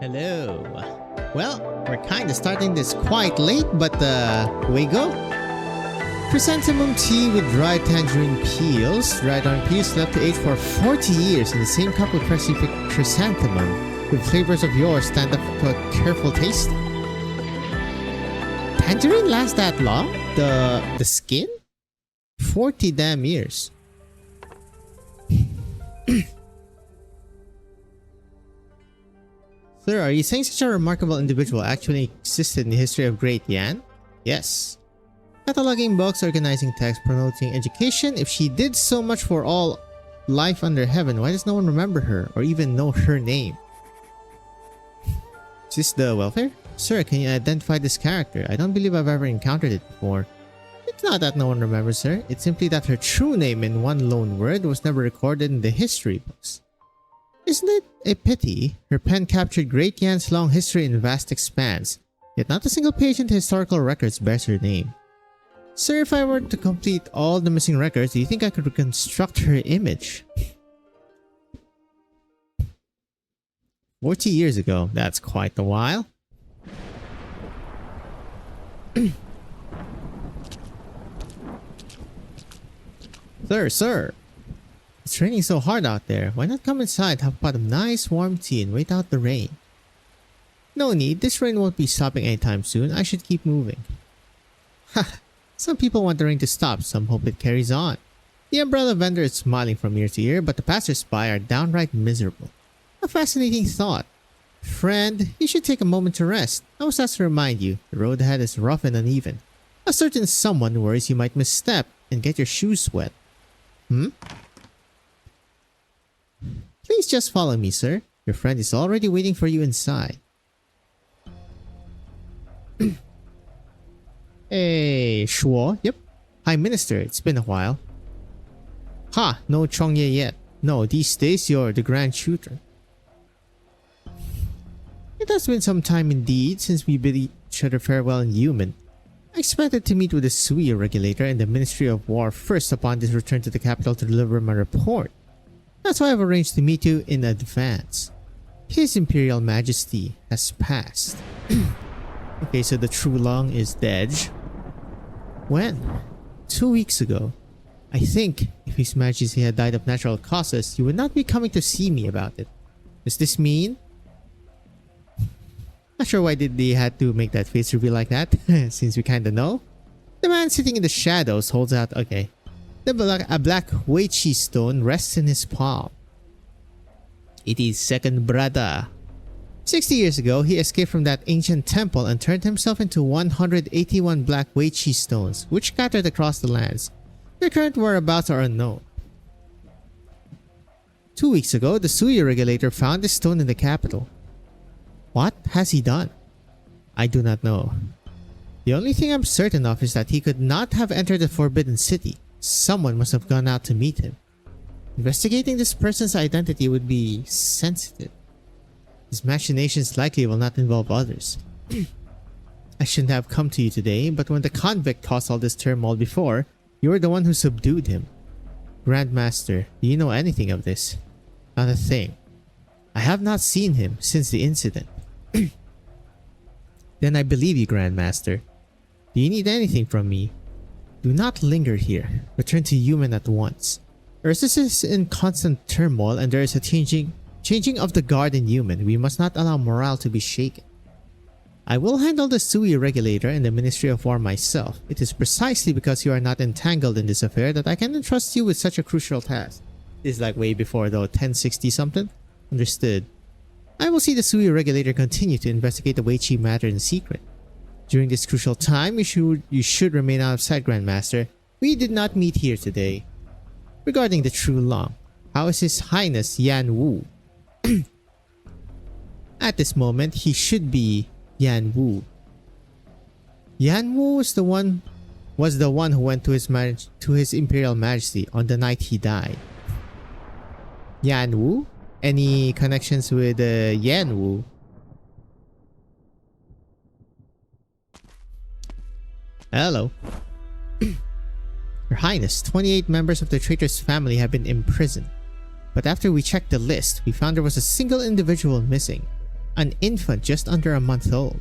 Hello. Well, we're kinda starting this quite late, but we go. Chrysanthemum tea with dried tangerine peels. Dried orange peels left to age for 40 years in the same cup with freshly picked chrysanthemum. With flavors of yours stand up to a careful taste. Tangerine lasts that long? The skin? 40 damn years. Sir, are you saying such a remarkable individual actually existed in the history of Great Yan? Yes. Cataloging books, organizing texts, promoting education. If she did so much for all life under heaven, why does no one remember her or even know her name? Is this the welfare? Sir, can you identify this character? I don't believe I've ever encountered it before. It's not that no one remembers her. It's simply that her true name in one lone word was never recorded in the history books. Isn't it a pity? Her pen captured Great Yan's long history in vast expanse, yet not a single page in the historical records bears her name. Sir, if I were to complete all the missing records, do you think I could reconstruct her image? 40 years ago, that's quite a while. Sir. It's raining so hard out there. Why not come inside, have a pot of nice warm tea and wait out the rain? No need. This rain won't be stopping anytime soon. I should keep moving. Ha! Some people want the rain to stop. Some hope it carries on. The umbrella vendor is smiling from ear to ear, but the passers-by are downright miserable. A fascinating thought. Friend, you should take a moment to rest. I was asked to remind you, the road ahead is rough and uneven. A certain someone worries you might misstep and get your shoes wet. Please just follow me, sir. Your friend is already waiting for you inside. Hey, Shuo? Yep. Hi, Minister. It's been a while. Ha! No Chongye yet. No, these days you're the Grand Shooter. It has been some time indeed since we bid each other farewell in human. I expected to meet with the Sui regulator and the Ministry of War first upon this return to the capital to deliver my report. That's why I've arranged to meet you in advance. His Imperial Majesty has passed. Okay, so the True Long is dead. When? 2 weeks ago. I think if His Majesty had died of natural causes, you would not be coming to see me about it. Does this mean? Not sure why did they had to make that face reveal like that, since we kinda know. The man sitting in the shadows holds out, okay. A black Weiqi stone rests in his palm. It is second brother. 60 years ago, he escaped from that ancient temple and turned himself into 181 black Weiqi stones, which scattered across the lands. Their current whereabouts are unknown. 2 weeks ago, the Sui regulator found this stone in the capital. What has he done? I do not know. The only thing I'm certain of is that he could not have entered the Forbidden City. Someone must have gone out to meet him. Investigating this person's identity would be sensitive. His machinations likely will not involve others. I shouldn't have come to you today, but when the convict caused all this turmoil before, you were the one who subdued him. Grandmaster, do you know anything of this? Not a thing. I have not seen him since the incident. Then I believe you, Grandmaster. Do you need anything from me? Do not linger here. Return to human at once. Ursus is in constant turmoil and there is a changing of the guard in human. We must not allow morale to be shaken. I will handle the Sui regulator and the Ministry of War myself. It is precisely because you are not entangled in this affair that I can entrust you with such a crucial task. This is like way before though, 1060 something? Understood. I will see the Sui regulator continue to investigate the Weiqi matter in secret. During this crucial time, you should remain out of sight, Grandmaster. We did not meet here today. Regarding the True Long, how is His Highness Yan Wu? At this moment, he should be Yan Wu. Yan Wu was the one who went to his Imperial Majesty on the night he died. Yan Wu? Any connections with Yan Wu? Hello. Your Highness, 28 members of the traitor's family have been imprisoned. But after we checked the list, we found there was a single individual missing. an infant just under a month old.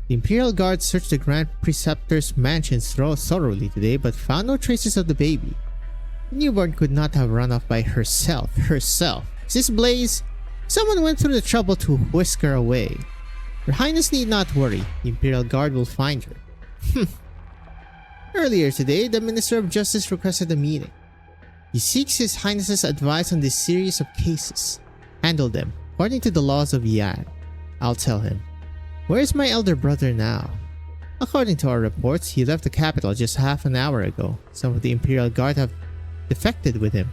The Imperial Guard searched the Grand Preceptor's mansion thoroughly today but found no traces of the baby. The newborn could not have run off by herself. Is this Blaze? Someone went through the trouble to whisk her away. Your Highness need not worry. The Imperial Guard will find her. Earlier today, the Minister of Justice requested a meeting. He seeks His Highness's advice on this series of cases. Handle them according to the laws of Yan. I'll tell him. Where is my elder brother now? According to our reports, he left the capital just half an hour ago. Some of the Imperial Guard have defected with him.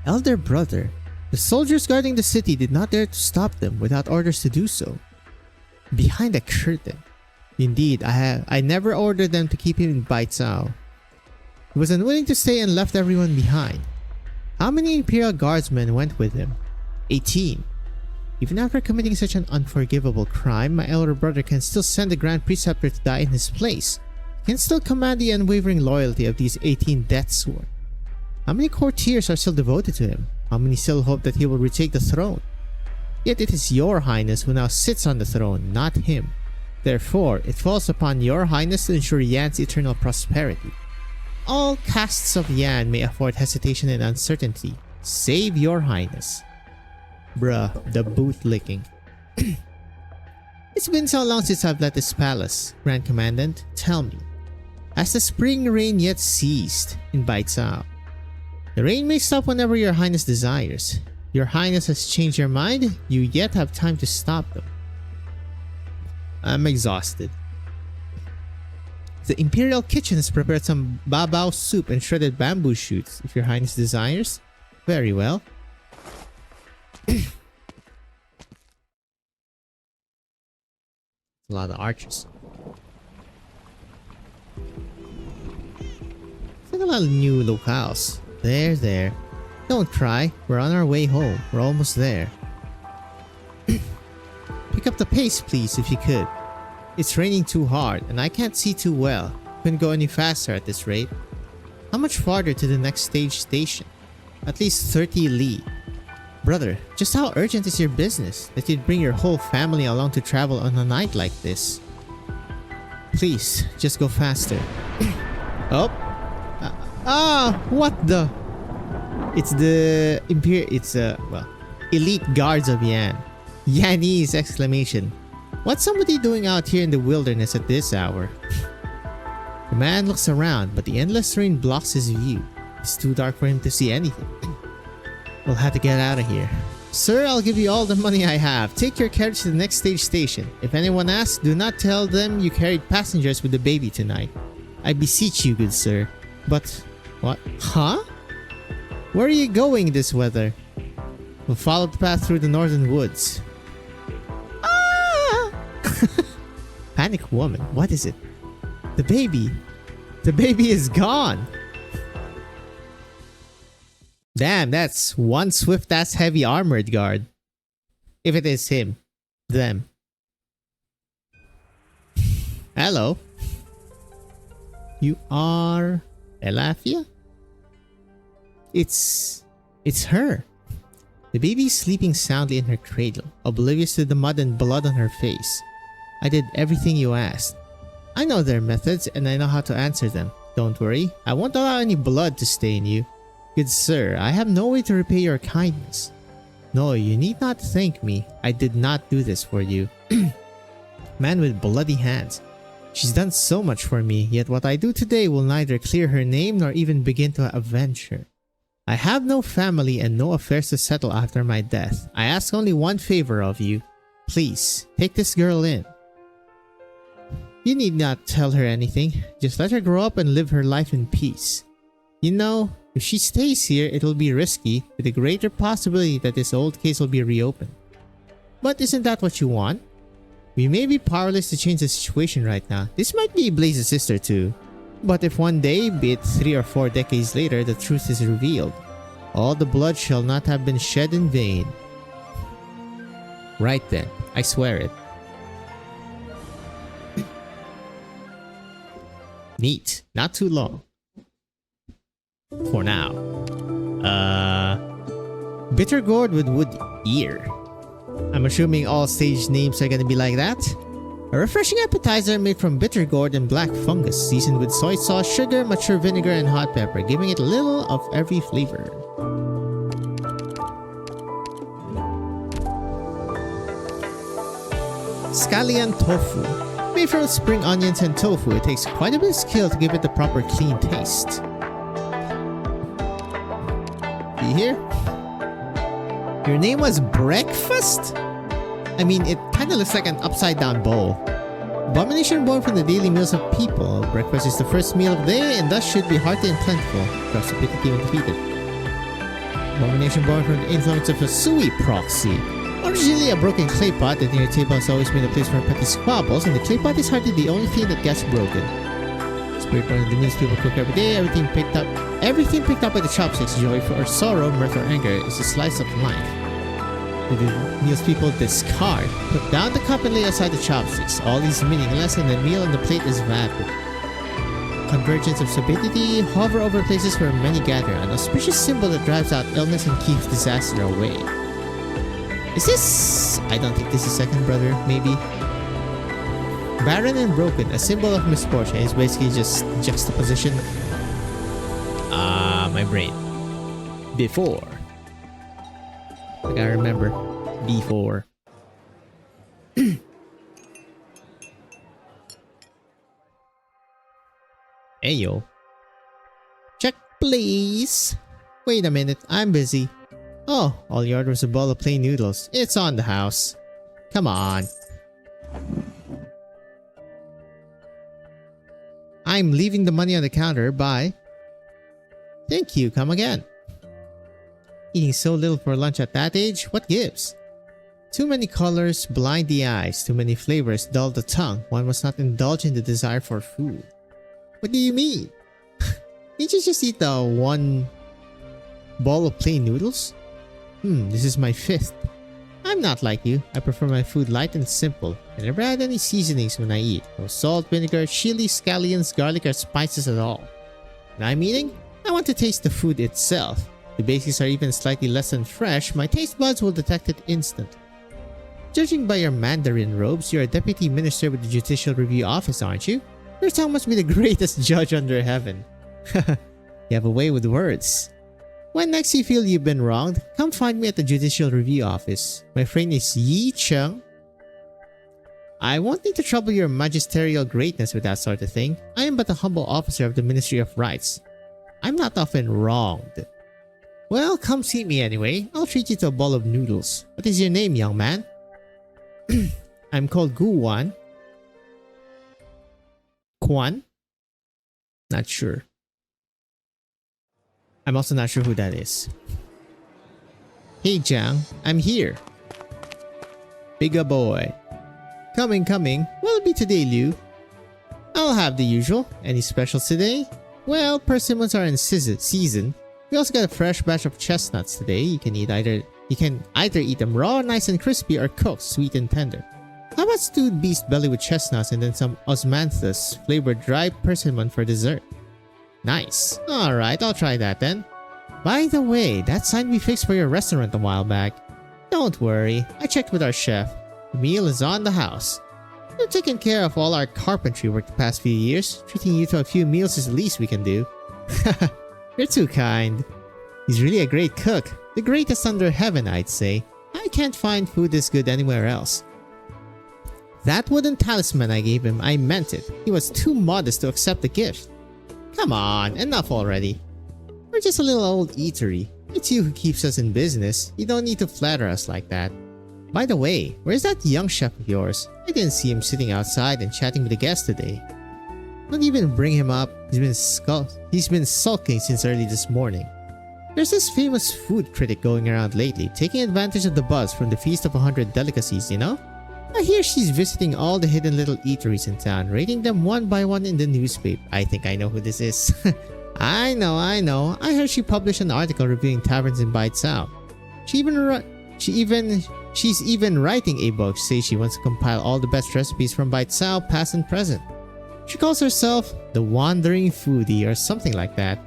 Elder brother? The soldiers guarding the city did not dare to stop them without orders to do so. Behind a curtain. Indeed, I never ordered them to keep him in Baicao. He was unwilling to stay and left everyone behind. How many Imperial Guardsmen went with him? 18. Even after committing such an unforgivable crime, my elder brother can still send the Grand Preceptor to die in his place. He can still command the unwavering loyalty of these 18 Deathsworn. How many courtiers are still devoted to him? How many still hope that he will retake the throne? Yet it is your Highness who now sits on the throne, not him. Therefore, it falls upon your Highness to ensure Yan's eternal prosperity. All castes of Yan may afford hesitation and uncertainty, save your Highness. Bruh, the boot licking. It's been so long since I've left this palace, Grand Commandant. Tell me, has the spring rain yet ceased in Baicao? The rain may stop whenever your Highness desires. Your Highness has changed your mind, you yet have time to stop them. I'm exhausted. The Imperial Kitchen has prepared some babao soup and shredded bamboo shoots, if your Highness desires. Very well. A lot of archers. It's like a lot of new locales. There. Don't cry. We're on our way home. We're almost there. Pick up the pace, please, if you could. It's raining too hard, and I can't see too well. Couldn't go any faster at this rate. How much farther to the next stage station? At least 30 li. Brother, just how urgent is your business that you'd bring your whole family along to travel on a night like this? Please, just go faster. Oh. What the? It's the elite guards of Yan. Yanese exclamation. What's somebody doing out here in the wilderness at this hour? The man looks around, but the endless rain blocks his view. It's too dark for him to see anything. We'll have to get out of here. Sir, I'll give you all the money I have. Take your carriage to the next stage station. If anyone asks, do not tell them you carried passengers with the baby tonight. I beseech you, good sir. But, what? Huh? Where are you going this weather? We'll follow the path through the northern woods. Ah! Panic woman, what is it? The baby. The baby is gone. Damn, that's one swift-ass heavy armored guard. If it is him. Them. Hello. You are... Elafia? It's her. The baby is sleeping soundly in her cradle, oblivious to the mud and blood on her face. I did everything you asked. I know their methods and I know how to answer them. Don't worry, I won't allow any blood to stain you. Good sir, I have no way to repay your kindness. No, you need not thank me. I did not do this for you. Man with bloody hands. She's done so much for me, yet what I do today will neither clear her name nor even begin to avenge her. I have no family and no affairs to settle after my death. I ask only one favor of you. Please, take this girl in. You need not tell her anything. Just let her grow up and live her life in peace. You know, if she stays here, it will be risky, with a greater possibility that this old case will be reopened. But isn't that what you want? We may be powerless to change the situation right now. This might be Blaze's sister too. But if one day, be it 3 or 4 decades later, the truth is revealed, all the blood shall not have been shed in vain. Right then, I swear it. Neat. Not too long. For now. Bitter gourd with wood ear. I'm assuming all stage names are gonna be like that. A refreshing appetizer made from bitter gourd and black fungus, seasoned with soy sauce, sugar, mature vinegar, and hot pepper, giving it a little of every flavor. Scallion tofu. Made from spring onions and tofu, it takes quite a bit of skill to give it the proper clean taste. See here? Your name was Breakfast? I mean, it kinda looks like an upside down bowl. Abomination born from the daily meals of people. Breakfast is the first meal of the day and thus should be hearty and plentiful. Cross the pity when defeated. Abomination born from the influence of a sui proxy. Originally a broken clay pot, that near table has always been a place for petty squabbles, and the clay pot is hardly the only thing that gets broken. Spirit born of the meals people cook every day, everything picked up by the chopsticks, joy or sorrow, mirth or anger, is a slice of life. The meals people discard. Put down the cup and lay aside the chopsticks. All is meaningless and the meal on the plate is vapid. Convergence of stupidity hover over places where many gather, an auspicious symbol that drives out illness and keeps disaster away. Is this... I don't think this is second brother, maybe? Barren and broken, a symbol of misfortune, is basically just juxtaposition. My brain. Before. I gotta remember. Before. Ayo. Check, please. Wait a minute, I'm busy. Oh, all you ordered was a bowl of plain noodles. It's on the house. Come on. I'm leaving the money on the counter. Bye. Thank you. Come again. Eating so little for lunch at that age? What gives? Too many colors blind the eyes. Too many flavors dull the tongue. One must not indulge in the desire for food. What do you mean? Didn't you just eat the one bowl of plain noodles? This is my fifth. I'm not like you. I prefer my food light and simple. I never add any seasonings when I eat. No salt, vinegar, chili, scallions, garlic, or spices at all. When I'm eating, I want to taste the food itself. If the basics are even slightly less than fresh, my taste buds will detect it instantly. Judging by your Mandarin robes, you're a deputy minister with the Judicial Review Office, aren't you? Your tongue must be the greatest judge under heaven. You have a way with words. When next you feel you've been wronged, come find me at the Judicial Review Office. My friend is Yi Cheng. I won't need to trouble your magisterial greatness with that sort of thing. I am but a humble officer of the Ministry of Rights. I'm not often wronged. Well, come see me anyway. I'll treat you to a bowl of noodles. What is your name, young man? I'm called Guwan. Kwan? Not sure. I'm also not sure who that is. Hey Jiang, I'm here. Bigger boy. Coming. What'll it be today, Liu? I'll have the usual. Any specials today? Well, persimmons are in season. We also got a fresh batch of chestnuts today. You can either eat them raw, nice and crispy, or cooked, sweet and tender. How about stewed beast belly with chestnuts and then some osmanthus flavored dried persimmon for dessert? Nice. Alright, I'll try that then. By the way, that sign we fixed for your restaurant a while back. Don't worry, I checked with our chef. The meal is on the house. We've taken care of all our carpentry work the past few years. Treating you to a few meals is the least we can do. You're too kind. He's really a great cook. The greatest under heaven, I'd say. I can't find food this good anywhere else. That wooden talisman I gave him, I meant it. He was too modest to accept the gift. Come on, enough already. We're just a little old eatery. It's you who keeps us in business. You don't need to flatter us like that. By the way, where's that young chef of yours? I didn't see him sitting outside and chatting with the guests today. Don't even bring him up. He's been sulking since early this morning. There's this famous food critic going around lately, taking advantage of the buzz from the Feast of 100 Delicacies, you know? I hear she's visiting all the hidden little eateries in town, rating them one by one in the newspaper. I think I know who this is. I know. I heard she published an article reviewing taverns in Baitsao. She's even writing a book. Says she wants to compile all the best recipes from Baitsao, past and present. She calls herself the Wandering Foodie or something like that.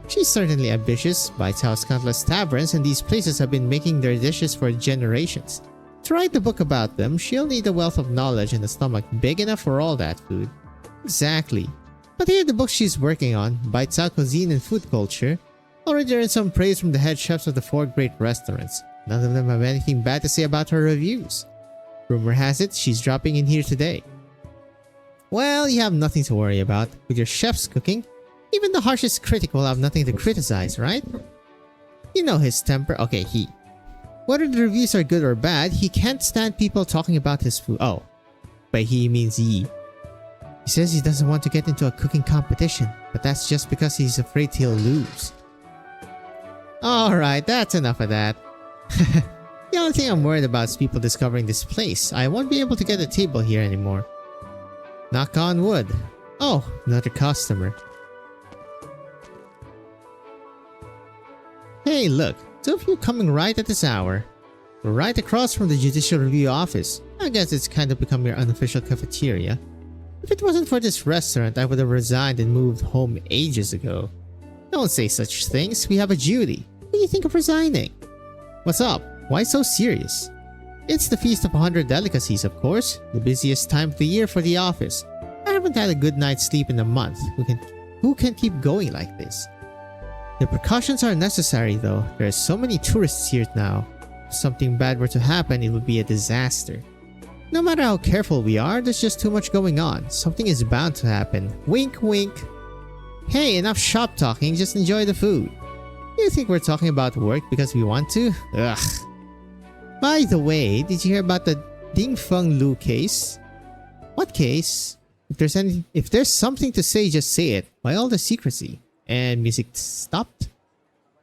She's certainly ambitious. Baitsao's countless taverns and these places have been making their dishes for generations. To write a book about them, she'll need a wealth of knowledge and a stomach big enough for all that food. Exactly. But here the book she's working on, Bites Out Cuisine and Food Culture, already earned some praise from the head chefs of the 4 great restaurants. None of them have anything bad to say about her reviews. Rumor has it, she's dropping in here today. Well, you have nothing to worry about. With your chef's cooking, even the harshest critic will have nothing to criticize, right? You know his temper. Okay, he. Whether the reviews are good or bad, he can't stand people talking about his food. Oh, by he means ye. He says he doesn't want to get into a cooking competition, but that's just because he's afraid he'll lose. Alright, that's enough of that. The only thing I'm worried about is people discovering this place. I won't be able to get a table here anymore. Knock on wood. Oh, another customer. Hey, look. 2 of you coming right at this hour. We're right across from the Judicial Review office. I guess it's kind of become your unofficial cafeteria. If it wasn't for this restaurant, I would have resigned and moved home ages ago. Don't say such things. We have a duty. What do you think of resigning? What's up? Why so serious? It's the Feast of 100 Delicacies, of course. The busiest time of the year for the office. I haven't had a good night's sleep in a month. Who can keep going like this? The precautions are necessary though. There are so many tourists here now. If something bad were to happen, it would be a disaster. No matter how careful we are, there's just too much going on. Something is bound to happen. Wink wink. Hey, enough shop talking, just enjoy the food. You think we're talking about work because we want to? Ugh. By the way, did you hear about the Ding Feng Lu case? What case? If there's something to say, just say it. Why all the secrecy? And music stopped?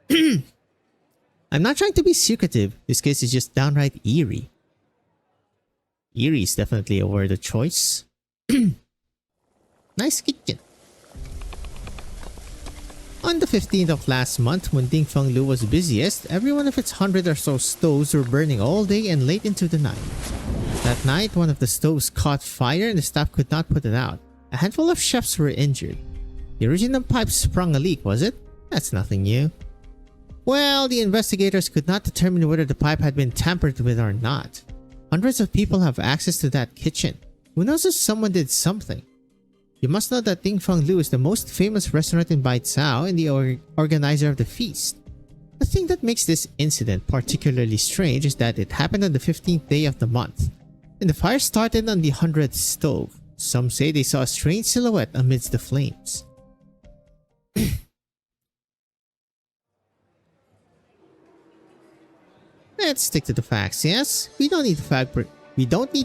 I'm not trying to be secretive. This case is just downright eerie. Eerie is definitely a word of choice. Nice kitchen. On the 15th of last month, when Ding Feng Lu was busiest, every one of its 100 or so stoves were burning all day and late into the night. That night, one of the stoves caught fire and the staff could not put it out. A handful of chefs were injured. The original pipe sprung a leak, was it? That's nothing new. Well, the investigators could not determine whether the pipe had been tampered with or not. Hundreds of people have access to that kitchen. Who knows if someone did something? You must know that Ding Feng Lu is the most famous restaurant in Baicao and the organizer of the feast. The thing that makes this incident particularly strange is that it happened on the 15th day of the month, and the fire started on the 100th stove. Some say they saw a strange silhouette amidst the flames. Let's stick to the facts, yes? We don't need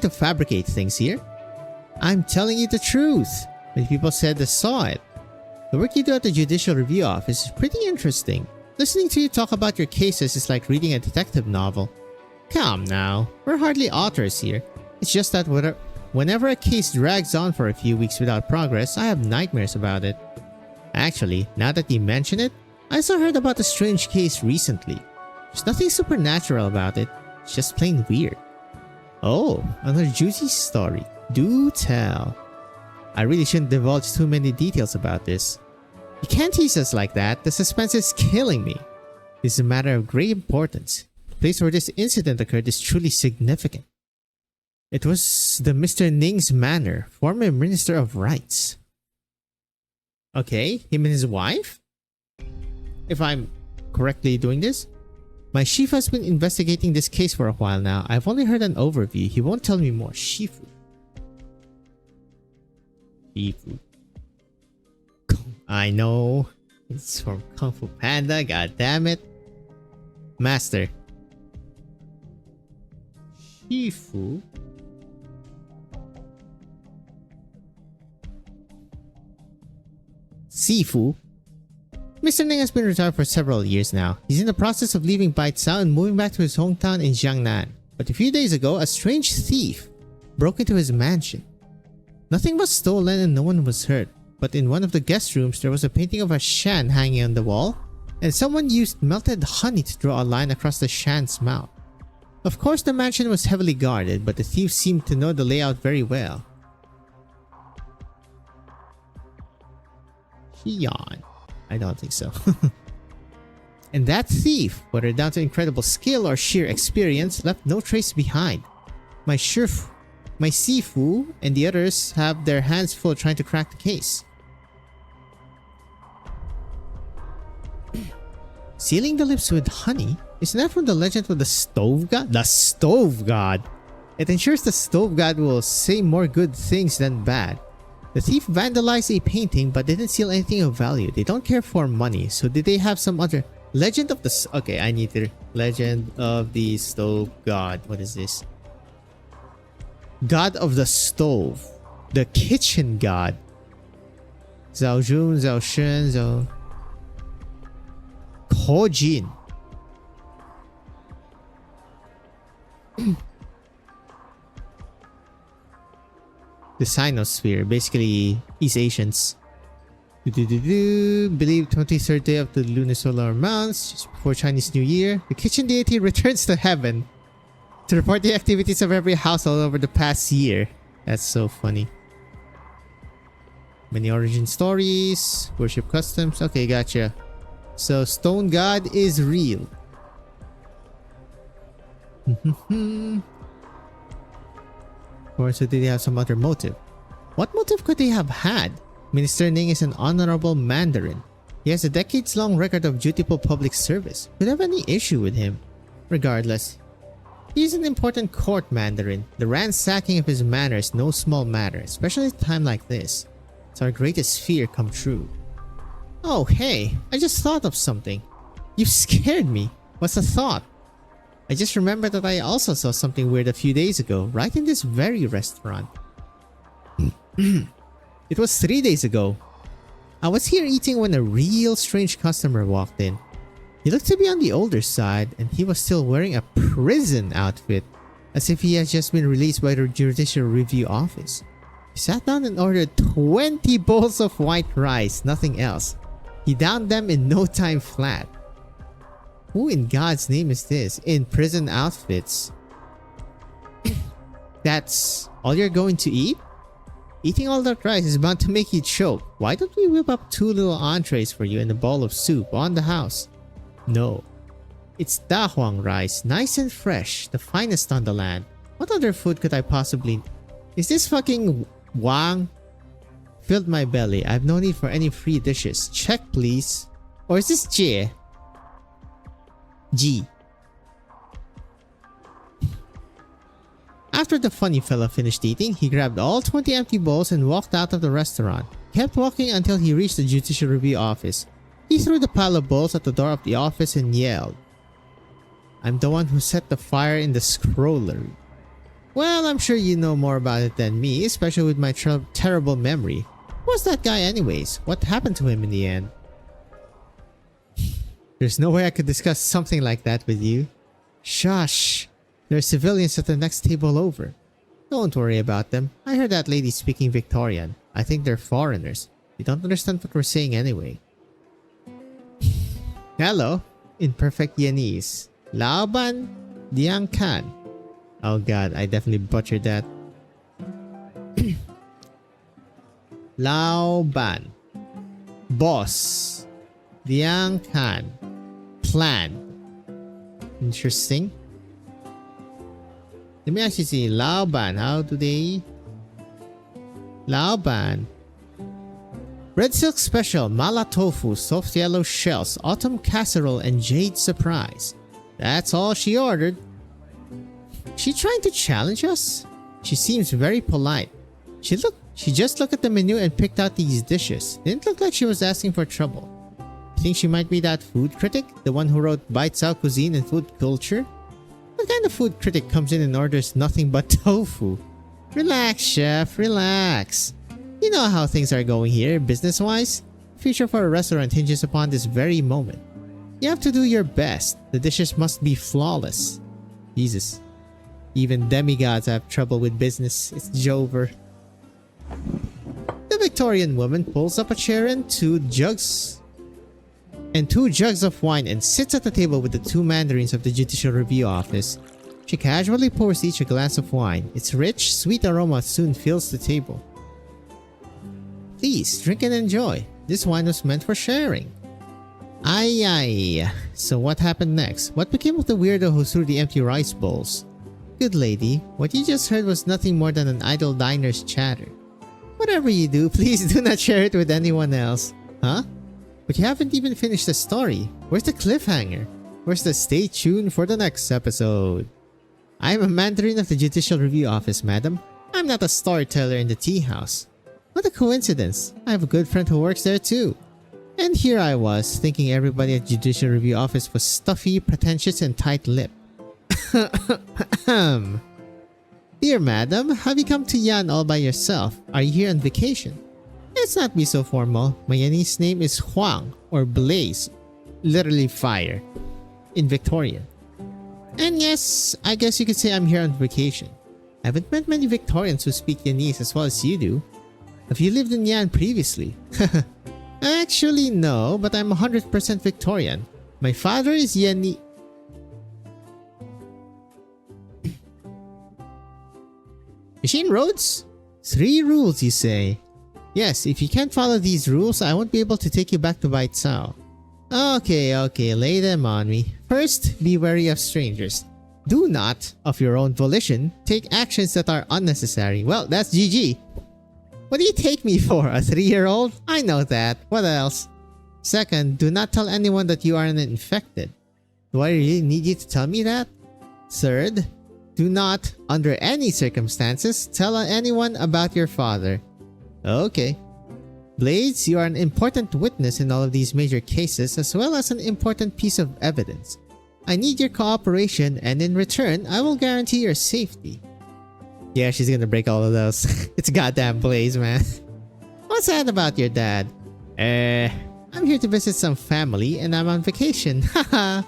to fabricate things here. I'm telling you the truth. Many people said they saw it. The work you do at the Judicial Review office is pretty interesting. Listening to you talk about your cases is like reading a detective novel. Come now, we're hardly authors here. It's just that whenever a case drags on for a few weeks without progress, I have nightmares about it. Actually, now that you mention it, I also heard about a strange case recently. There's nothing supernatural about it, it's just plain weird. Oh, another juicy story. Do tell. I really shouldn't divulge too many details about this. You can't tease us like that, the suspense is killing me. This is a matter of great importance. The place where this incident occurred is truly significant. It was the Mr. Ning's manor, former Minister of Rights. Okay, him and his wife? If I'm correctly doing this? My chief has been investigating this case for a while now. I've only heard an overview. He won't tell me more. Shifu. Shifu. I know. It's from Kung Fu Panda. God damn it. Master. Shifu. Sifu. Mr. Ning has been retired for several years now. He's in the process of leaving Baicao and moving back to his hometown in Jiangnan. But a few days ago, a strange thief broke into his mansion. Nothing was stolen and no one was hurt. But in one of the guest rooms, there was a painting of a shan hanging on the wall, and someone used melted honey to draw a line across the shan's mouth. Of course, the mansion was heavily guarded, but the thief seemed to know the layout very well. Xian. I don't think so. And that thief, whether down to incredible skill or sheer experience, left no trace behind. My Sifu and the others have their hands full trying to crack the case. Sealing the lips with honey? Isn't that from the legend of the stove god? The stove god! It ensures the stove god will say more good things than bad. The thief vandalized a painting but didn't steal anything of value. They don't care for money, so did they have some other... Legend of the... Okay, I need to... Legend of the stove god. What is this? God of the stove. The kitchen god. Zhao Jun, Zhao Shen, Zhao... Kojin. The Sinosphere, basically East Asians. Believe 23rd day of the lunisolar month, just before Chinese New Year, the kitchen deity returns to heaven to report the activities of every household over the past year. That's so funny. Many origin stories, worship customs. Okay, gotcha. So Stone God is real. Or so did they have some other motive? What motive could they have had? Minister Ning is an honorable Mandarin. He has a decades-long record of dutiful public service. Could have any issue with him? Regardless, he is an important court Mandarin. The ransacking of his manor is no small matter, especially at a time like this. It's our greatest fear come true. Oh, hey, I just thought of something. You scared me. What's the thought? I just remembered that I also saw something weird a few days ago, right in this very restaurant. It was 3 days ago. I was here eating when a real strange customer walked in. He looked to be on the older side, and he was still wearing a prison outfit, as if he had just been released by the Judicial Review Office. He sat down and ordered 20 bowls of white rice, nothing else. He downed them in no time flat. Who in God's name is this? In prison outfits. That's all you're going to eat? Eating all that rice is bound to make you choke. Why don't we whip up 2 little entrees for you and a bowl of soup on the house? No. It's Da Huang rice, nice and fresh, the finest on the land. What other food could I possibly... Is this fucking Wang? Filled my belly. I have no need for any free dishes. Check please. Or is this Jie? G. After the funny fella finished eating, he grabbed all 20 empty bowls and walked out of the restaurant. He kept walking until he reached the Judicial Review Office. He threw the pile of bowls at the door of the office and yelled, "I'm the one who set the fire in the scroller." Well, I'm sure you know more about it than me, especially with my terrible memory. Who was that guy anyways? What happened to him in the end? There's no way I could discuss something like that with you. Shush! There are civilians at the next table over. Don't worry about them. I heard that lady speaking Victorian. I think they're foreigners. They don't understand what we're saying anyway. Hello, in perfect Viennese. Laoban Diang Kan. Oh god, I definitely butchered that. Laoban. Boss. Diang Kan. Plan. Interesting. Let me actually see. Laoban. How do they... Laoban. Red silk special. Mala tofu. Soft yellow shells. Autumn casserole and jade surprise. That's all she ordered. She trying to challenge us? She seems very polite. She just looked at the menu and picked out these dishes. Didn't look like she was asking for trouble. Think she might be that food critic? The one who wrote Bites Out Cuisine and Food Culture? What kind of food critic comes in and orders nothing but tofu? Relax, chef, relax. You know how things are going here, business-wise. The future for a restaurant hinges upon this very moment. You have to do your best. The dishes must be flawless. Jesus. Even demigods have trouble with business. It's Jover. The Victorian woman pulls up a chair and two jugs of wine and sits at the table with the 2 mandarins of the Judicial Review Office. She casually pours each a glass of wine. Its rich, sweet aroma soon fills the table. Please, drink and enjoy. This wine was meant for sharing. Aye. So what happened next? What became of the weirdo who threw the empty rice bowls? Good lady, what you just heard was nothing more than an idle diner's chatter. Whatever you do, please do not share it with anyone else. Huh? But you haven't even finished the story. Where's the cliffhanger? Where's the stay tuned for the next episode? I'm a mandarin of the Judicial Review Office, madam. I'm not a storyteller in the tea house. What a coincidence. I have a good friend who works there too. And here I was, thinking everybody at Judicial Review Office was stuffy, pretentious, and tight-lipped. Dear madam, have you come to Yan all by yourself? Are you here on vacation? Let's not be so formal. My Yanese name is Huang, or Blaze, literally fire, in Victorian. And yes, I guess you could say I'm here on vacation. I haven't met many Victorians who speak Yanese as well as you do. Have you lived in Yan previously? Actually no, but I'm 100% Victorian. My father is Yanese. Machine roads? 3 rules, you say? Yes, if you can't follow these rules, I won't be able to take you back to Baicao. Okay, lay them on me. First, be wary of strangers. Do not, of your own volition, take actions that are unnecessary. Well, that's GG. What do you take me for, a 3-year-old? I know that. What else? Second, do not tell anyone that you are an infected. Do I really need you to tell me that? Third, do not, under any circumstances, tell anyone about your father. Okay. Blades, you are an important witness in all of these major cases as well as an important piece of evidence. I need your cooperation and in return, I will guarantee your safety. Yeah, she's gonna break all of those. It's goddamn Blaze, man. What's that about your dad? I'm here to visit some family and I'm on vacation. Haha.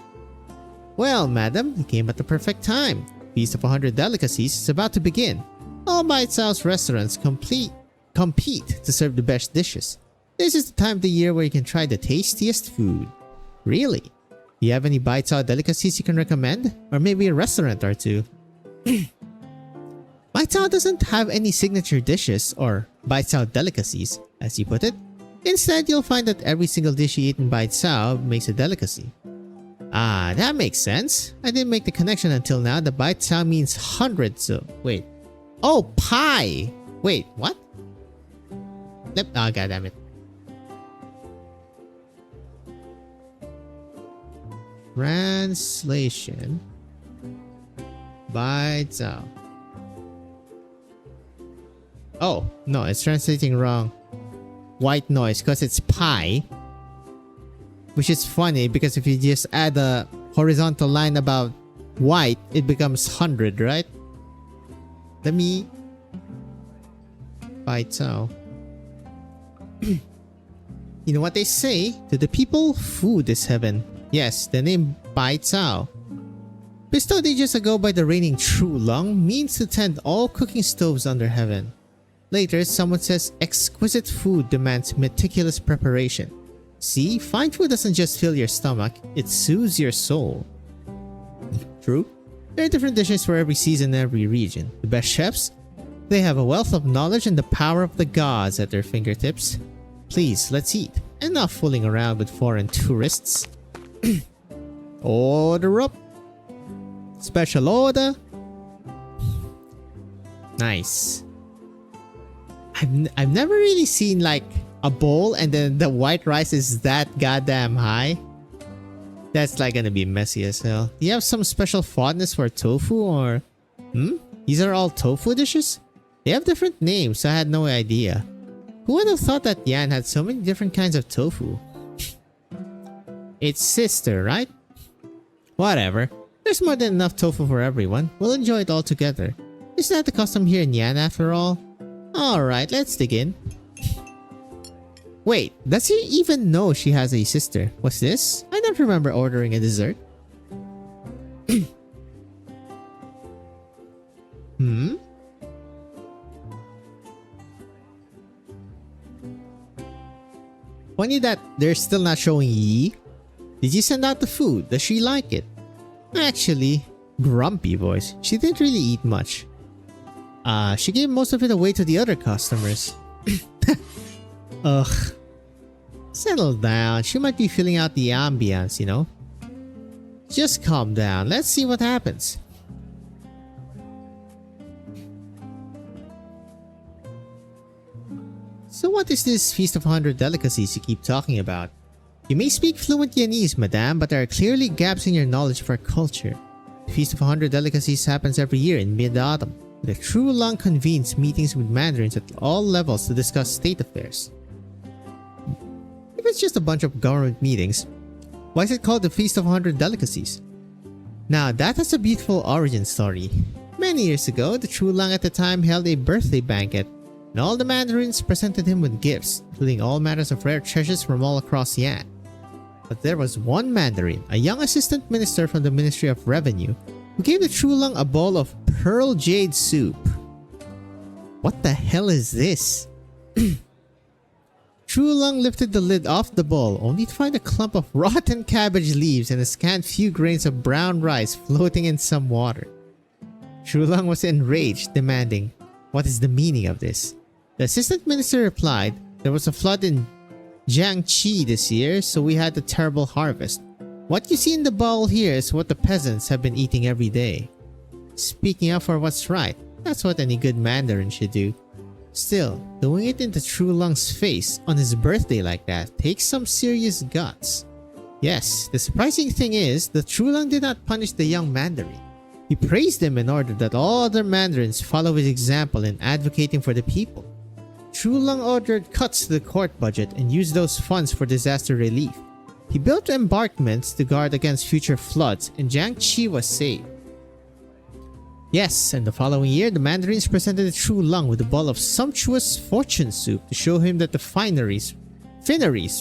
Well, madam, you came at the perfect time. Feast of 100 Delicacies is about to begin. All Baicao restaurants compete to serve the best dishes. This is the time of the year where you can try the tastiest food. Really? Do you have any Baicao delicacies you can recommend? Or maybe a restaurant or two? Baicao doesn't have any signature dishes or Baicao delicacies, as you put it. Instead, you'll find that every single dish you eat in Baicao makes a delicacy. Ah, that makes sense. I didn't make the connection until now that Baicao means hundreds of... Wait. Oh, pie! Wait, what? Oh, goddammit. Translation. Baicao. Oh, no, it's translating wrong. White noise, because it's pie. Which is funny because if you just add a horizontal line about white, it becomes 100, right? Let me... Baicao. You know what they say? To the people, food is heaven. Yes, the name Baicao, bestowed ages ago by the reigning True Long, means to tend all cooking stoves under heaven. Later, someone says exquisite food demands meticulous preparation. See, fine food doesn't just fill your stomach, it soothes your soul. True. There are different dishes for every season and every region. The best chefs? They have a wealth of knowledge and the power of the gods at their fingertips. Please, let's eat. Enough fooling around with foreign tourists. Order up. Special order. Nice. I've never really seen like a bowl and then the white rice is that goddamn high. That's like gonna be messy as hell. Do you have some special fondness for tofu or... These are all tofu dishes? They have different names, so I had no idea. Who would have thought that Yan had so many different kinds of tofu? It's sister, right? Whatever. There's more than enough tofu for everyone. We'll enjoy it all together. Isn't that the custom here in Yan after all? Alright, let's dig in. Wait, does he even know she has a sister? What's this? I don't remember ordering a dessert. Funny that they're still not showing Yi. Did you send out the food? Does she like it? Actually, grumpy voice. She didn't really eat much. She gave most of it away to the other customers. Ugh. Settle down. She might be filling out the ambience, you know? Just calm down. Let's see what happens. So what is this Feast of 100 Delicacies you keep talking about? You may speak fluent Viennese, madame, but there are clearly gaps in your knowledge of our culture. The Feast of 100 Delicacies happens every year in mid-autumn. The True Lung convenes meetings with mandarins at all levels to discuss state affairs. If it's just a bunch of government meetings, why is it called the Feast of 100 Delicacies? Now that has a beautiful origin story. Many years ago, the True Lung at the time held a birthday banquet, and all the mandarins presented him with gifts, including all matters of rare treasures from all across Yan. But there was one mandarin, a young assistant minister from the Ministry of Revenue, who gave the True Lung a bowl of pearl jade soup. What the hell is this? True Lung lifted the lid off the bowl, only to find a clump of rotten cabbage leaves and a scant few grains of brown rice floating in some water. True Lung was enraged, demanding, "What is the meaning of this?" The assistant minister replied, "There was a flood in Jiangxi this year, so we had a terrible harvest. What you see in the bowl here is what the peasants have been eating every day." Speaking up for what's right, that's what any good mandarin should do. Still, doing it in the True Lung's face on his birthday like that takes some serious guts. Yes, the surprising thing is, the True Lung did not punish the young mandarin. He praised him in order that all other mandarins follow his example in advocating for the people. True Lung ordered cuts to the court budget and used those funds for disaster relief. He built embankments to guard against future floods, and Jiangxi was saved. Yes, and the following year, the mandarins presented the True Lung with a bowl of sumptuous fortune soup to show him that the fineries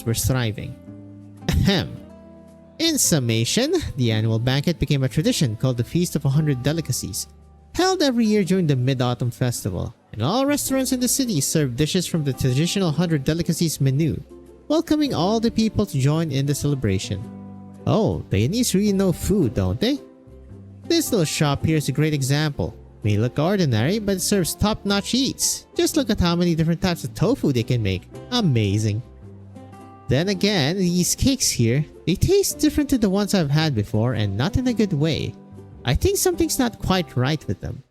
were thriving. Ahem. In summation, the annual banquet became a tradition called the Feast of 100 Delicacies, held every year during the Mid-Autumn Festival, and all restaurants in the city served dishes from the traditional 100 Delicacies menu, welcoming all the people to join in the celebration. Oh, the Viennese really know food, don't they? This little shop here is a great example. It may look ordinary, but it serves top-notch eats. Just look at how many different types of tofu they can make. Amazing. Then again, these cakes here, they taste different to the ones I've had before, and not in a good way. I think something's not quite right with them.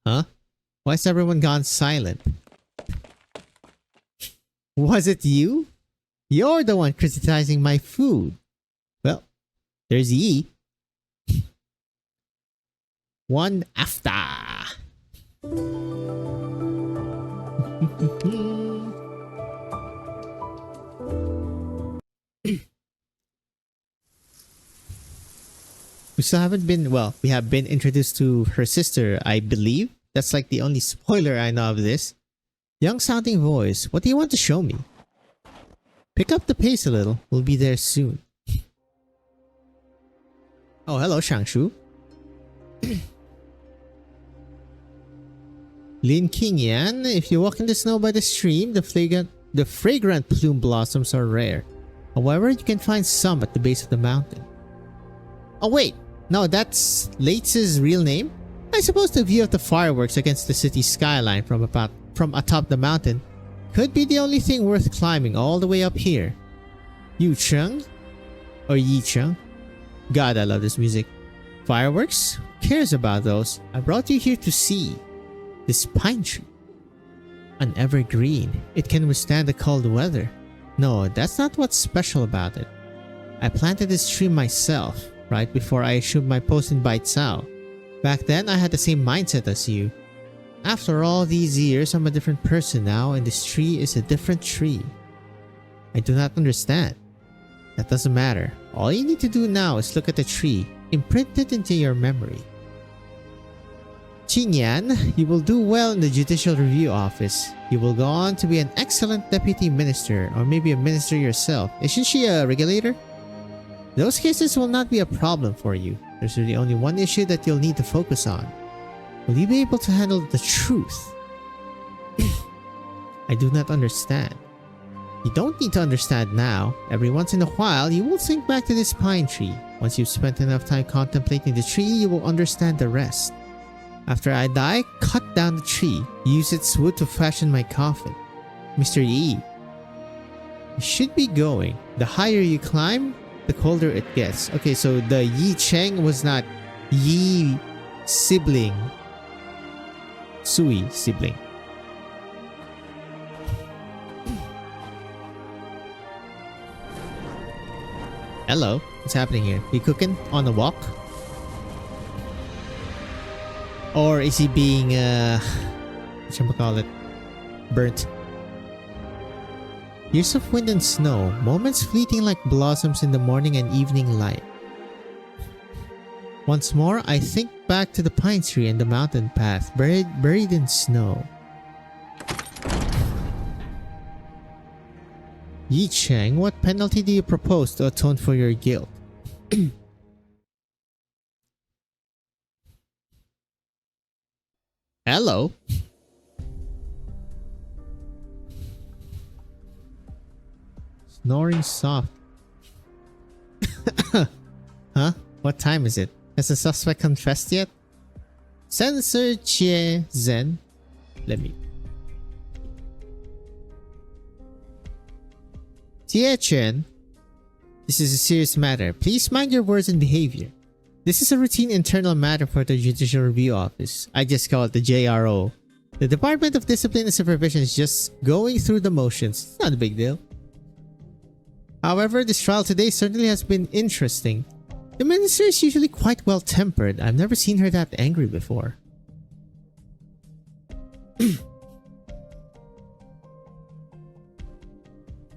Huh? Why's everyone gone silent? Was it you? You're the one criticizing my food. Well, there's Yi. One after. We still haven't been, well, we have been introduced to her sister, I believe. That's like the only spoiler I know of this. Young sounding voice, what do you want to show me? Pick up the pace a little, we'll be there soon. Oh, hello, Shangshu. Lin Qingyan, if you walk in the snow by the stream, the fragrant plume blossoms are rare. However, you can find some at the base of the mountain. Oh wait, no, that's Leitz's real name? I suppose the view of the fireworks against the city skyline from atop the mountain could be the only thing worth climbing all the way up here. Yu Cheng? Or Yi Cheng? God, I love this music. Fireworks? Who cares about those? I brought you here to see. This pine tree. An evergreen. It can withstand the cold weather. No, that's not what's special about it. I planted this tree myself, right before I assumed my post in Baicao. Back then, I had the same mindset as you. After all these years, I'm a different person now, and this tree is a different tree. I do not understand. That doesn't matter. All you need to do now is look at the tree, imprint it into your memory. Qingyan, you will do well in the Judicial Review Office. You will go on to be an excellent deputy minister, or maybe a minister yourself. Isn't she a regulator? Those cases will not be a problem for you. There's really only one issue that you'll need to focus on. Will you be able to handle the truth? I do not understand. You don't need to understand now. Every once in a while, you will think back to this pine tree. Once you've spent enough time contemplating the tree, you will understand the rest. After I die, cut down the tree. Use its wood to fashion my coffin. Mr. Yi, you should be going. The higher you climb, the colder it gets. Okay, so the Yi Cheng was not Yi sibling. Sui sibling. Hello, what's happening here? You cooking on a walk? Or is he being, whatchamacallit, burnt? Years of wind and snow, moments fleeting like blossoms in the morning and evening light. Once more, I think back to the pine tree and the mountain path, buried in snow. Yi Cheng, what penalty do you propose to atone for your guilt? Hello? Snoring soft. Huh? What time is it? Has the suspect confessed yet? Sensor Chie Zen. Let me. Tie Chen. This is a serious matter. Please mind your words and behavior. This is a routine internal matter for the Judicial Review Office. I just call it the JRO. The Department of Discipline and Supervision is just going through the motions. It's not a big deal. However, this trial today certainly has been interesting. The minister is usually quite well-tempered. I've never seen her that angry before.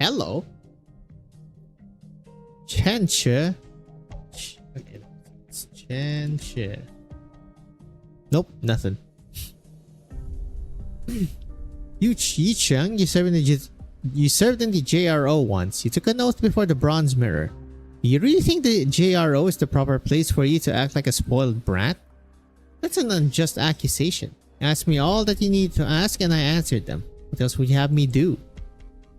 Hello? Chen-che? Okay, it's Chen-che. Nope, nothing. Yi Cheng, you served in the JRO once. You took an oath before the bronze mirror. Do you really think the JRO is the proper place for you to act like a spoiled brat? That's an unjust accusation. Ask me all that you need to ask and I answered them. What else would you have me do?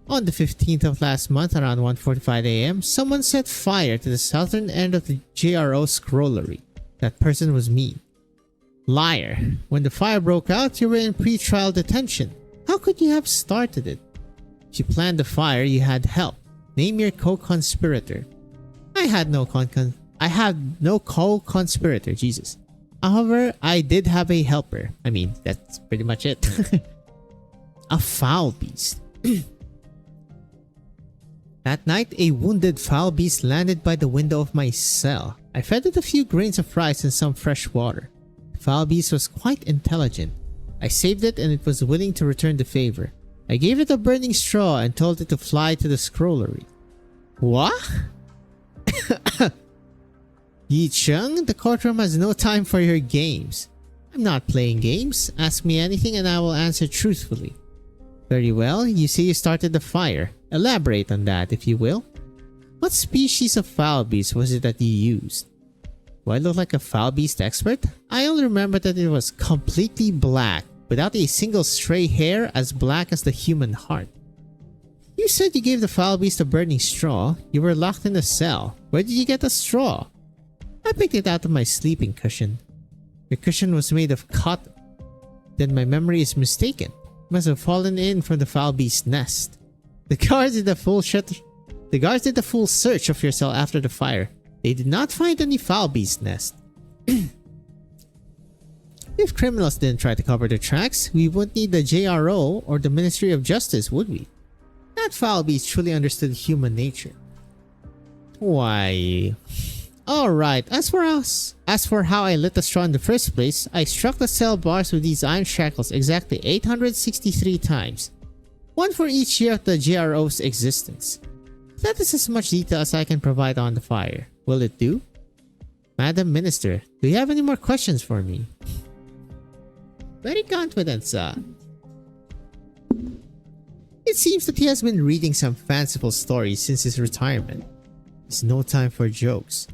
On the 15th of last month around 1:45 AM, someone set fire to the southern end of the JRO scrollery. That person was me. Liar. When the fire broke out, you were in pre-trial detention. How could you have started it? If you planned the fire, you had help. Name your co-conspirator. I had no co-conspirator, Jesus. However, I did have a helper. I mean, that's pretty much it. A foul beast. That night, a wounded foul beast landed by the window of my cell. I fed it a few grains of rice and some fresh water. The foul beast was quite intelligent. I saved it and it was willing to return the favor. I gave it a burning straw and told it to fly to the scrollery. What? Yi Cheng, the courtroom has no time for your games. I'm not playing games. Ask me anything and I will answer truthfully. Very well, you say you started the fire. Elaborate on that, if you will. What species of foul beast was it that you used? Do I look like a foul beast expert? I only remember that it was completely black, without a single stray hair, as black as the human heart. You said you gave the foul beast a burning straw. You were locked in a cell. Where did you get the straw? I picked it out of my sleeping cushion. Your cushion was made of cotton. Then my memory is mistaken. It must have fallen in from the foul beast's nest. The guards did the full search of your cell after the fire. They did not find any foul beast nest. If criminals didn't try to cover their tracks, we wouldn't need the JRO or the Ministry of Justice, would we? That foul beast truly understood human nature. Why? Alright, as for how I lit the straw in the first place, I struck the cell bars with these iron shackles exactly 863 times. One for each year of the JRO's existence. That is as much detail as I can provide on the fire. Will it do? Madam Minister, do you have any more questions for me? Very confident, sir. It seems that he has been reading some fanciful stories since his retirement. It's no time for jokes.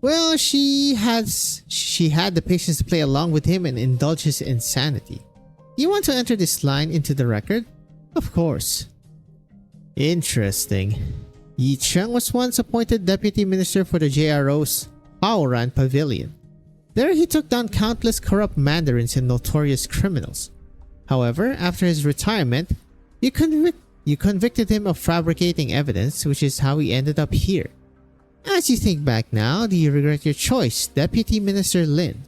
Well, she had the patience to play along with him and indulge his insanity. You want to enter this line into the record? Of course. Interesting. Yi Cheng was once appointed Deputy Minister for the JRO's Paoran Pavilion. There he took down countless corrupt mandarins and notorious criminals. However, after his retirement, you convicted him of fabricating evidence, which is how he ended up here. As you think back now, do you regret your choice, Deputy Minister Lin?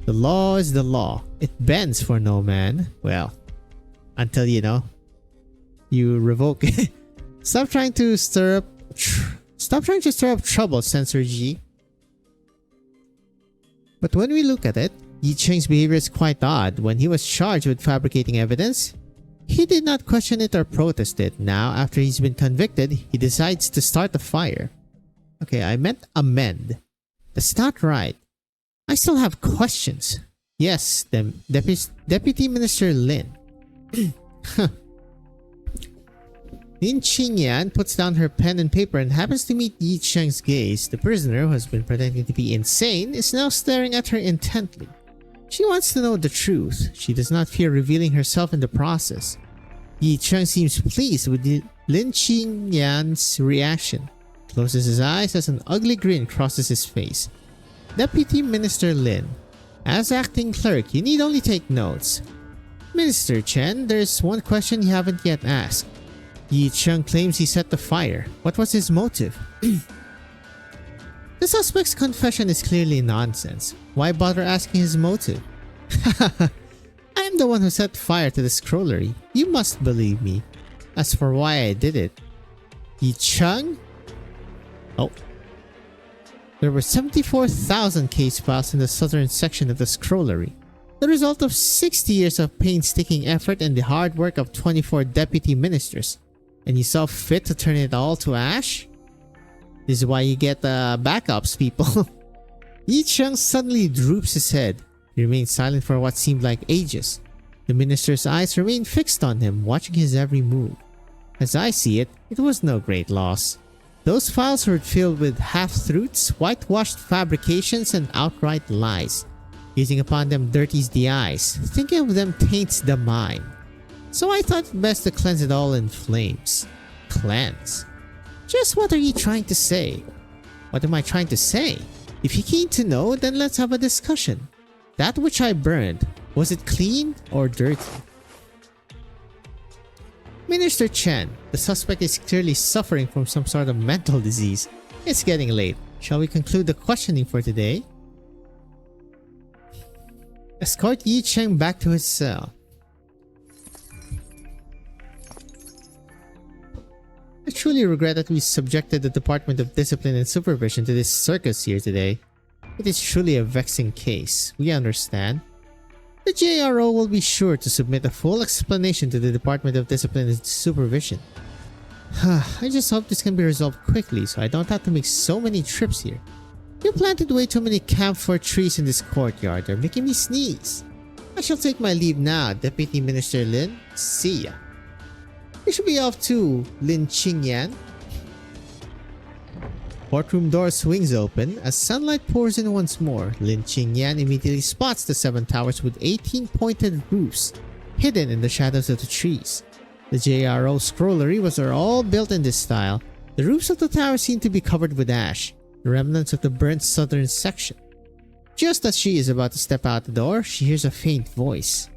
The law is the law. It bends for no man. Well, until you revoke it. Stop trying to stir up trouble, Censor G. But when we look at it, Yi Cheng's behavior is quite odd. When he was charged with fabricating evidence, he did not question it or protest it. Now, after he's been convicted, he decides to start a fire. Okay, I meant amend. That's not right. I still have questions. Yes, Deputy Minister Lin. Lin Qingyan puts down her pen and paper and happens to meet Yi Cheng's gaze. The prisoner, who has been pretending to be insane, is now staring at her intently. She wants to know the truth. She does not fear revealing herself in the process. Yi Cheng seems pleased with Lin Qingyan's reaction. Closes his eyes as an ugly grin crosses his face. Deputy Minister Lin. As acting clerk, you need only take notes. Minister Chen, there's one question you haven't yet asked. Yi Cheng claims he set the fire. What was his motive? The suspect's confession is clearly nonsense. Why bother asking his motive? I am the one who set fire to the scrollery. You must believe me. As for why I did it, Yi Cheng? Oh. There were 74,000 case files in the southern section of the scrollery. The result of 60 years of painstaking effort and the hard work of 24 deputy ministers. And you saw fit to turn it all to ash? This is why you get backups, people. Yi Cheng suddenly droops his head. He remains silent for what seemed like ages. The minister's eyes remain fixed on him, watching his every move. As I see it, it was no great loss. Those files were filled with half-truths, whitewashed fabrications, and outright lies. Gazing upon them dirties the eyes. Thinking of them taints the mind. So I thought it best to cleanse it all in flames. Cleanse? Just what are you trying to say? What am I trying to say? If you're keen to know, then let's have a discussion. That which I burned, was it clean or dirty? Minister Chen, the suspect is clearly suffering from some sort of mental disease. It's getting late. Shall we conclude the questioning for today? Escort Yi Cheng back to his cell. I truly regret that we subjected the Department of Discipline and Supervision to this circus here today. It is truly a vexing case. We understand. The JRO will be sure to submit a full explanation to the Department of Discipline and Supervision. I just hope this can be resolved quickly so I don't have to make so many trips here. You planted way too many camphor trees in this courtyard. They're making me sneeze. I shall take my leave now, Deputy Minister Lin. See ya. You should be off too, Lin Qingyan. Courtroom door swings open. As sunlight pours in once more, Lin Qingyan immediately spots the 7 towers with 18 pointed roofs hidden in the shadows of the trees. The JRO scrollery was all built in this style. The roofs of the towers seem to be covered with ash, the remnants of the burnt southern section. Just as she is about to step out the door, she hears a faint voice.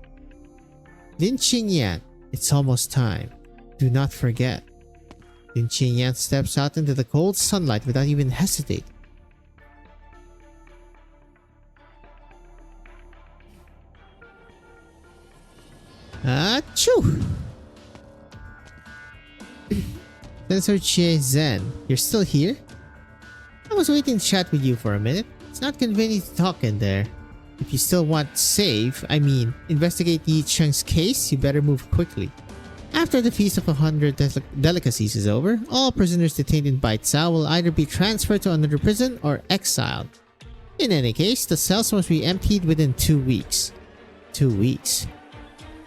Lin Qingyan, it's almost time. Do not forget. Lin Qingyan steps out into the cold sunlight without even hesitating. Achoo! Sensor Chie Zhen, you're still here? I was waiting to chat with you for a minute. It's not convenient to talk in there. If you still want to investigate Yi Cheng's case, you better move quickly. After the Feast of 100 Delicacies is over, all prisoners detained in Baicao will either be transferred to another prison or exiled. In any case, the cells must be emptied within 2 weeks. 2 weeks.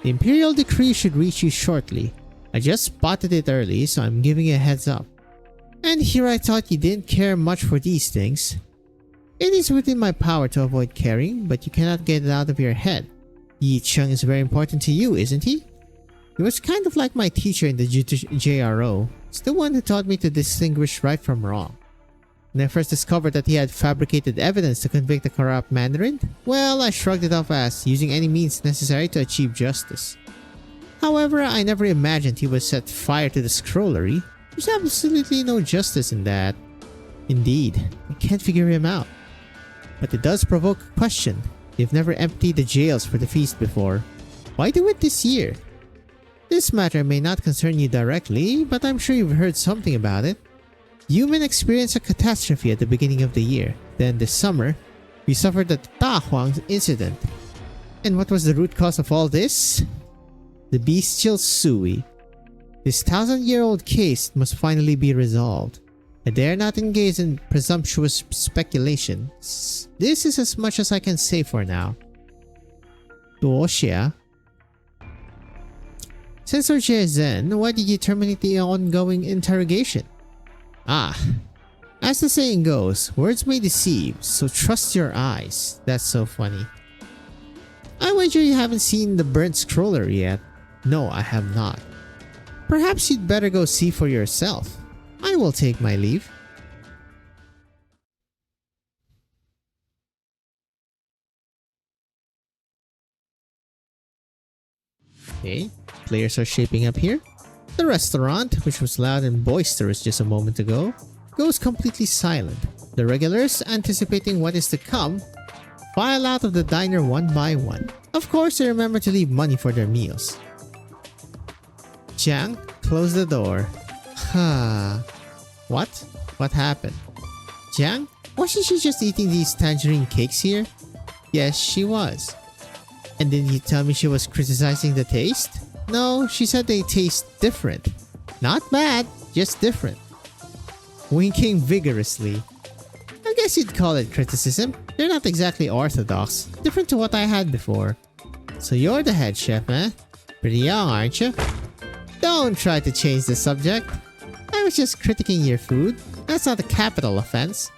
The Imperial Decree should reach you shortly. I just spotted it early, so I'm giving you a heads up. And here I thought you didn't care much for these things. It is within my power to avoid caring, but you cannot get it out of your head. Yi Cheng is very important to you, isn't he? He was kind of like my teacher in the JRO. He's the one who taught me to distinguish right from wrong. When I first discovered that he had fabricated evidence to convict the corrupt Mandarin, well, I shrugged it off as using any means necessary to achieve justice. However, I never imagined he would set fire to the scrollery. There's absolutely no justice in that. Indeed, I can't figure him out. But it does provoke a question. You've never emptied the jails for the feast before. Why do it this year? This matter may not concern you directly, but I'm sure you've heard something about it. Human experienced a catastrophe at the beginning of the year. Then this summer, we suffered the Ta Huang incident. And what was the root cause of all this? The bestial Sui. This 1,000-year-old case must finally be resolved. I dare not engage in presumptuous speculations. This is as much as I can say for now. Duoxia. Sensor Zen, why did you terminate the ongoing interrogation? Ah, as the saying goes, words may deceive, so trust your eyes. That's so funny. I wager you haven't seen the burnt scroller yet. No, I have not. Perhaps you'd better go see for yourself. I will take my leave. Okay, players are shaping up here. The restaurant, which was loud and boisterous just a moment ago, goes completely silent. The regulars, anticipating what is to come, file out of the diner one by one. Of course, they remember to leave money for their meals. Jiang, close the door. What? What happened? Jiang? Wasn't she just eating these tangerine cakes here? Yes, she was. And didn't you tell me she was criticizing the taste? No, she said they taste different. Not bad, just different. Winking vigorously. I guess you'd call it criticism. They're not exactly orthodox. Different to what I had before. So you're the head chef, eh? Pretty young, aren't you? Don't try to change the subject. I was just critiquing your food. That's not a capital offense.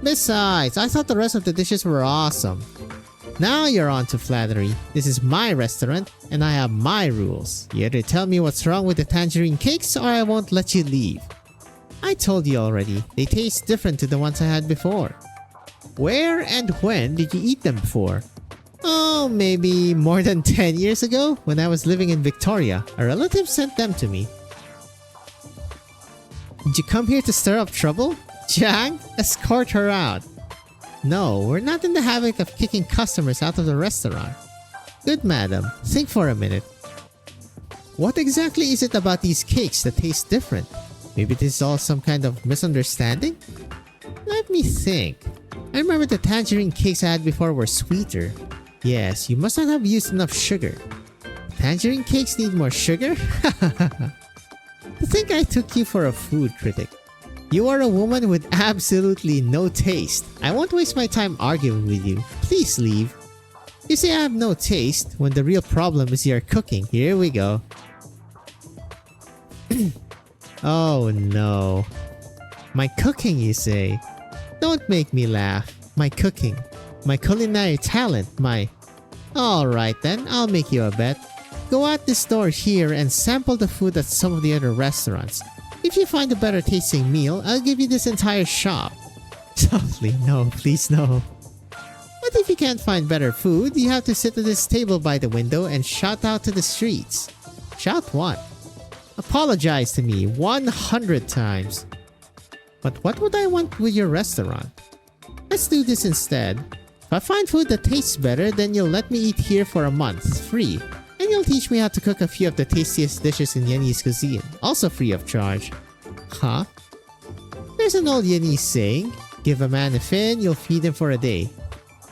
Besides, I thought the rest of the dishes were awesome. Now you're on to flattery. This is my restaurant, and I have my rules. You either tell me what's wrong with the tangerine cakes, or I won't let you leave. I told you already, they taste different to the ones I had before. Where and when did you eat them before? Oh, maybe more than 10 years ago, when I was living in Victoria. A relative sent them to me. Did you come here to stir up trouble? Jiang, escort her out. No, we're not in the habit of kicking customers out of the restaurant. Good madam, think for a minute. What exactly is it about these cakes that taste different? Maybe this is all some kind of misunderstanding? Let me think. I remember the tangerine cakes I had before were sweeter. Yes, you must not have used enough sugar. Tangerine cakes need more sugar? To think I took you for a food critic. You are a woman with absolutely no taste. I won't waste my time arguing with you. Please leave. You say I have no taste when the real problem is your cooking. Here we go. Oh no. My cooking, you say? Don't make me laugh. My cooking. My culinary talent. My... Alright then, I'll make you a bet. Go out this door here and sample the food at some of the other restaurants. If you find a better tasting meal, I'll give you this entire shop. Softly, no, please no. But if you can't find better food, you have to sit at this table by the window and shout out to the streets. Shout what? Apologize to me 100 times. But what would I want with your restaurant? Let's do this instead. If I find food that tastes better, then you'll let me eat here for a month, free. And you'll teach me how to cook a few of the tastiest dishes in Yenese cuisine, also free of charge. Huh? There's an old Yenese saying, give a man a fin, you'll feed him for a day.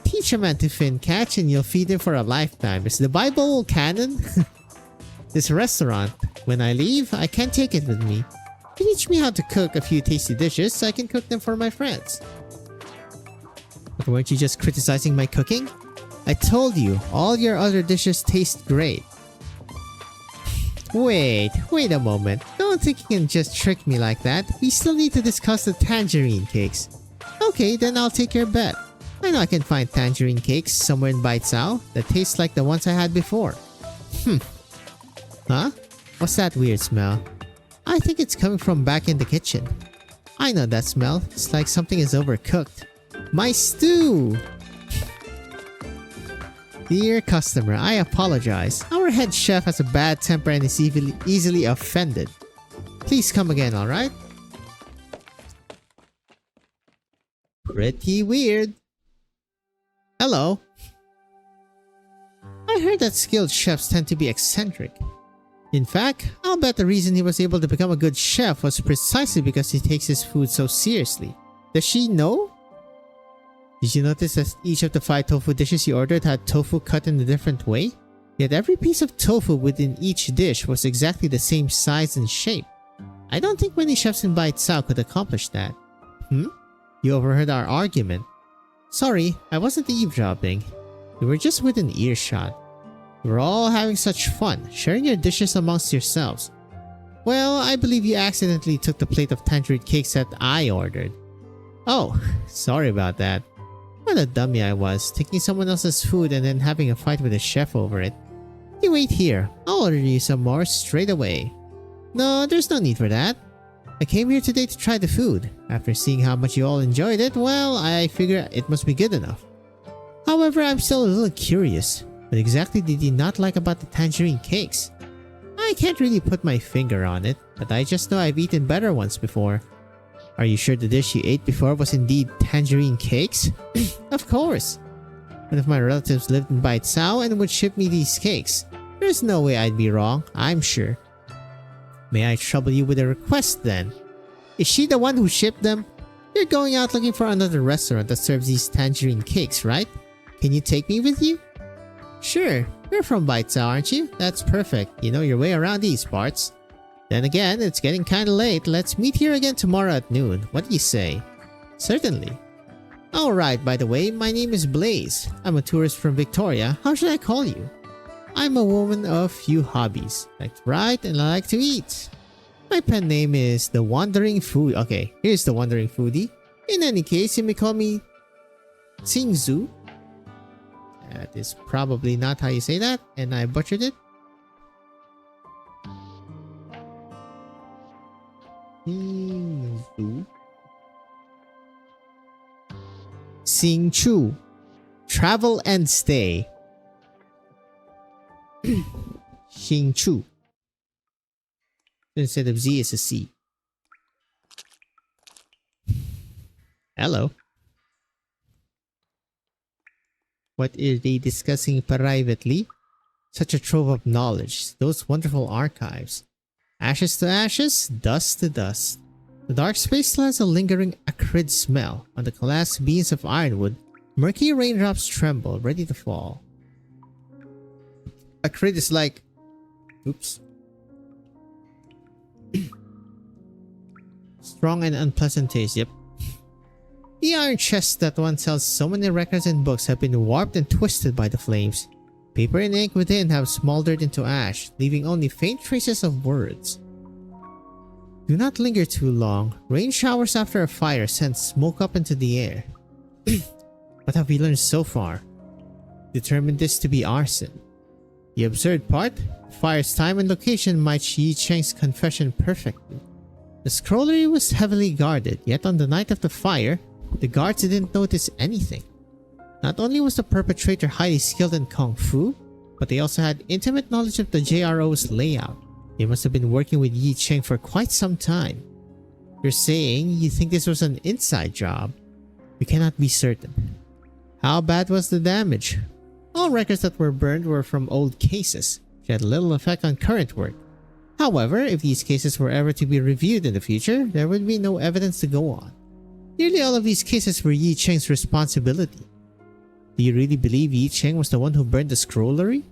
Teach a man to fin catch and you'll feed him for a lifetime. Is the Bible canon? This restaurant, when I leave, I can't take it with me. Teach me how to cook a few tasty dishes so I can cook them for my friends. But weren't you just criticizing my cooking? I told you, all your other dishes taste great. Wait a moment. Don't think you can just trick me like that. We still need to discuss the tangerine cakes. Okay, then I'll take your bet. I know I can find tangerine cakes somewhere in Baicao that taste like the ones I had before. Huh? What's that weird smell? I think it's coming from back in the kitchen. I know that smell. It's like something is overcooked. My stew! Dear customer, I apologize. Our head chef has a bad temper and is easily offended. Please come again, alright? Pretty weird. Hello. I heard that skilled chefs tend to be eccentric. In fact, I'll bet the reason he was able to become a good chef was precisely because he takes his food so seriously. Does she know? Did you notice that each of the 5 tofu dishes he ordered had tofu cut in a different way? Yet every piece of tofu within each dish was exactly the same size and shape. I don't think many chefs in Baitsao could accomplish that. You overheard our argument. Sorry, I wasn't eavesdropping. We were just within earshot. We were all having such fun, sharing your dishes amongst yourselves. Well, I believe you accidentally took the plate of tangerine cakes that I ordered. Oh, sorry about that. What a dummy I was, taking someone else's food and then having a fight with the chef over it. You wait here, I'll order you some more straight away. No, there's no need for that. I came here today to try the food. After seeing how much you all enjoyed it, well, I figure it must be good enough. However, I'm still a little curious. What exactly did you not like about the tangerine cakes? I can't really put my finger on it, but I just know I've eaten better ones before. Are you sure the dish you ate before was indeed tangerine cakes? Of course. One of my relatives lived in Baitsao and would ship me these cakes. There's no way I'd be wrong, I'm sure. May I trouble you with a request then? Is she the one who shipped them? You're going out looking for another restaurant that serves these tangerine cakes, right? Can you take me with you? Sure, you're from Baitsao, aren't you? That's perfect. You know your way around these parts. Then again, it's getting kinda late. Let's meet here again tomorrow at noon. What do you say? Certainly. Alright, by the way, my name is Blaze. I'm a tourist from Victoria. How should I call you? I'm a woman of few hobbies. I like to write and I like to eat. My pen name is The Wandering Food. Okay, here's The Wandering Foodie. In any case, you may call me Tsingzu. That is probably not how you say that, and I butchered it. Singchu. Travel and stay. Xingchu. Instead of Z is a C. Hello. What are they discussing privately? Such a trove of knowledge. Those wonderful archives. Ashes to ashes, dust to dust. The dark space still has a lingering acrid smell. On the glass beams of ironwood, murky raindrops tremble, ready to fall. Acrid is like... Oops. Strong and unpleasant taste, yep. The iron chests that once held so many records and books have been warped and twisted by the flames. Paper and ink within have smoldered into ash, leaving only faint traces of words. Do not linger too long. Rain showers after a fire send smoke up into the air. What have we learned so far? Determined this to be arson. The absurd part? The fire's time and location match Yi Cheng's confession perfectly. The scrollery was heavily guarded, yet on the night of the fire, the guards didn't notice anything. Not only was the perpetrator highly skilled in Kung Fu, but they also had intimate knowledge of the JRO's layout. They must have been working with Yi Cheng for quite some time. You're saying you think this was an inside job? We cannot be certain. How bad was the damage? All records that were burned were from old cases, which had little effect on current work. However, if these cases were ever to be reviewed in the future, there would be no evidence to go on. Nearly all of these cases were Yi Cheng's responsibility. Do you really believe Yi Cheng was the one who burned the scrollery?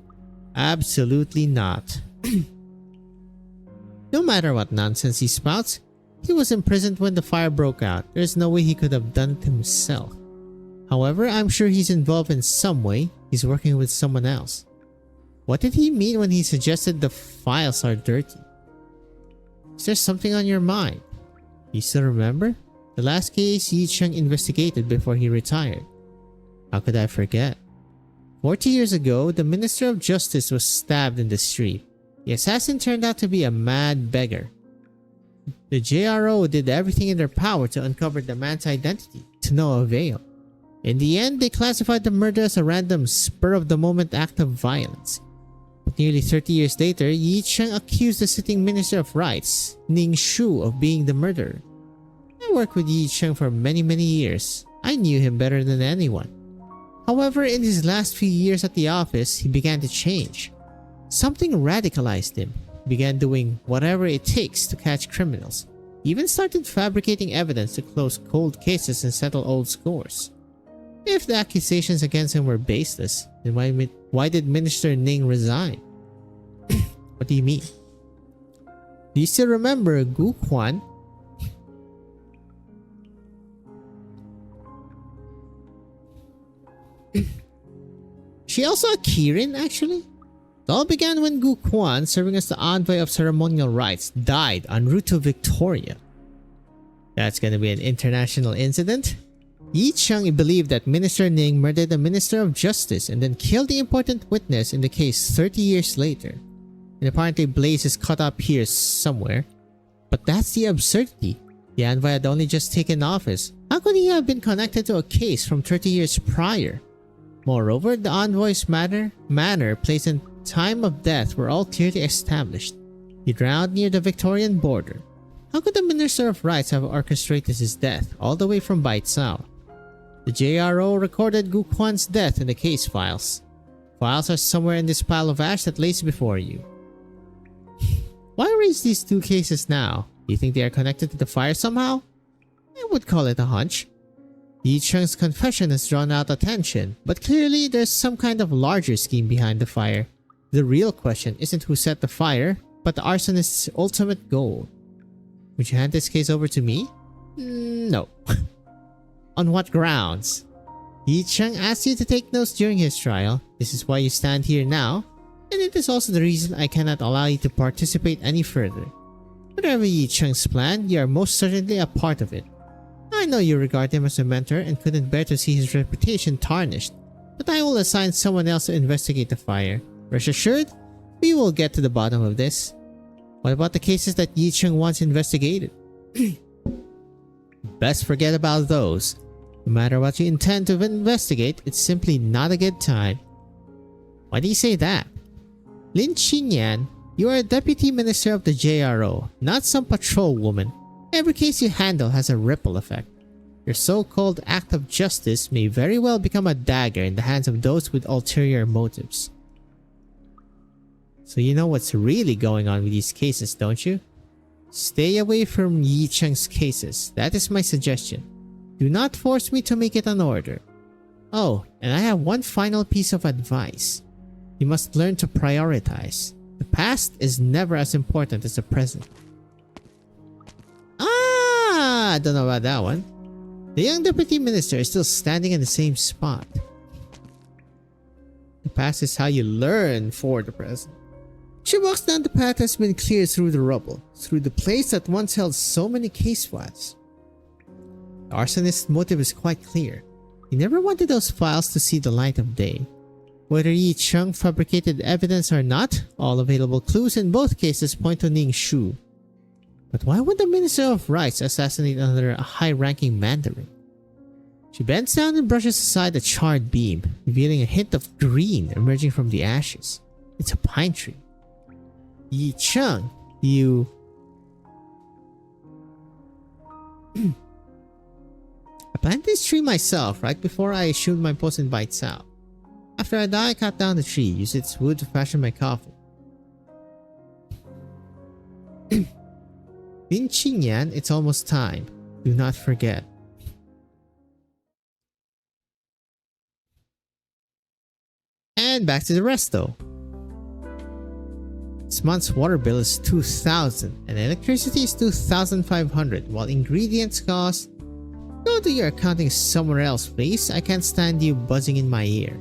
Absolutely not. No matter what nonsense he spouts, he was imprisoned when the fire broke out. There's no way he could have done it himself. However, I'm sure he's involved in some way. He's working with someone else. What did he mean when he suggested the files are dirty? Is there something on your mind? You still remember? The last case Yi Cheng investigated before he retired. How could I forget? 40 years ago, the Minister of Justice was stabbed in the street. The assassin turned out to be a mad beggar. The JRO did everything in their power to uncover the man's identity, to no avail. In the end, they classified the murder as a random spur-of-the-moment act of violence. But nearly 30 years later, Yi Cheng accused the sitting Minister of Rights, Ning Shu, of being the murderer. I worked with Yi Cheng for many years. I knew him better than anyone. However, in his last few years at the office, he began to change. Something radicalized him. He began doing whatever it takes to catch criminals. He even started fabricating evidence to close cold cases and settle old scores. If the accusations against him were baseless, then why did Minister Ning resign? What do you mean? Do you still remember Gu Quan? She also a Kirin, actually? It all began when Gu Quan, serving as the envoy of ceremonial rites, died en route to Victoria. That's gonna be an international incident? Yi Cheng believed that Minister Ning murdered the Minister of Justice and then killed the important witness in the case 30 years later. And apparently Blaze is caught up here somewhere. But that's the absurdity. The envoy had only just taken office. How could he have been connected to a case from 30 years prior? Moreover, the envoy's manner, place, and time of death were all clearly established. He drowned near the Victorian border. How could the Minister of Rights have orchestrated his death all the way from Baitsao? The JRO recorded Gu Quan's death in the case files. Files are somewhere in this pile of ash that lays before you. Why raise these two cases now? Do you think they are connected to the fire somehow? I would call it a hunch. Yi Cheng's confession has drawn out attention, but clearly there's some kind of larger scheme behind the fire. The real question isn't who set the fire, but the arsonist's ultimate goal. Would you hand this case over to me? No. On what grounds? Yi Cheng asked you to take notes during his trial. This is why you stand here now, and it is also the reason I cannot allow you to participate any further. Whatever Yi Cheng's plan, you are most certainly a part of it. I know you regard him as a mentor and couldn't bear to see his reputation tarnished, but I will assign someone else to investigate the fire. Rest assured, we will get to the bottom of this. What about the cases that Yi Cheng wants investigated? Best forget about those. No matter what you intend to investigate, it's simply not a good time. Why do you say that? Lin Qinyan, you are a deputy minister of the JRO, not some patrol woman. Every case you handle has a ripple effect. Your so-called act of justice may very well become a dagger in the hands of those with ulterior motives. So you know what's really going on with these cases, don't you? Stay away from Yi Cheng's cases. That is my suggestion. Do not force me to make it an order. Oh, and I have one final piece of advice. You must learn to prioritize. The past is never as important as the present. I don't know about that one. The young deputy minister is still standing in the same spot. The past is how you learn for the present. She walks down the path that's been cleared through the rubble, through the place that once held so many case files. The arsonist's motive is quite clear. He never wanted those files to see the light of day. Whether Yi Cheng fabricated evidence or not, all available clues in both cases point to Ning Shu. But why would the Minister of Rights assassinate another high-ranking Mandarin? She bends down and brushes aside a charred beam, revealing a hint of green emerging from the ashes. It's a pine tree. Yi Cheng, you... I planted this tree myself right before I assumed my post in Baitsao. After I die, I cut down the tree, use its wood to fashion my coffin. Lin Qinyan, it's almost time. Do not forget. And back to the rest though. This month's water bill is 2,000 and electricity is 2,500 while ingredients cost... Go do your accounting somewhere else please, I can't stand you buzzing in my ear.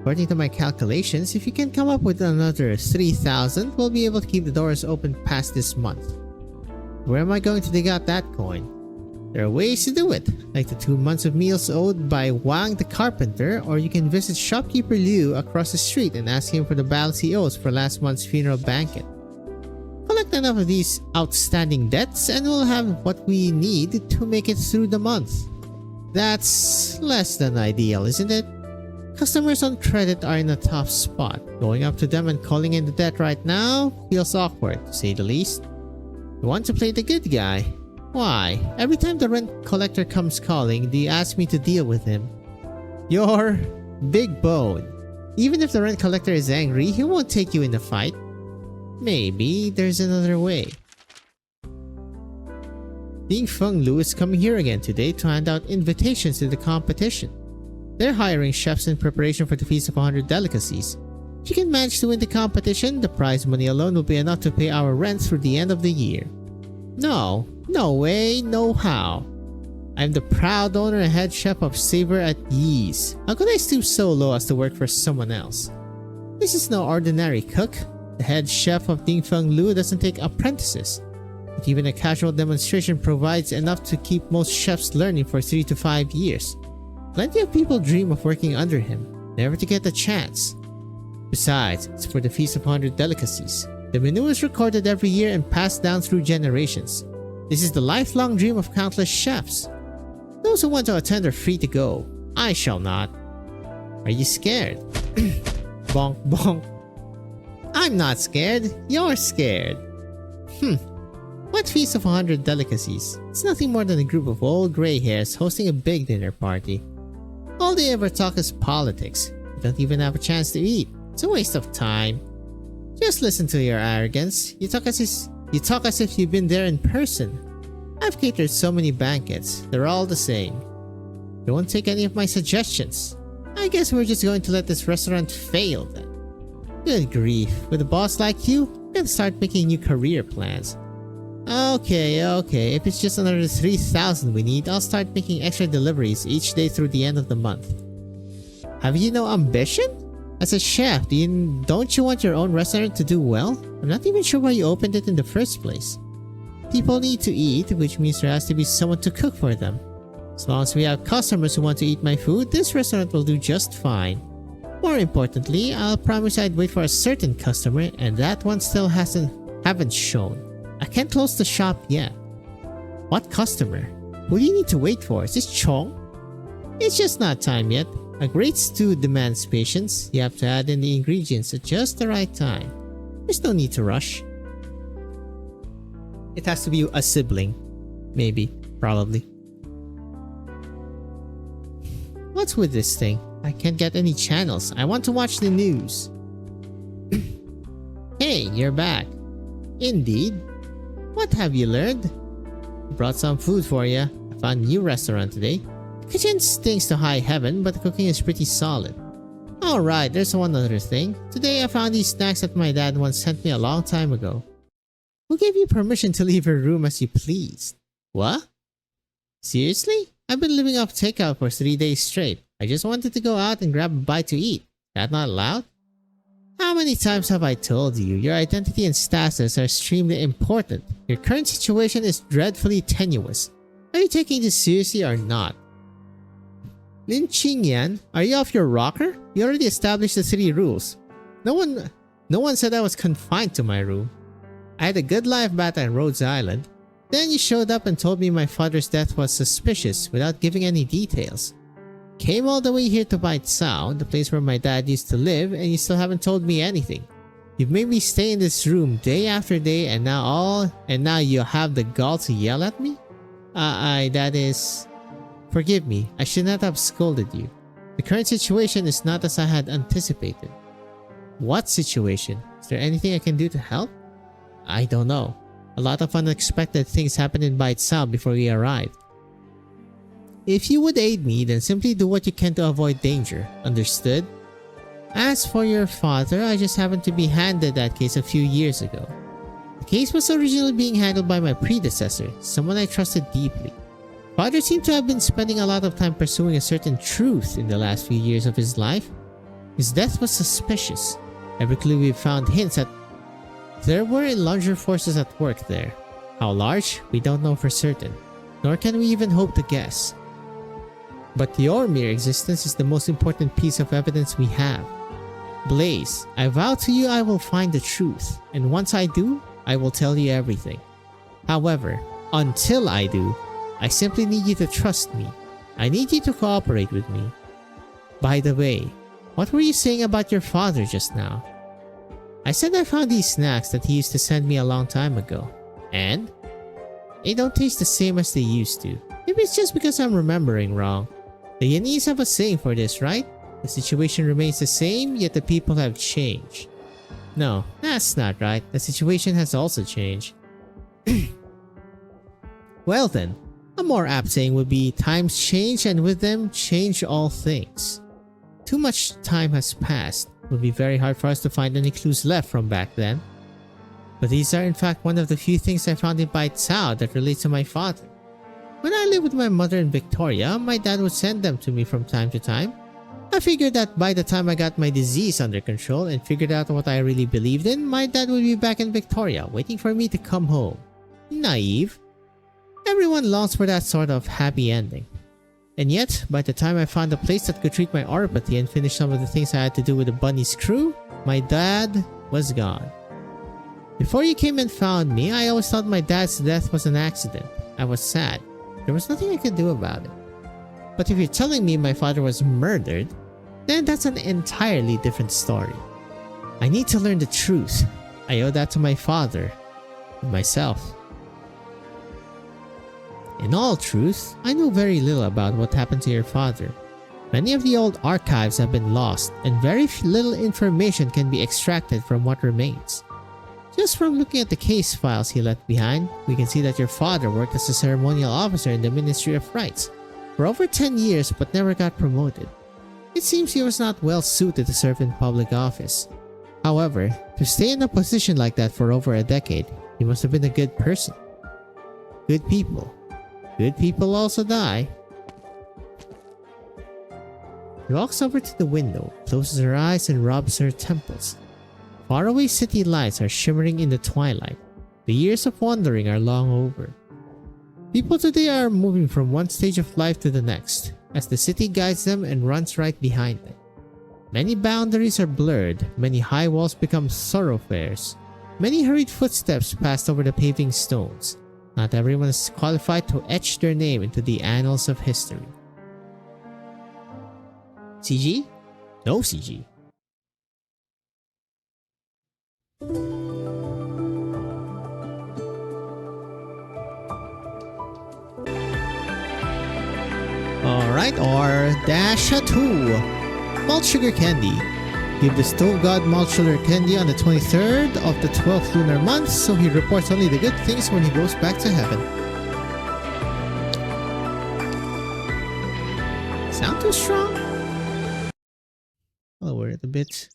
According to my calculations, if you can come up with another 3,000, we'll be able to keep the doors open past this month. Where am I going to dig out that coin? There are ways to do it, like the 2 months of meals owed by Wang the carpenter, or you can visit shopkeeper Liu across the street and ask him for the balance he owes for last month's funeral banquet. Collect enough of these outstanding debts and we'll have what we need to make it through the month. That's less than ideal, isn't it? Customers on credit are in a tough spot. Going up to them and calling in the debt right now feels awkward, to say the least. You want to play the good guy? Why? Every time the rent collector comes calling, do you ask me to deal with him? You're big bone. Even if the rent collector is angry, he won't take you in a fight. Maybe there's another way. Ding Feng Lu is coming here again today to hand out invitations to the competition. They're hiring chefs in preparation for the Feast of 100 Delicacies. If you can manage to win the competition, the prize money alone will be enough to pay our rent through the end of the year. No way, no how. I'm the proud owner and head chef of Savor at Yee's. How could I stoop so low as to work for someone else? This is no ordinary cook. The head chef of Ding Feng Lu doesn't take apprentices. But even a casual demonstration provides enough to keep most chefs learning for 3 to 5 years. Plenty of people dream of working under him, never to get the chance. Besides, it's for the Feast of 100 Delicacies. The menu is recorded every year and passed down through generations. This is the lifelong dream of countless chefs. Those who want to attend are free to go. I shall not. Are you scared? Bonk bonk. I'm not scared. You're scared. What Feast of 100 Delicacies? It's nothing more than a group of old gray hairs hosting a big dinner party. All they ever talk is politics. You don't even have a chance to eat. It's a waste of time. Just listen to your arrogance. You talk as if you've been there in person. I've catered so many banquets. They're all the same. You won't take any of my suggestions. I guess we're just going to let this restaurant fail then. Good grief. With a boss like you, I'm gonna start making new career plans. Okay. If it's just another 3,000 we need, I'll start making extra deliveries each day through the end of the month. Have you no ambition? As a chef, don't you want your own restaurant to do well? I'm not even sure why you opened it in the first place. People need to eat, which means there has to be someone to cook for them. As long as we have customers who want to eat my food, this restaurant will do just fine. More importantly, I'll promise I'd wait for a certain customer, and that one still haven't shown. I can't close the shop yet. What customer? Who do you need to wait for? Is this Chong? It's just not time yet. A great stew demands patience. You have to add in the ingredients at just the right time. There's no need to rush. It has to be a sibling. Maybe. Probably. What's with this thing? I can't get any channels. I want to watch the news. Hey, you're back. Indeed. What have you learned? I brought some food for you. I found a new restaurant today. The kitchen stinks to high heaven, but the cooking is pretty solid. Alright, there's one other thing. Today I found these snacks that my dad once sent me a long time ago. Who gave you permission to leave your room as you pleased? What? Seriously? I've been living off takeout for 3 days straight. I just wanted to go out and grab a bite to eat. That not allowed? How many times have I told you your identity and status are extremely important? Your current situation is dreadfully tenuous. Are you taking this seriously or not? Lin Qingyan, are you off your rocker? You already established the city rules. No one said I was confined to my room. I had a good life back at Rhodes Island. Then you showed up and told me my father's death was suspicious without giving any details. Came all the way here to Bite Sound, the place where my dad used to live, and you still haven't told me anything. You've made me stay in this room day after day, and now you have the gall to yell at me? That is... Forgive me, I should not have scolded you. The current situation is not as I had anticipated. What situation? Is there anything I can do to help? I don't know. A lot of unexpected things happened in Bite Sound before we arrived. If you would aid me, then simply do what you can to avoid danger. Understood? As for your father, I just happened to be handed that case a few years ago. The case was originally being handled by my predecessor, someone I trusted deeply. Father seemed to have been spending a lot of time pursuing a certain truth in the last few years of his life. His death was suspicious. Every clue we found hints that there were larger forces at work there. How large? We don't know for certain, nor can we even hope to guess. But your mere existence is the most important piece of evidence we have. Blaze, I vow to you I will find the truth, and once I do, I will tell you everything. However, until I do, I simply need you to trust me. I need you to cooperate with me. By the way, what were you saying about your father just now? I said I found these snacks that he used to send me a long time ago. And? They don't taste the same as they used to. Maybe it's just because I'm remembering wrong. The Yanese have a saying for this, right? The situation remains the same, yet the people have changed. No, that's not right. The situation has also changed. Well then, a more apt saying would be times change and with them change all things. Too much time has passed. It would be very hard for us to find any clues left from back then. But these are in fact one of the few things I found in Bai Cao that relate to my father. When I lived with my mother in Victoria, my dad would send them to me from time to time. I figured that by the time I got my disease under control and figured out what I really believed in, my dad would be back in Victoria, waiting for me to come home. Naive. Everyone longs for that sort of happy ending. And yet, by the time I found a place that could treat my oropathy and finish some of the things I had to do with the bunny's crew, my dad was gone. Before you came and found me, I always thought my dad's death was an accident. I was sad. There was nothing I could do about it. But if you're telling me my father was murdered, then that's an entirely different story. I need to learn the truth. I owe that to my father and myself. In all truth, I know very little about what happened to your father. Many of the old archives have been lost, and very little information can be extracted from what remains. Just from looking at the case files he left behind, we can see that your father worked as a ceremonial officer in the Ministry of Rights for over 10 years but never got promoted. It seems he was not well suited to serve in public office. However, to stay in a position like that for over a decade, he must have been a good person. Good people. Good people also die. She walks over to the window, closes her eyes and rubs her temples. Faraway city lights are shimmering in the twilight. The years of wandering are long over. People today are moving from one stage of life to the next, as the city guides them and runs right behind them. Many boundaries are blurred, many high walls become thoroughfares. Many hurried footsteps passed over the paving stones. Not everyone is qualified to etch their name into the annals of history. CG? No CG. Alright, or dash a 2. Malt sugar candy. Give the stove god malt sugar candy on the 23rd of the 12th lunar month, so he reports only the good things when he goes back to heaven. Sound too strong? I'll lower it a bit.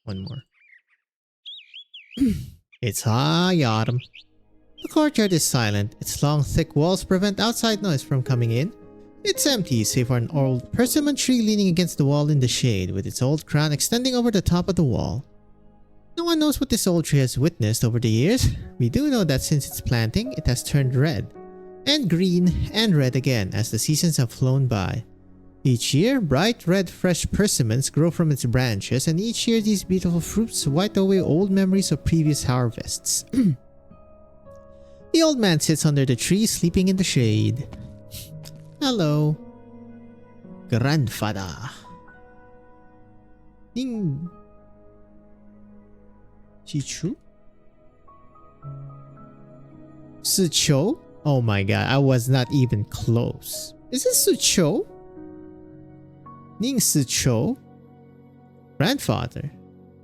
One more. It's high autumn. The courtyard is silent. Its long, thick walls prevent outside noise from coming in. It's empty, save for an old persimmon tree leaning against the wall in the shade, with its old crown extending over the top of the wall. No one knows what this old tree has witnessed over the years. We do know that since its planting, it has turned red, and green, and red again as the seasons have flown by. Each year, bright red fresh persimmons grow from its branches, and each year these beautiful fruits wipe away old memories of previous harvests. The old man sits under the tree, sleeping in the shade. Hello, grandfather. Ning Chichu? Sucho? Oh my god, I was not even close. Is this Sucho? Ning Sucho? Grandfather?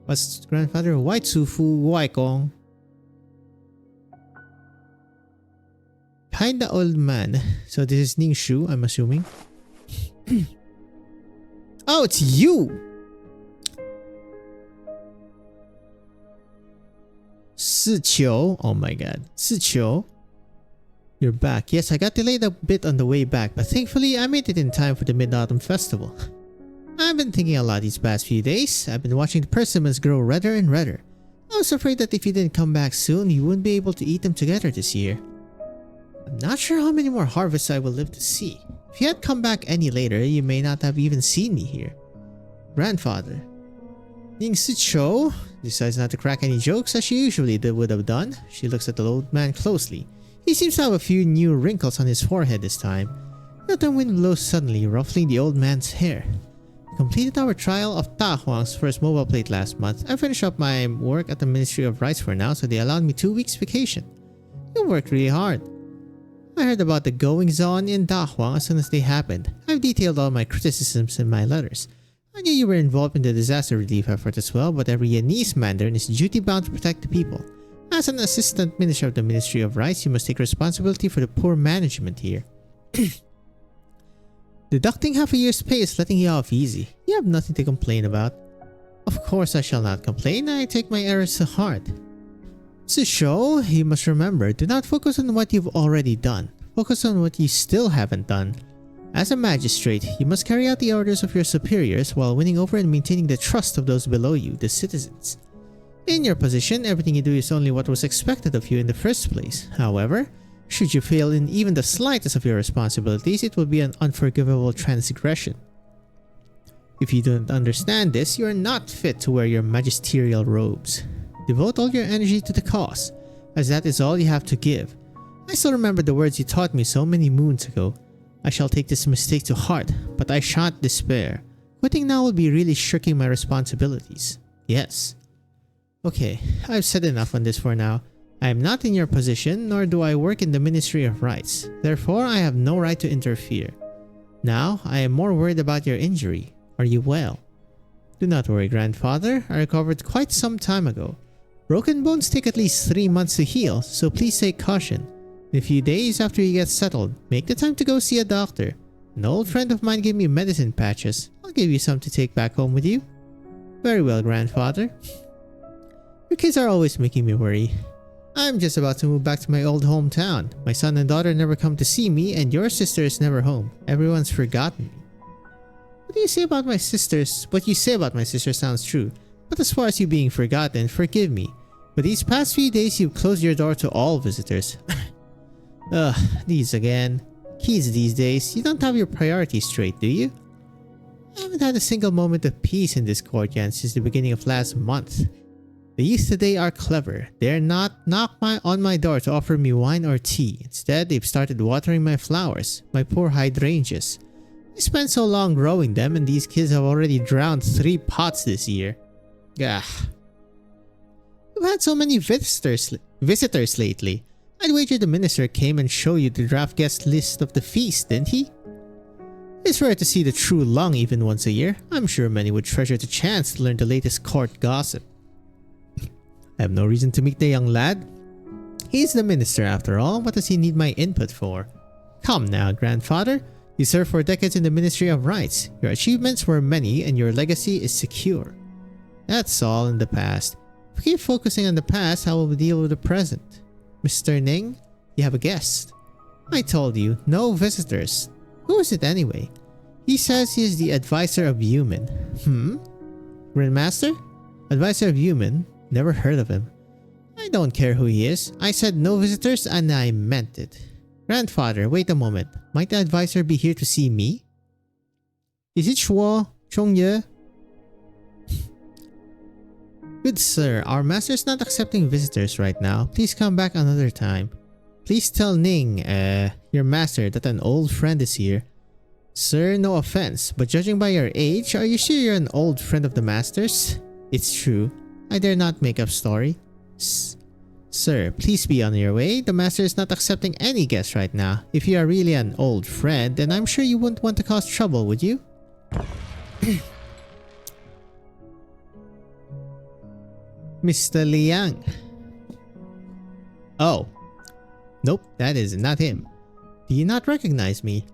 What's grandfather? Wai Tsufu Wai Kong? Kinda old man. So this is Ning Shu, I'm assuming. Oh, it's you! Siqiu. Oh my god. Siqiu. You're back. Yes, I got delayed a bit on the way back, but thankfully I made it in time for the Mid-Autumn Festival. I've been thinking a lot these past few days. I've been watching the persimmons grow redder and redder. I was afraid that if you didn't come back soon, you wouldn't be able to eat them together this year. I'm not sure how many more harvests I will live to see. If you had come back any later, you may not have even seen me here. Grandfather. Ning Siqiu decides not to crack any jokes as she usually would have done. She looks at the old man closely. He seems to have a few new wrinkles on his forehead this time. Yet the wind blows suddenly, ruffling the old man's hair. We completed our trial of Ta Huang's first mobile plate last month. I finished up my work at the Ministry of Rights for now, so they allowed me 2 weeks vacation. You worked really hard. I heard about the goings-on in Dahuang as soon as they happened. I've detailed all my criticisms in my letters. I knew you were involved in the disaster relief effort as well, but every Yanese Mandarin is duty-bound to protect the people. As an assistant minister of the Ministry of Rights, you must take responsibility for the poor management here. Deducting half a year's pay is letting you off easy. You have nothing to complain about. Of course I shall not complain. I take my errors to heart. Susho, you must remember, do not focus on what you've already done. Focus on what you still haven't done. As a magistrate, you must carry out the orders of your superiors while winning over and maintaining the trust of those below you, the citizens. In your position, everything you do is only what was expected of you in the first place. However, should you fail in even the slightest of your responsibilities, it will be an unforgivable transgression. If you don't understand this, you are not fit to wear your magisterial robes. Devote all your energy to the cause, as that is all you have to give. I still remember the words you taught me so many moons ago. I shall take this mistake to heart, but I shan't despair. Quitting now will be really shirking my responsibilities. Yes. Okay, I've said enough on this for now. I am not in your position, nor do I work in the Ministry of Rights. Therefore, I have no right to interfere. Now, I am more worried about your injury. Are you well? Do not worry, grandfather. I recovered quite some time ago. Broken bones take at least 3 months to heal, so please take caution. In a few days after you get settled, make the time to go see a doctor. An old friend of mine gave me medicine patches. I'll give you some to take back home with you. Very well, grandfather. Your kids are always making me worry. I'm just about to move back to my old hometown. My son and daughter never come to see me, and your sister is never home. Everyone's forgotten me. What you say about my sisters sounds true. But as far as you being forgotten, forgive me. But these past few days you've closed your door to all visitors. Ugh, these again. Kids these days, you don't have your priorities straight, do you? I haven't had a single moment of peace in this courtyard since the beginning of last month. The youth today are clever. They're not on my door to offer me wine or tea. Instead, they've started watering my flowers, my poor hydrangeas. I spent so long growing them, and these kids have already drowned 3 pots this year. Gah. You've had so many visitors lately. I'd wager the minister came and showed you the draft guest list of the feast, didn't he? It's rare to see the true Lung even once a year. I'm sure many would treasure the chance to learn the latest court gossip. I have no reason to meet the young lad. He's the minister after all. What does he need my input for? Come now, grandfather. You served for decades in the Ministry of Rights. Your achievements were many and your legacy is secure. That's all in the past. If we keep focusing on the past, how will we deal with the present? Mr. Ning, you have a guest. I told you, no visitors. Who is it anyway? He says he is the advisor of Human. Grandmaster? Advisor of Human? Never heard of him. I don't care who he is. I said no visitors and I meant it. Grandfather, wait a moment. Might the advisor be here to see me? Is it Shuo Chongye? Good sir, our master is not accepting visitors right now. Please come back another time. Please tell Ning, your master, that an old friend is here. Sir, no offense, but judging by your age, are you sure you're an old friend of the master's? It's true. I dare not make up story. Sir, please be on your way. The master is not accepting any guests right now. If you are really an old friend, then I'm sure you wouldn't want to cause trouble, would you? Mr. Liang. Oh. Nope, that is not him. Do you not recognize me?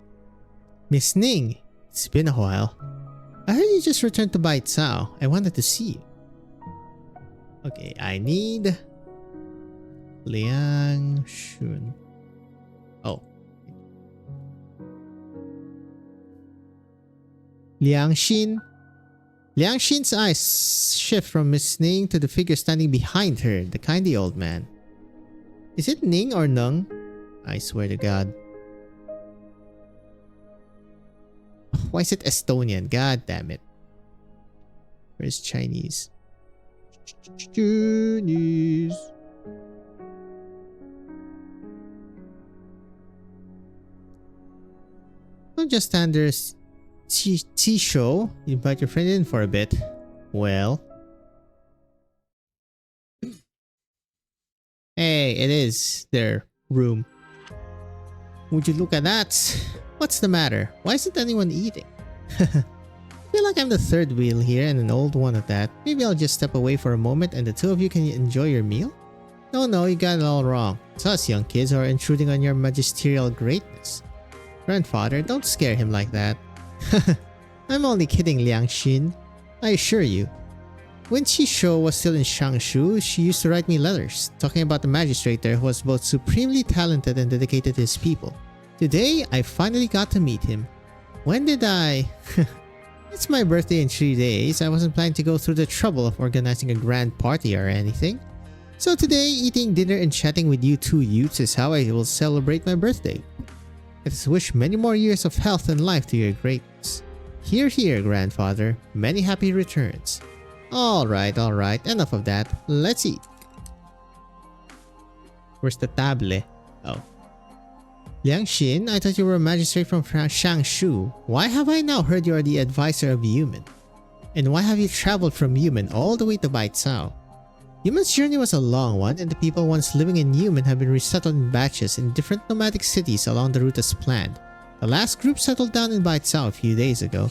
Miss Ning, it's been a while. I heard you just returned to Bai Cao. I wanted to see you. Okay, I need Liang Shun. Oh. Liang Xin. Liang Xin's eyes shift from Miss Ning to the figure standing behind her, the kindly old man. Is it Ning or Nung? I swear to God. Why is it Estonian? God damn it. Where's Chinese? Chinese. Don't just stand there. Tea show. You invite your friend in for a bit. Well. Hey, it is their room. Would you look at that? What's the matter? Why isn't anyone eating? I feel like I'm the third wheel here and an old one at that. Maybe I'll just step away for a moment and the two of you can enjoy your meal? No, you got it all wrong. It's us young kids who are intruding on your magisterial greatness. Grandfather, don't scare him like that. I'm only kidding, Liang Xin. I assure you. When Qisho was still in Shangshu, she used to write me letters, talking about the magistrate there who was both supremely talented and dedicated to his people. Today, I finally got to meet him. When did I? It's my birthday in 3 days. I wasn't planning to go through the trouble of organizing a grand party or anything. So today, eating dinner and chatting with you two youths is how I will celebrate my birthday. Let us wish many more years of health and life to your greatness. Hear, hear, grandfather. Many happy returns. Alright, enough of that. Let's eat. Where's the table? Oh. Liang Xin, I thought you were a magistrate from Shangshu. Why have I now heard you are the advisor of Yumen? And why have you traveled from Yumen all the way to Baicao? Yumen's journey was a long one, and the people once living in Yumen have been resettled in batches in different nomadic cities along the route as planned. The last group settled down in Baicao a few days ago.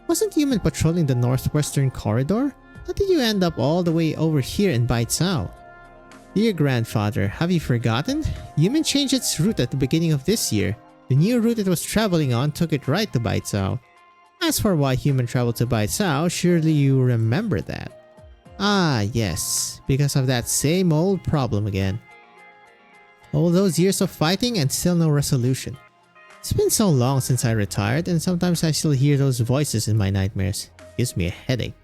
Wasn't Yumen patrolling the northwestern corridor? How did you end up all the way over here in Baicao? Dear grandfather, have you forgotten? Yumen changed its route at the beginning of this year. The new route it was traveling on took it right to Baicao. As for why Yumen traveled to Baicao, surely you remember that. Ah, yes, because of that same old problem again. All those years of fighting and still no resolution. It's been so long since I retired, and sometimes I still hear those voices in my nightmares. Gives me a headache.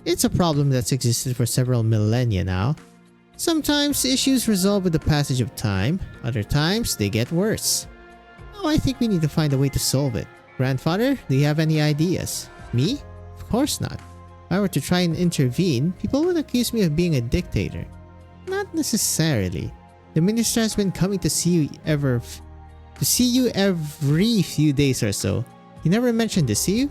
It's a problem that's existed for several millennia now. Sometimes issues resolve with the passage of time, other times they get worse. Oh, I think we need to find a way to solve it. Grandfather, do you have any ideas? Me? Of course not. If I were to try and intervene, people would accuse me of being a dictator. Not necessarily. The minister has been coming to see you every few days or so. He never mentioned this to you?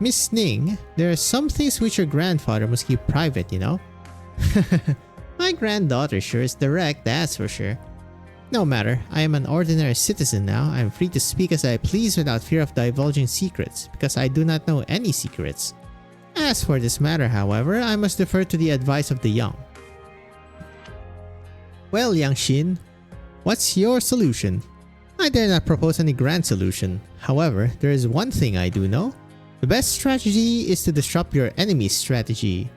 Miss Ning, there are some things which your grandfather must keep private, you know? My granddaughter sure is direct, that's for sure. No matter, I am an ordinary citizen now. I am free to speak as I please without fear of divulging secrets, because I do not know any secrets. As for this matter, however, I must defer to the advice of the young. Well, Liang Xin, what's your solution? I dare not propose any grand solution. However, there is one thing I do know. The best strategy is to disrupt your enemy's strategy.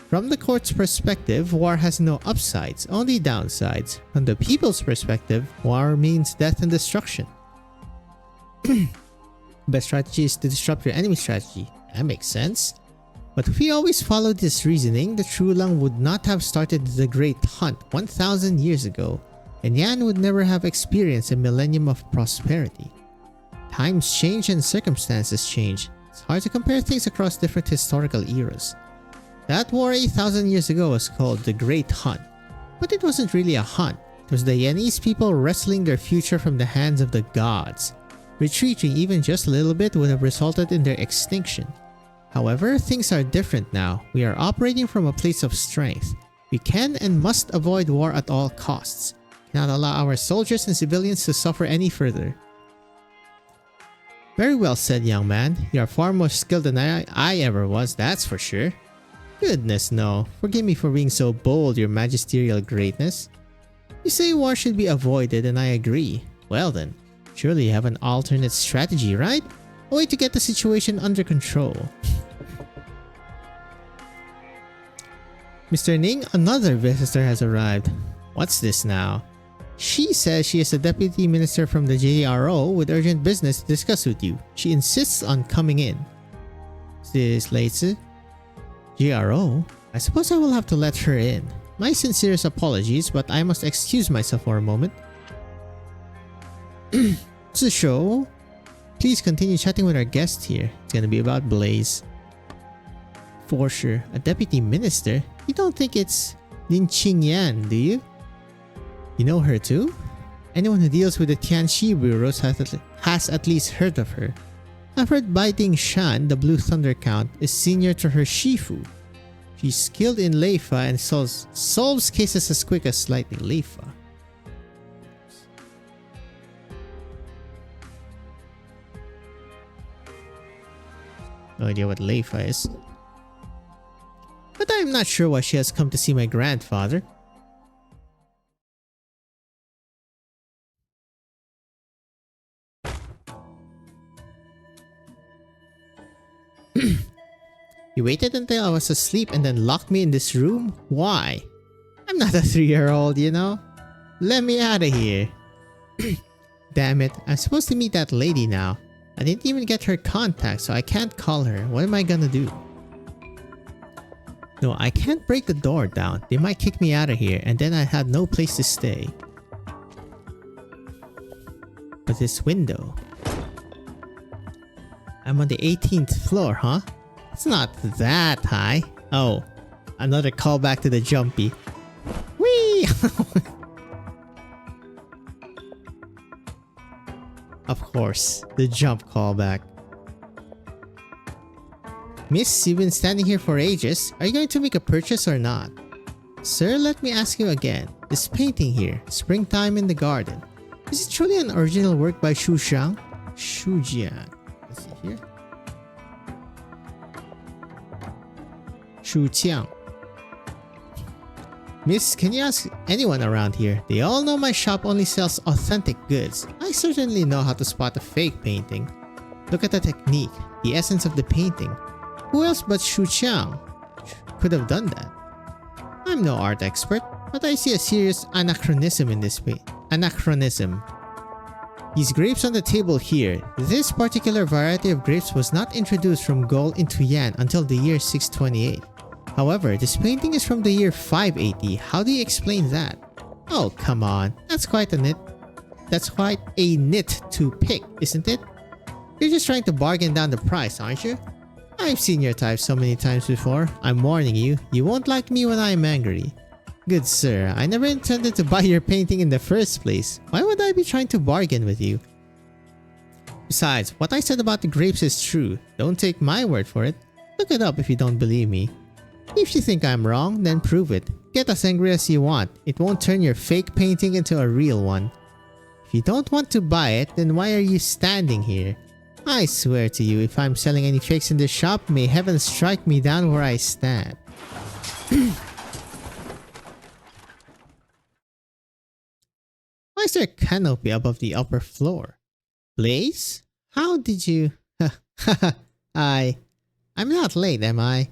From the court's perspective, war has no upsides, only downsides. From the people's perspective, war means death and destruction. Best strategy is to disrupt your enemy's strategy. That makes sense. But if we always followed this reasoning, the Trulang would not have started the Great Hunt 1,000 years ago, and Yan would never have experienced a millennium of prosperity. Times change and circumstances change. It's hard to compare things across different historical eras. That war 8,000 years ago was called the Great Hunt, but it wasn't really a hunt. It was the Yanese people wresting their future from the hands of the gods. Retreating even just a little bit would have resulted in their extinction. However, things are different now. We are operating from a place of strength. We can and must avoid war at all costs. We cannot allow our soldiers and civilians to suffer any further. Very well said, young man. You are far more skilled than I ever was, that's for sure. Goodness no. Forgive me for being so bold, your magisterial greatness. You say war should be avoided, and I agree. Well then, surely you have an alternate strategy, right? A way to get the situation under control. Mr. Ning, another visitor has arrived. What's this now? She says she is a deputy minister from the JRO with urgent business to discuss with you. She insists on coming in. Is this Leitze? JRO? I suppose I will have to let her in. My sincerest apologies, but I must excuse myself for a moment. Zisho, please continue chatting with our guest here. It's gonna be about Blaze. For sure. A deputy minister? You don't think it's Lin Qingyan, do you? You know her too? Anyone who deals with the Tianxi bureaus has at least heard of her. I've heard Bai Ding Shan, the Blue Thunder Count, is senior to her Shifu. She's skilled in Leifa and solves cases as quick as lightning. Leifa. No idea what Leifa is. But I am not sure why she has come to see my grandfather. You waited until I was asleep and then locked me in this room? Why? I'm not a 3-year-old, you know? Let me out of here. Damn it, I'm supposed to meet that lady now. I didn't even get her contact, so I can't call her. What am I gonna do? No, I can't break the door down. They might kick me out of here, and then I have no place to stay. But this window... I'm on the 18th floor, huh? It's not that high. Oh, another callback to the jumpy. Whee! Of course, the jump callback. Miss, you've been standing here for ages. Are you going to make a purchase or not? Sir, let me ask you again. This painting here, Springtime in the Garden. Is it truly an original work by Xu Xiang? Xu Jiang. Let's see here. Xu Qiang. Miss, can you ask anyone around here? They all know my shop only sells authentic goods. I certainly know how to spot a fake painting. Look at the technique, the essence of the painting. Who else but Xu Qiang could have done that? I'm no art expert, but I see a serious anachronism in this paint. Anachronism. These grapes on the table here. This particular variety of grapes was not introduced from gold into Yan until the year 628. However, this painting is from the year 580. How do you explain that? Oh, come on. That's quite a nit. That's quite a nit to pick, isn't it? You're just trying to bargain down the price, aren't you? I've seen your type so many times before. I'm warning you, you won't like me when I'm angry. Good sir, I never intended to buy your painting in the first place. Why would I be trying to bargain with you? Besides, what I said about the grapes is true. Don't take my word for it. Look it up if you don't believe me. If you think I'm wrong, then prove it. Get as angry as you want. It won't turn your fake painting into a real one. If you don't want to buy it, then why are you standing here? I swear to you, if I'm selling any fakes in this shop, may heaven strike me down where I stand. Why is there a canopy above the upper floor? Blaze? How did you... I'm not late, am I?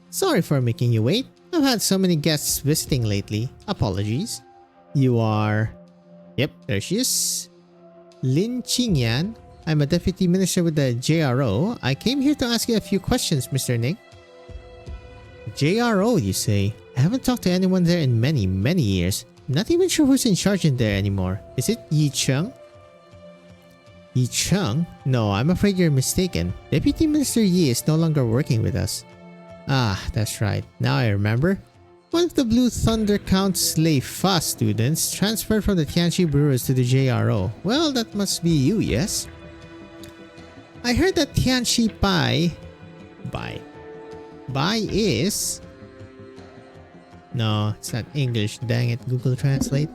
Sorry for making you wait. I've had so many guests visiting lately. Apologies. You are... Yep, there she is. Lin Qingyan. I'm a deputy minister with the JRO. I came here to ask you a few questions, Mr. Ning. JRO, you say? I haven't talked to anyone there in many years. I'm not even sure who's in charge in there anymore. Is it Yi Cheng? Yi Cheng? No, I'm afraid you're mistaken. Deputy Minister Yi is no longer working with us. Ah, that's right. Now I remember. One of the Blue Thunder Count's Leifa students transferred from the Tianqi Brewers to the JRO. Well, that must be you, yes? I heard that Tianqi Bai is... No, it's not English, dang it, Google Translate.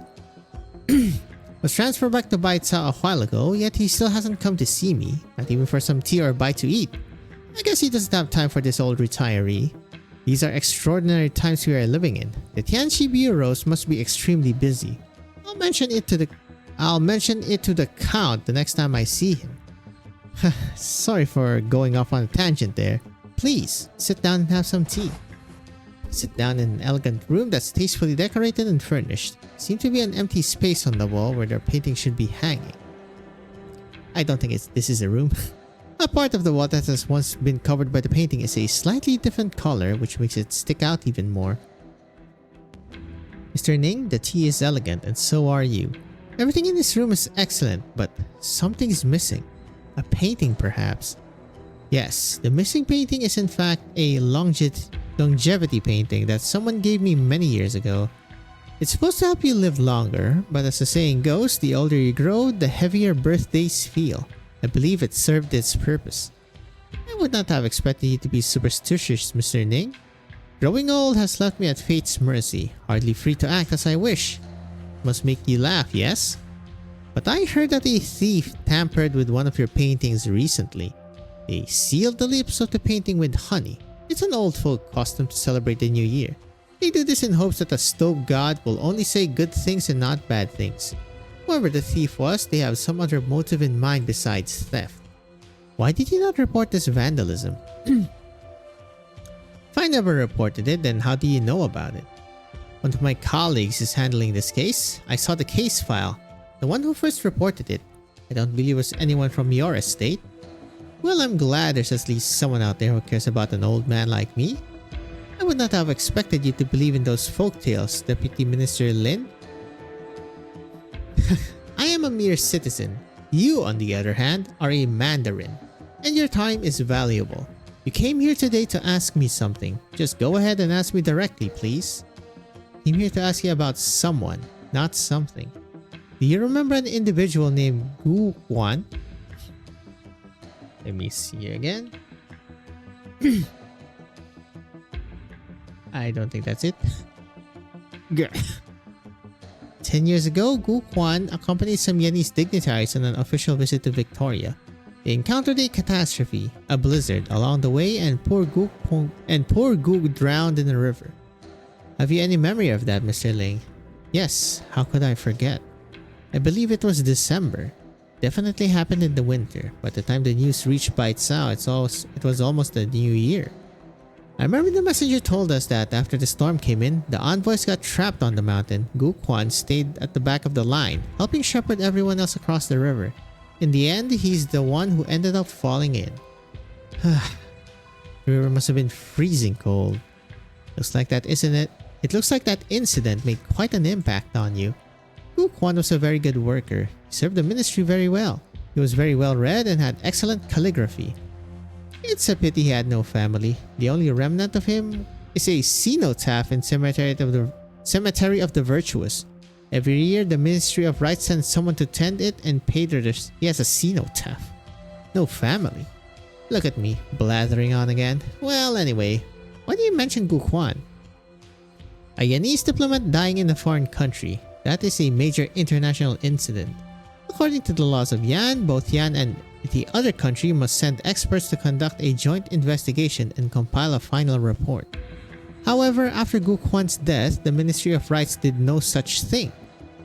Was transferred back to Baitsa a while ago, yet he still hasn't come to see me. Not even for some tea or a bite to eat. I guess he doesn't have time for this old retiree. These are extraordinary times we are living in. The Tianqi bureaus must be extremely busy. I'll mention it to the Count the next time I see him. Sorry for going off on a tangent there. Please, sit down and have some tea. Sit down in an elegant room that's tastefully decorated and furnished. Seems to be an empty space on the wall where their painting should be hanging. I don't think this is a room. A part of the wall that has once been covered by the painting is a slightly different color, which makes it stick out even more. Mr. Ning, the tea is elegant and so are you. Everything in this room is excellent, but something is missing. A painting, perhaps. Yes, the missing painting is in fact a longevity painting that someone gave me many years ago. It's supposed to help you live longer, but as the saying goes, the older you grow, the heavier birthdays feel. I believe it served its purpose. I would not have expected you to be superstitious, Mr. Ning. Growing old has left me at fate's mercy, hardly free to act as I wish. must make you laugh, yes? But I heard that a thief tampered with one of your paintings recently. They sealed the lips of the painting with honey. It's an old folk custom to celebrate the new year. They do this in hopes that the stove god will only say good things and not bad things. Whoever the thief was, they have some other motive in mind besides theft. Why did you not report this vandalism? If I never reported it, then how do you know about it? One of my colleagues is handling this case. I saw the case file. The one who first reported it. I don't believe it was anyone from your estate. Well, I'm glad there's at least someone out there who cares about an old man like me. I would not have expected you to believe in those folktales, Deputy Minister Lin. I am a mere citizen. You, on the other hand, are a Mandarin, and your time is valuable. You came here today to ask me something. Just go ahead and ask me directly, please. I'm here to ask you about someone, not something. Do you remember an individual named Gu Quan? Let me see again. I don't think that's it. 10 years ago, Gu Quan accompanied some Yenese dignitaries on an official visit to Victoria. They encountered a catastrophe, a blizzard, along the way, and poor Gu drowned in the river. Have you any memory of that, Mr. Ling? Yes, how could I forget? I believe it was December. Definitely happened in the winter, by the time the news reached Baitsao, it was almost the new year. I remember the messenger told us that after the storm came in, the envoys got trapped on the mountain. Gu Quan stayed at the back of the line, helping shepherd everyone else across the river. In the end, he's the one who ended up falling in. The river must have been freezing cold. Looks like that, isn't it? It looks like that incident made quite an impact on you. Gu Quan was a very good worker. He served the ministry very well. He was very well read and had excellent calligraphy. It's a pity he had no family. The only remnant of him is a cenotaph in Cemetery of the Virtuous. Every year, the Ministry of Rights sends someone to tend it and pay their... He has a cenotaph. No family. Look at me, blathering on again. Well, anyway, why do you mention Gu Quan? A Yenese diplomat dying in a foreign country. That is a major international incident. According to the laws of Yan, both Yan and the other country must send experts to conduct a joint investigation and compile a final report. However, after Gu Quan's death, the Ministry of Rights did no such thing.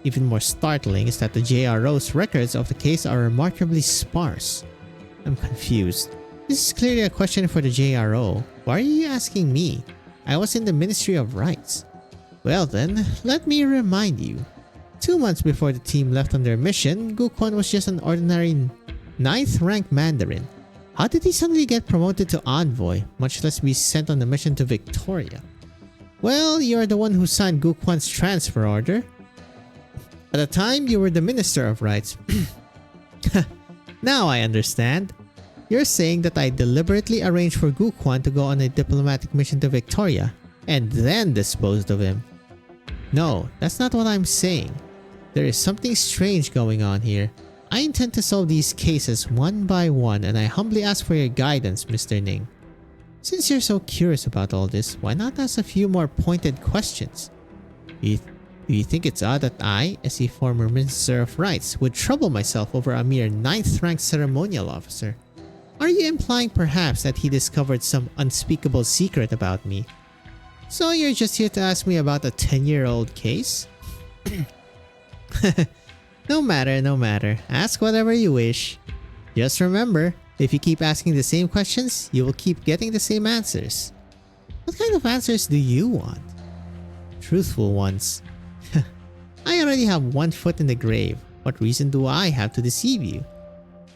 Even more startling is that the JRO's records of the case are remarkably sparse. I'm confused. This is clearly a question for the JRO. Why are you asking me? I was in the Ministry of Rights. Well then, let me remind you. 2 months before the team left on their mission, Gu Quan was just an ordinary 9th rank Mandarin. How did he suddenly get promoted to envoy, much less be sent on a mission to Victoria? Well, you are the one who signed Gu Quan's transfer order. At the time, you were the Minister of Rights. Now I understand. You're saying that I deliberately arranged for Gu Quan to go on a diplomatic mission to Victoria, and then disposed of him. No, that's not what I'm saying. There is something strange going on here. I intend to solve these cases one by one, and I humbly ask for your guidance, Mr. Ning. Since you're so curious about all this, why not ask a few more pointed questions? Do you think it's odd that I, as a former Minister of Rights, would trouble myself over a mere 9th rank ceremonial officer? Are you implying perhaps that he discovered some unspeakable secret about me? So you're just here to ask me about a 10-year-old case? No matter. Ask whatever you wish. Just remember, if you keep asking the same questions, you will keep getting the same answers. What kind of answers do you want? Truthful ones. I already have 1 foot in the grave. What reason do I have to deceive you?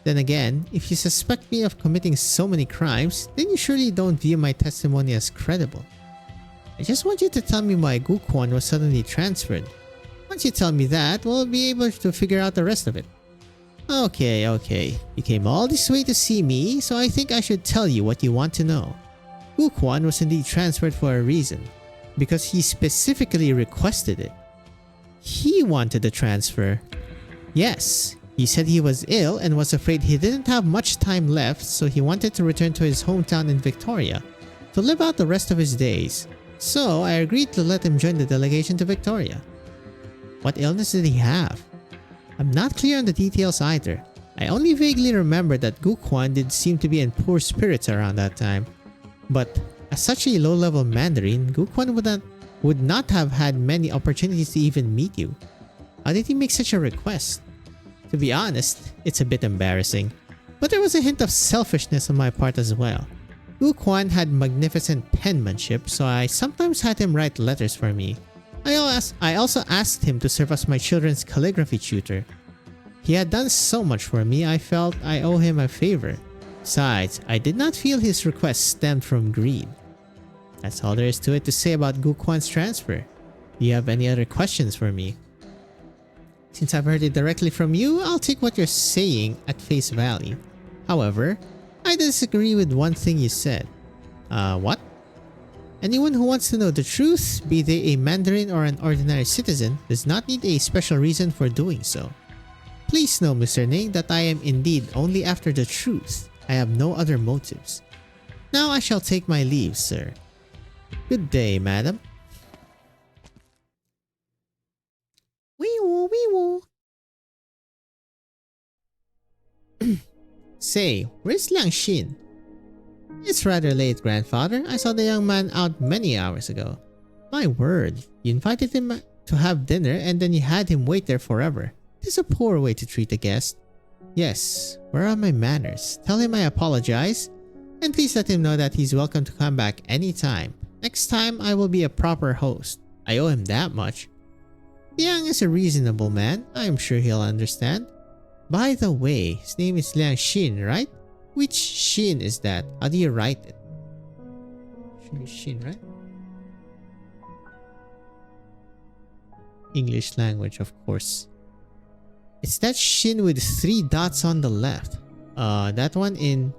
Then again, if you suspect me of committing so many crimes, then you surely don't view my testimony as credible. I just want you to tell me why Gu Quan was suddenly transferred. Once you tell me that, we'll be able to figure out the rest of it. Okay. You came all this way to see me, so I think I should tell you what you want to know. Gu Quan was indeed transferred for a reason. Because he specifically requested it. He wanted the transfer. Yes, he said he was ill and was afraid he didn't have much time left, so he wanted to return to his hometown in Victoria to live out the rest of his days. So I agreed to let him join the delegation to Victoria. What illness did he have? I'm not clear on the details either. I only vaguely remember that Guquan did seem to be in poor spirits around that time. But as such a low-level Mandarin, Guquan would not have had many opportunities to even meet you. How did he make such a request? To be honest, it's a bit embarrassing. But there was a hint of selfishness on my part as well. Guquan had magnificent penmanship, so I sometimes had him write letters for me. I also asked him to serve as my children's calligraphy tutor. He had done so much for me, I felt I owe him a favor. Besides, I did not feel his request stemmed from greed. That's all there is to it to say about Guquan's transfer. Do you have any other questions for me? Since I've heard it directly from you, I'll take what you're saying at face value. However, I disagree with one thing you said. What? Anyone who wants to know the truth, be they a Mandarin or an ordinary citizen, does not need a special reason for doing so. Please know, Mr. Ning, that I am indeed only after the truth. I have no other motives. Now I shall take my leave, sir. Good day, madam. Wee-woo, wee-woo. Say, where's Liang Xin? It's rather late, grandfather. I saw the young man out many hours ago. My word, you invited him to have dinner and then you had him wait there forever. This is a poor way to treat a guest. Yes, where are my manners? Tell him I apologize. And please let him know that he's welcome to come back anytime. Next time, I will be a proper host. I owe him that much. Liang is a reasonable man. I am sure he'll understand. By the way, his name is Liang Xin, right? Which Xin is that? How do you write it? Should be Xin, right? English language, of course. It's that Xin with 3 dots on the left. That one in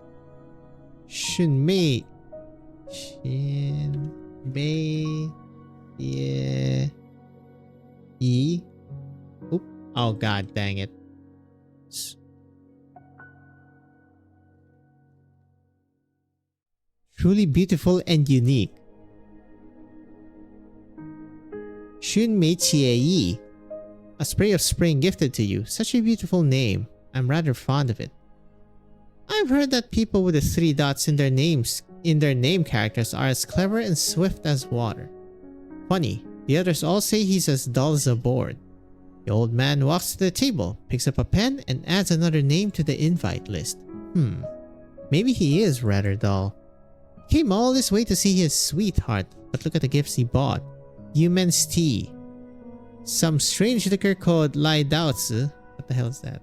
Shunmei. Shunmei. Yeah. E. Oop. Oh god dang it. Truly beautiful and unique. Shunmei Qie Yi. A spray of spring gifted to you. Such a beautiful name. I'm rather fond of it. I've heard that people with the 3 dots in their names, name characters are as clever and swift as water. Funny, the others all say he's as dull as a board. The old man walks to the table, picks up a pen, and adds another name to the invite list. Maybe he is rather dull. He came all this way to see his sweetheart, but look at the gifts he bought. Human's tea. Some strange liquor called Lai Daozi. What the hell is that?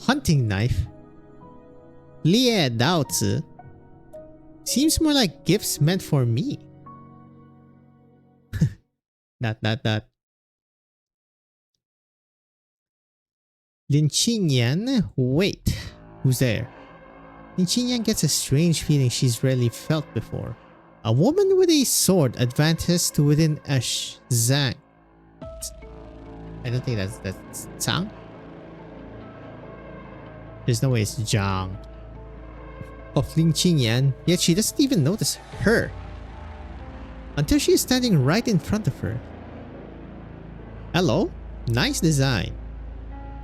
Hunting knife. Lie Daozi. Seems more like gifts meant for me. Dot. Lin Qingyan? Wait. Who's there? Lin Qingyan gets a strange feeling she's rarely felt before. A woman with a sword advances to within a zhang. I don't think that's Zhang. There's no way it's Zhang. Of Lin Qingyan, yet she doesn't even notice her. Until she is standing right in front of her. Hello? Nice design.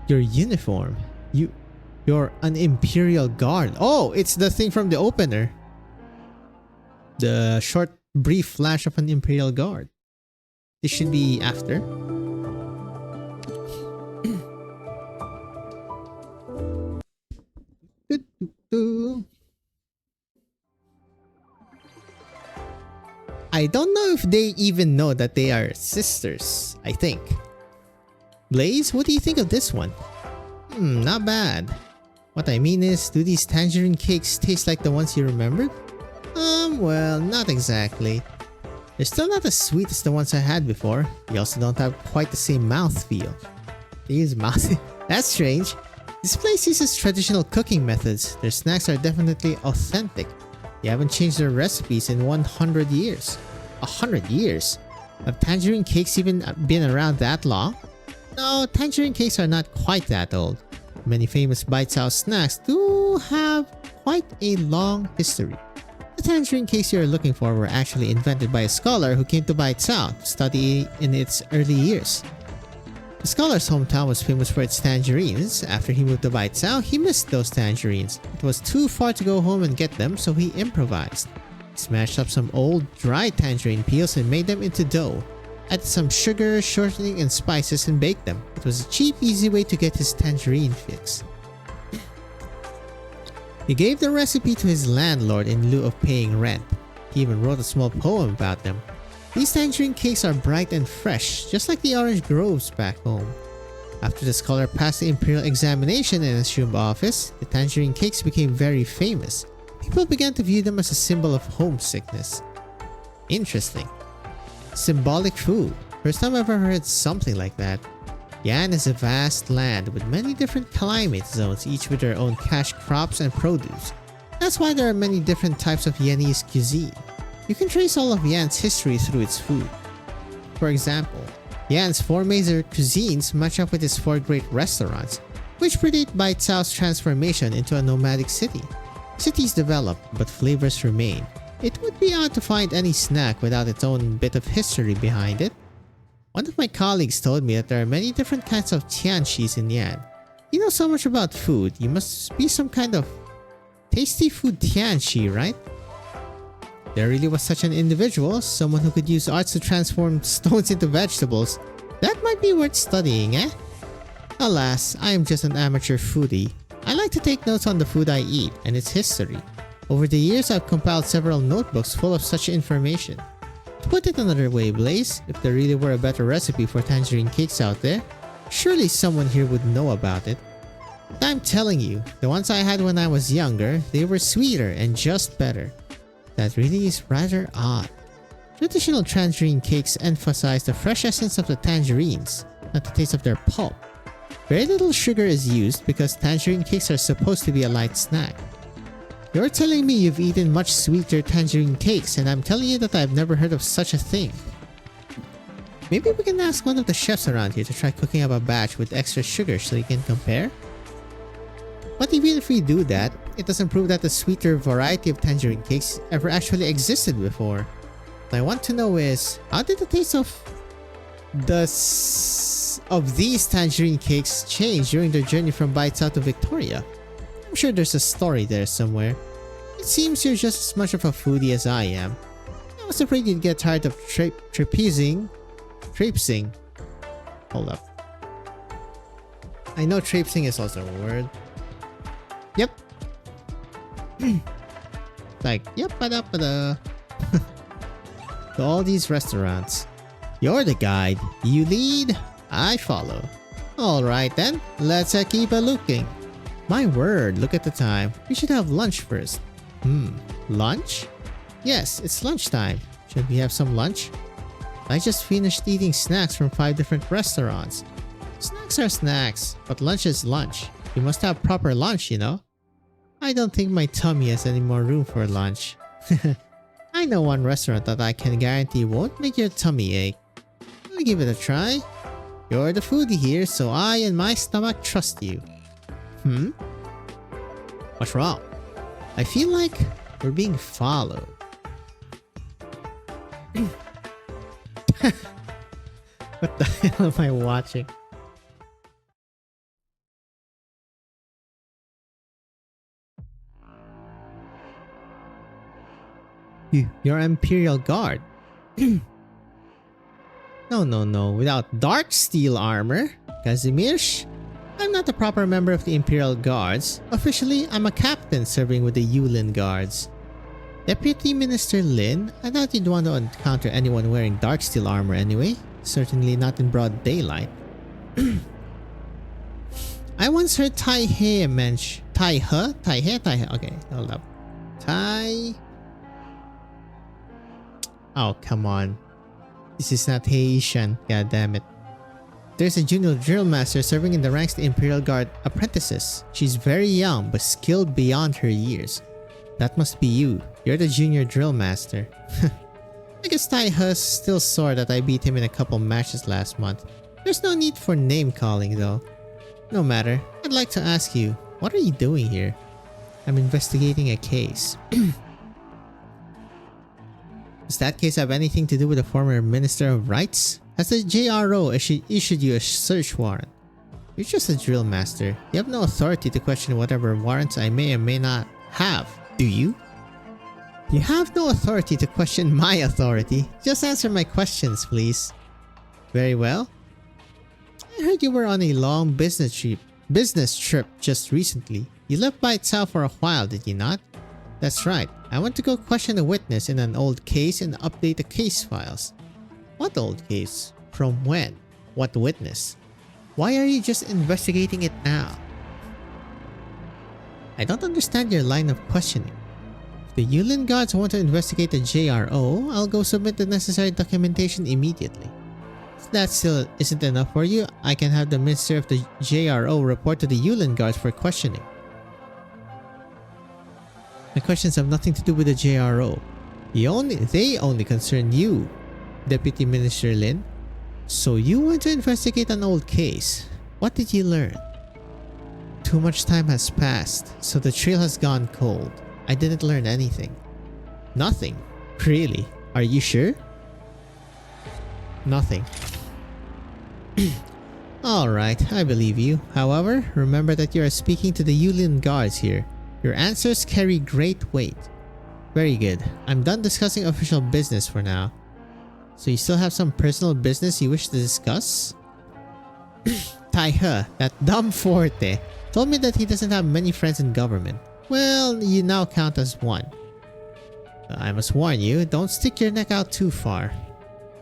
Your uniform. You're an Imperial Guard. Oh, it's the thing from the opener. The short, brief flash of an Imperial Guard. This should be after. I don't know if they even know that they are sisters, I think. Blaze, what do you think of this one? Not bad. What I mean is, do these tangerine cakes taste like the ones you remembered? Well, not exactly. They're still not as sweet as the ones I had before. They also don't have quite the same mouthfeel. They use mouth. That's strange. This place uses traditional cooking methods. Their snacks are definitely authentic. They haven't changed their recipes in 100 years. 100 years? Have tangerine cakes even been around that long? No, tangerine cakes are not quite that old. Many famous bite-sized snacks do have quite a long history. The tangerine cakes you're looking for were actually invented by a scholar who came to Baicao to study in its early years. The scholar's hometown was famous for its tangerines. After he moved to Baicao, he missed those tangerines. It was too far to go home and get them, so he improvised. He smashed up some old, dried tangerine peels and made them into dough. Added some sugar, shortening, and spices and baked them. It was a cheap, easy way to get his tangerine fix. He gave the recipe to his landlord in lieu of paying rent. He even wrote a small poem about them. These tangerine cakes are bright and fresh, just like the orange groves back home. After the scholar passed the imperial examination and assumed office, the tangerine cakes became very famous. People began to view them as a symbol of homesickness. Interesting. Symbolic food. First time I've ever heard something like that. Yan is a vast land with many different climate zones, each with their own cash crops and produce. That's why there are many different types of Yanese cuisine. You can trace all of Yan's history through its food. For example, Yan's 4 major cuisines match up with its 4 great restaurants, which predate Baicao's transformation into a nomadic city. Cities develop, but flavors remain. It would be odd to find any snack without its own bit of history behind it. One of my colleagues told me that there are many different kinds of tianxis in Yan. You know so much about food, you must be some kind of tasty food tianxi, right? There really was such an individual, someone who could use arts to transform stones into vegetables. That might be worth studying, eh? Alas, I am just an amateur foodie. I like to take notes on the food I eat and its history. Over the years, I've compiled several notebooks full of such information. To put it another way, Blaze, if there really were a better recipe for tangerine cakes out there, surely someone here would know about it. But I'm telling you, the ones I had when I was younger, they were sweeter and just better. That really is rather odd. Traditional tangerine cakes emphasize the fresh essence of the tangerines, not the taste of their pulp. Very little sugar is used because tangerine cakes are supposed to be a light snack. You're telling me you've eaten much sweeter tangerine cakes, and I'm telling you that I've never heard of such a thing. Maybe we can ask one of the chefs around here to try cooking up a batch with extra sugar so we can compare? But even if we do that, it doesn't prove that the sweeter variety of tangerine cakes ever actually existed before. What I want to know is, how did the taste of these tangerine cakes change during their journey from Baicao to Victoria? I'm sure there's a story there somewhere. It seems you're just as much of a foodie as I am. I was afraid you'd get tired of traipsing. Hold up. I know traipsing is also a word. Yep. Like, yep, pada. To all these restaurants. You're the guide. You lead, I follow. Alright then, let's keep a looking. My word, look at the time. We should have lunch first. Lunch? Yes, it's lunchtime. Should we have some lunch? I just finished eating snacks from 5 different restaurants. Snacks are snacks, but lunch is lunch. You must have proper lunch, you know? I don't think my tummy has any more room for lunch. I know one restaurant that I can guarantee won't make your tummy ache. I'll give it a try. You're the foodie here, so I and my stomach trust you. What's wrong? I feel like we're being followed. What the hell am I watching? Your Imperial Guard. No. Without dark steel armor. Kazimierz? I'm not a proper member of the Imperial Guards. Officially, I'm a captain serving with the Yulin Guards. Deputy Minister Lin, I doubt you'd want to encounter anyone wearing dark steel armor anyway. Certainly not in broad daylight. I once heard Tai He mention... Tai He? Okay, hold up. Oh, come on. This is not Haitian, goddammit. There's a junior drill master serving in the ranks of the Imperial Guard apprentices. She's very young, but skilled beyond her years. That must be you. You're the junior drill master. I guess Tai He's still sore that I beat him in a couple matches last month. There's no need for name calling though. No matter, I'd like to ask you, what are you doing here? I'm investigating a case. Does that case have anything to do with the former Minister of Rights? Has the JRO issued you a search warrant? You're just a drill master. You have no authority to question whatever warrants I may or may not have, do you? You have no authority to question my authority. Just answer my questions, please. Very well. I heard you were on a long business trip just recently. You left by itself for a while, did you not? That's right. I went to go question a witness in an old case and update the case files. What old case? From when? What witness? Why are you just investigating it now? I don't understand your line of questioning. If the Yulin guards want to investigate the JRO, I'll go submit the necessary documentation immediately. If that still isn't enough for you, I can have the Minister of the JRO report to the Yulin guards for questioning. My questions have nothing to do with the JRO. They only concern you, Deputy Minister Lin. So you went to investigate an old case. What did you learn? Too much time has passed, so the trail has gone cold. I didn't learn anything. Nothing? Really? Are you sure? Nothing. Alright, I believe you. However, remember that you are speaking to the Yulin guards here. Your answers carry great weight. Very good. I'm done discussing official business for now. So you still have some personal business you wish to discuss? Tai He, that dumb Forte, told me that he doesn't have many friends in government. Well, you now count as one. I must warn you, don't stick your neck out too far.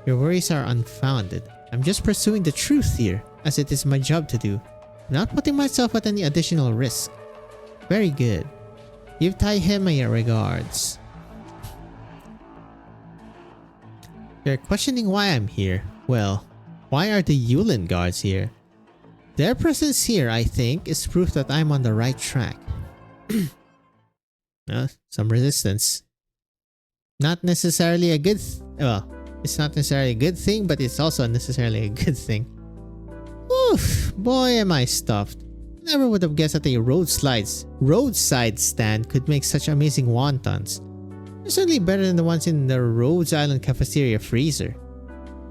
Your worries are unfounded. I'm just pursuing the truth here, as it is my job to do, not putting myself at any additional risk. Very good. Give Tai He my regards. You're questioning why I'm here. Well, why are the Yulin guards here? Their presence here, I think, is proof that I'm on the right track. Some resistance. Not necessarily a good well, it's not necessarily a good thing, but it's also necessarily a good thing. Oof, boy am I stuffed. Never would have guessed that a roadside stand could make such amazing wontons. They're certainly better than the ones in the Rhodes Island cafeteria freezer.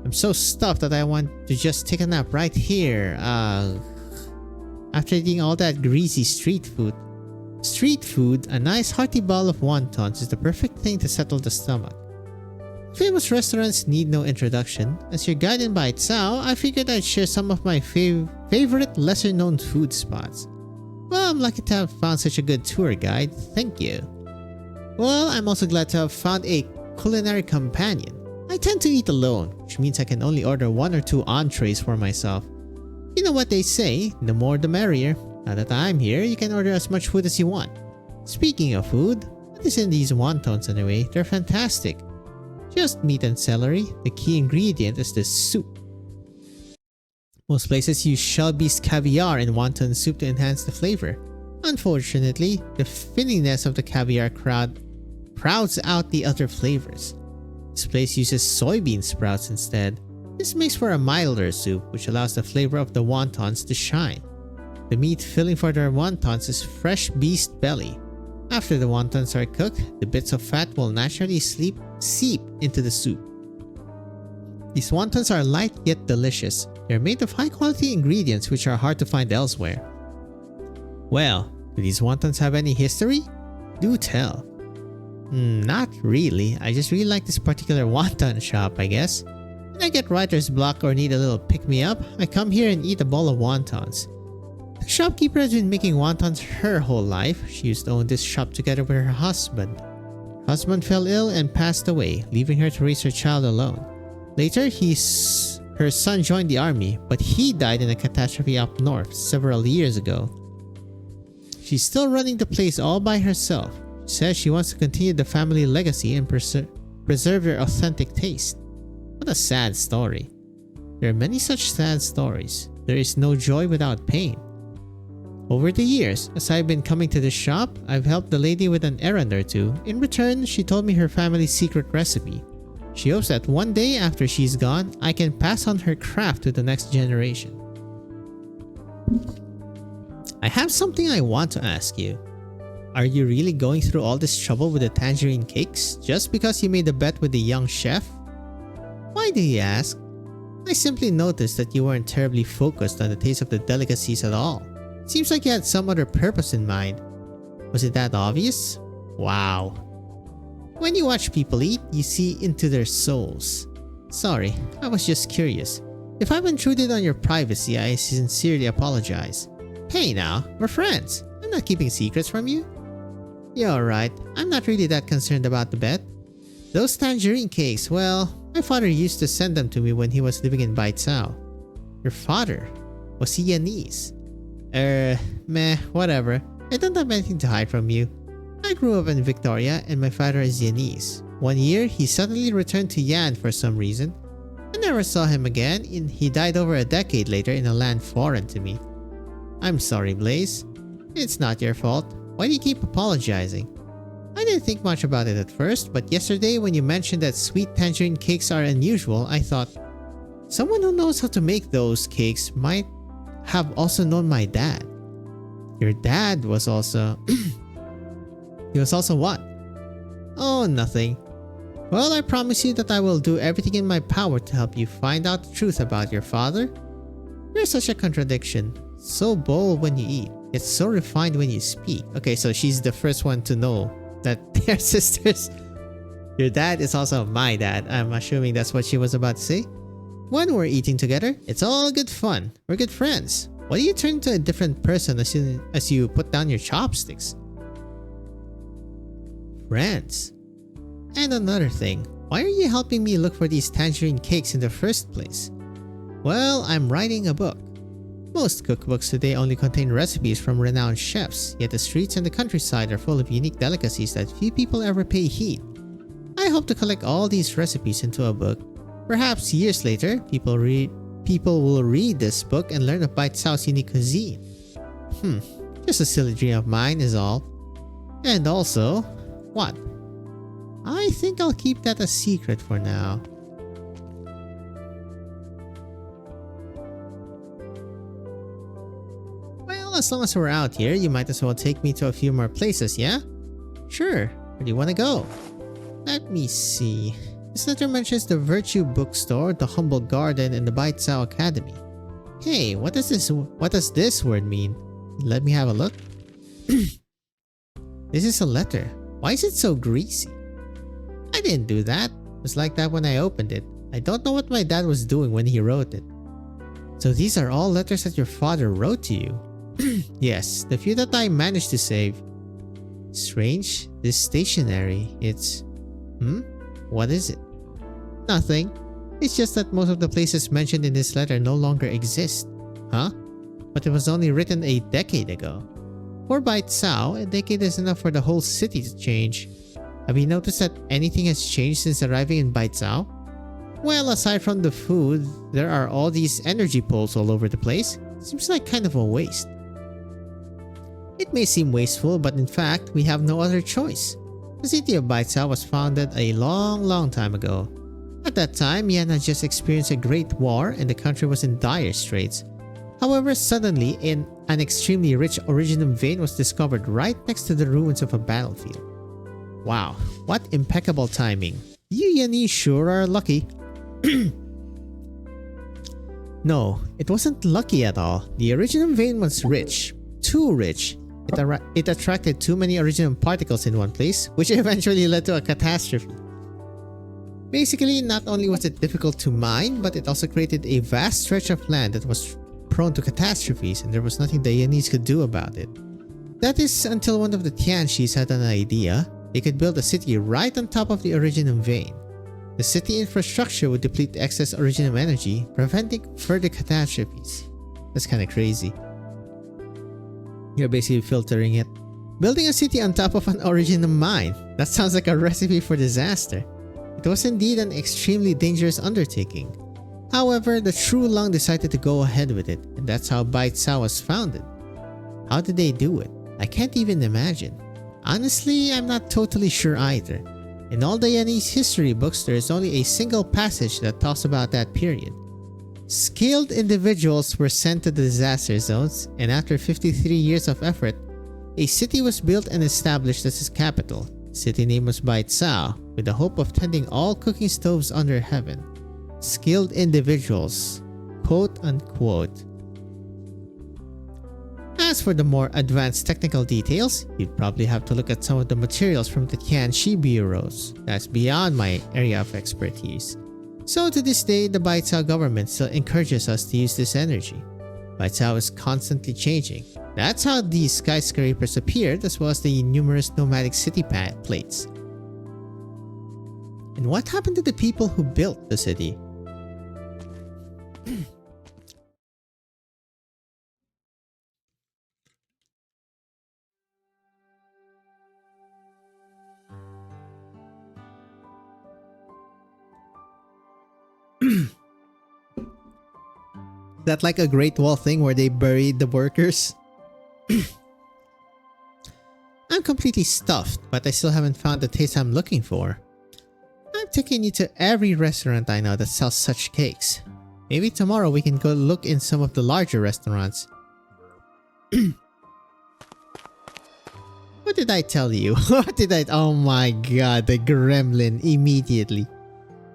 I'm so stuffed that I want to just take a nap right here. After eating all that greasy street food. Street food, a nice hearty bowl of wontons is the perfect thing to settle the stomach. Famous restaurants need no introduction. As your guided by Tsao, I figured I'd share some of my favorite lesser-known food spots. Well, I'm lucky to have found such a good tour guide. Thank you. Well, I'm also glad to have found a culinary companion. I tend to eat alone, which means I can only order 1 or 2 entrees for myself. You know what they say, the more the merrier. Now that I'm here, you can order as much food as you want. Speaking of food, what is in these wontons anyway? They're fantastic. Just meat and celery. The key ingredient is the soup. Most places use shell-beast caviar in wonton soup to enhance the flavor. Unfortunately, the finniness of the caviar crowds out the other flavors. This place uses soybean sprouts instead. This makes for a milder soup, which allows the flavor of the wontons to shine. The meat filling for the wontons is fresh beast belly. After the wontons are cooked, the bits of fat will naturally seep into the soup. These wontons are light yet delicious. They are made of high quality ingredients which are hard to find elsewhere. Well, do these wontons have any history? Do tell. Not really. I just really like this particular wonton shop, I guess. When I get writer's block or need a little pick-me-up, I come here and eat a bowl of wontons. The shopkeeper has been making wontons her whole life. She used to own this shop together with her husband. Her husband fell ill and passed away, leaving her to raise her child alone. Later, her son joined the army, but he died in a catastrophe up north several years ago. She's still running the place all by herself. She says she wants to continue the family legacy and preserve their authentic taste. What a sad story. There are many such sad stories. There is no joy without pain. Over the years, as I've been coming to the shop, I've helped the lady with an errand or two. In return, she told me her family's secret recipe. She hopes that one day after she's gone, I can pass on her craft to the next generation. I have something I want to ask you. are you really going through all this trouble with the tangerine cakes just because you made a bet with the young chef? Why do you ask? I simply noticed that you weren't terribly focused on the taste of the delicacies at all. Seems like you had some other purpose in mind. Was it that obvious? Wow. When you watch people eat, you see into their souls. Sorry, I was just curious. If I've intruded on your privacy, I sincerely apologize. Hey now, we're friends. I'm not keeping secrets from you. You're alright, I'm not really that concerned about the bet. Those tangerine cakes, well, my father used to send them to me when he was living in Baitsao. Your father? Was he Yanese? Meh, whatever. I don't have anything to hide from you. I grew up in Victoria and my father is Yanese. One year, he suddenly returned to Yan for some reason. I never saw him again and he died over a decade later in a land foreign to me. I'm sorry, Blaze. It's not your fault. Why do you keep apologizing? I didn't think much about it at first, but yesterday when you mentioned that sweet tangerine cakes are unusual, I thought, someone who knows how to make those cakes might have also known my dad. Your dad was also... He was also what? Oh, nothing. Well, I promise you that I will do everything in my power to help you find out the truth about your father. You're such a contradiction. So bold when you eat, yet so refined when you speak. Okay, so she's the first one to know that they're sisters. Your dad is also my dad. I'm assuming that's what she was about to say. When we're eating together, it's all good fun. We're good friends. Why do you turn into a different person as you put down your chopsticks? Friends. And another thing, why are you helping me look for these tangerine cakes in the first place? Well, I'm writing a book. Most cookbooks today only contain recipes from renowned chefs, yet the streets and the countryside are full of unique delicacies that few people ever pay heed. I hope to collect all these recipes into a book. Perhaps years later, people will read this book and learn of Baitsao's unique cuisine. Just a silly dream of mine is all. And also, what? I think I'll keep that a secret for now. Well, as long as we're out here, you might as well take me to a few more places, yeah? Sure, where do you want to go? Let me see. This letter mentions the Virtue Bookstore, the Humble Garden, and the Baitsao Academy. Hey, what does this word mean? Let me have a look. This is a letter. Why is it so greasy? I didn't do that. It was like that when I opened it. I don't know what my dad was doing when he wrote it. So these are all letters that your father wrote to you? Yes, the few that I managed to save. Strange. This stationery. It's... What is it? Nothing. It's just that most of the places mentioned in this letter no longer exist. Huh? But it was only written a decade ago. For Baitsao, a decade is enough for the whole city to change. Have you noticed that anything has changed since arriving in Baitsao? Well, aside from the food, there are all these energy poles all over the place. Seems like kind of a waste. It may seem wasteful, but in fact, we have no other choice. The city of Baitsao was founded a long time ago. At that time, Yan had just experienced a great war and the country was in dire straits. However, suddenly, an extremely rich originum vein was discovered right next to the ruins of a battlefield. Wow, what impeccable timing. You Yanese sure are lucky. No, it wasn't lucky at all. The originum vein was rich. Too rich. It attracted too many originum particles in one place, which eventually led to a catastrophe. Basically, not only was it difficult to mine, but it also created a vast stretch of land that was prone to catastrophes and there was nothing the Yanese could do about it. That is until one of the Tianshis had an idea. They could build a city right on top of the originum vein. The city infrastructure would deplete the excess originum energy, preventing further catastrophes. That's kinda crazy. You're basically filtering it. Building a city on top of an originum mine. That sounds like a recipe for disaster. It was indeed an extremely dangerous undertaking. However, the True Lung decided to go ahead with it, and that's how Baitsao was founded. How did they do it? I can't even imagine. Honestly, I'm not totally sure either. In all the Yanese history books, there is only a single passage that talks about that period. Skilled individuals were sent to the disaster zones, and after 53 years of effort, A city was built and established as its capital. The city name was Baitsao, with the hope of tending all cooking stoves under heaven. Skilled individuals, quote unquote. As for the more advanced technical details, you'd probably have to look at some of the materials from the Tianxi bureaus. That's beyond my area of expertise. So to this day, the Baitsao government still encourages us to use this energy. Baitsao is constantly changing. That's how these skyscrapers appeared, as well as the numerous nomadic city plates. And what happened to the people who built the city? That like a Great Wall thing where they buried the workers? I'm completely stuffed, but I still haven't found the taste I'm looking for. I'm taking you to every restaurant I know that sells such cakes. Maybe tomorrow we can go look in some of the larger restaurants. What did I tell you? What did I— oh my god, the gremlin immediately.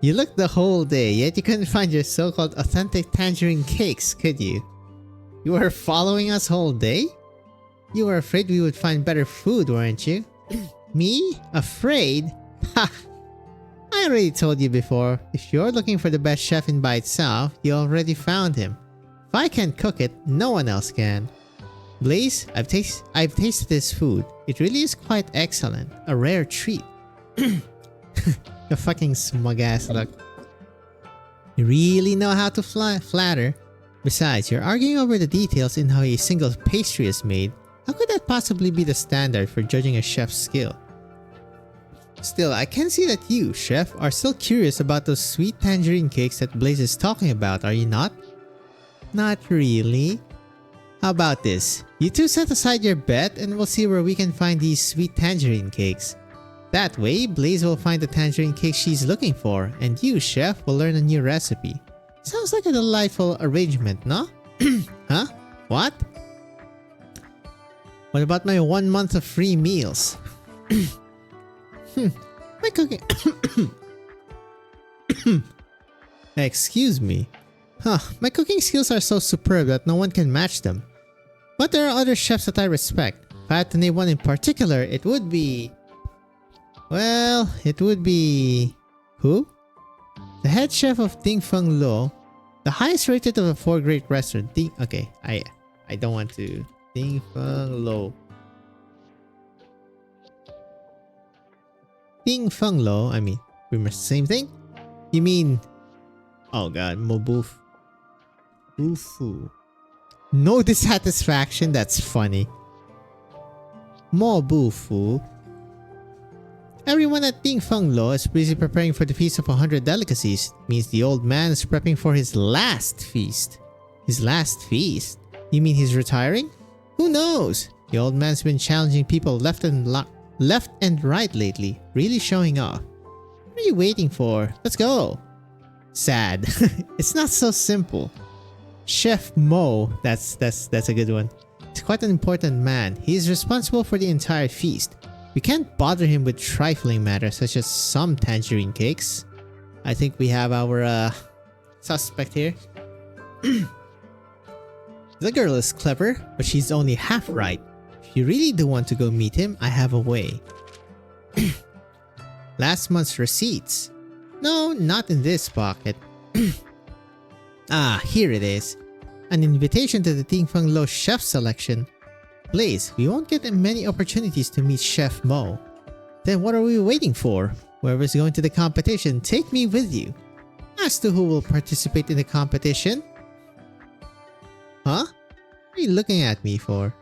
You looked the whole day, yet you couldn't find your so-called authentic tangerine cakes, could you? You were following us whole day? You were afraid we would find better food, weren't you? Me? Afraid? Ha! I already told you before, if you're looking for the best chef in Baitsao, you already found him. If I can't cook it, no one else can. Blaze, I've tasted this food. It really is quite excellent. A rare treat. The fucking smug ass look. You really know how to flatter. Besides, you're arguing over the details in how a single pastry is made. How could that possibly be the standard for judging a chef's skill? Still, I can see that you, chef, are still curious about those sweet tangerine cakes that Blaze is talking about, are you not? Not really. How about this? You two set aside your bet and we'll see where we can find these sweet tangerine cakes. That way, Blaze will find the tangerine cake she's looking for, and you, chef, will learn a new recipe. Sounds like a delightful arrangement, no? Huh? What? What about my 1 month of free meals? My cooking... Excuse me. My cooking skills are so superb that no one can match them. But there are other chefs that I respect. If I had to name one in particular, it would be... well, it would be... who? The head chef of Ding Feng Lo. The highest rated of the 4 great restaurants. Okay, I don't want to... Ding Feng Lo. Ding Feng Lo, I mean, pretty much the same thing? You mean... oh god, Mobuf. Ufu. No dissatisfaction, that's funny. Mobufu. Everyone at Ding Feng Lo is busy preparing for the feast of 100 delicacies. It means the old man is prepping for his last feast. His last feast? You mean he's retiring? Who knows? The old man's been challenging people left and right lately, really showing off. What are you waiting for? Let's go! Sad. It's not so simple. Chef Mo, that's a good one. He's quite an important man. He is responsible for the entire feast. We can't bother him with trifling matters such as some tangerine cakes. I think we have our suspect here. The girl is clever, but she's only half right. If you really do want to go meet him, I have a way. Last month's receipts. No, not in this pocket. Ah, here it is. An invitation to the Ding Feng Lo chef selection. Blaze, we won't get many opportunities to meet Chef Mo. Then what are we waiting for? Whoever's going to the competition, take me with you. As to who will participate in the competition? Huh? What are you looking at me for?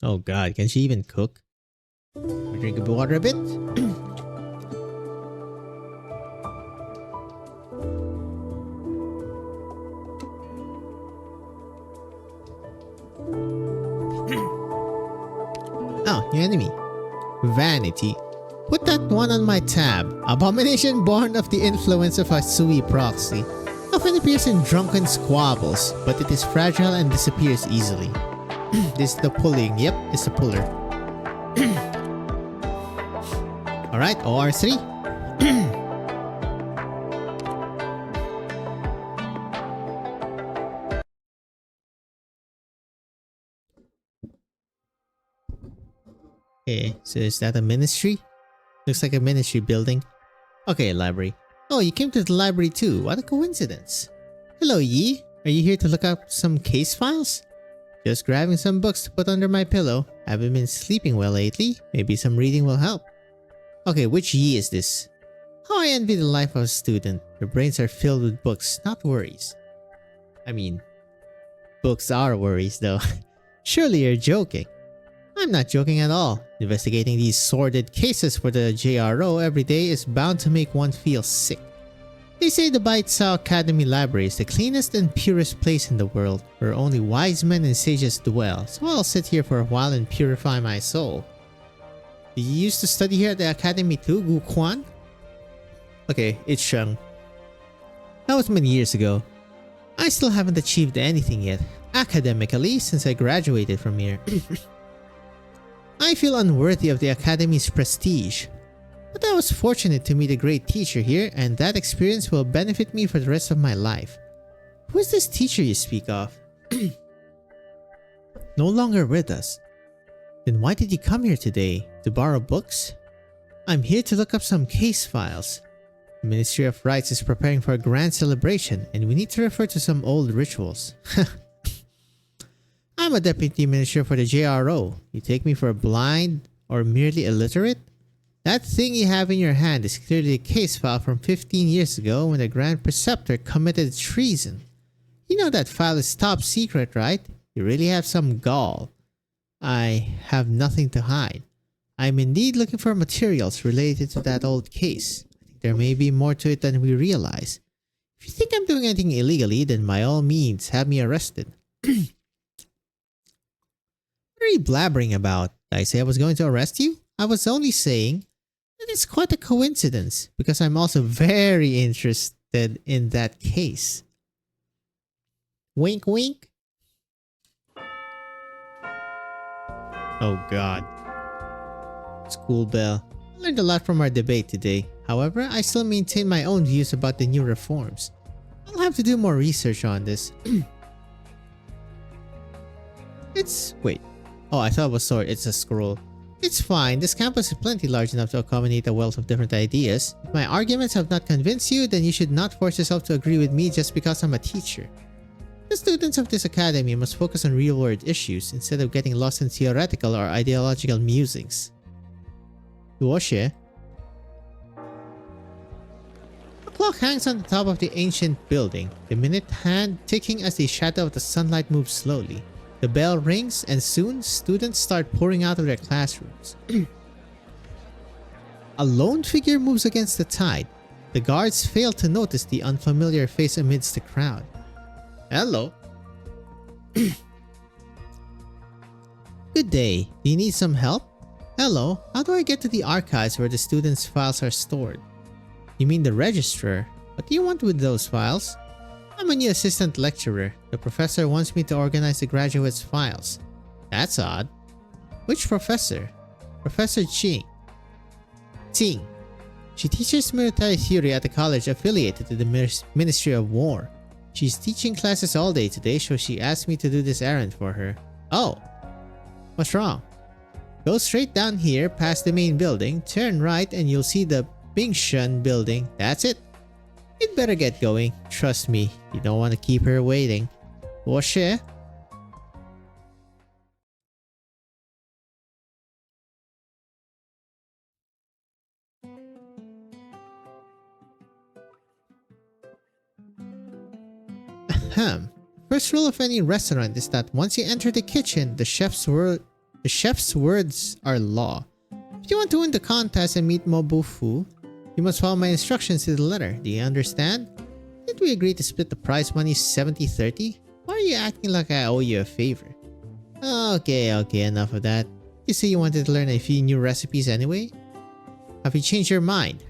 Oh god, can she even cook? Drink a bit of water a bit. Oh, new enemy. Vanity. Put that one on my tab. Abomination born of the influence of a Sui proxy. Often appears in drunken squabbles, but it is fragile and disappears easily. This is the pulling. Yep, it's the puller. Alright, OR3. Okay, so is that a ministry? Looks like a ministry building. Okay, library. Oh, you came to the library too. What a coincidence. Hello, Yi. Are you here to look up some case files? Just grabbing some books to put under my pillow. Haven't been sleeping well lately. Maybe some reading will help. Okay, which Yi is this? How I envy the life of a student. Their brains are filled with books, not worries. I mean, books are worries though. Surely you're joking. I'm not joking at all. Investigating these sordid cases for the JRO every day is bound to make one feel sick. They say the Baitsao Academy Library is the cleanest and purest place in the world, where only wise men and sages dwell, so I'll sit here for a while and purify my soul. Did you used to study here at the academy too, Gu Quan? Okay, it's Sheng. That was many years ago. I still haven't achieved anything yet, academically, since I graduated from here. I feel unworthy of the academy's prestige. But I was fortunate to meet a great teacher here, and that experience will benefit me for the rest of my life. Who is this teacher you speak of? No longer with us. Then why did you come here today? To borrow books? I'm here to look up some case files. The Ministry of Rights is preparing for a grand celebration, and we need to refer to some old rituals. I'm a deputy minister for the JRO. You take me for blind or merely illiterate? That thing you have in your hand is clearly a case file from 15 years ago when the Grand Preceptor committed treason. You know that file is top secret, right? You really have some gall. I have nothing to hide. I'm indeed looking for materials related to that old case. I think there may be more to it than we realize. If you think I'm doing anything illegally, then by all means, have me arrested. What are you blabbering about? Did I say I was going to arrest you? I was only saying that it's quite a coincidence, because I'm also very interested in that case. Wink wink. Oh god. School bell. I learned a lot from our debate today. However, I still maintain my own views about the new reforms. I'll have to do more research on this. Wait. Oh, I thought it was sword. It's a scroll. It's fine. This campus is plenty large enough to accommodate a wealth of different ideas. If my arguments have not convinced you, then you should not force yourself to agree with me just because I'm a teacher. The students of this academy must focus on real-world issues instead of getting lost in theoretical or ideological musings. Duoshe. A clock hangs on the top of the ancient building, the minute hand ticking as the shadow of the sunlight moves slowly. The bell rings, and soon students start pouring out of their classrooms. A lone figure moves against the tide. The guards fail to notice the unfamiliar face amidst the crowd. Hello. Good day. Do you need some help? Hello. How do I get to the archives where the students' files are stored? You mean the registrar? What do you want with those files? I'm a new assistant lecturer. The professor wants me to organize the graduates' files. That's odd. Which professor? Professor Ting. She teaches military theory at the college affiliated to the Ministry of War. She's teaching classes all day today, so she asked me to do this errand for her. Oh. What's wrong? Go straight down here past the main building, turn right, and you'll see the Bingshan building. That's it. You'd better get going. Trust me, you don't want to keep her waiting. Washe? Ahem. First rule of any restaurant is that once you enter the kitchen, the chef's words are law. If you want to win the contest and meet Mo Bufu, you must follow my instructions to the letter. Do you understand? Did we agree to split the prize money 70-30? Why are you acting like I owe you a favor? Okay, enough of that. You say you wanted to learn a few new recipes anyway? Have you changed your mind?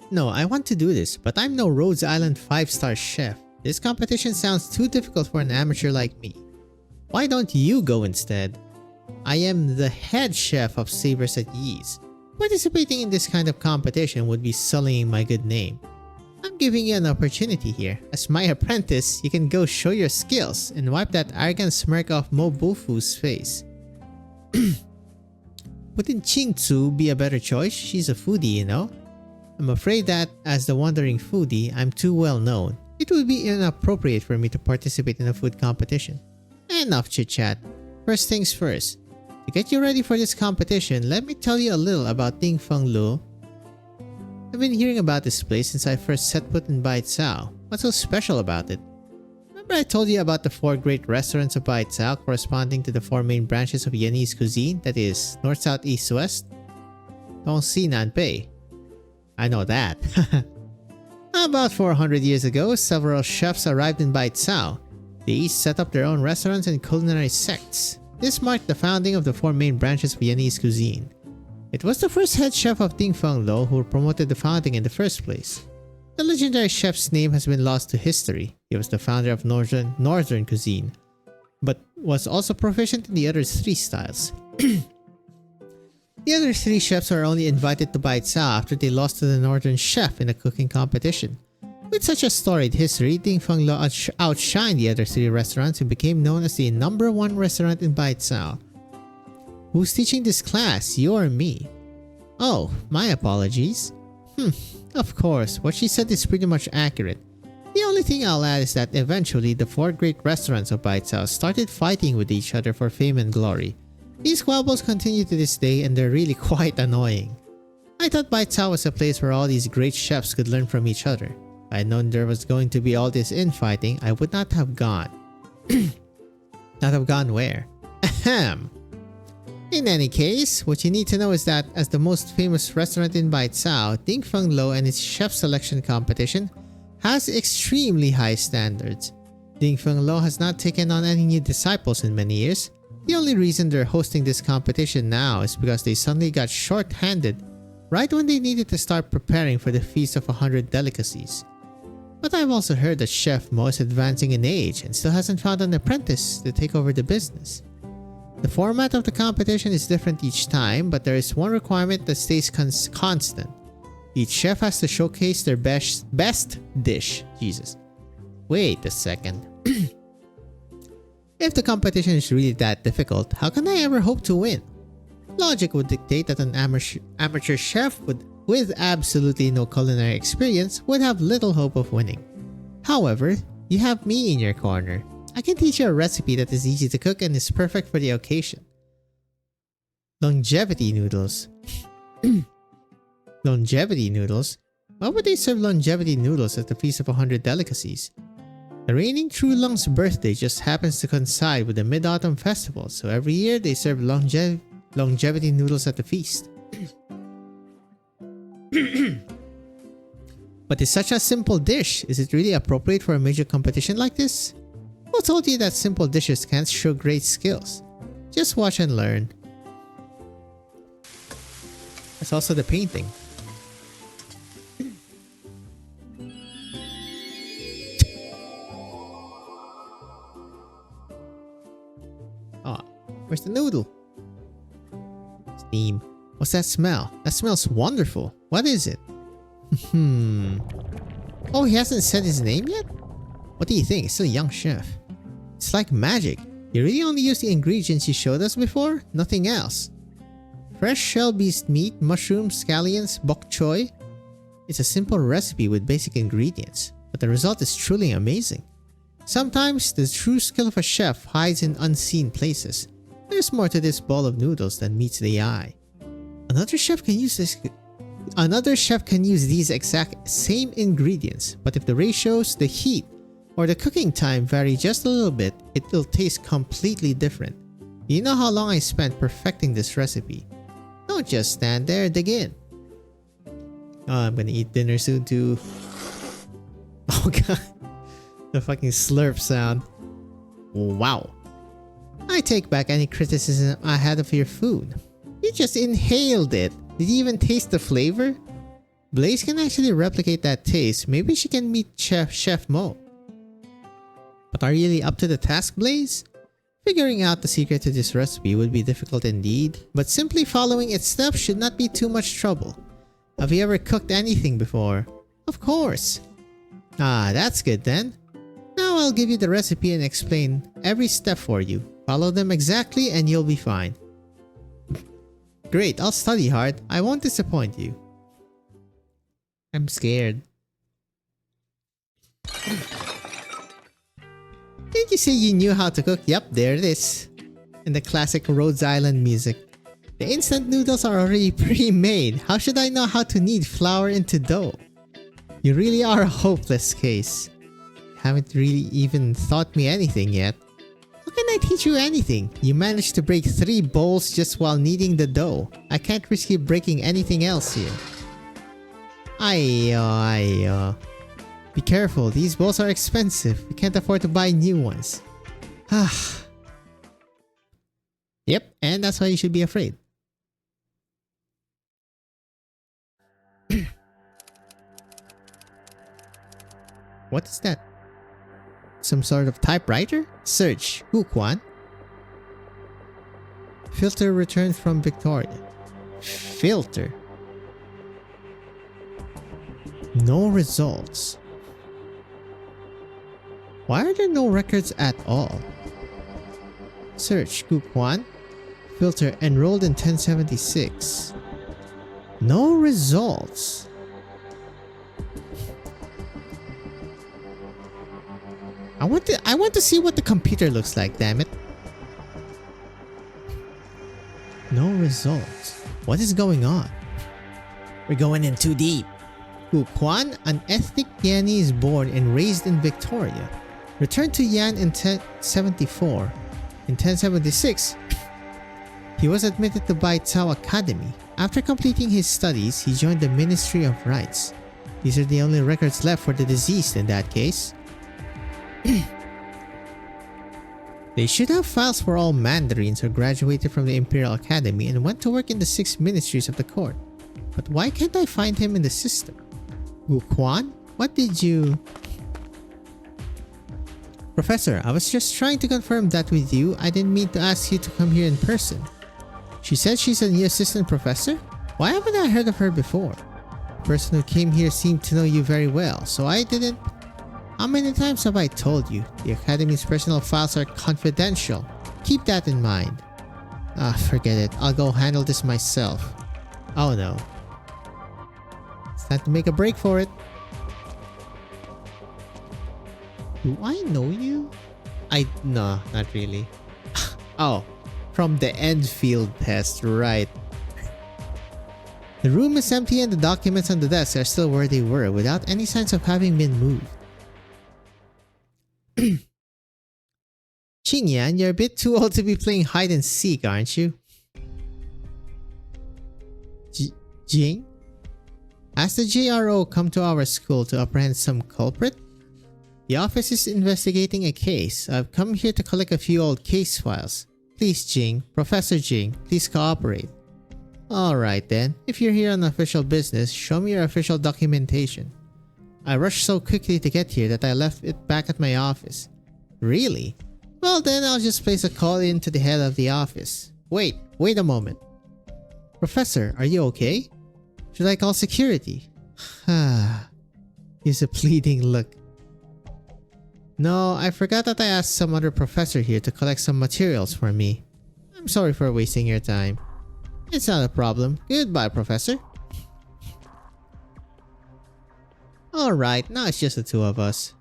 No, I want to do this, but I'm no Rhodes Island 5-star chef. This competition sounds too difficult for an amateur like me. Why don't you go instead? I am the head chef of Sabers at Yee's. Participating in this kind of competition would be sullying my good name. I'm giving you an opportunity here. As my apprentice, you can go show your skills and wipe that arrogant smirk off Mo Bufu's face. Wouldn't Ching Tzu be a better choice? She's a foodie, you know? I'm afraid that, as the wandering foodie, I'm too well known. It would be inappropriate for me to participate in a food competition. Enough chit-chat. First things first. To get you ready for this competition, let me tell you a little about Ding Feng Lu. I've been hearing about this place since I first set foot in Bai Cao. What's so special about it? Remember I told you about the 4 great restaurants of Bai Cao corresponding to the 4 main branches of Viennese cuisine, that is, north, south, east, west? Dong Si Nan Pei. I know that. About 400 years ago, several chefs arrived in Bai Cao. They each set up their own restaurants and culinary sects. This marked the founding of the 4 main branches of Viennese cuisine. It was the first head chef of Ding Feng Lo who promoted the founding in the first place. The legendary chef's name has been lost to history. He was the founder of northern cuisine, but was also proficient in the other 3 styles. The other 3 chefs are only invited to Bai Cao after they lost to the northern chef in a cooking competition. With such a storied history, Ding Feng Lo outshined the other 3 restaurants and became known as the #1 restaurant in Bai Cao. Who's teaching this class, you or me? Oh, my apologies. Of course, what she said is pretty much accurate. The only thing I'll add is that eventually the 4 great restaurants of Bai Cao started fighting with each other for fame and glory. These squabbles continue to this day and they're really quite annoying. I thought Bai Cao was a place where all these great chefs could learn from each other. If I had known there was going to be all this infighting, I would not have gone. Not have gone where? Ahem! In any case, what you need to know is that as the most famous restaurant in Bai Cao, Ding Feng Lo and its chef selection competition has extremely high standards. Ding Feng Lo has not taken on any new disciples in many years. The only reason they're hosting this competition now is because they suddenly got short-handed right when they needed to start preparing for the Feast of 100 Delicacies. But I've also heard that Chef Mo is advancing in age and still hasn't found an apprentice to take over the business. The format of the competition is different each time, but there is one requirement that stays constant. Each chef has to showcase their best dish. Jesus. Wait a second. If the competition is really that difficult, how can I ever hope to win? Logic would dictate that an amateur chef with absolutely no culinary experience would have little hope of winning. However, you have me in your corner. I can teach you a recipe that is easy to cook and is perfect for the occasion. Longevity noodles. Longevity noodles? Why would they serve longevity noodles at the Feast of 100 Delicacies? The reigning True Lung's birthday just happens to coincide with the Mid-Autumn Festival, so every year they serve longevity noodles at the feast. But it's such a simple dish. Is it really appropriate for a major competition like this? Who told you that simple dishes can't show great skills? Just watch and learn. There's also the painting. Oh, where's the noodle? Steam. What's that smell? That smells wonderful. What is it? Oh, he hasn't said his name yet? What do you think? He's still a young chef. It's like magic. You really only use the ingredients you showed us before? Nothing else. Fresh shell beast meat, mushrooms, scallions, bok choy. It's a simple recipe with basic ingredients, but the result is truly amazing. Sometimes the true skill of a chef hides in unseen places. There's more to this bowl of noodles than meets the eye. Another chef can use these exact same ingredients, but if the ratios, the heat, or the cooking time vary just a little bit, it will taste completely different. You know how long I spent perfecting this recipe. Don't just stand there, dig in. Oh, I'm gonna eat dinner soon too. Oh god. The fucking slurp sound. Wow. I take back any criticism I had of your food. You just inhaled it. Did you even taste the flavor? Blaze can actually replicate that taste, maybe she can meet Chef Mo. But are you really up to the task, Blaze? Figuring out the secret to this recipe would be difficult indeed, but simply following its steps should not be too much trouble. Have you ever cooked anything before? Of course. Ah, that's good then. Now I'll give you the recipe and explain every step for you. Follow them exactly and you'll be fine. Great, I'll study hard. I won't disappoint you. I'm scared. Did you say you knew how to cook? Yep, there it is. In the classic Rhodes Island music. The instant noodles are already pre-made. How should I know how to knead flour into dough? You really are a hopeless case. You haven't really even taught me anything yet. How can I teach you anything? You managed to break 3 bowls just while kneading the dough. I can't risk you breaking anything else here. Be careful, these bowls are expensive. We can't afford to buy new ones. Yep, and that's why you should be afraid. What is that? Some sort of typewriter? Search. Huquan. Filter returned from Victoria. Filter. No results. Why are there no records at all? Search. Huquan. Filter enrolled in 1076. No results. I want to see what the computer looks like, damn it. No results. What is going on? We're going in too deep. Huquan, an ethnic Yanese born and raised in Victoria, returned to Yan in 1074. In 1076, he was admitted to Bai Cao Academy. After completing his studies, he joined the Ministry of Rights. These are the only records left for the deceased in that case. They should have files for all Mandarins who graduated from the Imperial Academy and went to work in the 6 ministries of the court. But why can't I find him in the system? Huquan, what did you... Professor, I was just trying to confirm that with you. I didn't mean to ask you to come here in person. She said she's a new assistant professor? Why haven't I heard of her before? The person who came here seemed to know you very well, so I didn't... How many times have I told you? The Academy's personal files are confidential. Keep that in mind. Forget it. I'll go handle this myself. Oh no. It's time to make a break for it. Do I know you? No, not really. Oh, from the Enfield test, right. The room is empty and the documents on the desk are still where they were without any signs of having been moved. Qingyan, you're a bit too old to be playing hide and seek, aren't you? Jing? Has the JRO come to our school to apprehend some culprit? The office is investigating a case. I've come here to collect a few old case files. Please, Jing, Professor Jing, please cooperate. Alright then, if you're here on official business, show me your official documentation. I rushed so quickly to get here that I left it back at my office. Really? Well then, I'll just place a call in to the head of the office. Wait a moment. Professor, are you okay? Should I call security? Here's a pleading look. No, I forgot that I asked some other professor here to collect some materials for me. I'm sorry for wasting your time. It's not a problem. Goodbye, Professor. Alright, now it's just the two of us.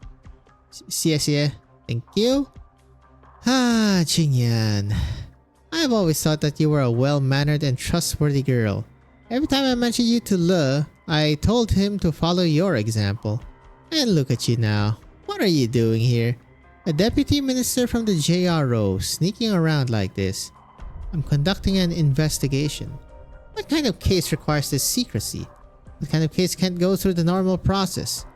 Xie. Thank you. Qingyan. I've always thought that you were a well-mannered and trustworthy girl. Every time I mentioned you to Le, I told him to follow your example. And look at you now. What are you doing here? A deputy minister from the JRO, sneaking around like this. I'm conducting an investigation. What kind of case requires this secrecy? What kind of case can't go through the normal process?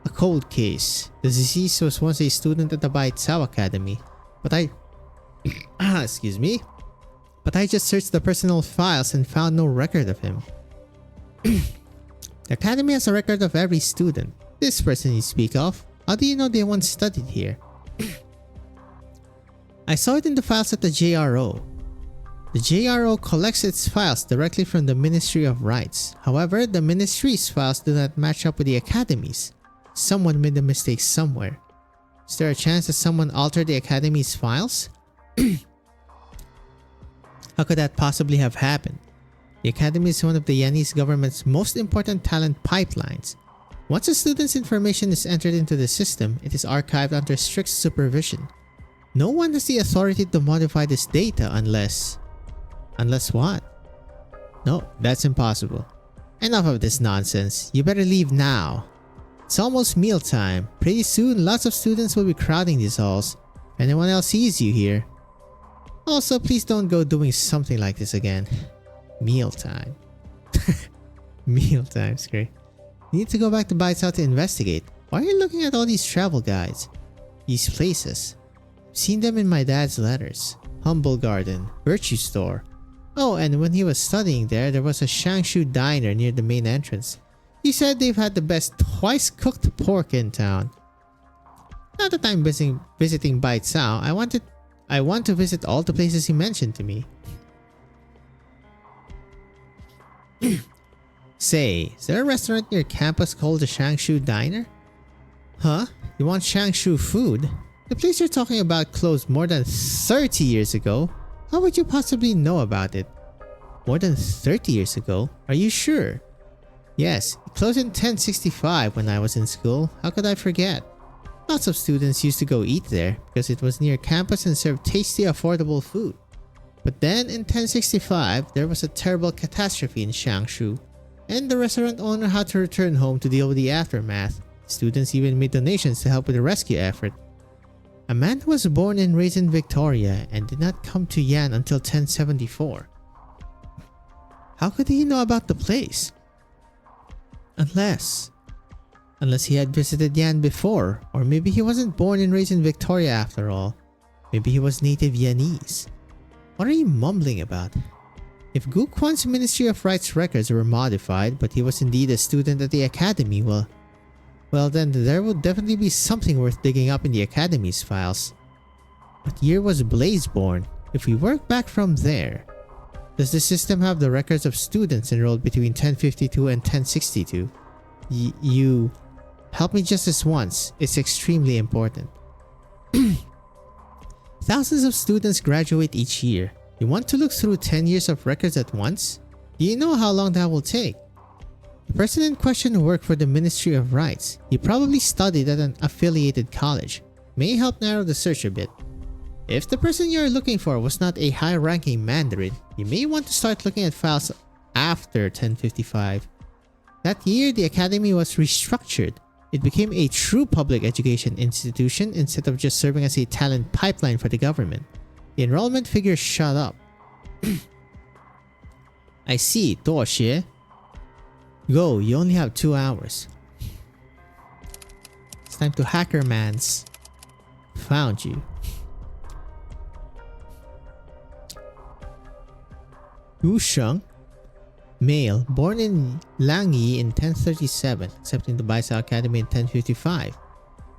A cold case. The deceased was once a student at the Bai Cao Academy. But I... excuse me. But I just searched the personal files and found no record of him. The academy has a record of every student. This person you speak of, how do you know they once studied here? I saw it in the files at the JRO. The JRO collects its files directly from the Ministry of Rights. However, the Ministry's files do not match up with the Academy's. Someone made a mistake somewhere. Is there a chance that someone altered the Academy's files? How could that possibly have happened? The Academy is one of the Yanese government's most important talent pipelines. Once a student's information is entered into the system, it is archived under strict supervision. No one has the authority to modify this data unless... Unless what? No, that's impossible. Enough of this nonsense. You better leave now. It's almost mealtime. Pretty soon, lots of students will be crowding these halls. If anyone else sees you here. Also, please don't go doing something like this again. Mealtime. Mealtime's great. You need to go back to Baitsao to investigate. Why are you looking at all these travel guides? These places. I've seen them in my dad's letters. Humble Garden, Virtue Store. Oh, and when he was studying there was a Shangshu diner near the main entrance. He said they've had the best twice-cooked pork in town. Now that I'm visiting Baitsao, I want to visit all the places he mentioned to me. Say, is there a restaurant near campus called the Shangshu Diner? Huh? You want Shangshu food? The place you're talking about closed more than 30 years ago. How would you possibly know about it? More than 30 years ago? Are you sure? Yes, it closed in 1065 when I was in school. How could I forget? Lots of students used to go eat there because it was near campus and served tasty, affordable food. But then in 1065, there was a terrible catastrophe in Shangshu, and the restaurant owner had to return home to deal with the aftermath. Students even made donations to help with the rescue effort. A man who was born and raised in Victoria and did not come to Yan until 1074. How could he know about the place? Unless he had visited Yan before, or maybe he wasn't born and raised in Victoria after all. Maybe he was native Yanese. What are you mumbling about? If Gu Kwan's Ministry of Rights records were modified, but he was indeed a student at the academy, well then there will definitely be something worth digging up in the academy's files. What year was Blaze born? If we work back from there, does the system have the records of students enrolled between 1052 and 1062? You help me just this once. It's extremely important. Thousands of students graduate each year. You want to look through 10 years of records at once? Do you know how long that will take? The person in question worked for the Ministry of Rights. He probably studied at an affiliated college. May help narrow the search a bit. If the person you are looking for was not a high-ranking Mandarin, you may want to start looking at files after 1055. That year, the academy was restructured. It became a true public education institution instead of just serving as a talent pipeline for the government. The enrollment figures shot up. I see, Doxie. Go, you only have 2 hours. It's time to hackermans. Found you. Wu Sheng, male, born in Langyi in 1037, accepted into Baisao Academy in 1055.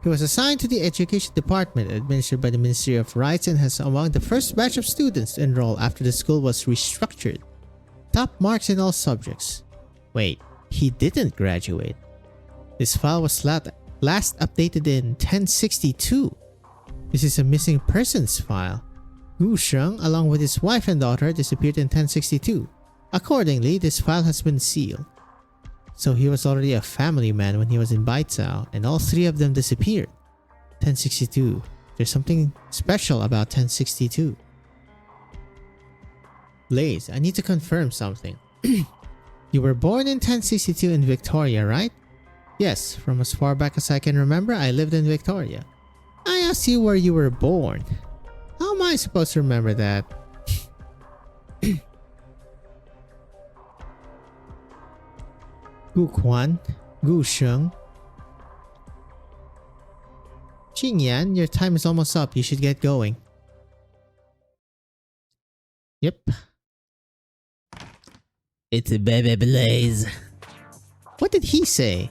He was assigned to the Education Department administered by the Ministry of Rights and has among the first batch of students to enroll after the school was restructured. Top marks in all subjects. Wait, he didn't graduate. This file was last updated in 1062. This is a missing persons file. Wu Sheng, along with his wife and daughter, disappeared in 1062. Accordingly, this file has been sealed. So he was already a family man when he was in Baitsao, and all 3 of them disappeared. 1062. There's something special about 1062. Blaze, I need to confirm something. You were born in 1062 in Victoria, right? Yes, from as far back as I can remember, I lived in Victoria. I asked you where you were born. How am I supposed to remember that? Gu Quan, Gu Sheng. Qingyan, your time is almost up. You should get going. Yep. It's a baby Blaze. What What did he say?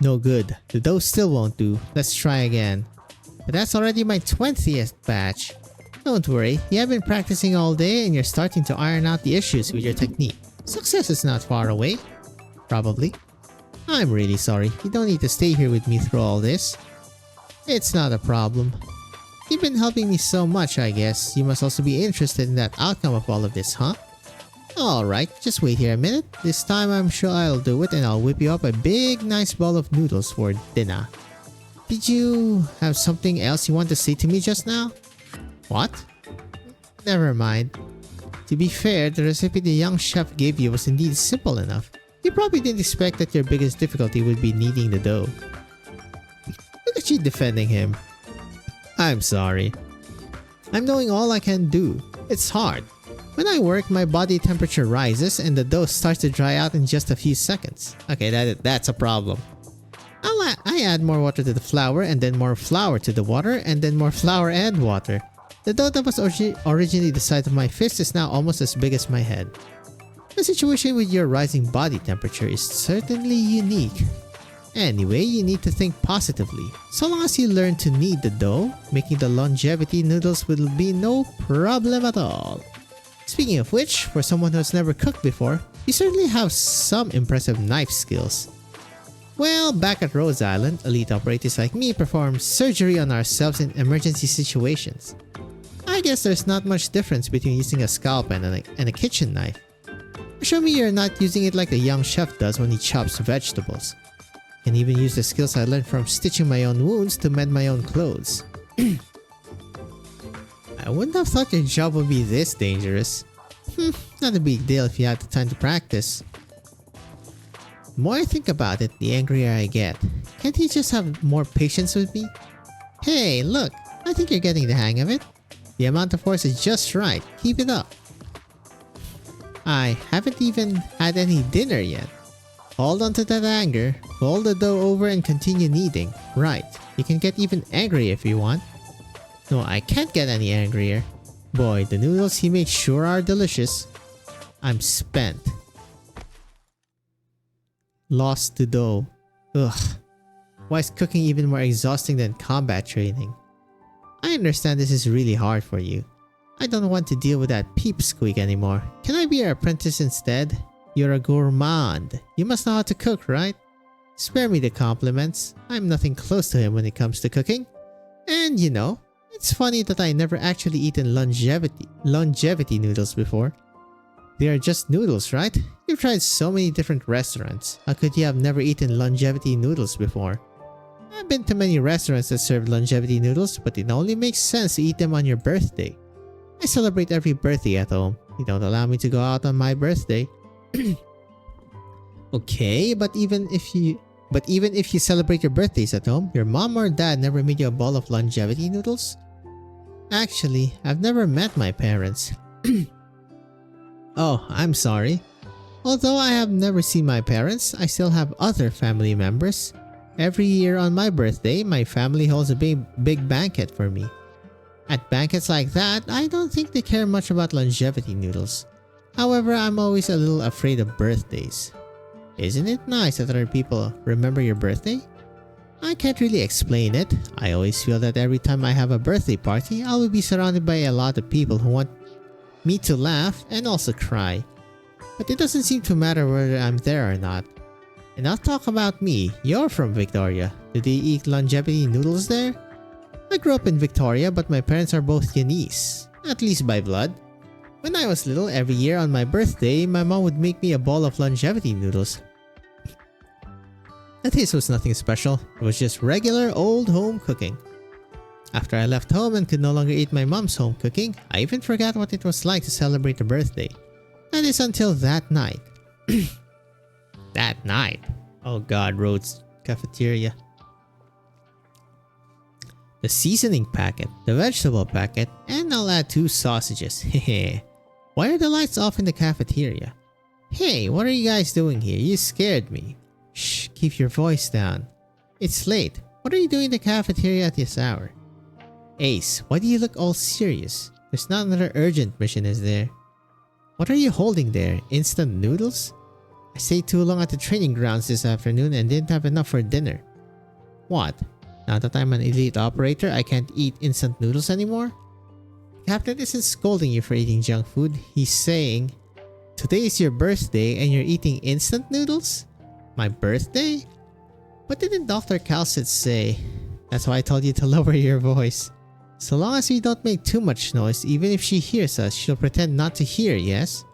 No good. The dough still won't do. Let's try again. But that's already my 20th batch. Don't worry, you have been practicing all day and you're starting to iron out the issues with your technique. Success is not far away. Probably. I'm really sorry. You don't need to stay here with me through all this. It's not a problem. You've been helping me so much, I guess. You must also be interested in that outcome of all of this, huh? Alright, just wait here a minute. This time I'm sure I'll do it and I'll whip you up a big nice bowl of noodles for dinner. Did you have something else you want to say to me just now? What? Never mind. To be fair, the recipe the young chef gave you was indeed simple enough. You probably didn't expect that your biggest difficulty would be kneading the dough. Look at you defending him. I'm sorry. I'm doing all I can do. It's hard. When I work, my body temperature rises and the dough starts to dry out in just a few seconds. Okay, that's a problem. I add more water to the flour and then more flour to the water and then more flour and water. The dough that was originally the size of my fist is now almost as big as my head. The situation with your rising body temperature is certainly unique. Anyway, you need to think positively. So long as you learn to knead the dough, making the longevity noodles will be no problem at all. Speaking of which, for someone who has never cooked before, you certainly have some impressive knife skills. Well, back at Rose Island, elite operators like me perform surgery on ourselves in emergency situations. I guess there's not much difference between using a scalpel and a kitchen knife. Show me you're not using it like the young chef does when he chops vegetables. Can even use the skills I learned from stitching my own wounds to mend my own clothes. I wouldn't have thought your job would be this dangerous. Not a big deal if you have the time to practice. The more I think about it, the angrier I get. Can't you just have more patience with me? Hey, look, I think you're getting the hang of it. The amount of force is just right. Keep it up. I haven't even had any dinner yet. Hold on to that anger, fold the dough over and continue kneading. Right, you can get even angry if you want. No, I can't get any angrier. Boy, the noodles he makes sure are delicious. I'm spent. Lost the dough. Ugh. Why is cooking even more exhausting than combat training? I understand this is really hard for you. I don't want to deal with that peep squeak anymore. Can I be your apprentice instead? You're a gourmand. You must know how to cook, right? Spare me the compliments. I'm nothing close to him when it comes to cooking. And you know, it's funny that I never actually eaten longevity noodles before. They are just noodles, right? You've tried so many different restaurants. How could you have never eaten longevity noodles before? I've been to many restaurants that serve longevity noodles, but it only makes sense to eat them on your birthday. I celebrate every birthday at home. You don't allow me to go out on my birthday. Okay, but even if you celebrate your birthdays at home, your mom or dad never made you a bowl of longevity noodles? Actually, I've never met my parents. Oh, I'm sorry. Although I have never seen my parents, I still have other family members. Every year on my birthday, my family holds a big banquet for me. At banquets like that, I don't think they care much about longevity noodles. However, I'm always a little afraid of birthdays. Isn't it nice that other people remember your birthday? I can't really explain it. I always feel that every time I have a birthday party, I will be surrounded by a lot of people who want me to laugh and also cry. But it doesn't seem to matter whether I'm there or not. And not talk about me, you're from Victoria. Do they eat longevity noodles there? I grew up in Victoria, but my parents are both Chinese, at least by blood. When I was little, every year on my birthday, my mom would make me a bowl of longevity noodles. The taste was nothing special, it was just regular old home cooking. After I left home and could no longer eat my mom's home cooking, I even forgot what it was like to celebrate a birthday. That is until that night. That night? Oh god, Rhodes Cafeteria. The seasoning packet, the vegetable packet, and I'll add 2 sausages. Hehe. Why are the lights off in the cafeteria? Hey, what are you guys doing here? You scared me. Shh, keep your voice down. It's late. What are you doing in the cafeteria at this hour? Ace, why do you look all serious? There's not another urgent mission, is there? What are you holding there? Instant noodles? I stayed too long at the training grounds this afternoon and didn't have enough for dinner. What? Now that I'm an elite operator, I can't eat instant noodles anymore? Captain isn't scolding you for eating junk food. He's saying, today is your birthday and you're eating instant noodles? My birthday? What didn't Dr. Calcit say? That's why I told you to lower your voice. So long as we don't make too much noise, even if she hears us, she'll pretend not to hear, yes?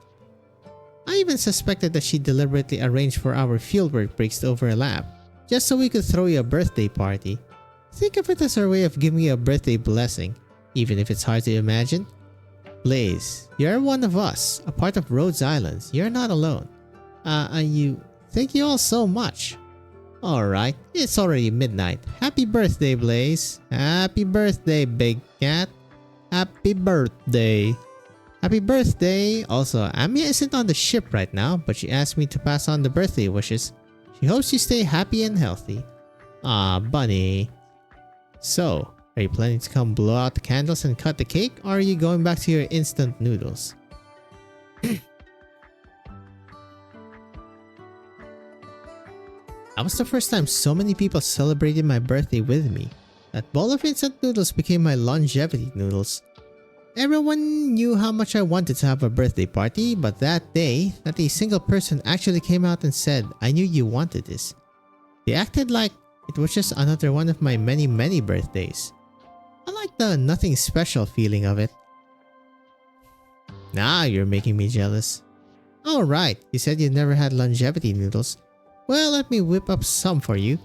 I even suspected that she deliberately arranged for our fieldwork breaks to overlap, just so we could throw you a birthday party. Think of it as her way of giving you a birthday blessing, even if it's hard to imagine. Blaze, you're one of us, a part of Rhodes Islands. You're not alone. Thank you all so much. Alright, it's already midnight. Happy birthday, Blaze. Happy birthday, Big Cat. Happy birthday. Happy birthday. Also, Amia isn't on the ship right now, but she asked me to pass on the birthday wishes. She hopes you stay happy and healthy. Ah, bunny. So, are you planning to come blow out the candles and cut the cake, or are you going back to your instant noodles? That was the first time so many people celebrated my birthday with me. That bowl of instant noodles became my longevity noodles. Everyone knew how much I wanted to have a birthday party, but that day, not a single person actually came out and said, I knew you wanted this. They acted like it was just another one of my many birthdays. I like the nothing special feeling of it. Now you're making me jealous. Oh right, you said you never had longevity noodles. Well, let me whip up some for you.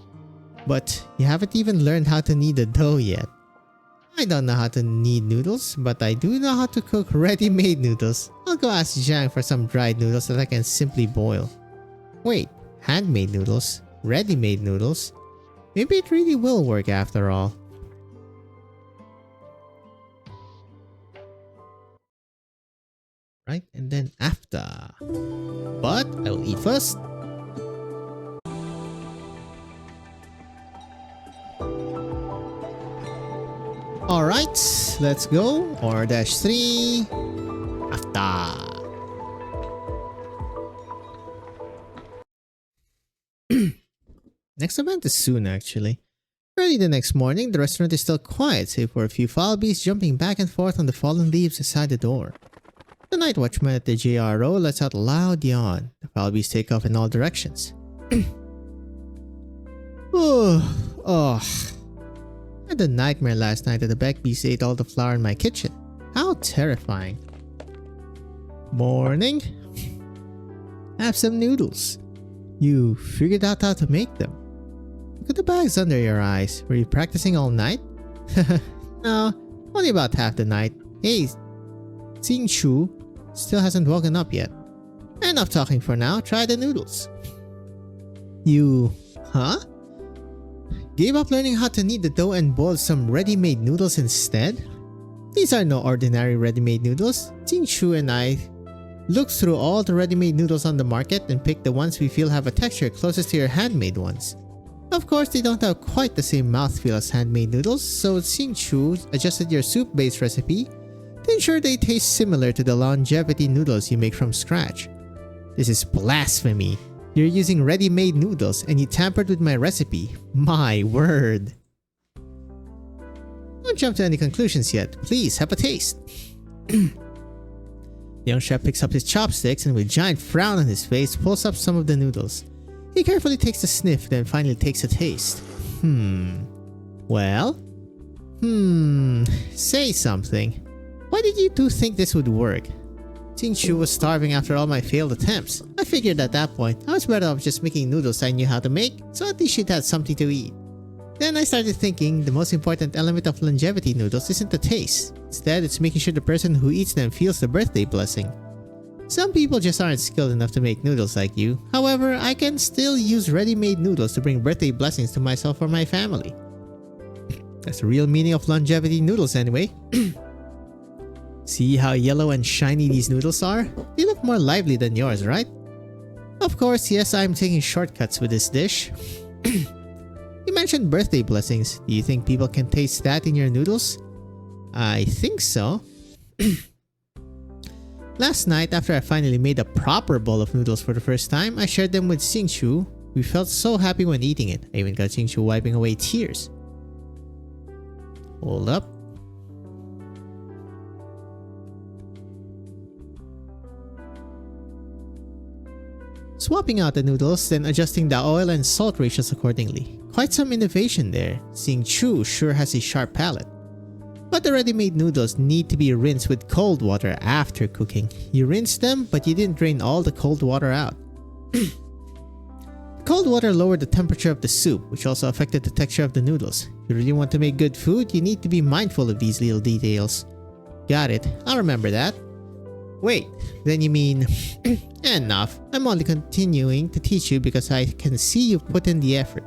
But you haven't even learned how to knead the dough yet. I don't know how to knead noodles, but I do know how to cook ready-made noodles. I'll go ask Zhang for some dried noodles that I can simply boil. Wait, handmade noodles? Ready-made noodles? Maybe it really will work after all. Right, and then after. But I will eat first. Alright, let's go. R-3. After. Next event is soon actually. Early the next morning, the restaurant is still quiet save for a few foul beasts jumping back and forth on the fallen leaves beside the door. The night watchman at the JRO lets out a loud yawn. The foul beasts take off in all directions. Oh. I had a nightmare last night that the Beck beast ate all the flour in my kitchen. How terrifying. Morning. Have some noodles. You figured out how to make them. Look at the bags under your eyes. Were you practicing all night? No, only about half the night. Hey, Xing Chu still hasn't woken up yet. Enough talking for now. Try the noodles. You... Huh? Gave up learning how to knead the dough and boiled some ready-made noodles instead? These are no ordinary ready-made noodles. Xing Chu and I looked through all the ready-made noodles on the market and picked the ones we feel have a texture closest to your handmade ones. Of course, they don't have quite the same mouthfeel as handmade noodles, so Xing Chu adjusted your soup-based recipe to ensure they taste similar to the longevity noodles you make from scratch. This is blasphemy. You're using ready-made noodles and you tampered with my recipe. My word. Don't jump to any conclusions yet. Please have a taste. The young chef picks up his chopsticks and with a giant frown on his face pulls up some of the noodles. He carefully takes a sniff then finally takes a taste. Well? Say something. Why did you two think this would work? Xing Chu was starving after all my failed attempts. I figured at that point, I was better off just making noodles I knew how to make, so at least she'd had something to eat. Then I started thinking the most important element of longevity noodles isn't the taste. Instead, it's making sure the person who eats them feels the birthday blessing. Some people just aren't skilled enough to make noodles like you. However, I can still use ready-made noodles to bring birthday blessings to myself or my family. That's the real meaning of longevity noodles anyway. See how yellow and shiny these noodles are? They look more lively than yours, right? Of course, yes, I'm taking shortcuts with this dish. You mentioned birthday blessings. Do you think people can taste that in your noodles? I think so. Last night, after I finally made a proper bowl of noodles for the first time, I shared them with Xingqiu. We felt so happy when eating it. I even got Xingqiu wiping away tears. Hold up. Swapping out the noodles, then adjusting the oil and salt ratios accordingly. Quite some innovation there. Xingqiu sure has a sharp palate. But the ready-made noodles need to be rinsed with cold water after cooking. You rinse them, but you didn't drain all the cold water out. Cold water lowered the temperature of the soup, which also affected the texture of the noodles. If you really want to make good food, you need to be mindful of these little details. Got it. I'll remember that. Wait, then you mean... Enough. I'm only continuing to teach you because I can see you put in the effort.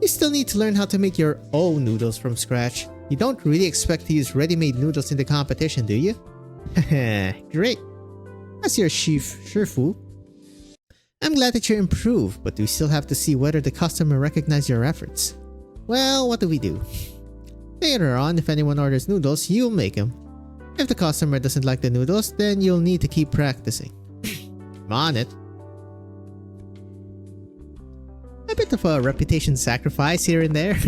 You still need to learn how to make your own noodles from scratch. You don't really expect to use ready-made noodles in the competition, do you? Haha, great. As your Shifu, I'm glad that you improved, but we still have to see whether the customer recognizes your efforts. Well, what do we do? Later on, if anyone orders noodles, you'll make them. If the customer doesn't like the noodles, then you'll need to keep practicing. I'm on it. A bit of a reputation sacrifice here and there.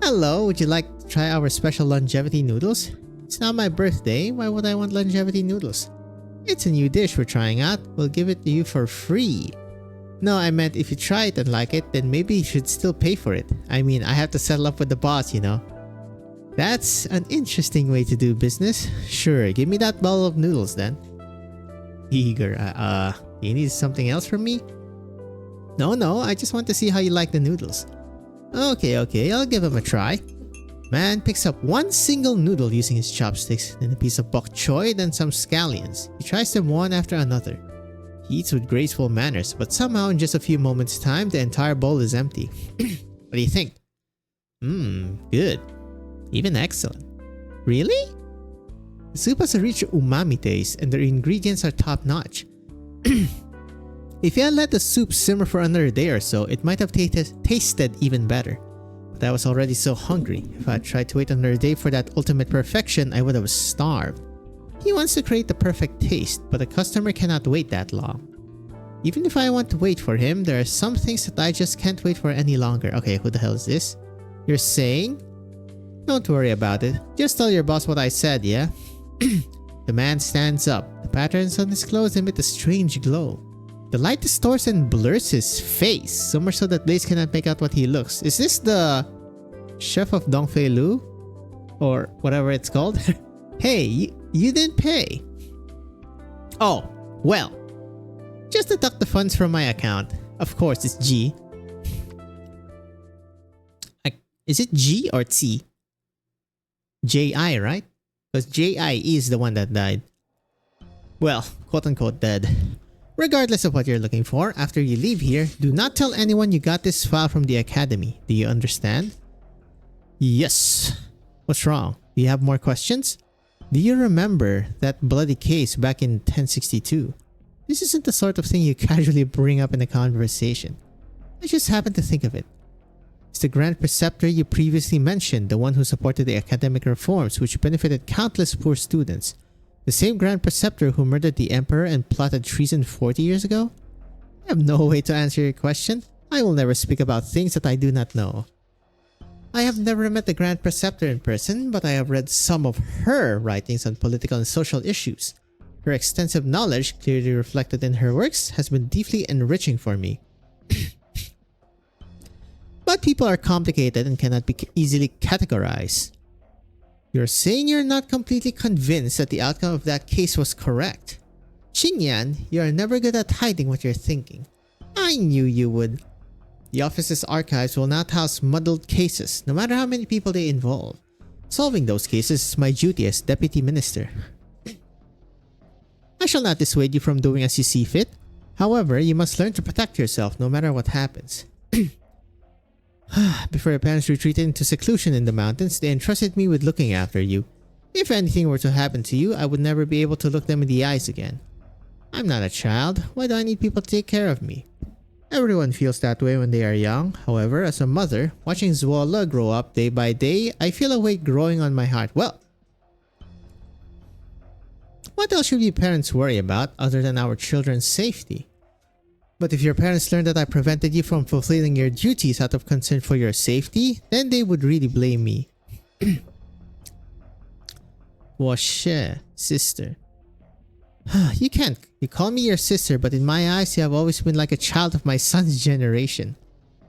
Hello, would you like to try our special longevity noodles? It's not my birthday, why would I want longevity noodles? It's a new dish we're trying out, we'll give it to you for free. No, I meant if you try it and like it, then maybe you should still pay for it. I mean, I have to settle up with the boss, you know. That's an interesting way to do business. Sure, give me that bowl of noodles then. Eager, you need something else from me? No, I just want to see how you like the noodles. Okay, I'll give him a try. Man picks up one single noodle using his chopsticks, then a piece of bok choy, then some scallions. He tries them one after another. He eats with graceful manners, but somehow in just a few moments' time, the entire bowl is empty. What do you think? Good. Even excellent. Really? The soup has a rich umami taste, and the ingredients are top-notch. If you had let the soup simmer for another day or so, it might have tasted even better. But I was already so hungry. If I had tried to wait another day for that ultimate perfection, I would have starved. He wants to create the perfect taste, but a customer cannot wait that long. Even if I want to wait for him, there are some things that I just can't wait for any longer. Okay, who the hell is this? You're saying? Don't worry about it. Just tell your boss what I said, yeah? The man stands up. The patterns on his clothes emit a strange glow. The light distorts and blurs his face, so much so that Blaze cannot make out what he looks. Is this the chef of Dongfei Lu? Or whatever it's called? Hey, you didn't pay. Oh, well. Just deduct the funds from my account. Of course, it's G. Is it G or T? J-I, right? Because J-I-E is the one that died. Well, quote-unquote dead. Regardless of what you're looking for, after you leave here, do not tell anyone you got this file from the academy. Do you understand? Yes. What's wrong? Do you have more questions? Do you remember that bloody case back in 1062? This isn't the sort of thing you casually bring up in a conversation. I just happened to think of it. It's the Grand Preceptor you previously mentioned, the one who supported the academic reforms which benefited countless poor students. The same Grand Preceptor who murdered the Emperor and plotted treason 40 years ago? I have no way to answer your question. I will never speak about things that I do not know. I have never met the Grand Preceptor in person, but I have read some of her writings on political and social issues. Her extensive knowledge, clearly reflected in her works, has been deeply enriching for me. But people are complicated and cannot be easily categorized. You're saying you're not completely convinced that the outcome of that case was correct. Xingyan, you are never good at hiding what you're thinking. I knew you would. The office's archives will not house muddled cases, no matter how many people they involve. Solving those cases is my duty as deputy minister. I shall not dissuade you from doing as you see fit. However, you must learn to protect yourself no matter what happens. Before your parents retreated into seclusion in the mountains, they entrusted me with looking after you. If anything were to happen to you, I would never be able to look them in the eyes again. I'm not a child. Why do I need people to take care of me? Everyone feels that way when they are young. However, as a mother, watching Zuola grow up day by day, I feel a weight growing on my heart. Well, What else should we parents worry about other than our children's safety? But if your parents learned that I prevented you from fulfilling your duties out of concern for your safety, then they would really blame me. 我是 sister. You can't. You call me your sister, but in my eyes, you have always been like a child of my son's generation.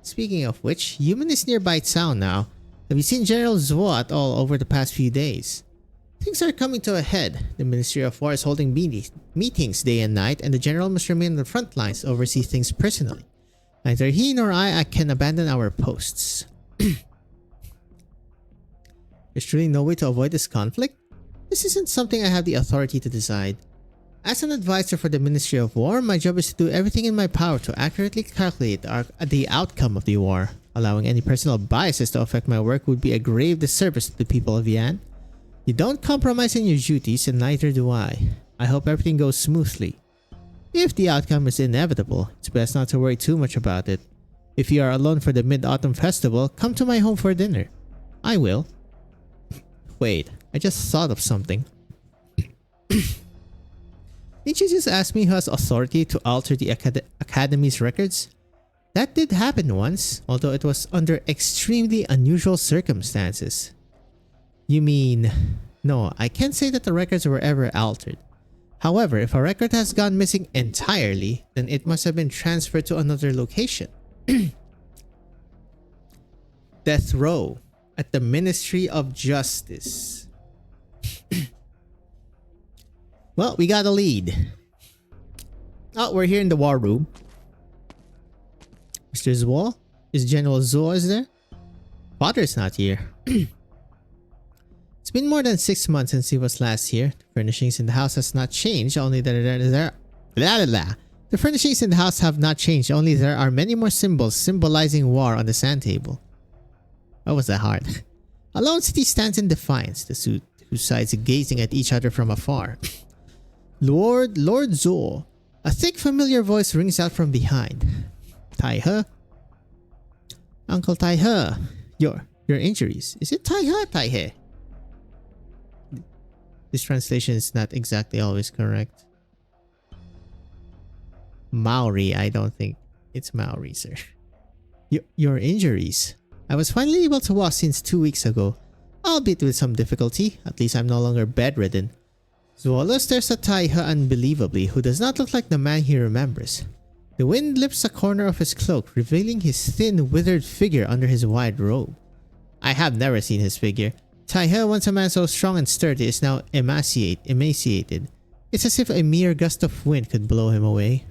Speaking of which, Human is nearby town now. Have you seen General Zuo at all over the past few days? Things are coming to a head. The Ministry of War is holding meetings day and night, and the General must remain on the front lines to oversee things personally. Neither he nor I can abandon our posts. There's truly no way to avoid this conflict? This isn't something I have the authority to decide. As an advisor for the Ministry of War, my job is to do everything in my power to accurately calculate the outcome of the war. Allowing any personal biases to affect my work would be a grave disservice to the people of Yan. You don't compromise in your duties, and neither do I. I hope everything goes smoothly. If the outcome is inevitable, it's best not to worry too much about it. If you are alone for the Mid-Autumn Festival, come to my home for dinner. I will. Wait, I just thought of something. Didn't you just ask me who has authority to alter the Academy's records? That did happen once, although it was under extremely unusual circumstances. You mean... No, I can't say that the records were ever altered. However, if a record has gone missing entirely, then it must have been transferred to another location. Death Row at the Ministry of Justice. Well, we got a lead. Oh, we're here in the war room. Mr. Zuo? Is General Zuo is there? Father's not here. It's been more than 6 months since he was last here. The furnishings in the house has not changed, only that The furnishings in the house have not changed, only there are many more symbols symbolizing war on the sand table. What was that hard? A lone city stands in defiance, the two sides gazing at each other from afar. Lord Zuo. A thick familiar voice rings out from behind. Tai He? Uncle Tai He. Your injuries. Is it Tai He or Tai He? This translation is not exactly always correct. Maori, I don't think it's Maori, sir. Your injuries. I was finally able to walk since 2 weeks ago, albeit with some difficulty. At least I'm no longer bedridden. Zuo stares at Tai He unbelievably, who does not look like the man he remembers. The wind lifts a corner of his cloak, revealing his thin, withered figure under his wide robe. I have never seen his figure. Tai He, once a man so strong and sturdy, is now emaciated. It's as if a mere gust of wind could blow him away.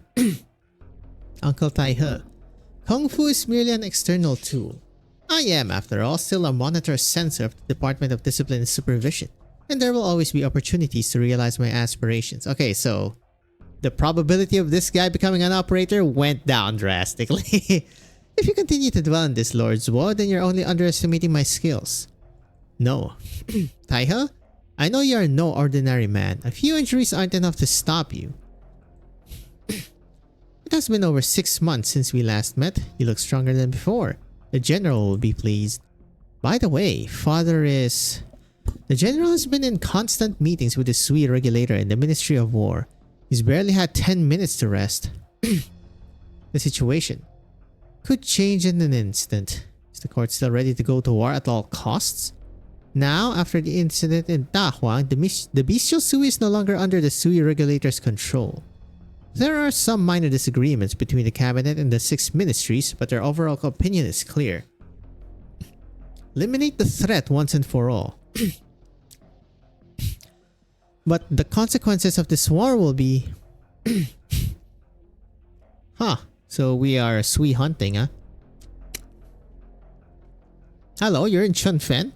Uncle Tai He. Kung Fu is merely an external tool. I am, after all, still a monitor censor of the Department of Discipline and Supervision, and there will always be opportunities to realize my aspirations. Okay, so the probability of this guy becoming an operator went down drastically. If you continue to dwell on this, Lord Zuo, then you're only underestimating my skills. No. Tai He, I know you are no ordinary man. A few injuries aren't enough to stop you. It has been over 6 months since we last met. You look stronger than before. The General will be pleased. By the way, Father is... The General has been in constant meetings with the Sui regulator and the Ministry of War. He's barely had 10 minutes to rest. The situation could change in an instant. Is the court still ready to go to war at all costs? Now, after the incident in Dahuang, the bestial Sui is no longer under the Sui regulator's control. There are some minor disagreements between the cabinet and the 6 ministries, but their overall opinion is clear. Eliminate the threat once and for all. But the consequences of this war will be... Huh, so we are Sui hunting, huh? Hello, you're in Chunfen?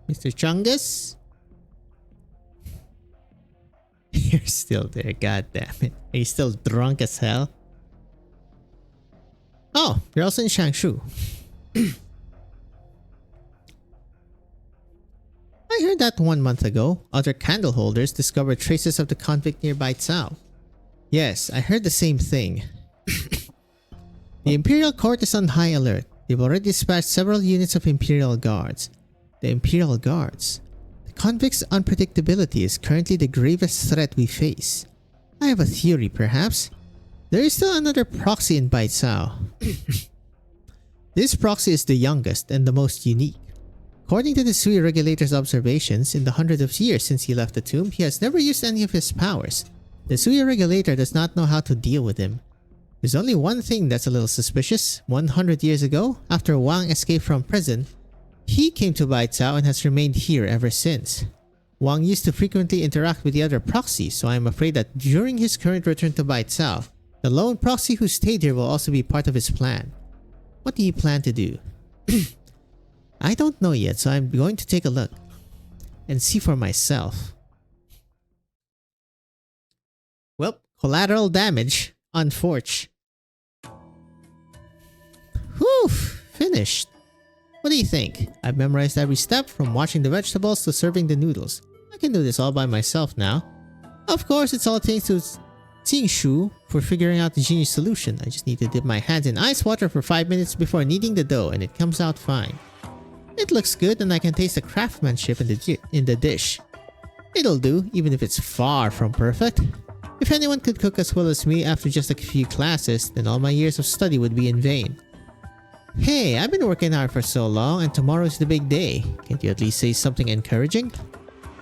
Mr. Chungus? You're still there, god damn it. Are you still drunk as hell? Oh, you're also in Shangshu. I heard that 1 month ago, other candle holders discovered traces of the convict nearby Cao. Yes, I heard the same thing. The Imperial Court is on high alert. They've already dispatched several units of Imperial Guards. The Imperial Guards? The convict's unpredictability is currently the gravest threat we face. I have a theory, perhaps. There is still another proxy in Baitsao. This proxy is the youngest and the most unique. According to the Sui regulator's observations, in the hundreds of years since he left the tomb, he has never used any of his powers. The Sui regulator does not know how to deal with him. There's only one thing that's a little suspicious. 100 years ago, after Wang escaped from prison, he came to Baitsao and has remained here ever since. Wang used to frequently interact with the other proxies, so I am afraid that during his current return to Baitsao, the lone proxy who stayed here will also be part of his plan. What do you plan to do? I don't know yet, so I'm going to take a look and see for myself. Well, collateral damage. Unfortunate. Whew, finished. What do you think? I've memorized every step from washing the vegetables to serving the noodles. I can do this all by myself now. Of course, it's all thanks to Shu for figuring out the genius solution. I just need to dip my hands in ice water for 5 minutes before kneading the dough and it comes out fine. It looks good and I can taste the craftsmanship in the dish. It'll do, even if it's far from perfect. If anyone could cook as well as me after just a few classes, then all my years of study would be in vain. Hey, I've been working hard for so long and tomorrow's the big day. Can't you at least say something encouraging?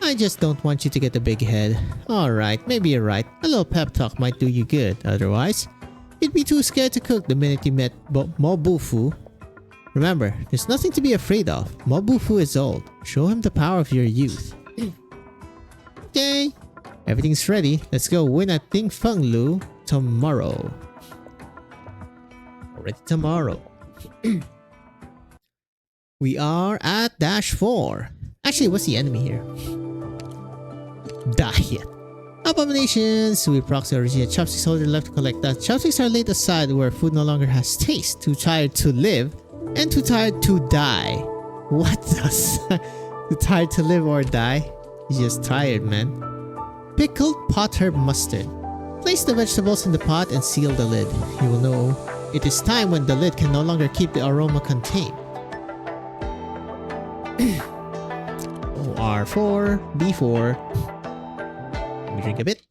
I just don't want you to get a big head. Alright, maybe you're right. A little pep talk might do you good. Otherwise, you'd be too scared to cook the minute you met Mobufu. Remember, there's nothing to be afraid of. Mobufu is old. Show him the power of your youth. Okay. Everything's ready. Let's go win at Ding Feng Lu tomorrow. Already tomorrow. We are at -4. Actually, what's the enemy here? Diet. Abominations. We proxy originate chopsticks holder left to collect that. Chopsticks are laid aside where food no longer has taste. Too tired to live and too tired to die. What does? Too tired to live or die? He's just tired, man. Pickled pot herb mustard. Place the vegetables in the pot and seal the lid. You will know it is time when the lid can no longer keep the aroma contained. R4, B4. Let me drink a bit.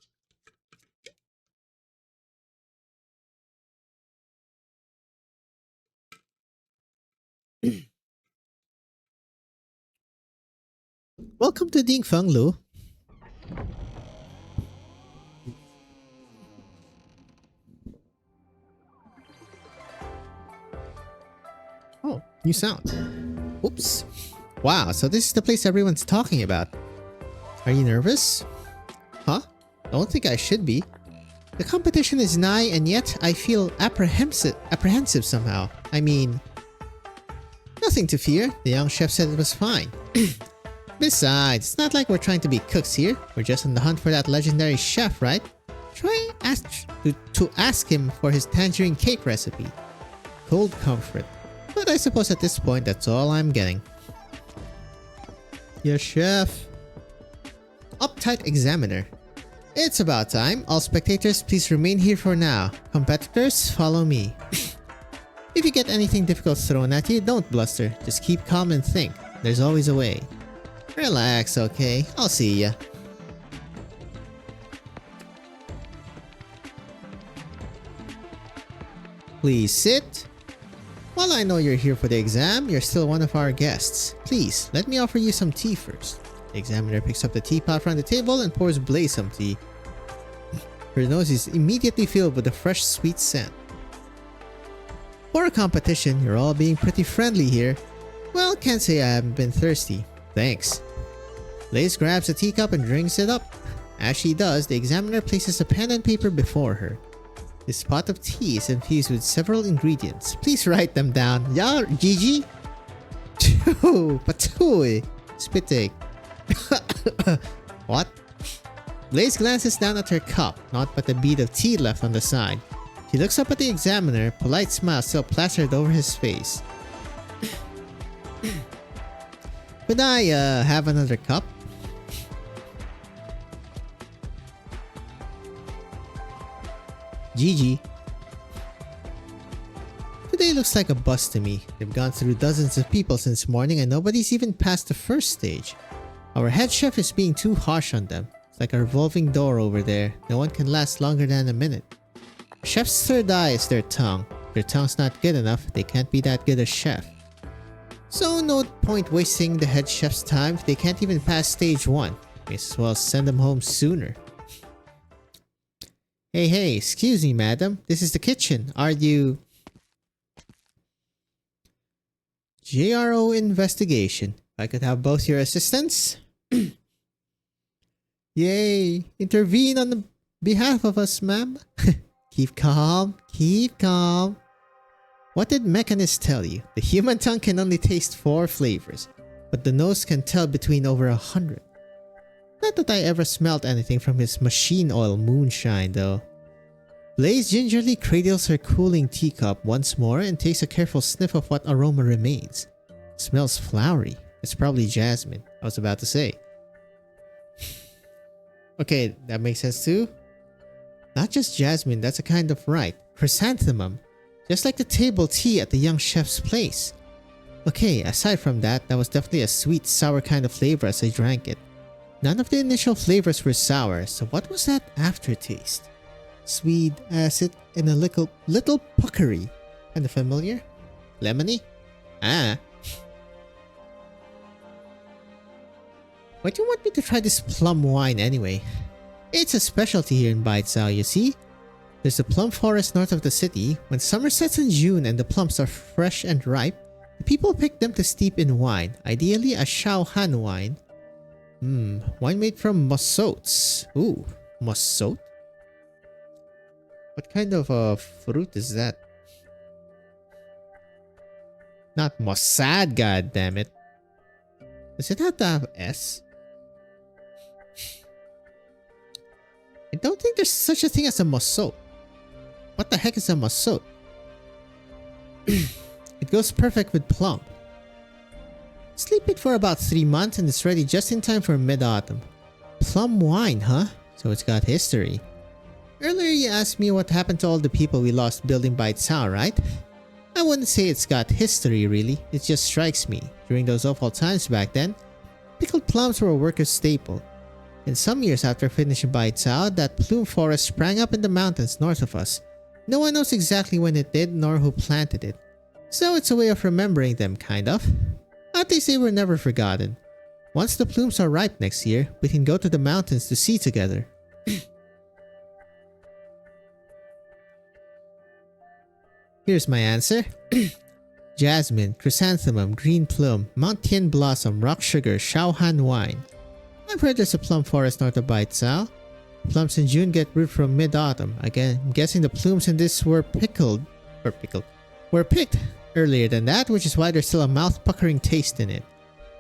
Welcome to Ding Feng Lu. Oh, new sound. Oops. Wow, so this is the place everyone's talking about. Are you nervous? Huh? Don't think I should be. The competition is nigh and yet I feel apprehensive somehow. I mean, nothing to fear. The young chef said it was fine. Besides, it's not like we're trying to be cooks here. We're just on the hunt for that legendary chef, right? Try to ask him for his tangerine cake recipe. Cold comfort. But I suppose at this point, that's all I'm getting. Yes, chef. Uptight examiner. It's about time. All spectators, please remain here for now. Competitors, follow me. If you get anything difficult thrown at you, don't bluster. Just keep calm and think. There's always a way. Relax, okay? I'll see ya. Please sit. While I know you're here for the exam, you're still one of our guests. Please, let me offer you some tea first. The examiner picks up the teapot from the table and pours Blaze some tea. Her nose is immediately filled with a fresh, sweet scent. For a competition, you're all being pretty friendly here. Well, can't say I haven't been thirsty. Thanks. Blaze grabs a teacup and drinks it up. As she does, the examiner places a pen and paper before her. This pot of tea is infused with several ingredients. Please write them down. Yeah, Gigi? Patoy. Spit take. What? Blaze glances down at her cup, naught but a bead of tea left on the side. She looks up at the examiner, polite smile still plastered over his face. Could I, have another cup? Gigi. Today looks like a bust to me. They've gone through dozens of people since morning and nobody's even passed the first stage. Our head chef is being too harsh on them. It's like a revolving door over there. No one can last longer than a minute. Chef's third eye is their tongue. If their tongue's not good enough, they can't be that good a chef. So no point wasting the head chef's time if they can't even pass stage 1. May as well send them home sooner. Hey, excuse me, madam. This is the kitchen. Are you... JRO investigation. I could have both your assistants. Yay! Intervene on the behalf of us, ma'am. Keep calm. Keep calm. What did Mechanist tell you? The human tongue can only taste 4 flavors, but the nose can tell between over 100. Not that I ever smelled anything from his machine oil moonshine, though. Blaze gingerly cradles her cooling teacup once more and takes a careful sniff of what aroma remains. It smells flowery. It's probably jasmine, I was about to say. Okay, that makes sense too. Not just jasmine, that's a kind of right. Chrysanthemum. Just like the table tea at the young chef's place. Okay, aside from that, that was definitely a sweet, sour kind of flavor as I drank it. None of the initial flavors were sour, so what was that aftertaste? Sweet, acid, and a little puckery. Kinda familiar? Lemony? Ah. Why do you want me to try this plum wine anyway? It's a specialty here in Baitsao, you see? There's a plum forest north of the city. When summer sets in June and the plums are fresh and ripe, the people pick them to steep in wine, ideally a Shaohan wine. Wine made from mosotes. Ooh, mosote? What kind of fruit is that? Not Mossad, goddammit. Does it have to have S? I don't think there's such a thing as a mosote. What the heck is a mosote? It goes perfect with plum. Sleep it for about 3 months and it's ready just in time for mid-autumn. Plum wine, huh? So it's got history. Earlier you asked me what happened to all the people we lost building Baitsao, right? I wouldn't say it's got history really, it just strikes me. During those awful times back then, pickled plums were a worker's staple. And some years after finishing Baitsao, that plume forest sprang up in the mountains north of us. No one knows exactly when it did nor who planted it. So it's a way of remembering them, kind of. At least they were never forgotten. Once the plumes are ripe next year, we can go to the mountains to see together. Here's my answer. Jasmine, chrysanthemum, green plum, Mount Tien blossom, rock sugar, Shaohan wine. I've heard there's a plum forest north of Baitsao. Plums in June get root from mid-autumn. Again, I'm guessing the plumes in this were picked earlier than that, which is why there's still a mouth-puckering taste in it.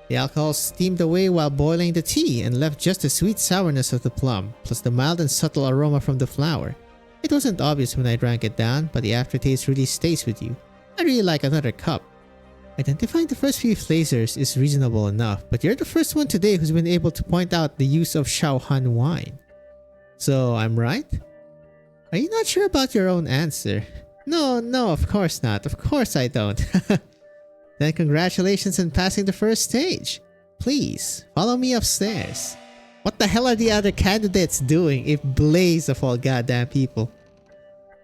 The alcohol steamed away while boiling the tea and left just the sweet sourness of the plum, plus the mild and subtle aroma from the flower. It wasn't obvious when I drank it down, but the aftertaste really stays with you. I really like another cup. Identifying the first few flavors is reasonable enough, but you're the first one today who's been able to point out the use of Shaohan wine. So I'm right? Are you not sure about your own answer? No, of course not. Of course I don't. Then congratulations on passing the first stage. Please, follow me upstairs. What the hell are the other candidates doing, if Blaze of all goddamn people?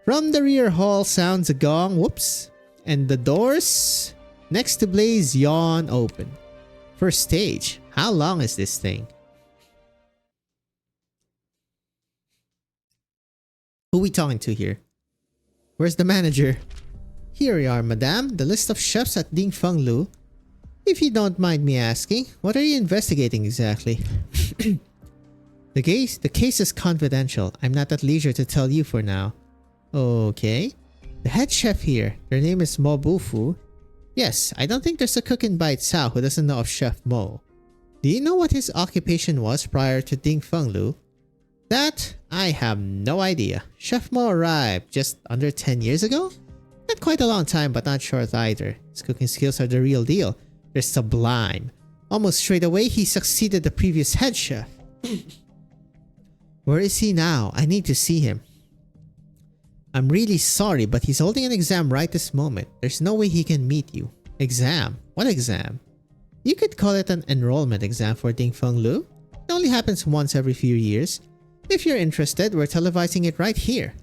From the rear hall sounds a gong, whoops, and the doors next to Blaze yawn open. First stage, how long is this thing? Who we talking to here? Where's the manager? Here you are, madame, the list of chefs at Ding Feng Lu. If you don't mind me asking, what are you investigating exactly? The case is confidential. I'm not at leisure to tell you for now. Okay. The head chef here, their name is Mo Bufu. Yes, I don't think there's a cook in Baitsao who doesn't know of Chef Mo. Do you know what his occupation was prior to Ding Feng Lu? That, I have no idea. Chef Mo arrived just under 10 years ago? Not quite a long time, but not short either. His cooking skills are the real deal. They're sublime. Almost straight away, he succeeded the previous head chef. Where is he now? I need to see him. I'm really sorry, but he's holding an exam right this moment. There's no way he can meet you. Exam? What exam? You could call it an enrollment exam for Ding Feng Lu. It only happens once every few years. If you're interested, we're televising it right here.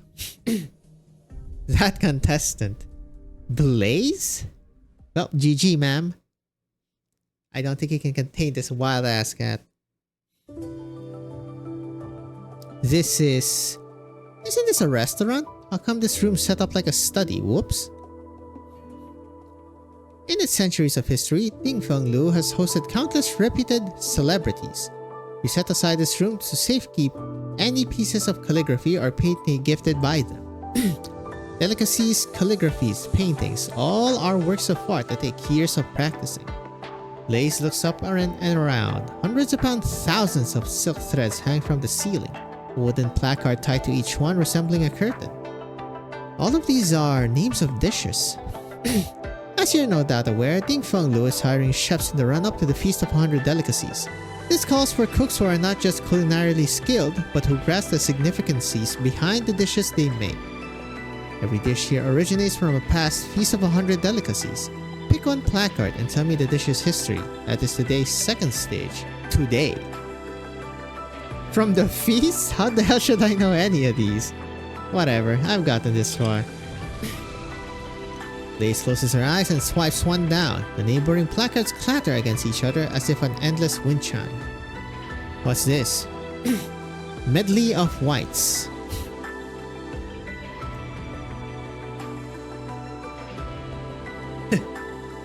That contestant. Blaze? Well, GG, ma'am. I don't think you can contain this wild-ass cat. This is... Isn't this a restaurant? How come this room's set up like a study? Whoops. In its centuries of history, Ding Feng Lu has hosted countless reputed celebrities. We set aside this room to safekeep any pieces of calligraphy or painting gifted by them. Delicacies, calligraphies, paintings, all are works of art that take years of practicing. Blaze looks up and around. Hundreds upon thousands of silk threads hang from the ceiling, a wooden placard tied to each one resembling a curtain. All of these are names of dishes. As you're no doubt aware, Ding Feng Lu is hiring chefs in the run-up to the Feast of 100 Delicacies. This calls for cooks who are not just culinarily skilled, but who grasp the significancies behind the dishes they make. Every dish here originates from a past Feast of 100 Delicacies. Pick one placard and tell me the dish's history. That is today's second stage. Today. From the feast? How the hell should I know any of these? Whatever, I've gotten this far. Blaze closes her eyes and swipes one down. The neighboring placards clatter against each other as if an endless wind chime. What's this? Medley of Whites.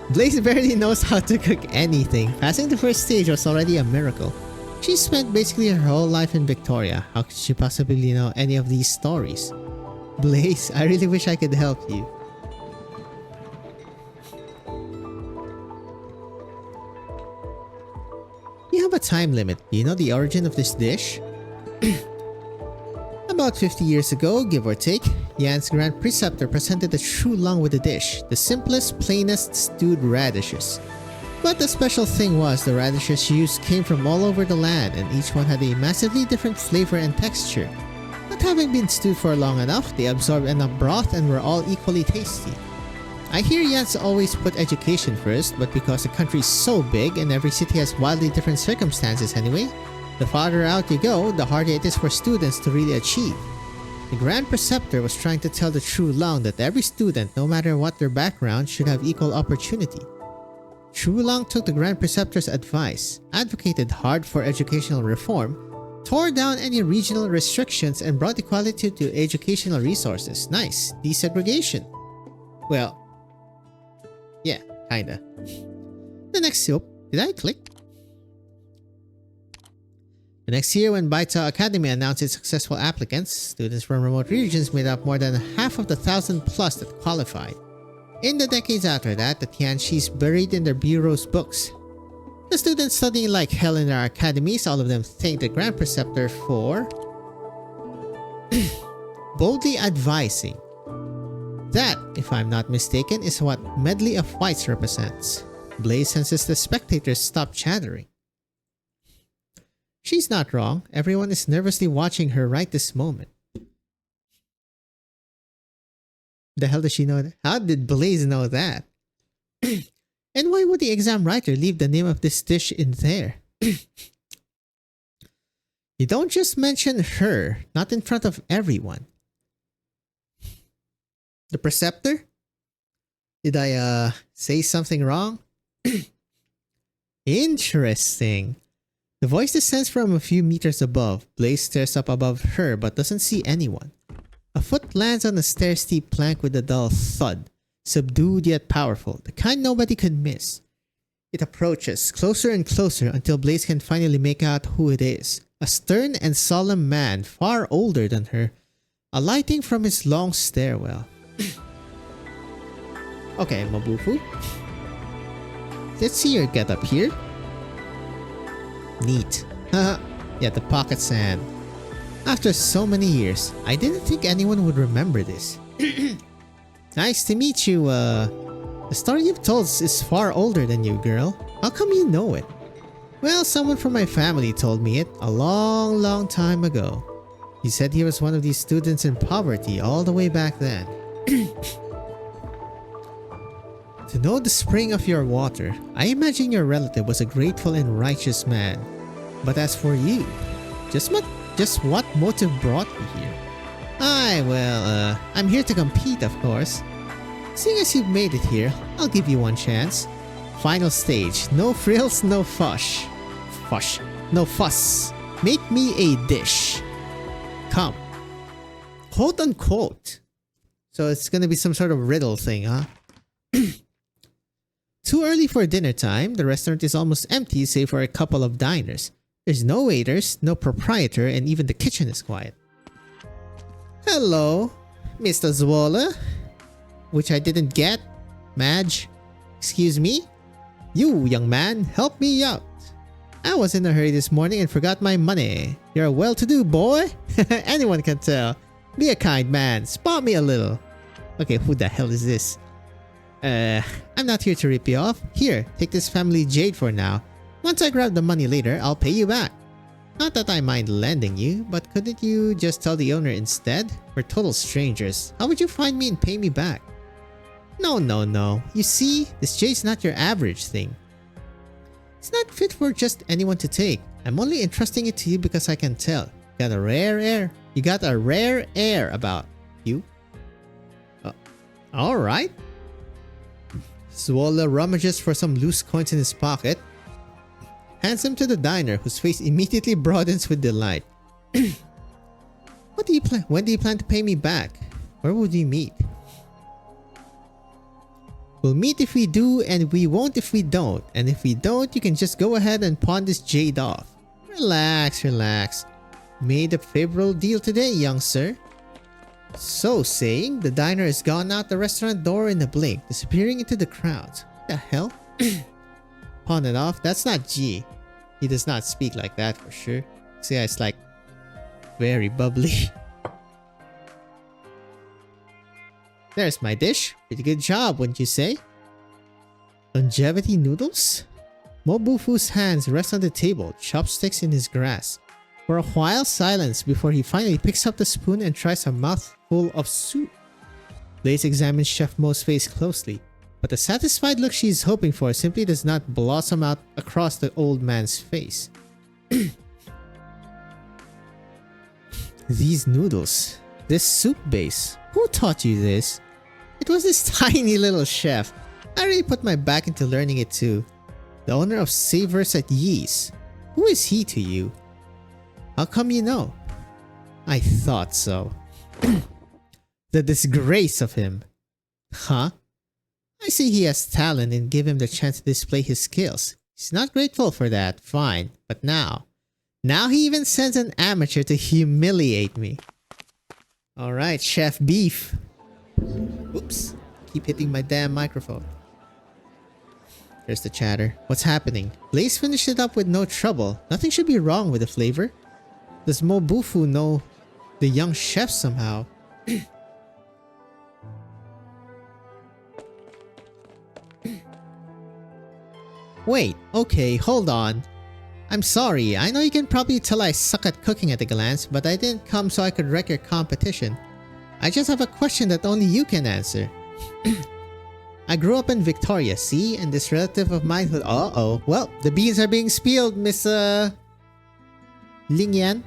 Blaze barely knows how to cook anything. Passing the first stage was already a miracle. She spent basically her whole life in Victoria. How could she possibly know any of these stories? Blaze, I really wish I could help you. You have a time limit. Do you know the origin of this dish? About 50 years ago, give or take, Yan's Grand Preceptor presented the True Lung with a dish, the simplest, plainest stewed radishes. But the special thing was the radishes used came from all over the land and each one had a massively different flavor and texture. But having been stewed for long enough, they absorbed enough broth and were all equally tasty. I hear Yan's always put education first, but because the country is so big and every city has wildly different circumstances anyway, the farther out you go, the harder it is for students to really achieve. The Grand Preceptor was trying to tell the True Lung that every student, no matter what their background, should have equal opportunity. True Lung took the Grand Preceptor's advice, advocated hard for educational reform, tore down any regional restrictions, and brought equality to educational resources. Nice. Desegregation. Well, yeah, kinda. The next year, did I click? The next year, when Baita Academy announced its successful applicants, students from remote regions made up more than half of the 1,000 plus that qualified. In the decades after that, the Tianxi's buried in their bureau's books. The students studying like hell in our academies, all of them thank the Grand Preceptor for boldly advising. That, if I'm not mistaken, is what Medley of Whites represents. Blaze senses the spectators stop chattering. She's not wrong. Everyone is nervously watching her right this moment. The hell does she know that? How did Blaze know that? And why would the exam writer leave the name of this dish in there? You don't just mention her, not in front of everyone. The Preceptor? Did I, say something wrong? Interesting. The voice descends from a few meters above. Blaze stares up above her but doesn't see anyone. A foot lands on a stair-steep plank with a dull thud. Subdued yet powerful, the kind nobody could miss. It approaches, closer and closer until Blaze can finally make out who it is. A stern and solemn man, far older than her, alighting from his long stairwell. Okay, Mabufu. Let's see your getup here. Neat. Haha. Yeah, the pocket sand. After so many years, I didn't think anyone would remember this. Nice to meet you, The story you've told is far older than you, girl. How come you know it? Well, someone from my family told me it a long time ago. He said he was one of these students in poverty all the way back then. To know the spring of your water. I imagine your relative was a grateful and righteous man. But as for you, just what motive brought you here? I'm here to compete, of course. Seeing as you've made it here, I'll give you one chance. Final stage. No frills, no fuss. No fuss. Make me a dish. Come. Quote unquote. So it's gonna be some sort of riddle thing, huh? Too early for dinner time. The restaurant is almost empty save for a couple of diners. There's no waiters, no proprietor, and even the kitchen is quiet. Hello, Mr. Zwolle. Which I didn't get. Madge. Excuse me? You, young man, help me out. I was in a hurry this morning and forgot my money. You're a well-to-do boy? Anyone can tell. Be a kind man. Spot me a little. Okay, who the hell is this? I'm not here to rip you off. Here, take this family jade for now. Once I grab the money later, I'll pay you back. Not that I mind lending you, but couldn't you just tell the owner instead? We're total strangers. How would you find me and pay me back? No. You see, this jade's not your average thing. It's not fit for just anyone to take. I'm only entrusting it to you because I can tell. You got a rare air about you. Alright. Zwolle rummages for some loose coins in his pocket. Hands them to the diner, whose face immediately broadens with delight. When do you plan to pay me back? Where would we meet? We'll meet if we do, and we won't if we don't. And if we don't, you can just go ahead and pawn this jade off. Relax. Made a favorable deal today, young sir. So saying, the diner has gone out the restaurant door in a blink, disappearing into the crowds. What the hell? Pawn it off? That's not G. He does not speak like that for sure. See, it's like very bubbly. There's my dish. Pretty good job, wouldn't you say? Longevity noodles? Mobufu's hands rest on the table, chopsticks in his grasp. For a while, silence before he finally picks up the spoon and tries a mouthful of soup. Blaze examines Chef Mo's face closely, but the satisfied look she is hoping for simply does not blossom out across the old man's face. These noodles, this soup base, who taught you this? It was this tiny little chef. I really put my back into learning it too. The owner of Savers at Yee's. Who is he to you? How come you know? I thought so. The disgrace of him. Huh? I see he has talent and give him the chance to display his skills. He's not grateful for that, fine. But now he even sends an amateur to humiliate me. Alright, Chef Beef. Oops. Keep hitting my damn microphone. There's the chatter. What's happening? Blaze finished it up with no trouble. Nothing should be wrong with the flavor. Does Mobufu know the young chef somehow? Wait, okay, hold on. I'm sorry, I know you can probably tell I suck at cooking at a glance, but I didn't come so I could wreck your competition. I just have a question that only you can answer. I grew up in Victoria, see? And this relative of mine who— uh-oh. Well, the beans are being spilled, Miss, Lingyan?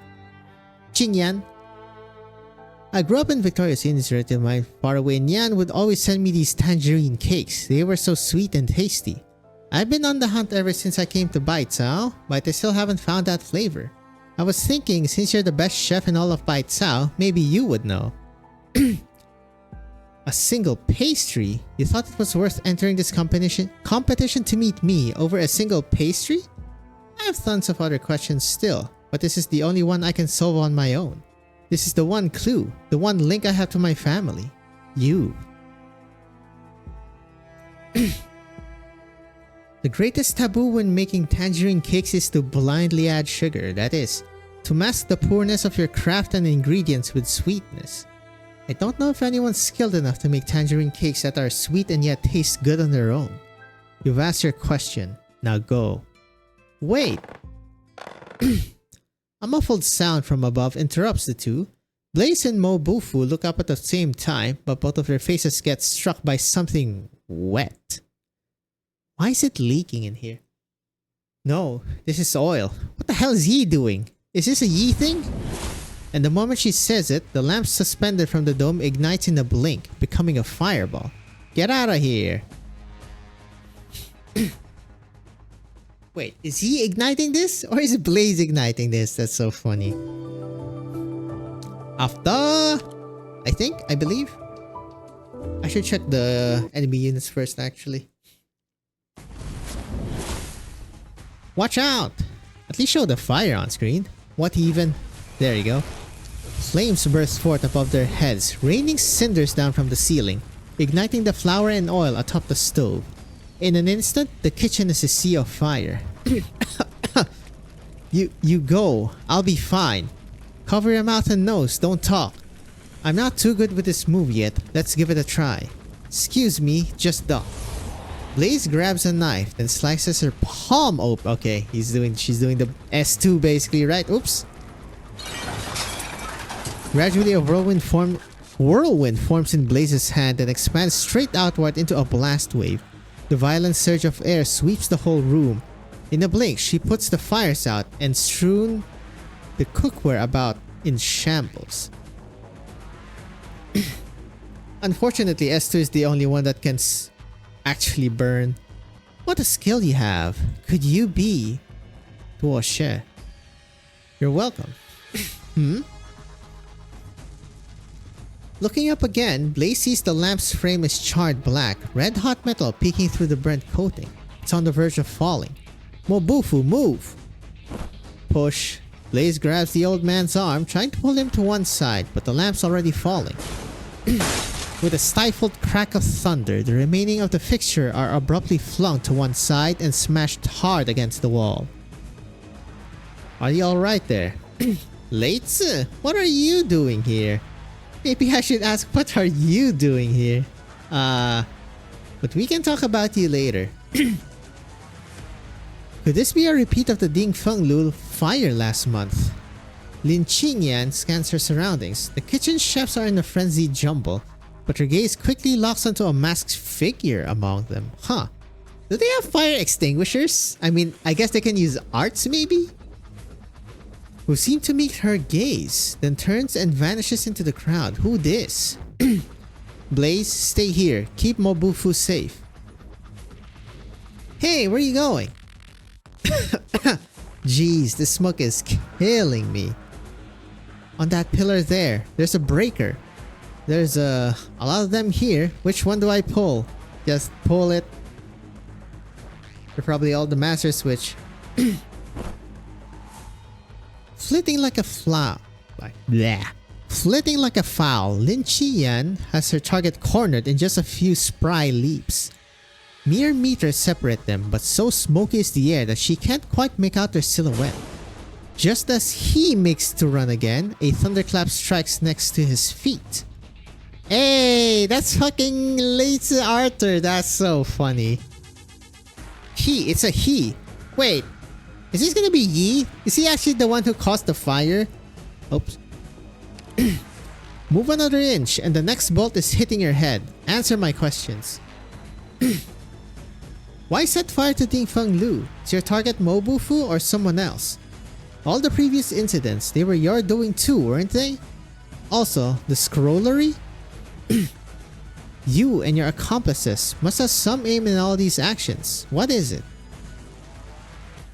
Qingyan? I grew up in Victoria, see, and this relative of mine far away in Yan would always send me these tangerine cakes. They were so sweet and tasty. I've been on the hunt ever since I came to Baicao, but I still haven't found that flavor. I was thinking, since you're the best chef in all of Baicao, maybe you would know. A single pastry? You thought it was worth entering this competition to meet me over a single pastry? I have tons of other questions still, but this is the only one I can solve on my own. This is the one clue, the one link I have to my family. You. The greatest taboo when making tangerine cakes is to blindly add sugar, that is, to mask the poorness of your craft and ingredients with sweetness. I don't know if anyone's skilled enough to make tangerine cakes that are sweet and yet taste good on their own. You've asked your question, now go. Wait! A muffled sound from above interrupts the two. Blaze and Mobufu look up at the same time, but both of their faces get struck by something wet. Why is it leaking in here? No, this is oil. What the hell is Yi doing? Is this a Yi thing? And the moment she says it, the lamp suspended from the dome ignites in a blink, becoming a fireball. Get out of here. Wait, is he igniting this? Or is Blaze igniting this? That's so funny. After... I believe. I should check the enemy units first, actually. Watch out! At least show the fire on screen. What even? There you go. Flames burst forth above their heads, raining cinders down from the ceiling, igniting the flour and oil atop the stove. In an instant, the kitchen is a sea of fire. You go. I'll be fine. Cover your mouth and nose, don't talk. I'm not too good with this move yet. Let's give it a try. Excuse me, just duck. Blaze grabs a knife, then slices her palm open. Okay, she's doing the S2 basically, right? Oops. Gradually, a whirlwind forms in Blaze's hand and expands straight outward into a blast wave. The violent surge of air sweeps the whole room. In a blink, she puts the fires out and strewn the cookware about in shambles. Unfortunately, S2 is the only one that can actually burn. What a skill you have. Could you be... Tuoshe? You're welcome. Looking up again, Blaze sees the lamp's frame is charred black, red-hot metal peeking through the burnt coating. It's on the verge of falling. Mobufu, move! Push. Blaze grabs the old man's arm, trying to pull him to one side, but the lamp's already falling. With a stifled crack of thunder, the remaining of the fixture are abruptly flung to one side and smashed hard against the wall. Are you alright there? Leitze, what are you doing here? Maybe I should ask, what are you doing here? But we can talk about you later. Could this be a repeat of the Ding Feng Lu fire last month? Lin Qingyan scans her surroundings. The kitchen chefs are in a frenzied jumble, but her gaze quickly locks onto a masked figure among them. Huh. Do they have fire extinguishers? I mean, I guess they can use arts maybe? Who seems to meet her gaze, then turns and vanishes into the crowd. Who this? Blaze, stay here. Keep Mobufu safe. Hey, where are you going? Jeez, the smoke is killing me. On that pillar there, there's a breaker. There's a lot of them here. Which one do I pull? Just pull it. They're probably all the master switch. Flitting like a flower. Flitting like a fowl, Lin Qiyan has her target cornered in just a few spry leaps. Mere meters separate them, but so smoky is the air that she can't quite make out their silhouette. Just as he makes to run again, a thunderclap strikes next to his feet. Hey, that's fucking Leitze Arthur. That's so funny. It's a he. Wait, is this gonna be Yi? Is he actually the one who caused the fire? Oops. Move another inch and the next bolt is hitting your head. Answer my questions. Why set fire to Ding Feng Lu? Is your target Mobufu or someone else? All the previous incidents, they were your doing too, weren't they? Also, the scrollery? You and your accomplices must have some aim in all these actions. What is it?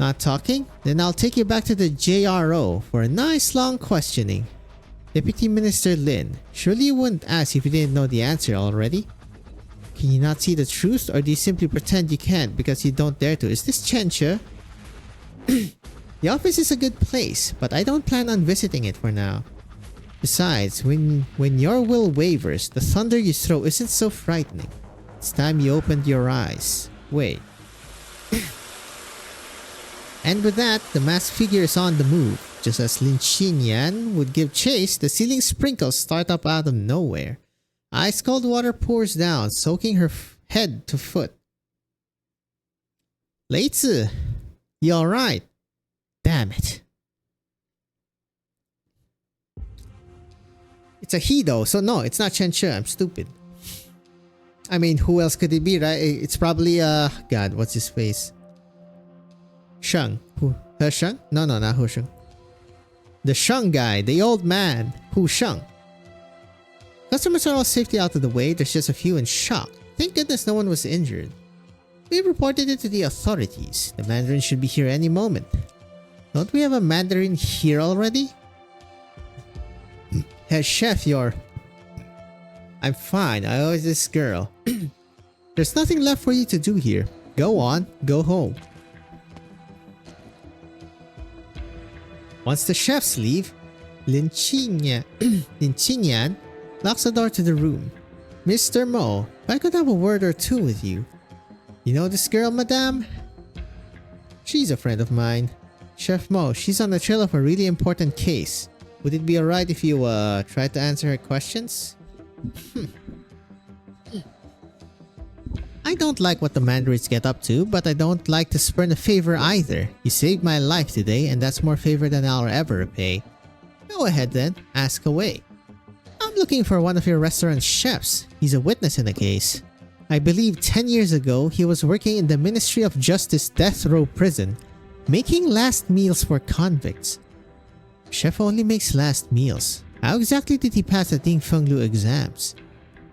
Not talking? Then I'll take you back to the JRO for a nice long questioning. Deputy Minister Lin, surely you wouldn't ask if you didn't know the answer already? Can you not see the truth, or do you simply pretend you can't because you don't dare to? Is this Chencha? The office is a good place, but I don't plan on visiting it for now. Besides, when your will wavers, the thunder you throw isn't so frightening. It's time you opened your eyes. Wait. And with that, the masked figure is on the move. Just as Lin Qingyan would give chase, the ceiling sprinkles start up out of nowhere. Ice cold water pours down, soaking her head to foot. Leitze, you alright? Damn it. It's a he though, so no, it's not Chen Shi. I'm stupid. I mean, who else could it be, right? It's probably, God, what's his face? Sheng. Who? Sheng? No, not Hu Sheng. The Sheng guy, the old man. Hu Sheng. Customers are all safely out of the way. There's just a few in shock. Thank goodness no one was injured. We reported it to the authorities. The Mandarin should be here any moment. Don't we have a Mandarin here already? Head chef, I'm fine. I owe this girl. There's nothing left for you to do here. Go on. Go home. Once the chefs leave, Lin Qinyan locks the door to the room. Mr. Mo, if I could have a word or two with you. You know this girl, madame? She's a friend of mine. Chef Mo, she's on the trail of a really important case. Would it be alright if you, tried to answer her questions? I don't like what the Mandarins get up to, but I don't like to spurn a favor either. You saved my life today, and that's more favor than I'll ever repay. Go ahead then, ask away. I'm looking for one of your restaurant chefs. He's a witness in the case. I believe 10 years ago, he was working in the Ministry of Justice death row prison, making last meals for convicts. Chef only makes last meals. How exactly did he pass the Ding Fenglu exams?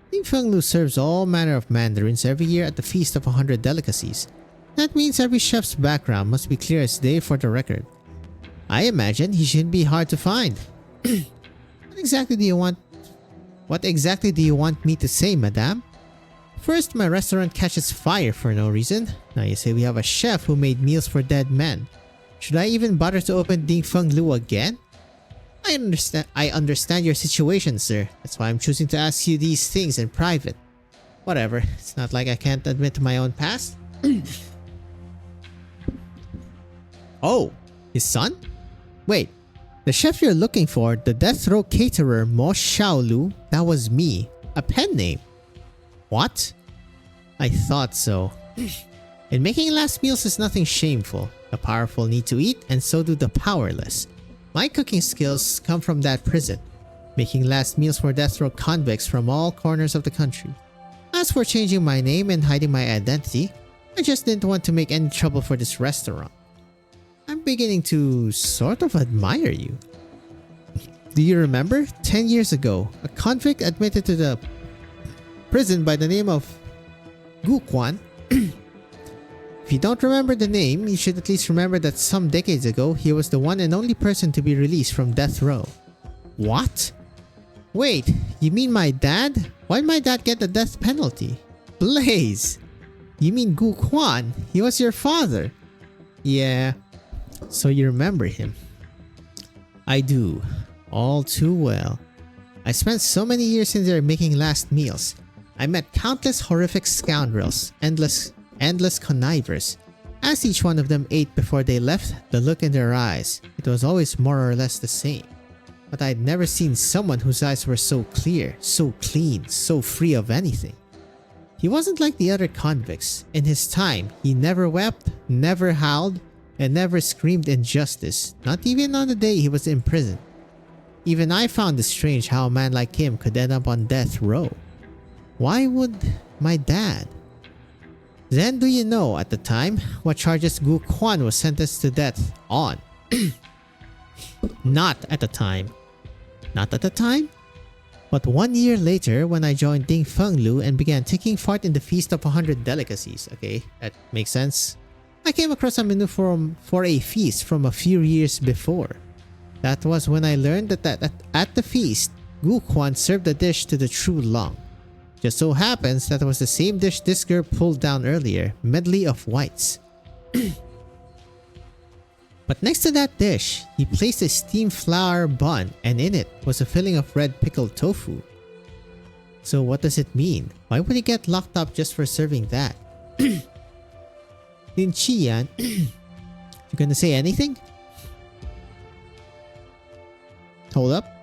Ding Fenglu serves all manner of mandarins every year at the Feast of 100 Delicacies. That means every chef's background must be clear as day for the record. I imagine he shouldn't be hard to find. What exactly do you want me to say, madame? First, my restaurant catches fire for no reason. Now you say we have a chef who made meals for dead men. Should I even bother to open Ding Fenglu again? I understand your situation, sir. That's why I'm choosing to ask you these things in private. Whatever. It's not like I can't admit to my own past. Oh, his son? Wait, the chef you're looking for, the death row caterer Mo Xiaolu, that was me. A pen name. What? I thought so. And making last meals is nothing shameful. The powerful need to eat, and so do the powerless. My cooking skills come from that prison, making last meals for death row convicts from all corners of the country. As for changing my name and hiding my identity, I just didn't want to make any trouble for this restaurant. I'm beginning to sort of admire you. Do you remember? 10 years ago, a convict admitted to the prison by the name of Gu Quan. If you don't remember the name, you should at least remember that some decades ago, he was the one and only person to be released from death row. What? Wait, you mean my dad? Why'd my dad get the death penalty? Blaze! You mean Gu Quan? He was your father. Yeah, so you remember him. I do. All too well. I spent so many years in there making last meals. I met countless horrific scoundrels, endless connivers. As each one of them ate before they left, the look in their eyes, it was always more or less the same. But I'd never seen someone whose eyes were so clear, so clean, so free of anything. He wasn't like the other convicts. In his time, he never wept, never howled, and never screamed injustice, not even on the day he was in prison. Even I found it strange how a man like him could end up on death row. Why would my dad? Then do you know, at the time, what charges Gu Quan was sentenced to death on? Not at the time. Not at the time? But 1 year later, when I joined Ding Fenglu and began taking part in the Feast of 100 Delicacies. Okay, that makes sense. I came across a menu for a feast from a few years before. That was when I learned that at the feast, Gu Quan served a dish to the true Long. Just so happens that it was the same dish this girl pulled down earlier, medley of whites. But next to that dish, he placed a steamed flour bun, and in it was a filling of red pickled tofu. So what does it mean? Why would he get locked up just for serving that? Lin Qiyan, you gonna say anything? Hold up.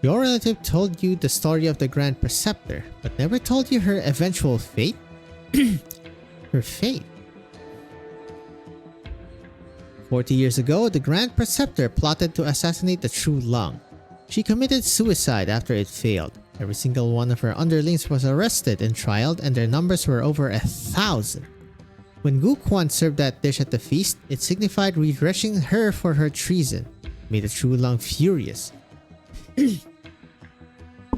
Your relative told you the story of the Grand Preceptor, but never told you her eventual fate? Her fate? 40 years ago, the Grand Preceptor plotted to assassinate the true Long. She committed suicide after it failed. Every single one of her underlings was arrested and trialed, and their numbers were over 1,000. When Gu Quan served that dish at the feast, it signified redressing her for her treason. Made the True Long furious.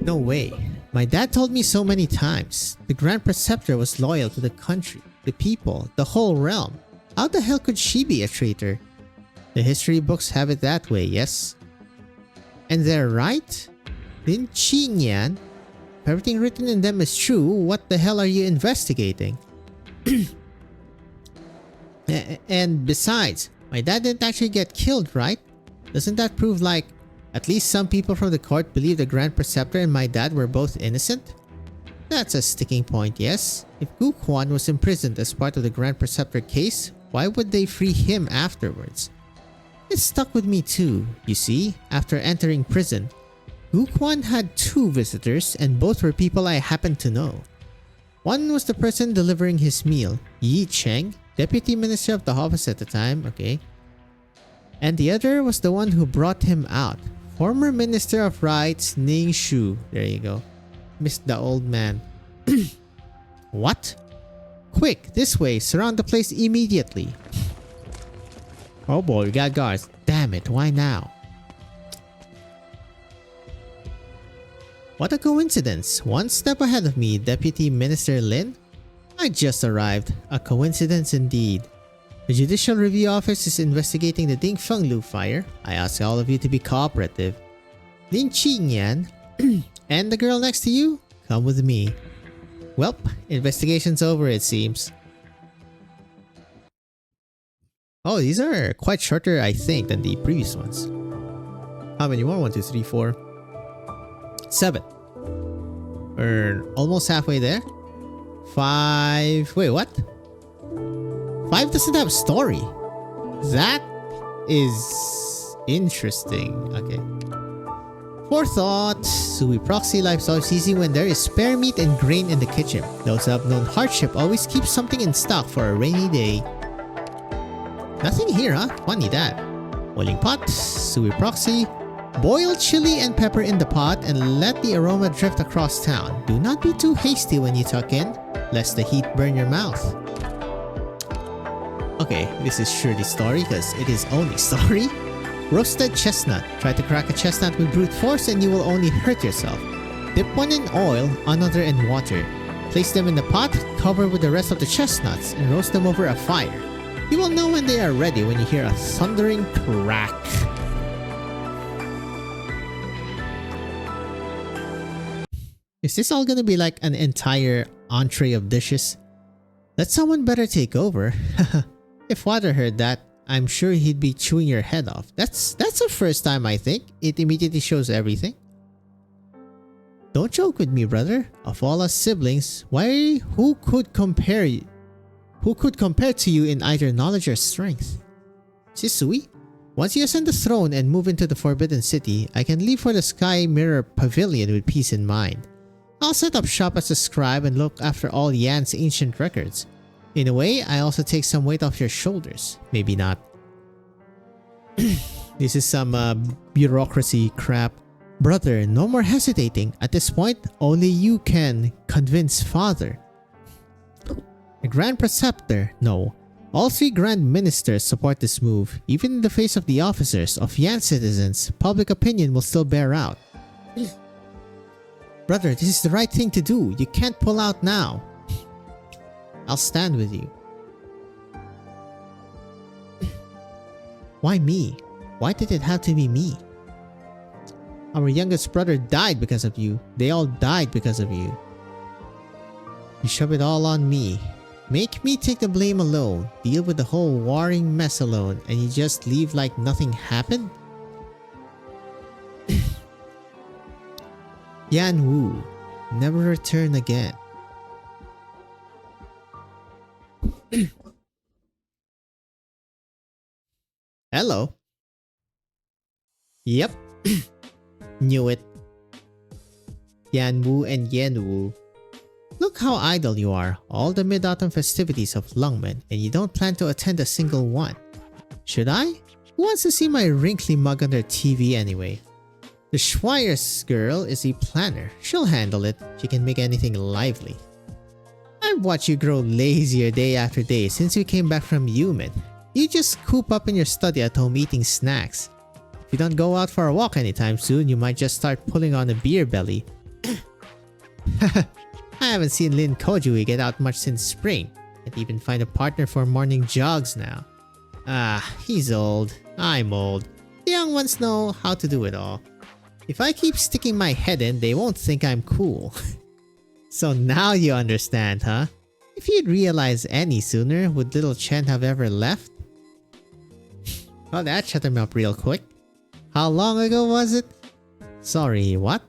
No way. My dad told me so many times. The Grand Preceptor was loyal to the country, the people, the whole realm. How the hell could she be a traitor? The history books have it that way, yes? And they're right? Lin Chi Nian? If everything written in them is true, what the hell are you investigating? And besides, my dad didn't actually get killed, right? Doesn't that prove like at least some people from the court believe the Grand Preceptor and my dad were both innocent? That's a sticking point, yes? If Gu Quan was imprisoned as part of the Grand Preceptor case, why would they free him afterwards? It stuck with me too, you see. After entering prison, Gu Quan had 2 visitors and both were people I happened to know. One was the person delivering his meal, Yi Cheng, Deputy Minister of the office at the time, okay. And the other was the one who brought him out, former Minister of Rights Ning Shu. There you go. Missed the old man. What? Quick, this way, surround the place immediately. Oh boy, we got guards. Damn it, why now? What a coincidence. One step ahead of me, Deputy Minister Lin. I just arrived. A coincidence indeed. The Judicial Review Office is investigating the Ding Feng Lu fire. I ask all of you to be cooperative. Lin Chi Nian and the girl next to you, come with me. Welp, investigation's over it seems. Oh, these are quite shorter I think than the previous ones. How many more? 1, 2, 3, 4, 7. We're almost halfway there. 5. Wait, what? 5 doesn't have story. That is interesting. Okay. Forethought. Sui proxy life solves easy when there is spare meat and grain in the kitchen. Those who have known hardship always keep something in stock for a rainy day. Nothing here, huh? Funny that. Boiling pot. Sui proxy. Boil chili and pepper in the pot and let the aroma drift across town. Do not be too hasty when you tuck in, lest the heat burn your mouth. Okay, this is surely story because it is only story. Roasted chestnut. Try to crack a chestnut with brute force and you will only hurt yourself. Dip one in oil, another in water. Place them in the pot, cover with the rest of the chestnuts, and roast them over a fire. You will know when they are ready when you hear a thundering crack. Is this all gonna be like an entire entree of dishes? Let someone better take over. If Water heard that, I'm sure he'd be chewing your head off. That's the first time I think. It immediately shows everything. Don't joke with me, brother. Of all us siblings, who could compare to you in either knowledge or strength? Shisui? Once you ascend the throne and move into the Forbidden City, I can leave for the Sky Mirror Pavilion with peace in mind. I'll set up shop as a scribe and look after all Yan's ancient records. In a way, I also take some weight off your shoulders. Maybe not. This is some bureaucracy crap. Brother, no more hesitating. At this point, only you can convince father. The Grand Preceptor, no. All 3 Grand Ministers support this move. Even in the face of the officers of Yan citizens, public opinion will still bear out. Brother, this is the right thing to do. You can't pull out now. I'll stand with you. Why me? Why did it have to be me? Our youngest brother died because of you. They all died because of you. You shove it all on me. Make me take the blame alone. Deal with the whole warring mess alone. And you just leave like nothing happened? Yan Wu. Never return again. Hello. Yep. Knew it. Yan Wu and Yen Wu. Look how idle you are. All the mid-autumn festivities of Lungmen and you don't plan to attend a single one. Should I? Who wants to see my wrinkly mug on their TV anyway? The Schweier's girl is a planner. She'll handle it. She can make anything lively. I've watched you grow lazier day after day since you came back from Human. You just coop up in your study at home eating snacks. If you don't go out for a walk anytime soon, you might just start pulling on a beer belly. I haven't seen Lin Kojui get out much since spring. Can't even find a partner for morning jogs now. Ah, he's old. I'm old. The young ones know how to do it all. If I keep sticking my head in, they won't think I'm cool. So now you understand, huh? If you'd realized any sooner, would little Chen have ever left? Well, that shut him up real quick. How long ago was it? Sorry, what?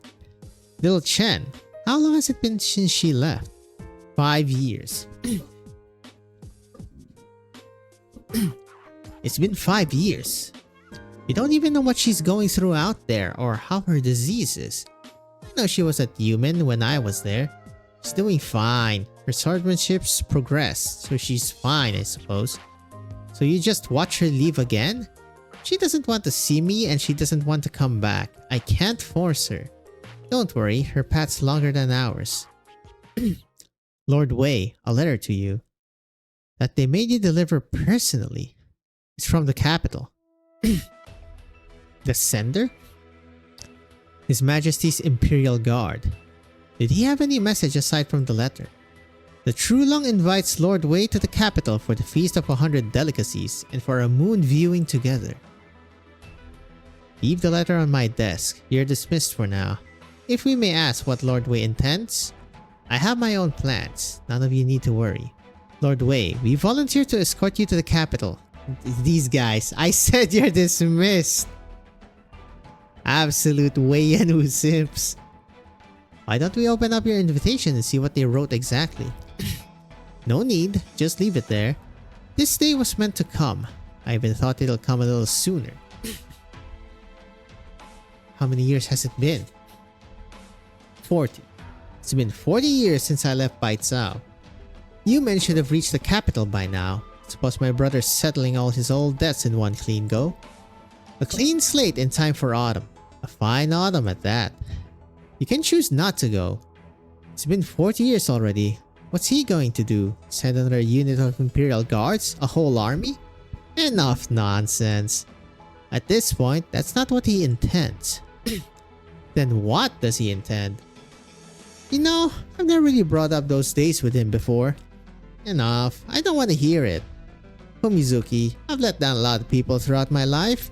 Little Chen, how long has it been since she left? 5 years. It's been 5 years. You don't even know what she's going through out there or how her disease is. I know she was at Human when I was there. She's doing fine. Her swordsmanship's progressed, so she's fine, I suppose. So you just watch her leave again? She doesn't want to see me and she doesn't want to come back. I can't force her. Don't worry, her path's longer than ours. Lord Wei, a letter to you. That they made you deliver personally. It's from the capital. The sender? His Majesty's Imperial Guard. Did he have any message aside from the letter? The Trulong invites Lord Wei to the capital for the Feast of 100 Delicacies and for a moon viewing together. Leave the letter on my desk. You're dismissed for now. If we may ask what Lord Wei intends, I have my own plans. None of you need to worry. Lord Wei, we volunteer to escort you to the capital. These guys, I said you're dismissed. Absolute Wei-Yen simps. Why don't we open up your invitation and see what they wrote exactly? No need, just leave it there. This day was meant to come. I even thought it'll come a little sooner. How many years has it been? 40. It's been 40 years since I left Baicao. You men should have reached the capital by now. Suppose my brother's settling all his old debts in one clean go. A clean slate in time for autumn. A fine autumn at that. You can choose not to go. It's been 40 years already. What's he going to do? Send another unit of Imperial Guards? A whole army? Enough nonsense. At this point, that's not what he intends. Then what does he intend? You know, I've never really brought up those days with him before. Enough. I don't want to hear it. Fumizuki, I've let down a lot of people throughout my life.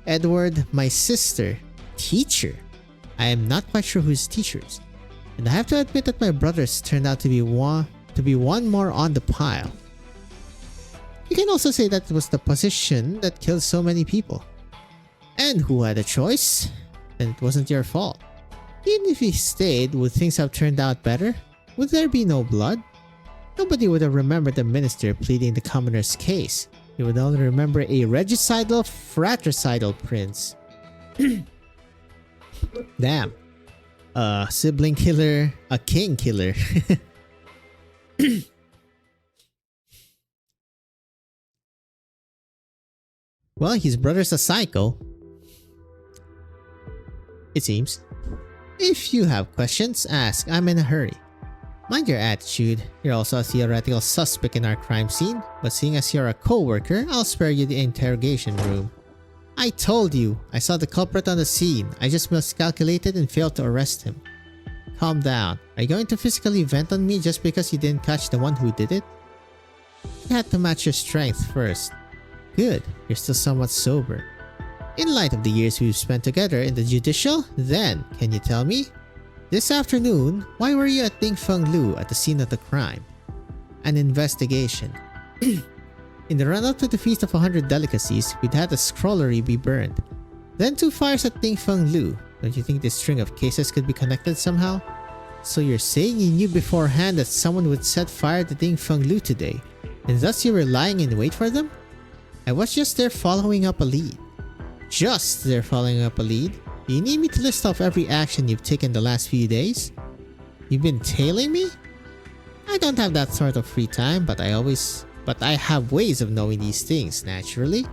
Edward, my sister. Teacher? I am not quite sure whose teachers. And I have to admit that my brothers turned out to be one more on the pile. You can also say that it was the position that killed so many people. And who had a choice? Then it wasn't your fault. Even if he stayed, would things have turned out better? Would there be no blood? Nobody would have remembered the minister pleading the commoner's case. He would only remember a regicidal, fratricidal prince. Damn. A sibling killer, a king killer. Well, his brother's a psycho. It seems. If you have questions, ask. I'm in a hurry. Mind your attitude. You're also a theoretical suspect in our crime scene, but seeing as you're a co-worker, I'll spare you the interrogation room. I told you, I saw the culprit on the scene. I just miscalculated and failed to arrest him. Calm down. Are you going to physically vent on me just because you didn't catch the one who did it? You had to match your strength first. Good, you're still somewhat sober. In light of the years we've spent together in the judicial, then, can you tell me? This afternoon, why were you at Dingfeng Lu at the scene of the crime? An investigation. In the run-up to the Feast of 100 Delicacies, we'd had a scrollery be burned. Then 2 fires at Dingfeng Lu. Don't you think this string of cases could be connected somehow? So you're saying you knew beforehand that someone would set fire to Dingfeng Lu today, and thus you were lying in wait for them? I was just there following up a lead. Just there following up a lead? Do you need me to list off every action you've taken the last few days? You've been tailing me? I don't have that sort of free time, but I have ways of knowing these things, naturally.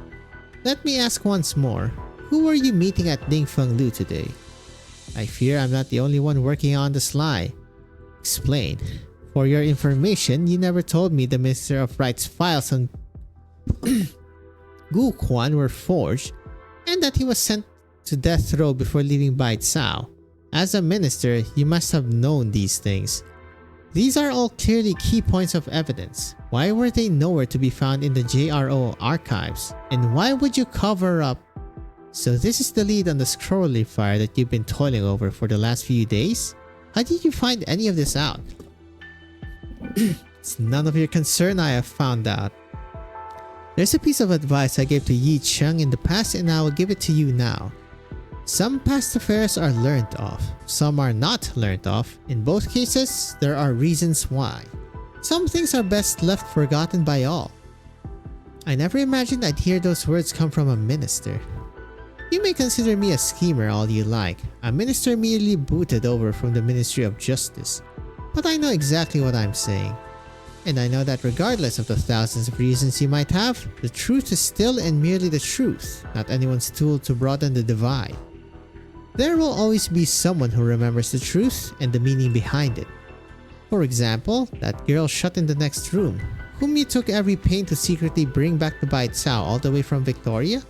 Let me ask once more. Who were you meeting at Dingfeng Lu today? I fear I'm not the only one working on the sly. Explain. For your information, you never told me the Minister of Right's files on Gu Quan were forged and that he was sent to death row before leaving Bai Cao. As a minister, you must have known these things. These are all clearly key points of evidence. Why were they nowhere to be found in the JRO archives? And why would you cover up? So this is the lead on the Scrolly fire that you've been toiling over for the last few days? How did you find any of this out? It's none of your concern, I have found out. There's a piece of advice I gave to Yi Cheng in the past and I will give it to you now. Some past affairs are learned of, some are not learned of. In both cases, there are reasons why. Some things are best left forgotten by all. I never imagined I'd hear those words come from a minister. You may consider me a schemer all you like, a minister merely booted over from the Ministry of Justice. But I know exactly what I'm saying. And I know that regardless of the thousands of reasons you might have, the truth is still and merely the truth, not anyone's tool to broaden the divide. There will always be someone who remembers the truth and the meaning behind it. For example, that girl shut in the next room, whom you took every pain to secretly bring back to Bai Cao all the way from Victoria?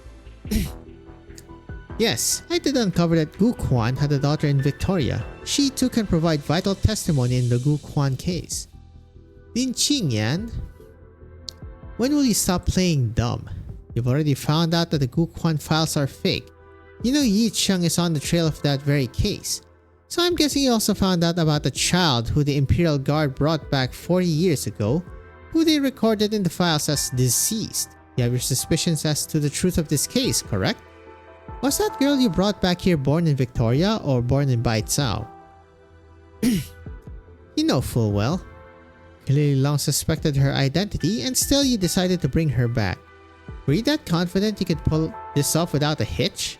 Yes, I did uncover that Gu Quan had a daughter in Victoria. She too can provide vital testimony in the Gu Quan case. Lin Qingyan, when will you stop playing dumb? You've already found out that the Gu Quan files are fake. You know Yi Cheng is on the trail of that very case. So I'm guessing you also found out about the child who the Imperial Guard brought back 40 years ago, who they recorded in the files as deceased. You have your suspicions as to the truth of this case, correct? Was that girl you brought back here born in Victoria or born in Bai Cao? You know full well. You clearly long suspected her identity and still you decided to bring her back. Were you that confident you could pull this off without a hitch?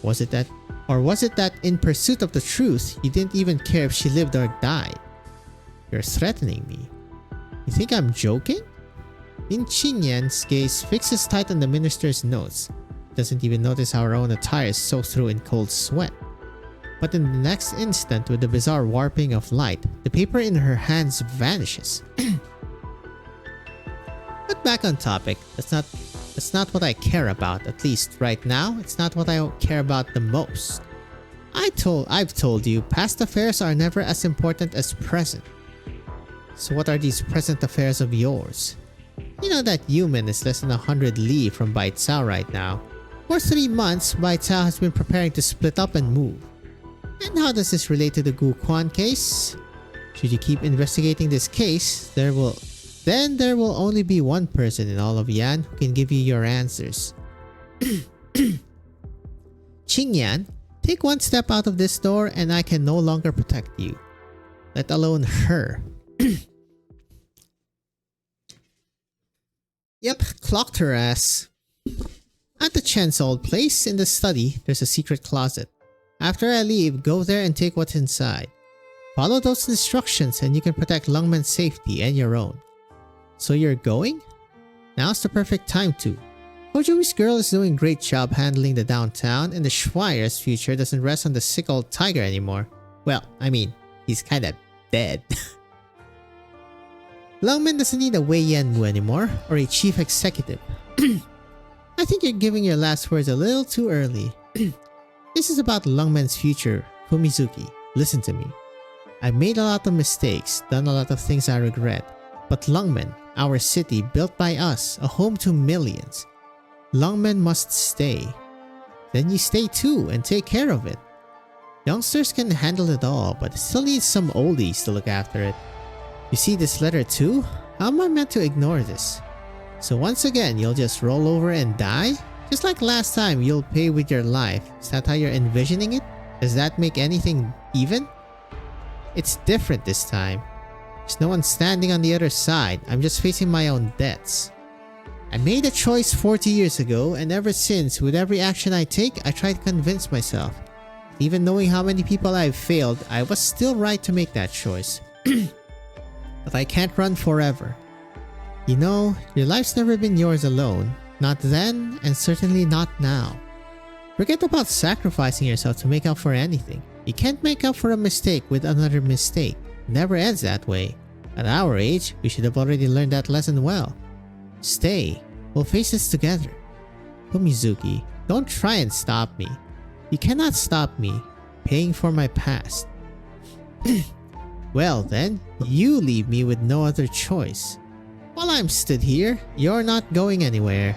Was it that in pursuit of the truth, you didn't even care if she lived or died? You're threatening me. You think I'm joking? Lin Qingyan's gaze fixes tight on the minister's notes. Doesn't even notice how her own attire is soaked through in cold sweat. But in the next instant, with the bizarre warping of light, the paper in her hands vanishes. But back on topic, that's not what I care about, at least right now. It's not what I care about the most. I've told you, past affairs are never as important as present. So what are these present affairs of yours? You know that Yumen is less than 100 li from Bai Cao right now. For 3 months, Bai Cao has been preparing to split up and move. And how does this relate to the Gu Quan case? Should you keep investigating this case, there will only be one person in all of Yan who can give you your answers. Qingyan, take one step out of this door and I can no longer protect you. Let alone her. Yep, clocked her ass. At the Chen's old place in the study, there's a secret closet. After I leave, go there and take what's inside. Follow those instructions and you can protect Lungmen's safety and your own. So you're going? Now's the perfect time to. Hojoi's girl is doing a great job handling the downtown and the Schweier's future doesn't rest on the sick old tiger anymore. Well, I mean, he's kinda dead. Lungmen doesn't need a Wei Yanwu anymore or a chief executive. I think you're giving your last words a little too early. This is about Lungmen's future, Fumizuki. Listen to me. I've made a lot of mistakes, done a lot of things I regret. But Lungmen, our city built by us, a home to millions. Lungmen must stay. Then you stay too and take care of it. Youngsters can handle it all, but it still needs some oldies to look after it. You see this letter too? How am I meant to ignore this? So once again, you'll just roll over and die? Just like last time, you'll pay with your life. Is that how you're envisioning it? Does that make anything even? It's different this time. There's no one standing on the other side. I'm just facing my own debts. I made a choice 40 years ago, and ever since, with every action I take, I try to convince myself. Even knowing how many people I've failed, I was still right to make that choice. But I can't run forever. You know, your life's never been yours alone. Not then, and certainly not now. Forget about sacrificing yourself to make up for anything. You can't make up for a mistake with another mistake. It never ends that way. At our age, we should have already learned that lesson well. Stay. We'll face this together. Fumizuki, don't try and stop me. You cannot stop me paying for my past. Well then, you leave me with no other choice. While I'm stood here, you're not going anywhere.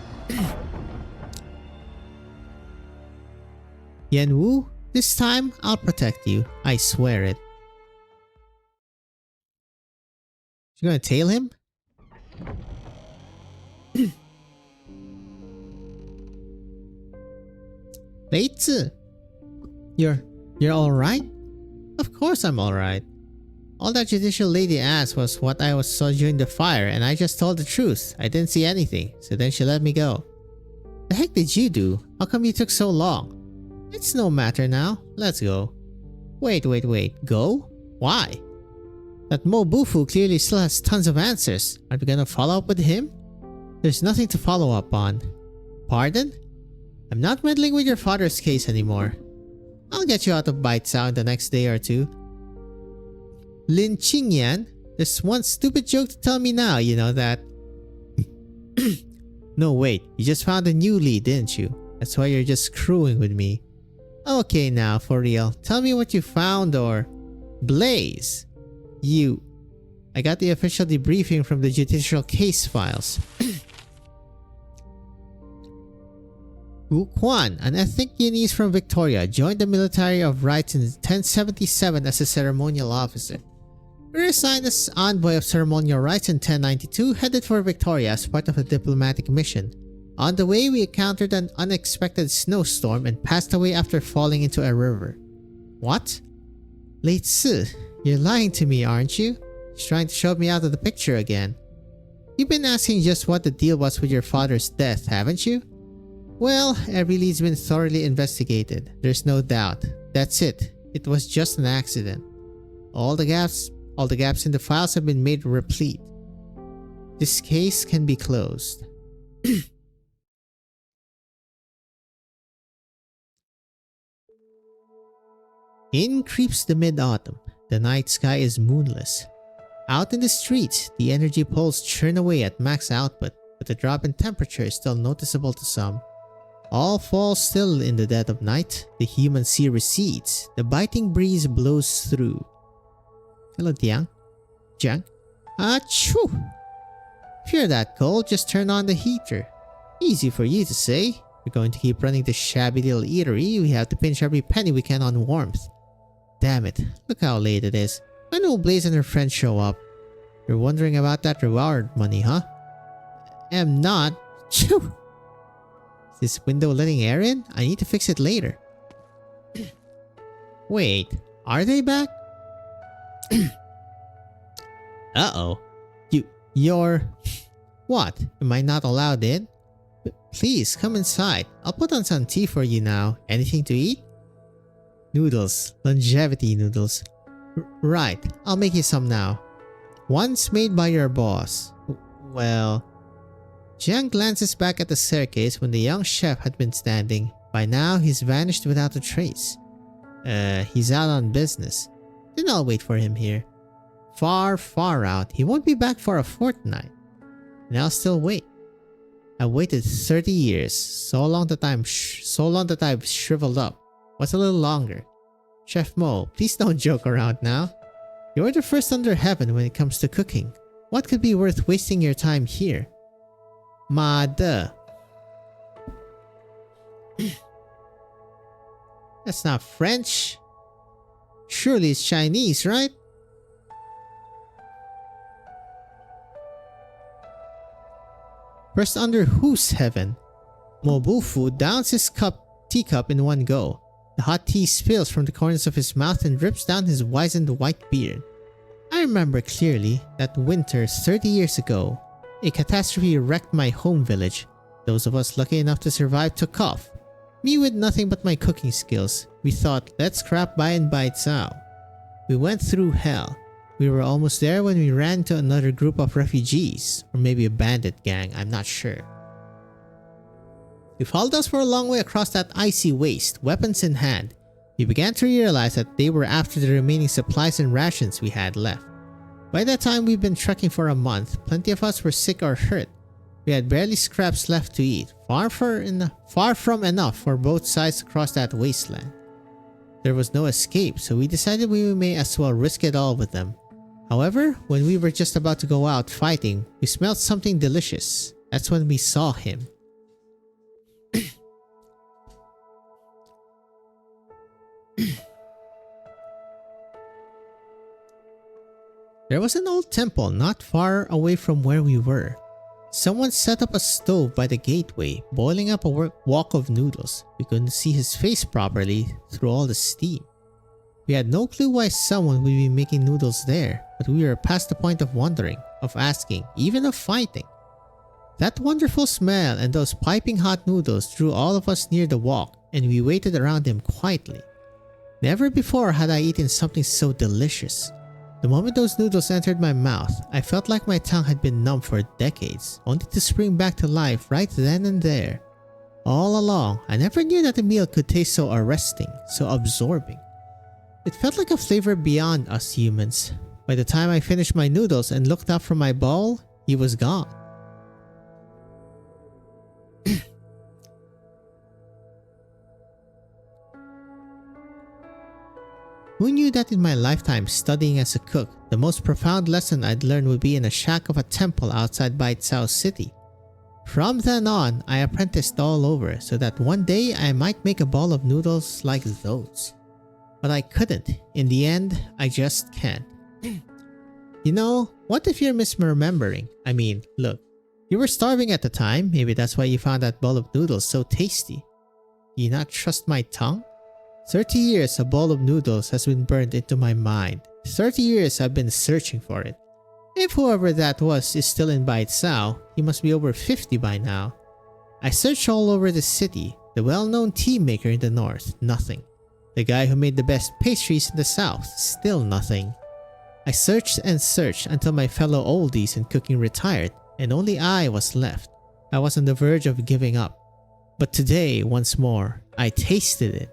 Yenwu, this time I'll protect you. I swear it. You gonna tail him? Leitzu, you're alright? Of course I'm alright. All that judicial lady asked was what I saw during the fire, and I just told the truth. I didn't see anything, so then she let me go. The heck did you do? How come you took so long? It's no matter now. Let's go. Wait. Go? Why? That Mobufu clearly still has tons of answers. Are we gonna follow up with him? There's nothing to follow up on. Pardon? I'm not meddling with your father's case anymore. I'll get you out of Baicao in the next day or two. Lin Qingyan, there's one stupid joke to tell me now, you know that. No wait, you just found a new lead, didn't you? That's why you're just screwing with me. Okay now, for real, tell me what you found or... Blaze! I got the official debriefing from the judicial case files. Wu Quan, an ethnic Viennese from Victoria, joined the military of rights in 1077 as a ceremonial officer. He resigned as envoy of ceremonial rights in 1092, headed for Victoria as part of a diplomatic mission. On the way, we encountered an unexpected snowstorm and passed away after falling into a river. What? Late Si, you're lying to me, aren't you? She's trying to shove me out of the picture again. You've been asking just what the deal was with your father's death, haven't you? Well, every lead's been thoroughly investigated. There's no doubt. That's it. It was just an accident. All the gaps in the files have been made replete. This case can be closed. In creeps the mid-autumn. The night sky is moonless. Out in the streets, the energy poles churn away at max output, but the drop in temperature is still noticeable to some. All falls still in the dead of night. The human sea recedes. The biting breeze blows through. Hello, Jiang. Achoo! If you're that cold, just turn on the heater. Easy for you to say. We're going to keep running this shabby little eatery. We have to pinch every penny we can on warmth. Damn it, look how late it is. When will Blaze and her friends show up? You're wondering about that reward money, huh? Am not. Choo! Is this window letting air in? I need to fix it later. Wait, are they back? Uh-oh. You're... What? Am I not allowed in? Please, come inside. I'll put on some tea for you now. Anything to eat? Noodles. Longevity noodles. Right, I'll make you some now. Once made by your boss. Well... Jiang glances back at the staircase when the young chef had been standing. By now, he's vanished without a trace. He's out on business. Then I'll wait for him here. Far out. He won't be back for a fortnight. And I'll still wait. I've waited 30 years. So long that I've shriveled up. What's a little longer? Chef Mo, please don't joke around now. You're the first under heaven when it comes to cooking. What could be worth wasting your time here? Mada. That's not French. Surely it's Chinese, right? First under whose heaven? Mobufu downs his teacup in one go. The hot tea spills from the corners of his mouth and drips down his wizened white beard. I remember clearly that winter 30 years ago. A catastrophe wrecked my home village. Those of us lucky enough to survive took off. Me with nothing but my cooking skills. We thought, let's scrap by and Baicao. We went through hell. We were almost there when we ran into another group of refugees. Or maybe a bandit gang, I'm not sure. We followed us for a long way across that icy waste, weapons in hand. We began to realize that they were after the remaining supplies and rations we had left. By that time we'd been trekking for a month, plenty of us were sick or hurt. We had barely scraps left to eat, far from enough for both sides to cross that wasteland. There was no escape, so we decided we may as well risk it all with them. However, when we were just about to go out fighting, we smelled something delicious. That's when we saw him. There was an old temple not far away from where we were. Someone set up a stove by the gateway, boiling up a wok of noodles. We couldn't see his face properly through all the steam. We had no clue why someone would be making noodles there, but we were past the point of wondering, of asking, even of fighting. That wonderful smell and those piping hot noodles drew all of us near the wok, and we waited around him quietly. Never before had I eaten something so delicious. The moment those noodles entered my mouth, I felt like my tongue had been numb for decades, only to spring back to life right then and there. All along, I never knew that a meal could taste so arresting, so absorbing. It felt like a flavor beyond us humans. By the time I finished my noodles and looked up from my bowl, he was gone. Who knew that in my lifetime studying as a cook, the most profound lesson I'd learn would be in a shack of a temple outside Baitsao City? From then on, I apprenticed all over so that one day I might make a bowl of noodles like those. But I couldn't. In the end, I just can't. You know, what if you're misremembering? I mean, look, you were starving at the time, maybe that's why you found that bowl of noodles so tasty. Do you not trust my tongue? 30 years a bowl of noodles has been burned into my mind. 30 years I've been searching for it. If whoever that was is still in Baitsao, he must be over 50 by now. I searched all over the city. The well-known tea maker in the north, nothing. The guy who made the best pastries in the south, still nothing. I searched and searched until my fellow oldies in cooking retired, and only I was left. I was on the verge of giving up. But today, once more, I tasted it.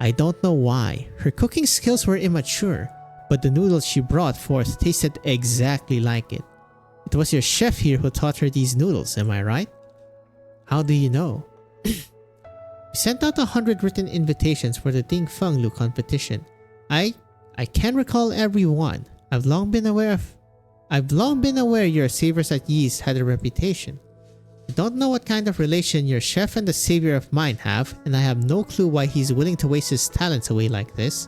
I don't know why. Her cooking skills were immature, but the noodles she brought forth tasted exactly like it. It was your chef here who taught her these noodles, am I right? How do you know? We sent out 100 written invitations for the Ding Feng Lu competition. I can't recall every one. I've long been aware your saviors at Yi's had a reputation. I don't know what kind of relation your chef and the savior of mine have, and I have no clue why he's willing to waste his talents away like this.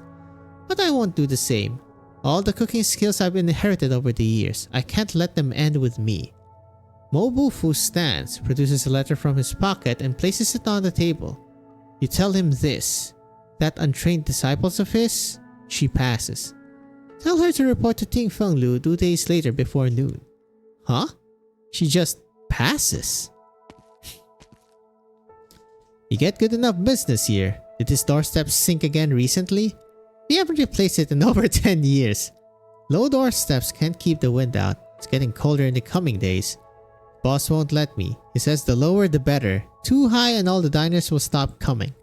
But I won't do the same. All the cooking skills I've inherited over the years, I can't let them end with me. Mobufu stands, produces a letter from his pocket and places it on the table. You tell him this. That untrained disciples of his, she passes. Tell her to report to Ting Feng Lu 2 days later before noon. Huh? She just passes. You get good enough business here. Did his doorstep sink again recently? We haven't replaced it in over 10 years. Low doorsteps can't keep the wind out. It's getting colder in the coming days. Boss won't let me. He says the lower the better. Too high and all the diners will stop coming.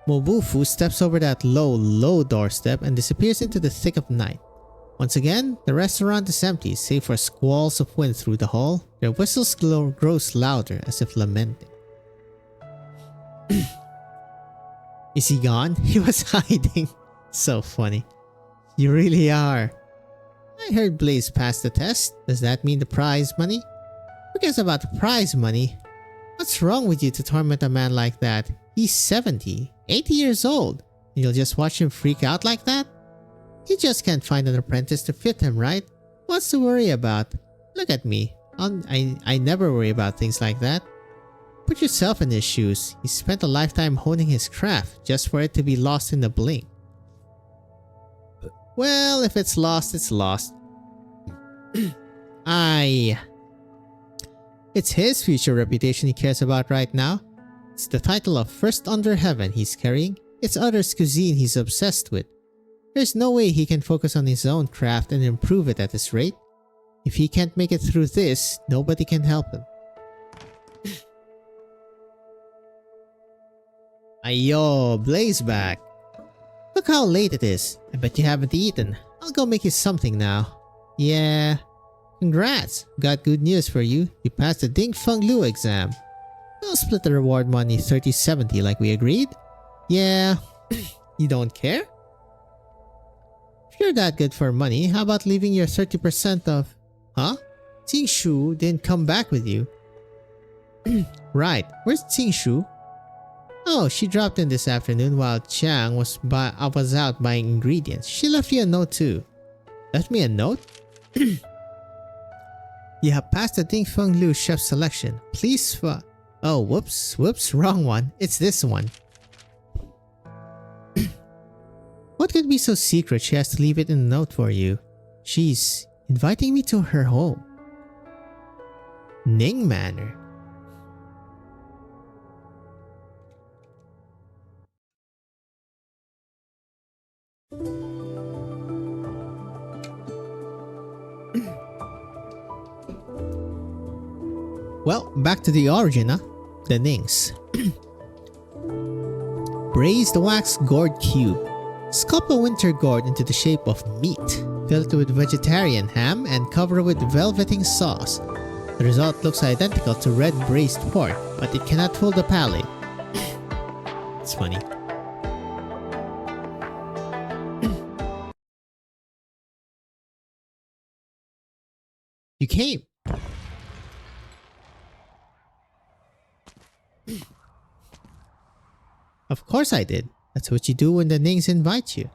Mobufu steps over that low doorstep and disappears into the thick of night. Once again, the restaurant is empty save for squalls of wind through the hall. Their whistles grows louder as if lamenting. Is he gone? He was hiding. So funny. You really are. I heard Blaze passed the test. Does that mean the prize money? Who cares about the prize money? What's wrong with you to torment a man like that? He's 70, 80 years old, and you'll just watch him freak out like that? He just can't find an apprentice to fit him, right? What's to worry about? Look at me. I never worry about things like that. Put yourself in his shoes. He spent a lifetime honing his craft just for it to be lost in a blink. Well, if it's lost, it's lost. It's his future reputation he cares about right now. It's the title of First Under Heaven he's carrying. It's others' cuisine he's obsessed with. There's no way he can focus on his own craft and improve it at this rate. If he can't make it through this, nobody can help him. Ayo, Blaze back. Look how late it is. I bet you haven't eaten. I'll go make you something now. Yeah. Congrats. Got good news for you. You passed the Ding Feng Lu exam. We'll split the reward money 30-70 like we agreed. Yeah. You don't care? If you're that good for money, how about leaving your 30% of... Huh? Shu didn't come back with you. Right. Where's Shu? Oh, she dropped in this afternoon while Chang was out buying ingredients. She left you a note too. Left me a note? You have passed the Ding Feng Lu chef selection. Please Oh, whoops, wrong one. It's this one. What could be so secret she has to leave it in a note for you? She's inviting me to her home. Ning Manor. Well, back to the origin, huh? The Nings. Braise the wax gourd cube. Sculpt a winter gourd into the shape of meat. Fill it with vegetarian ham and cover it with velveting sauce. The result looks identical to red braised pork, but it cannot fool the palate. It's funny. You came. Of course I did. That's what you do when the Nings invite you.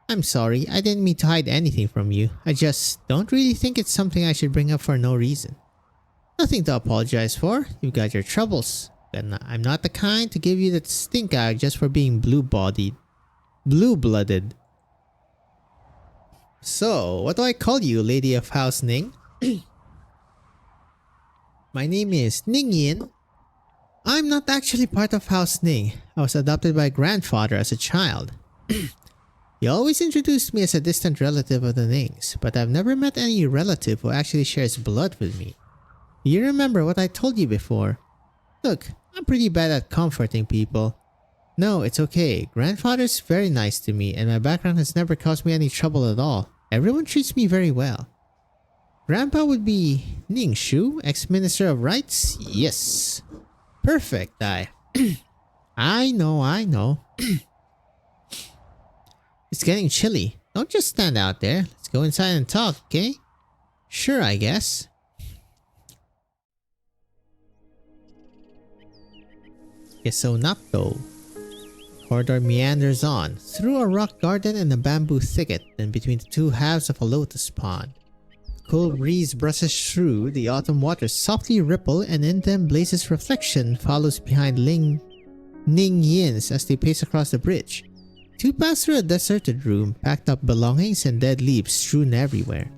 I'm sorry, I didn't mean to hide anything from you. I just don't really think it's something I should bring up for no reason. Nothing to apologize for. You've got your troubles. And I'm not the kind to give you that stink eye just for being blue-blooded. So, what do I call you, Lady of House Ning? My name is Ning Yin. I'm not actually part of House Ning. I was adopted by grandfather as a child. He always introduced me as a distant relative of the Nings, but I've never met any relative who actually shares blood with me. You remember what I told you before? Look, I'm pretty bad at comforting people. No, it's okay. Grandfather's very nice to me and my background has never caused me any trouble at all. Everyone treats me very well. Grandpa would be Ning Shu, ex-minister of rights? Yes. Perfect, I know. It's getting chilly. Don't just stand out there. Let's go inside and talk, okay? Sure, I guess. Guess so not though. Corridor meanders on, through a rock garden and a bamboo thicket, then between the two halves of a lotus pond. Cool breeze brushes through, the autumn waters softly ripple, and in them Blaze's reflection follows behind Ning Yin's as they pace across the bridge. Two pass through a deserted room, packed up belongings and dead leaves strewn everywhere.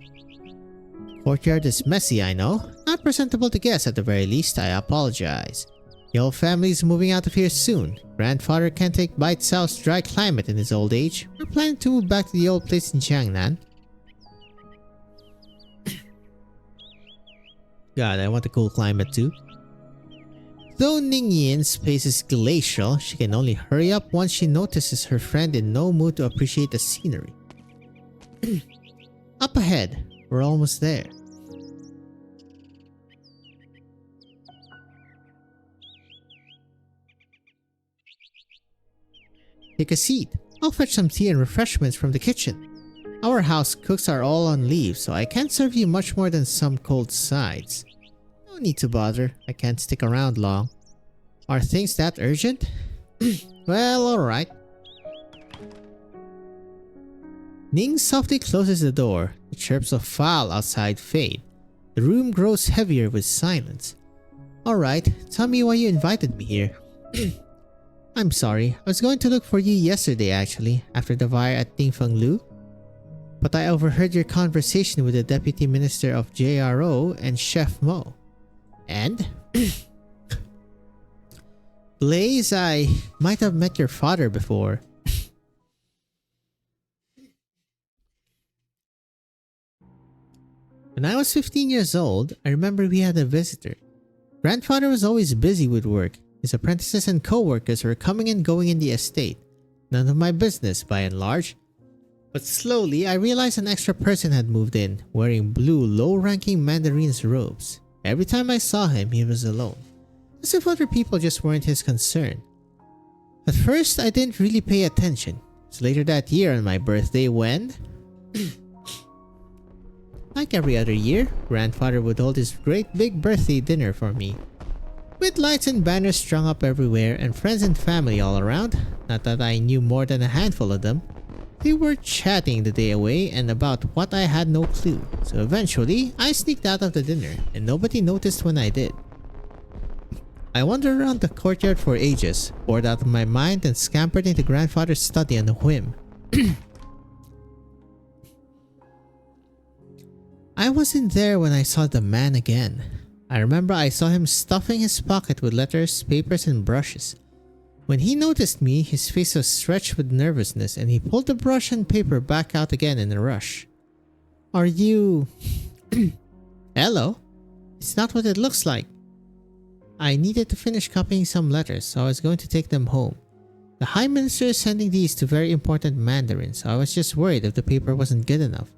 Courtyard is messy, I know. Not presentable to guests at the very least, I apologize. The whole family's moving out of here soon. Grandfather can't take bite South's dry climate in his old age. We're planning to move back to the old place in Jiangnan. God, I want a cool climate too. Though Ning Yin's pace is glacial, she can only hurry up once she notices her friend in no mood to appreciate the scenery. Up ahead, we're almost there. Take a seat. I'll fetch some tea and refreshments from the kitchen. Our house cooks are all on leave, so I can't serve you much more than some cold sides. No need to bother. I can't stick around long. Are things that urgent? Well, alright. Ning softly closes the door. The chirps of fowl outside fade. The room grows heavier with silence. Alright, tell me why you invited me here. I'm sorry, I was going to look for you yesterday actually, after the fire at Ding Feng Lu. But I overheard your conversation with the Deputy Minister of JRO and Chef Mo. And? Blaze, I might have met your father before. When I was 15 years old, I remember we had a visitor. Grandfather was always busy with work. His apprentices and co-workers were coming and going in the estate. None of my business, by and large. But slowly, I realized an extra person had moved in, wearing blue, low-ranking mandarin's robes. Every time I saw him, he was alone, as if other people just weren't his concern. At first, I didn't really pay attention. It was later that year on my birthday when, like every other year, grandfather would hold his great big birthday dinner for me. With lights and banners strung up everywhere and friends and family all around, not that I knew more than a handful of them. They were chatting the day away and about what I had no clue, so eventually I sneaked out of the dinner and nobody noticed when I did. I wandered around the courtyard for ages, bored out of my mind, and scampered into grandfather's study on a whim. I wasn't there when I saw the man again. I remember I saw him stuffing his pocket with letters, papers, and brushes. When he noticed me, his face was stretched with nervousness and he pulled the brush and paper back out again in a rush. Are you... Hello? It's not what it looks like. I needed to finish copying some letters, so I was going to take them home. The High Minister is sending these to very important mandarins, so I was just worried if the paper wasn't good enough.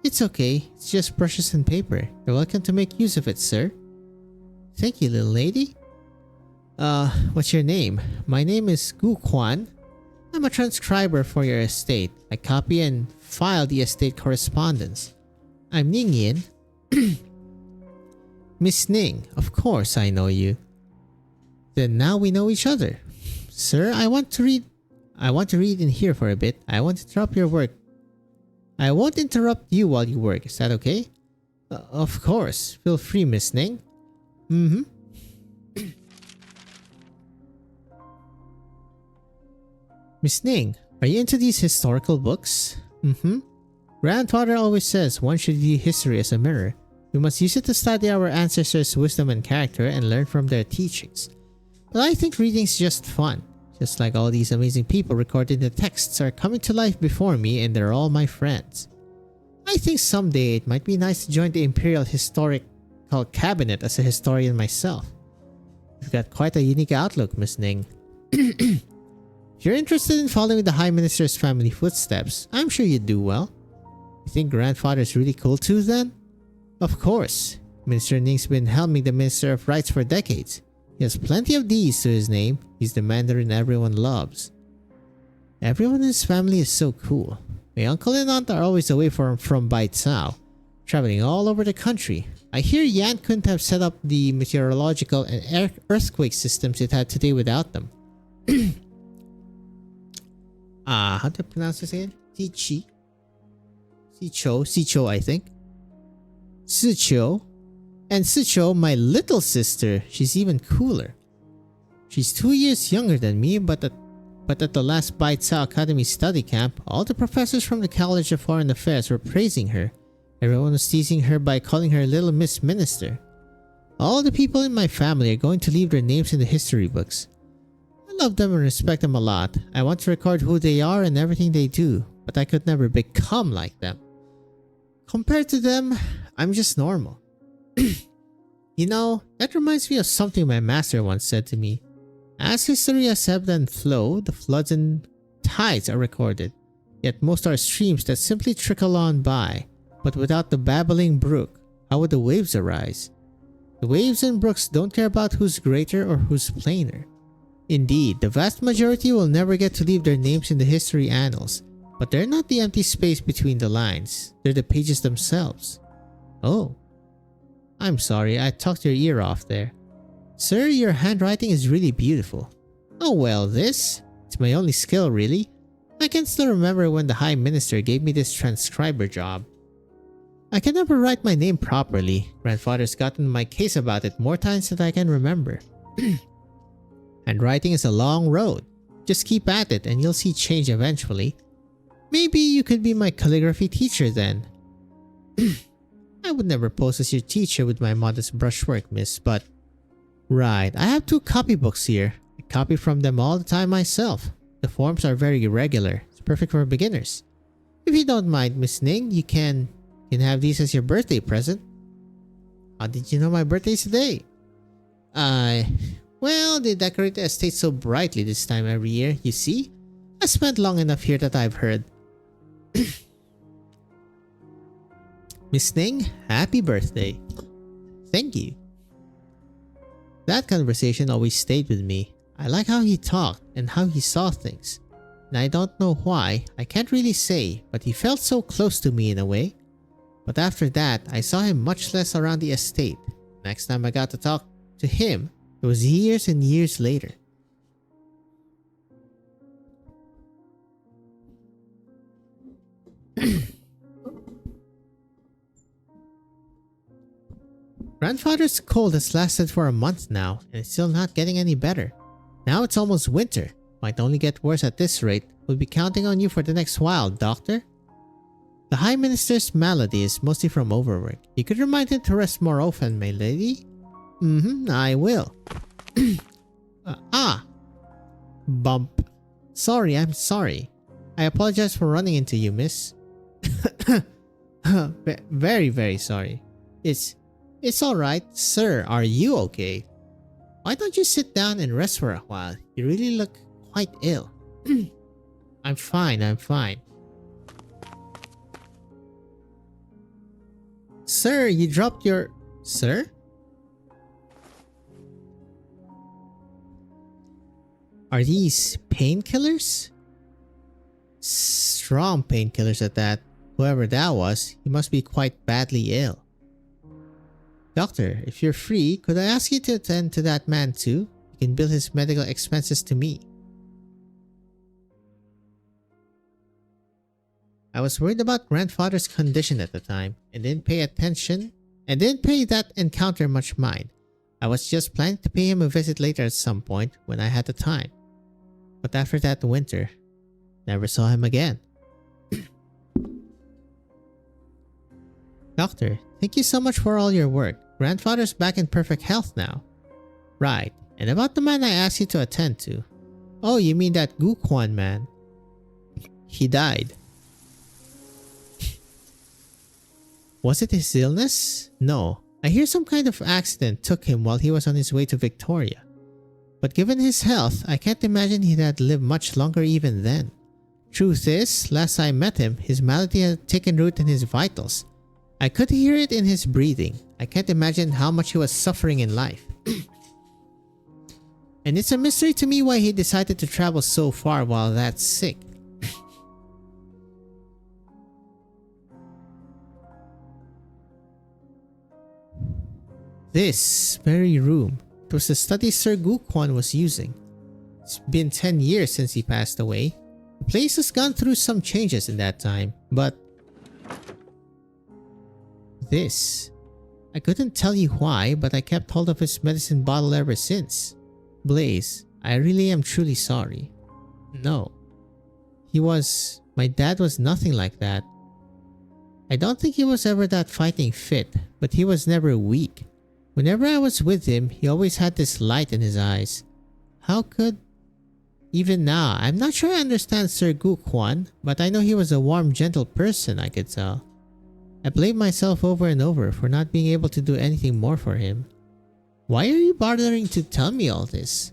It's okay, it's just brushes and paper. You're welcome to make use of it, sir. Thank you, little lady. What's your name? My name is Gu Quan. I'm a transcriber for your estate. I copy and file the estate correspondence. I'm Ning Yin. Miss Ning, of course I know you. Then now we know each other. Sir, I want to read in here for a bit. I won't interrupt your work. I won't interrupt you while you work. Is that okay? Of course. Feel free, Miss Ning. Miss Ning, are you into these historical books? Grandfather always says one should view history as a mirror. We must use it to study our ancestors' wisdom and character and learn from their teachings. But I think reading's just fun. Just like all these amazing people recording the texts are coming to life before me and they're all my friends. I think someday it might be nice to join the Imperial Historical Cabinet as a historian myself. You've got quite a unique outlook, Miss Ning. If you're interested in following the High Minister's family footsteps, I'm sure you'd do well. You think grandfather's really cool too then? Of course. Minister Ning's been helming the Minister of Rights for decades. He has plenty of D's to his name. He's the Mandarin everyone loves. Everyone in his family is so cool. My uncle and aunt are always away from Baicao, traveling all over the country. I hear Yan couldn't have set up the meteorological and earthquake systems it had today without them. How do I pronounce this again? Sicho, I think. Sicho. And Sicho, my little sister, she's even cooler. She's 2 years younger than me, but at the last Baicao Academy study camp, all the professors from the College of Foreign Affairs were praising her. Everyone was teasing her by calling her Little Miss Minister. All the people in my family are going to leave their names in the history books. I love them and respect them a lot. I want to record who they are and everything they do, but I could never become like them. Compared to them, I'm just normal. You know, that reminds me of something my master once said to me. As history has ebbed and flowed, the floods and tides are recorded. Yet most are streams that simply trickle on by. But without the babbling brook, how would the waves arise? The waves and brooks don't care about who's greater or who's plainer. Indeed, the vast majority will never get to leave their names in the history annals. But they're not the empty space between the lines. They're the pages themselves. Oh. I'm sorry, I talked your ear off there. Sir, your handwriting is really beautiful. Oh well, it's my only skill really. I can still remember when the High Minister gave me this transcriber job. I can never write my name properly. Grandfather's gotten my case about it more times than I can remember. Handwriting is a long road. Just keep at it and you'll see change eventually. Maybe you could be my calligraphy teacher then. I would never pose as your teacher with my modest brushwork, miss, but... Right, I have 2 copybooks here. I copy from them all the time myself. The forms are very irregular. It's perfect for beginners. If you don't mind, Miss Ning, you can have these as your birthday present. How did you know my birthday's today? I... Well, they decorate the estate so brightly this time every year, you see? I spent long enough here that I've heard. Miss Ning, happy birthday. Thank you. That conversation always stayed with me. I like how he talked and how he saw things. And I don't know why, I can't really say, but he felt so close to me in a way. But after that, I saw him much less around the estate. Next time I got to talk to him, it was years and years later. Grandfather's cold has lasted for a month now, and it's still not getting any better. Now it's almost winter. Might only get worse at this rate. We'll be counting on you for the next while, Doctor. The High Minister's malady is mostly from overwork. You could remind him to rest more often, my lady. I will. Bump. Sorry, I'm sorry. I apologize for running into you, miss. Very, very sorry. It's alright. Sir, are you okay? Why don't you sit down and rest for a while? You really look quite ill. I'm fine, I'm fine. Sir, you dropped your... Sir? Are these painkillers? Strong painkillers at that. Whoever that was, he must be quite badly ill. Doctor, if you're free, could I ask you to attend to that man too? You can bill his medical expenses to me. I was worried about grandfather's condition at the time and didn't pay that encounter much mind. I was just planning to pay him a visit later at some point when I had the time. But after that winter, never saw him again. Doctor, thank you so much for all your work. Grandfather's back in perfect health now. Right, and about the man I asked you to attend to. Oh, you mean that Gukwan man? He died. Was it his illness? No. I hear some kind of accident took him while he was on his way to Victoria. But given his health, I can't imagine he'd had lived much longer even then. Truth is, last I met him, his malady had taken root in his vitals. I could hear it in his breathing. I can't imagine how much he was suffering in life. And it's a mystery to me why he decided to travel so far while that sick. This very room. It was the study Sir Gukwan was using. It's been 10 years since he passed away. The place has gone through some changes in that time, but... This. I couldn't tell you why, but I kept hold of his medicine bottle ever since. Blaze, I really am truly sorry. No. My dad was nothing like that. I don't think he was ever that fighting fit, but he was never weak. Whenever I was with him, he always had this light in his eyes. How could... Even now, I'm not sure I understand Sir Gukwan, but I know he was a warm, gentle person, I could tell. I blame myself over and over for not being able to do anything more for him. Why are you bothering to tell me all this?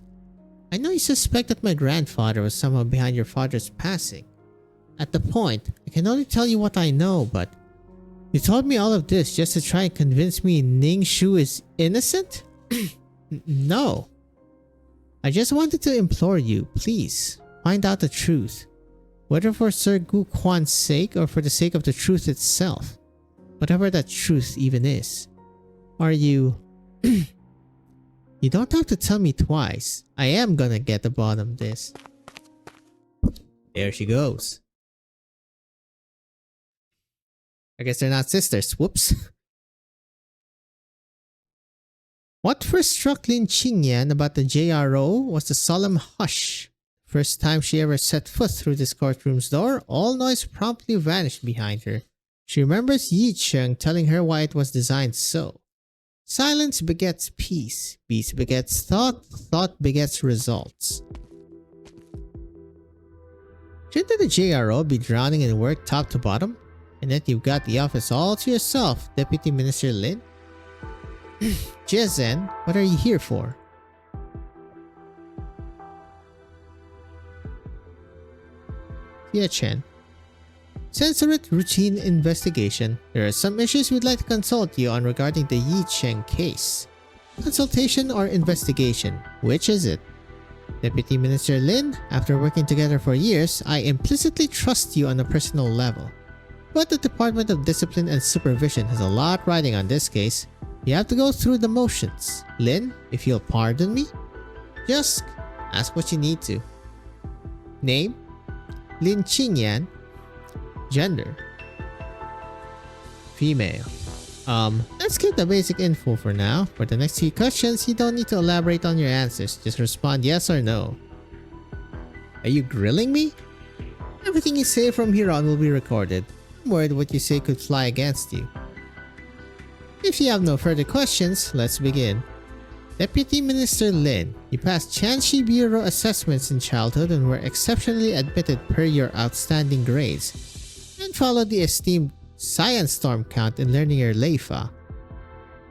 I know you suspect that my grandfather was somehow behind your father's passing. At the point, I can only tell you what I know, but... You told me all of this just to try and convince me Ning Shu is innocent? No. I just wanted to implore you, please, find out the truth. Whether for Sir Gukwan's sake or for the sake of the truth itself. Whatever that truth even is. Are you... You don't have to tell me twice. I am gonna get the bottom of this. There she goes. I guess they're not sisters. Whoops. What first struck Lin Qingyan about the JRO was the solemn hush. First time she ever set foot through this courtroom's door, all noise promptly vanished behind her. She remembers Yi Cheng telling her why it was designed so. Silence begets peace, peace begets thought, thought begets results. Shouldn't the JRO be drowning in work top to bottom? And yet you've got the office all to yourself, Deputy Minister Lin? Jiazen, what are you here for? Tia Chen. Censorate routine investigation. There are some issues we'd like to consult you on regarding the Yi Cheng case. Consultation or investigation? Which is it? Deputy Minister Lin, after working together for years, I implicitly trust you on a personal level. But the Department of Discipline and Supervision has a lot riding on this case. You have to go through the motions. Lin, if you'll pardon me, just ask what you need to. Name? Lin Qingyan. Gender? Female. Let's keep the basic info for now. For the next few questions, you don't need to elaborate on your answers. Just respond yes or no. Are you grilling me? Everything you say from here on will be recorded. I'm worried what you say could fly against you. If you have no further questions, let's begin. Deputy Minister Lin, you passed Tianxi Bureau assessments in childhood and were exceptionally admitted per your outstanding grades, and followed the esteemed Science Storm count in learning your Leifa.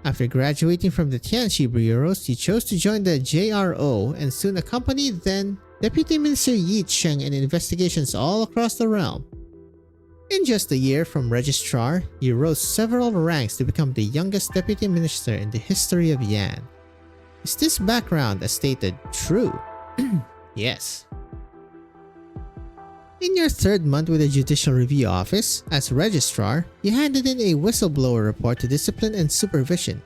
After graduating from the Tianxi bureaus, you chose to join the JRO and soon accompanied then Deputy Minister Yi Cheng in investigations all across the realm. In just a year from registrar, you rose several ranks to become the youngest deputy minister in the history of Yan. Is this background, as stated, true? Yes. In your third month with the Judicial Review Office, as registrar, you handed in a whistleblower report to Discipline and Supervision.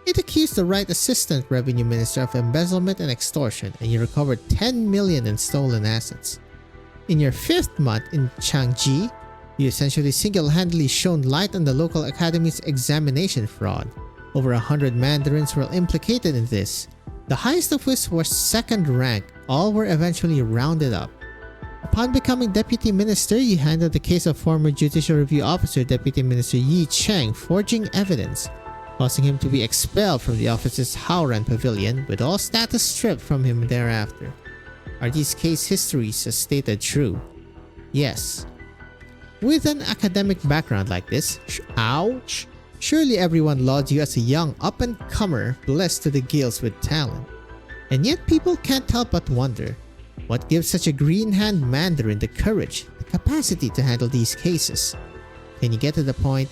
It accused the Right Assistant Revenue Minister of embezzlement and extortion, and you recovered 10 million in stolen assets. In your fifth month in Changji, you essentially single-handedly shone light on the local academy's examination fraud. Over 100 mandarins were implicated in this, the highest of which was second rank. All were eventually rounded up. Upon becoming Deputy Minister, you handled the case of former Judicial Review Officer Deputy Minister Yi Cheng forging evidence, causing him to be expelled from the office's Haoran Pavilion, with all status stripped from him thereafter. Are these case histories as stated true? Yes. With an academic background like this, ouch, surely everyone lauds you as a young up-and-comer blessed to the gills with talent. And yet people can't help but wonder, what gives such a green-hand Mandarin the courage, the capacity to handle these cases? Can you get to the point?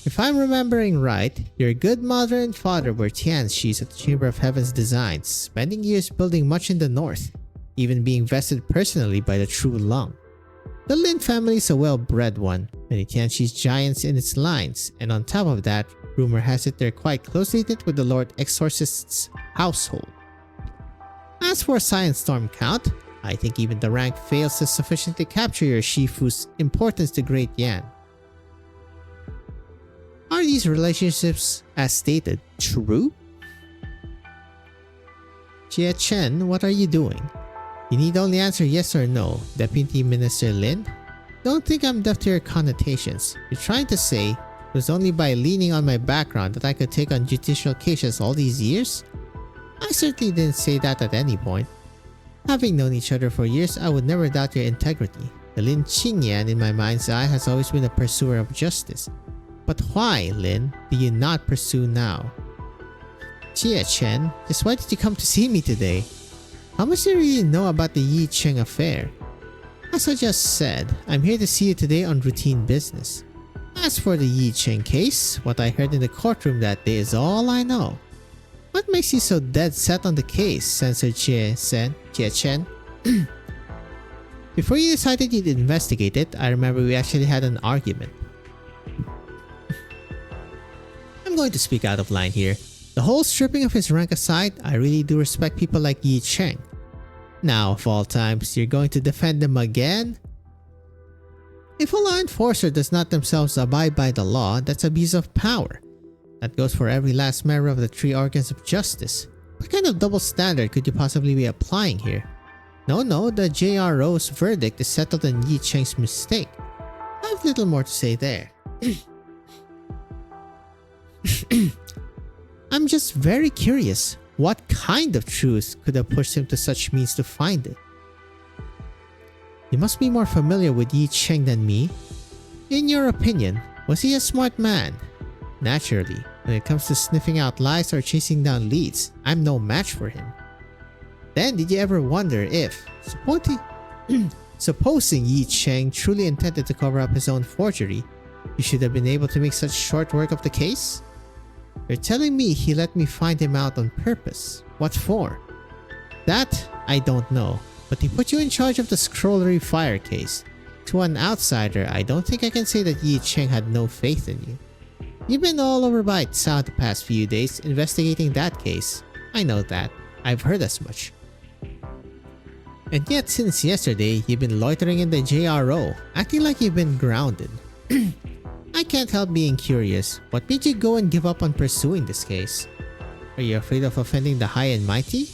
If I'm remembering right, your good mother and father were Tianxis at the Chamber of Heaven's designs, spending years building much in the north, even being vested personally by the True Lung. The Lin family is a well-bred one, many Tianxi's giants in its lines, and on top of that, rumor has it they're quite closely knit with the Lord Exorcist's household. As for Science Storm count, I think even the rank fails to sufficiently capture your Shifu's importance to Great Yan. Are these relationships, as stated, true? Jia Chen, what are you doing? You need only answer yes or no, Deputy Minister Lin. Don't think I'm deaf to your connotations. You're trying to say it was only by leaning on my background that I could take on judicial cases all these years? I certainly didn't say that at any point. Having known each other for years, I would never doubt your integrity. The Lin Qingyan in my mind's eye has always been a pursuer of justice. But why, Lin, do you not pursue now? Jia Chen, just why did you come to see me today? How much do you really know about the Yi Cheng affair? As I just said, I'm here to see you today on routine business. As for the Yi Cheng case, what I heard in the courtroom that day is all I know. What makes you so dead set on the case, Censor Jia Chen? Before you decided you'd investigate it, I remember we actually had an argument. I'm going to speak out of line here. The whole stripping of his rank aside, I really do respect people like Yi Cheng. Now, of all times, you're going to defend them again? If a law enforcer does not themselves abide by the law, that's abuse of power. That goes for every last member of the three organs of justice. What kind of double standard could you possibly be applying here? No, the JRO's verdict is settled on Yi Cheng's mistake. I have little more to say there. I'm just very curious, what kind of truth could have pushed him to such means to find it? You must be more familiar with Yi Cheng than me. In your opinion, was he a smart man? Naturally, When it comes to sniffing out lies or chasing down leads, I'm no match for him. Then did you ever wonder if, supposing Yi Cheng truly intended to cover up his own forgery, you should have been able to make such short work of the case? You're telling me he let me find him out on purpose. What for? That, I don't know, but he put you in charge of the Scrollery Fire case. To an outsider, I don't think I can say that Yi Cheng had no faith in you. You've been all over by Tsao the past few days investigating that case. I know that. I've heard as much. And yet since yesterday, you've been loitering in the JRO, acting like you've been grounded. I can't help being curious. What made you go and give up on pursuing this case? Are you afraid of offending the high and mighty?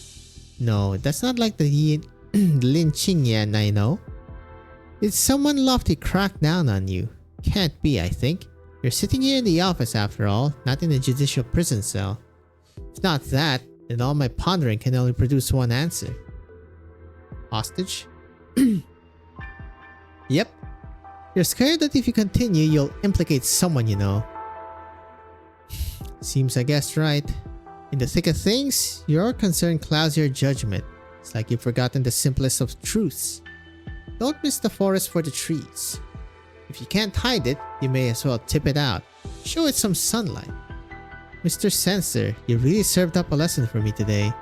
No, that's not like the Lin Qingyan I know. Did someone lofty crack down on you? Can't be, I think. You're sitting here in the office after all, not in a judicial prison cell. If not that, then all my pondering can only produce one answer. Hostage? Yep. You're scared that if you continue, you'll implicate someone you know. Seems I guessed right. In the thick of things, your concern clouds your judgment. It's like you've forgotten the simplest of truths. Don't miss the forest for the trees. If you can't hide it, you may as well tip it out. Show it some sunlight. Mr. Censor, you really served up a lesson for me today.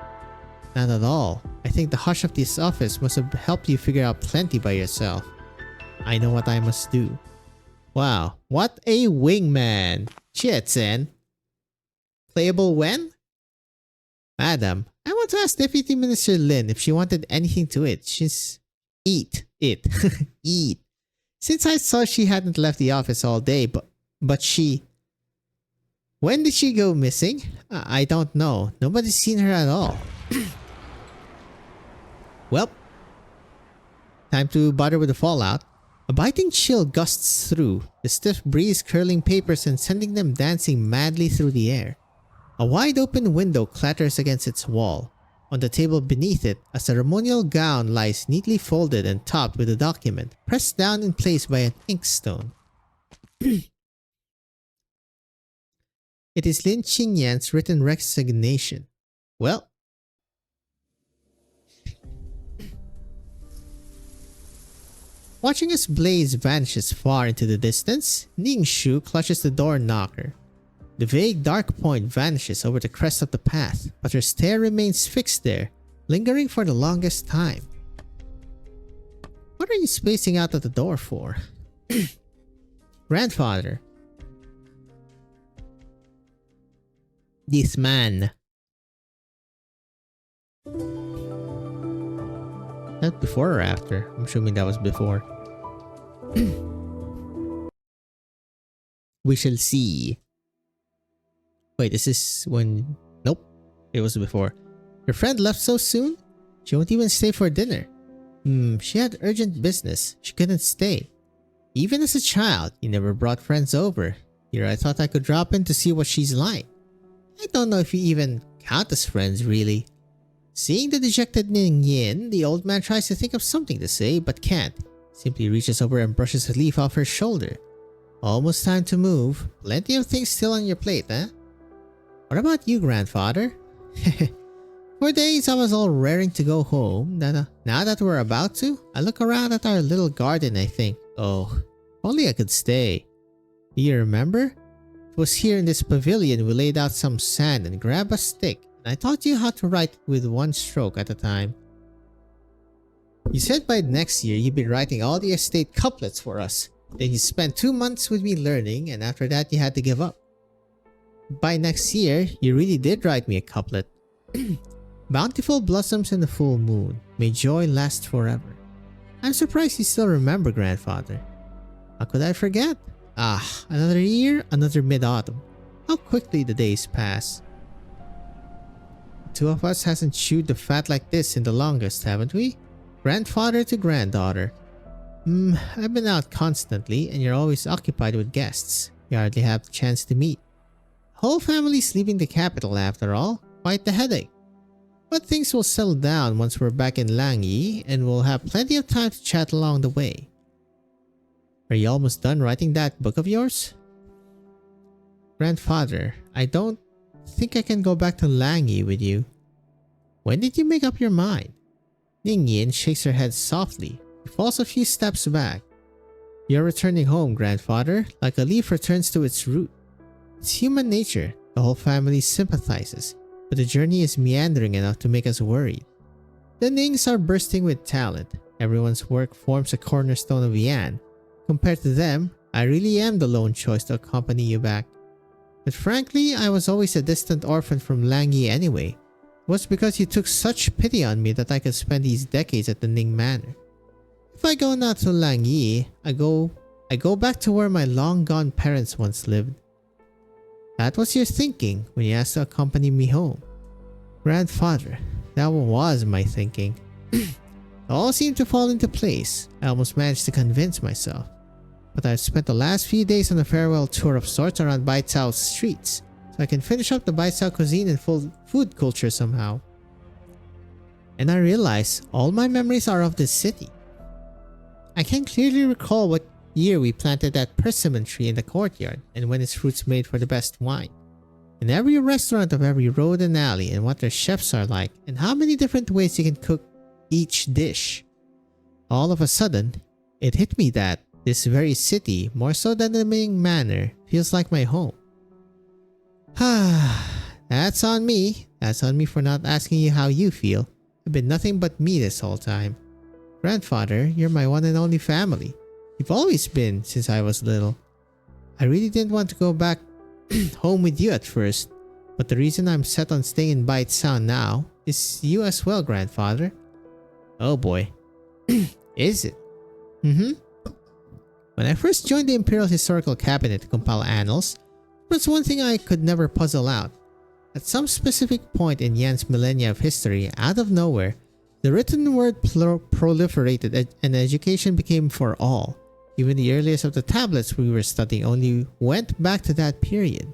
Not at all. I think the hush of this office must have helped you figure out plenty by yourself. I know what I must do. Wow, what a wingman! Chieten. Playable when? Madam, I want to ask Deputy Minister Lin if she wanted anything to eat. Eat it. Eat. Since I saw she hadn't left the office all day, but she... When did she go missing? I don't know. Nobody's seen her at all. Well, time to bother with the fallout. A biting chill gusts through, the stiff breeze curling papers and sending them dancing madly through the air. A wide open window clatters against its wall. On the table beneath it, a ceremonial gown lies neatly folded and topped with a document, pressed down in place by an inkstone. It is Lin Qingyan's written resignation. Well, watching as Blaze vanishes far into the distance, Ningxu clutches the door knocker. The vague dark point vanishes over the crest of the path, but her stare remains fixed there, lingering for the longest time. What are you spacing out at the door for? Grandfather. This man. That before or after? I'm assuming that was before. We shall see. Wait, this is when... Nope. It was before. Your friend left so soon? She won't even stay for dinner. She had urgent business. She couldn't stay. Even as a child, you never brought friends over. Here I thought I could drop in to see what she's like. I don't know if you even count as friends, really. Seeing the dejected Ning Yin, the old man tries to think of something to say, but can't. Simply reaches over and brushes a leaf off her shoulder. Almost time to move. Plenty of things still on your plate, eh? What about you, grandfather? For days I was all raring to go home. Now that we're about to, I look around at our little garden, I think, oh, only I could stay. Do you remember? It was here in this pavilion we laid out some sand and grabbed a stick, and I taught you how to write with one stroke at a time. You said by next year you'd be writing all the estate couplets for us. Then you spent 2 months with me learning, and after that you had to give up. By next year, you really did write me a couplet. Bountiful blossoms in the full moon, may joy last forever. I'm surprised you still remember, grandfather. How could I forget? Ah, another year, another mid-autumn. How quickly the days pass. The two of us hasn't chewed the fat like this in the longest, haven't we? Grandfather to granddaughter. I've been out constantly and you're always occupied with guests. You hardly have the chance to meet. Whole family's leaving the capital after all. Quite the headache. But things will settle down once we're back in Langyi and we'll have plenty of time to chat along the way. Are you almost done writing that book of yours? Grandfather, I don't think I can go back to Langyi with you. When did you make up your mind? Ningyin shakes her head softly. She falls a few steps back. You're returning home, grandfather, like a leaf returns to its root. It's human nature. The whole family sympathizes, but the journey is meandering enough to make us worried. The Nings are bursting with talent. Everyone's work forms a cornerstone of Yan. Compared to them, I really am the lone choice to accompany you back. But frankly, I was always a distant orphan from Langyi anyway. It was because you took such pity on me that I could spend these decades at the Ning Manor. If I go not to Langyi, I go back to where my long-gone parents once lived. That was your thinking when you asked to accompany me home. Grandfather, that was my thinking. It all seemed to fall into place. I almost managed to convince myself. But I've spent the last few days on a farewell tour of sorts around Baicao's streets, so I can finish up the Baicao cuisine and food culture somehow. And I realize all my memories are of this city. I can clearly recall what year we planted that persimmon tree in the courtyard and when its fruits made for the best wine. And every restaurant of every road and alley and what their chefs are like and how many different ways you can cook each dish. All of a sudden, it hit me that this very city, more so than the Ming Manor, feels like my home. That's on me. That's on me for not asking you how you feel. I've been nothing but me this whole time. Grandfather, you're my one and only family. You've always been since I was little. I really didn't want to go back home with you at first, but the reason I'm set on staying in Baichao now is you as well, grandfather. Oh boy. Is it? When I first joined the Imperial Historical Cabinet to compile annals, there was one thing I could never puzzle out. At some specific point in Yan's millennia of history, out of nowhere, the written word proliferated and education became for all. Even the earliest of the tablets we were studying only went back to that period.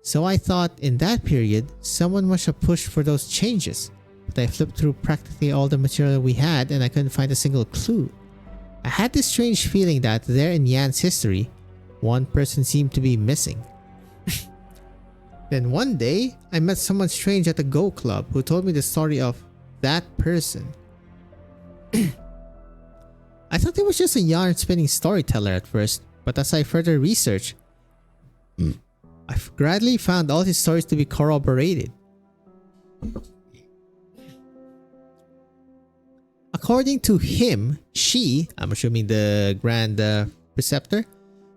So I thought in that period, someone must have pushed for those changes. But I flipped through practically all the material we had and I couldn't find a single clue. I had this strange feeling that there in Yan's history, one person seemed to be missing. Then one day, I met someone strange at the Go Club who told me the story of that person. I thought he was just a yarn-spinning storyteller at first, but as I further researched, I gradually found all his stories to be corroborated. According to him, she, I'm assuming the Grand Preceptor,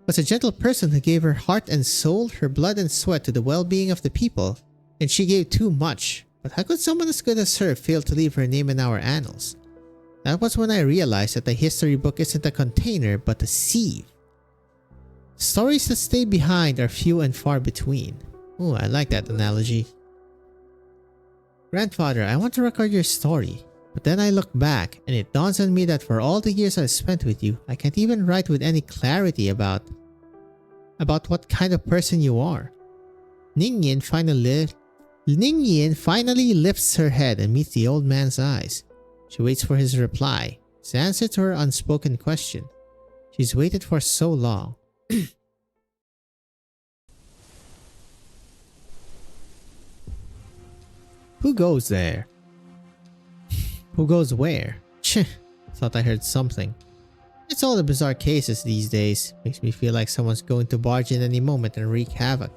was a gentle person who gave her heart and soul, her blood and sweat to the well-being of the people, and she gave too much. But how could someone as good as her fail to leave her name in our annals? That was when I realized that the history book isn't a container but a sieve. Stories that stay behind are few and far between. Oh, I like that analogy. Grandfather, I want to record your story. But then I look back and it dawns on me that for all the years I've spent with you, I can't even write with any clarity about what kind of person you are. Ningyin finally lifts her head and meets the old man's eyes. She waits for his reply, his answer to her unspoken question. She's waited for so long. Who goes there? Who goes where? Thought I heard something. It's all the bizarre cases these days. Makes me feel like someone's going to barge in any moment and wreak havoc.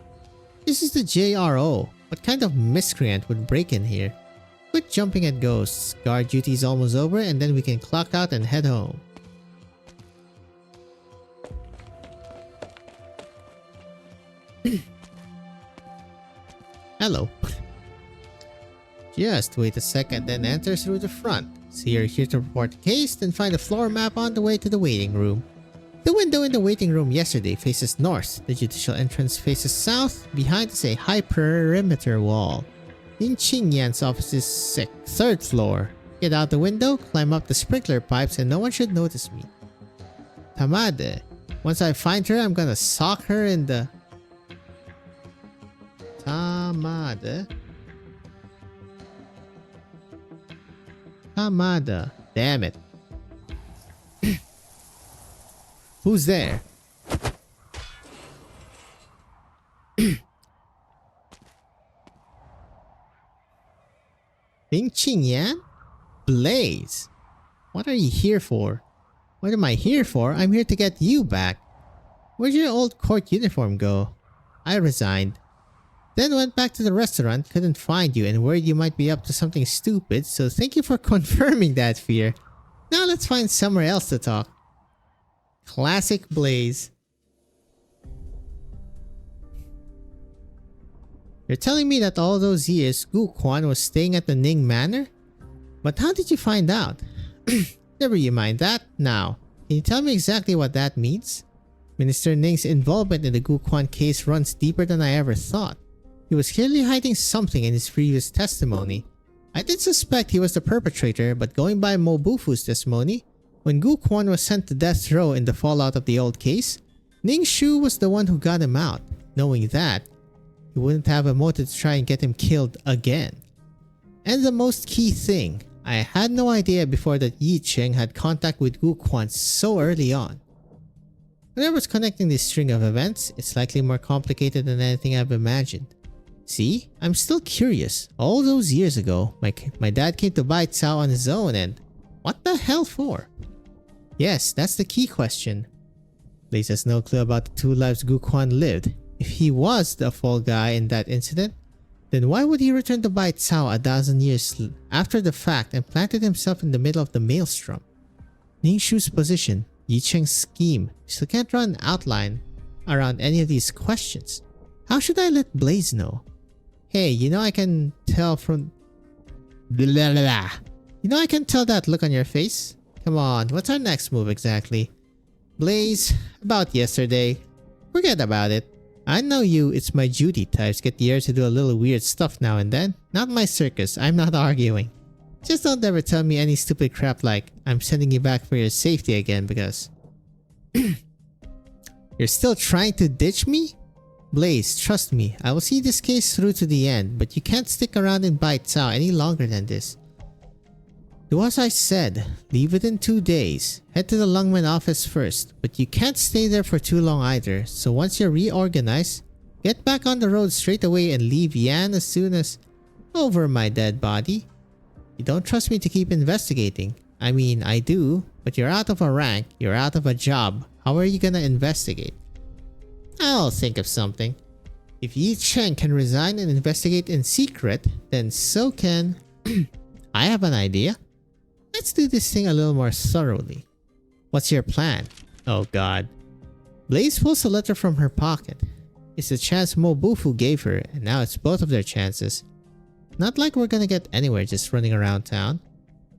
This is the JRO. What kind of miscreant would break in here? Quit jumping at ghosts. Guard duty's almost over and then we can clock out and head home. Hello. Just wait a second, then enter through the front. So you're here to report the case, then find a floor map on the way to the waiting room. The window in the waiting room yesterday faces north. The judicial entrance faces south. Behind is a high perimeter wall. Lin Qingyan's office is third floor. Get out the window, climb up the sprinkler pipes, and no one should notice me. Tamade. Once I find her, I'm gonna sock her in the... Tamade? Hamada. Damn it. Who's there? Ling Qingyan? Blaze! What are you here for? What am I here for? I'm here to get you back. Where'd your old court uniform go? I resigned. Then went back to the restaurant, couldn't find you, and worried you might be up to something stupid, so thank you for confirming that fear. Now let's find somewhere else to talk. Classic Blaze. You're telling me that all those years Gu Quan was staying at the Ning Manor? But how did you find out? Never you mind that. Now, can you tell me exactly what that means? Minister Ning's involvement in the Gu Quan case runs deeper than I ever thought. He was clearly hiding something in his previous testimony. I did suspect he was the perpetrator, but going by Mo Bufu's testimony, when Gu Quan was sent to death row in the fallout of the old case, Ning Shu was the one who got him out. Knowing that, he wouldn't have a motive to try and get him killed again. And the most key thing, I had no idea before that Yi Cheng had contact with Gu Quan so early on. Whatever's connecting this string of events, it's likely more complicated than anything I've imagined. See, I'm still curious. All those years ago, my dad came to Bai Cao on his own and what the hell for? Yes, that's the key question. Blaze has no clue about the two lives Gu Quan lived. If he was the fall guy in that incident, then why would he return to Bai Cao 1,000 years after the fact and planted himself in the middle of the maelstrom? Ning Shu's position, Yi Cheng's scheme, still can't run an outline around any of these questions. How should I let Blaze know? Hey, you know I can tell from... You know I can tell that look on your face? Come on, what's our next move exactly? Blaze, about yesterday. Forget about it. I know you, it's my duty types get the urge to do a little weird stuff now and then. Not my circus, I'm not arguing. Just don't ever tell me any stupid crap like, I'm sending you back for your safety again because... You're still trying to ditch me? Blaze, trust me, I will see this case through to the end, but you can't stick around in Bai Cao any longer than this. Do as I said, leave within 2 days. Head to the Lungmen office first, but you can't stay there for too long either, so once you're reorganized, get back on the road straight away and leave Yan as soon as... Over my dead body. You don't trust me to keep investigating. I mean, I do, but you're out of a rank, you're out of a job. How are you gonna investigate? I'll think of something. If Yi Cheng can resign and investigate in secret, then so can... I have an idea. Let's do this thing a little more thoroughly. What's your plan? Oh god. Blaze pulls a letter from her pocket. It's the chance Mo Bufu gave her, and now it's both of their chances. Not like we're gonna get anywhere just running around town.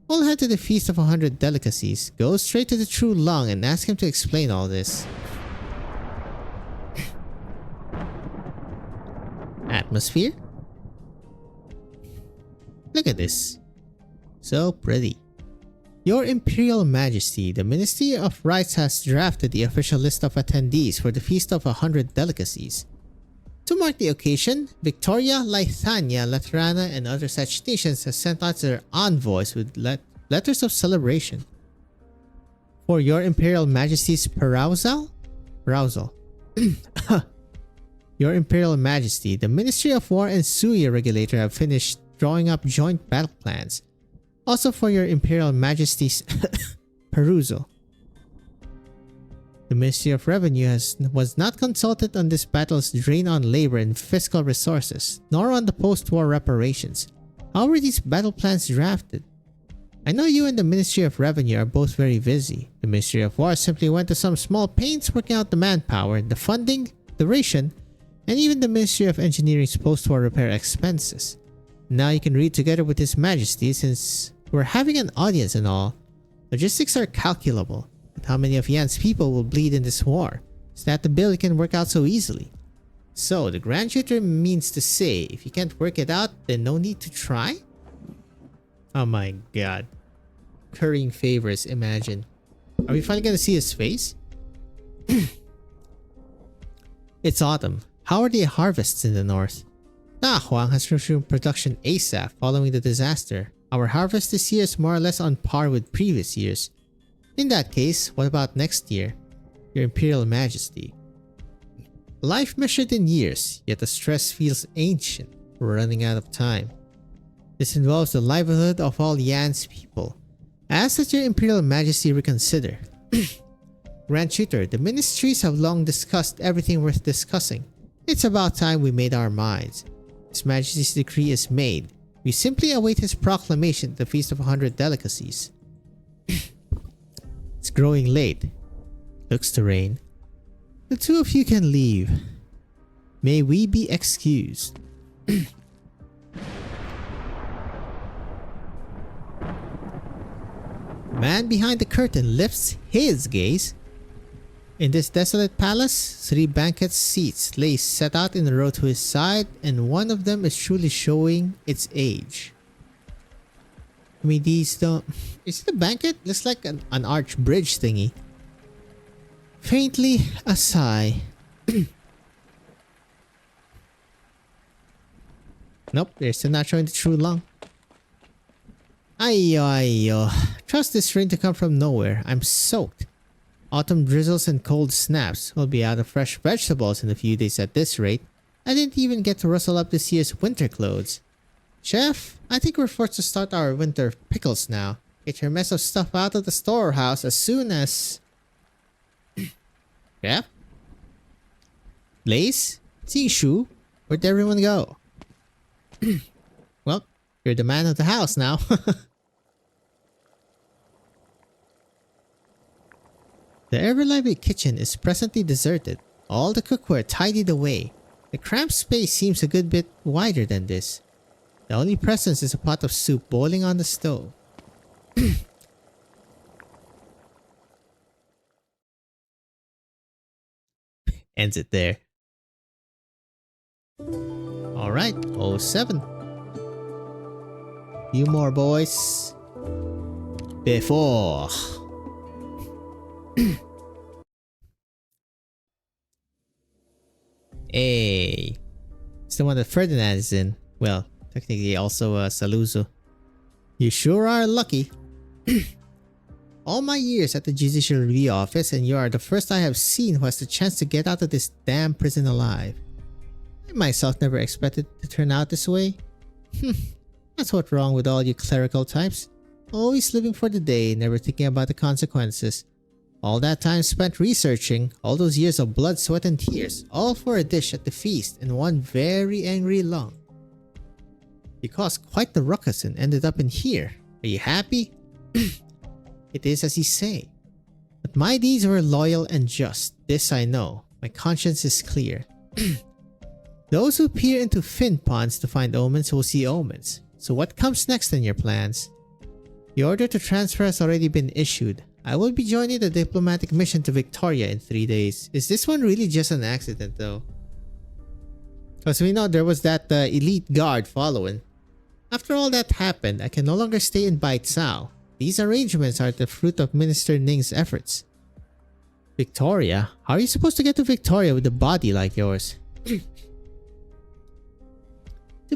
We'll head to the Feast of 100 Delicacies, go straight to the True Lung and ask him to explain all this. Atmosphere? Look at this. So pretty. Your Imperial Majesty, the Ministry of Rites has drafted the official list of attendees for the Feast of 100 Delicacies. To mark the occasion, Victoria, Lythania, Latrana, and other such nations have sent out their envoys with letters of celebration. For your Imperial Majesty's perusal? Your Imperial Majesty, the Ministry of War and Suya Regulator have finished drawing up joint battle plans. Also for your Imperial Majesty's perusal. The Ministry of Revenue was not consulted on this battle's drain on labor and fiscal resources, nor on the post-war reparations. How were these battle plans drafted? I know you and the Ministry of Revenue are both very busy. The Ministry of War simply went to some small pains working out the manpower, the funding, the ration, and even the Ministry of Engineering's post-war repair expenses. Now you can read together with His Majesty since we're having an audience and all. Logistics are calculable, but how many of Yan's people will bleed in this war? Is that the bill can work out so easily? So the Grand Tutor means to say, if you can't work it out, then no need to try? Oh my god. Currying favors, imagine. Are we finally gonna see his face? It's autumn. How are the harvests in the north? Huang has resumed production ASAP following the disaster. Our harvest this year is more or less on par with previous years. In that case, what about next year? Your Imperial Majesty. Life measured in years, yet the stress feels ancient. We're running out of time. This involves the livelihood of all Yan's people. I ask that your Imperial Majesty reconsider. Grand Tutor, the ministries have long discussed everything worth discussing. It's about time we made our minds. His Majesty's decree is made. We simply await his proclamation at the Feast of 100 Delicacies. It's growing late. Looks to rain. The two of you can leave. May we be excused. Man behind the curtain lifts his gaze. In this desolate palace, 3 banquet seats lay set out in a row to his side, and one of them is truly showing its age. I mean, these don't... Is it a banquet? Looks like an arch bridge thingy. Faintly, a sigh. Nope, they're still not showing the true lung. Ayo, ayo. Trust this rain to come from nowhere. I'm soaked. Autumn drizzles and cold snaps. We'll be out of fresh vegetables in a few days at this rate. I didn't even get to rustle up this year's winter clothes. Chef, I think we're forced to start our winter pickles now. Get your mess of stuff out of the storehouse as soon as... Yeah? Blaze? Shu? Where'd everyone go? Well, you're the man of the house now. The ever-lively kitchen is presently deserted. All the cookware tidied away. The cramped space seems a good bit wider than this. The only presence is a pot of soup boiling on the stove. Ends it there. Alright, 07. Few more, boys. Before. Hey. It's the one that Ferdinand is in. Well, technically also Saluzzo. You sure are lucky. All my years at the Judicial Review Office, and you are the first I have seen who has the chance to get out of this damn prison alive. I myself never expected it to turn out this way. That's what's wrong with all you clerical types. Always living for the day, never thinking about the consequences. All that time spent researching, all those years of blood, sweat, and tears, all for a dish at the feast and one very angry lung. You caused quite the ruckus and ended up in here. Are you happy? It is as you say. But my deeds were loyal and just, this I know. My conscience is clear. Those who peer into fin ponds to find omens will see omens. So what comes next in your plans? The order to transfer has already been issued. I will be joining the diplomatic mission to Victoria in 3 days. Is this one really just an accident though? Because we know there was that elite guard following. After all that happened, I can no longer stay in Baitsao. These arrangements are the fruit of Minister Ning's efforts. Victoria? How are you supposed to get to Victoria with a body like yours? To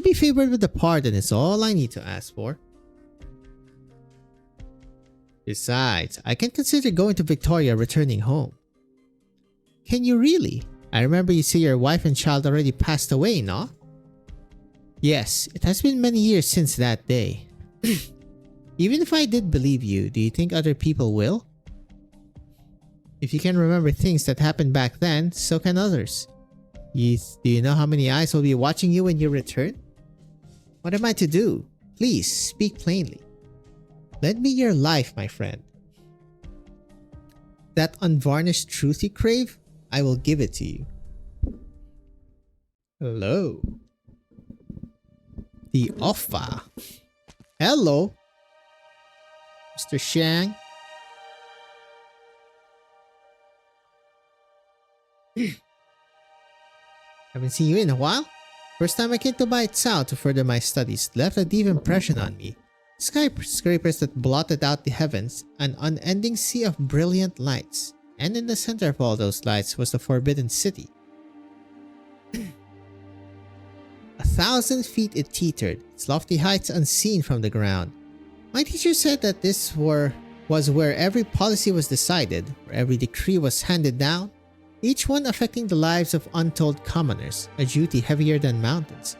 be favored with the pardon is all I need to ask for. Besides, I can consider going to Victoria returning home. Can you really? I remember you say your wife and child already passed away, no? Yes, it has been many years since that day. Even if I did believe you, do you think other people will? If you can remember things that happened back then, so can others. Do you know how many eyes will be watching you when you return? What am I to do? Please, speak plainly. Lend me your life, my friend. That unvarnished truth you crave, I will give it to you. Hello. The offer. Hello. Mr. Shang. Haven't seen you in a while. First time I came to Baitsao to further my studies left a deep impression on me. Skyscrapers that blotted out the heavens, an unending sea of brilliant lights, and in the center of all those lights was the Forbidden City. 1,000 feet it teetered, its lofty heights unseen from the ground. My teacher said that this was where every policy was decided, where every decree was handed down, each one affecting the lives of untold commoners, a duty heavier than mountains.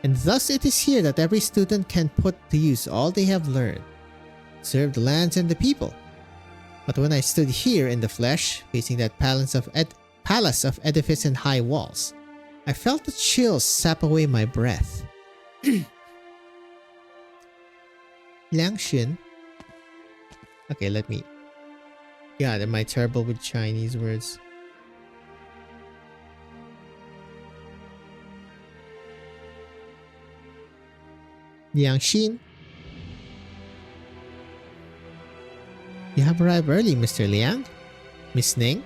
and thus it is here that every student can put to use all they have learned, serve the lands and the people. But when I stood here in the flesh, facing that palace of edifice and high walls, I felt the chills sap away my breath. Liangxun. Okay, let me... God, am I terrible with Chinese words? Liangxin. You have arrived early, Mr. Liang. Miss Ning?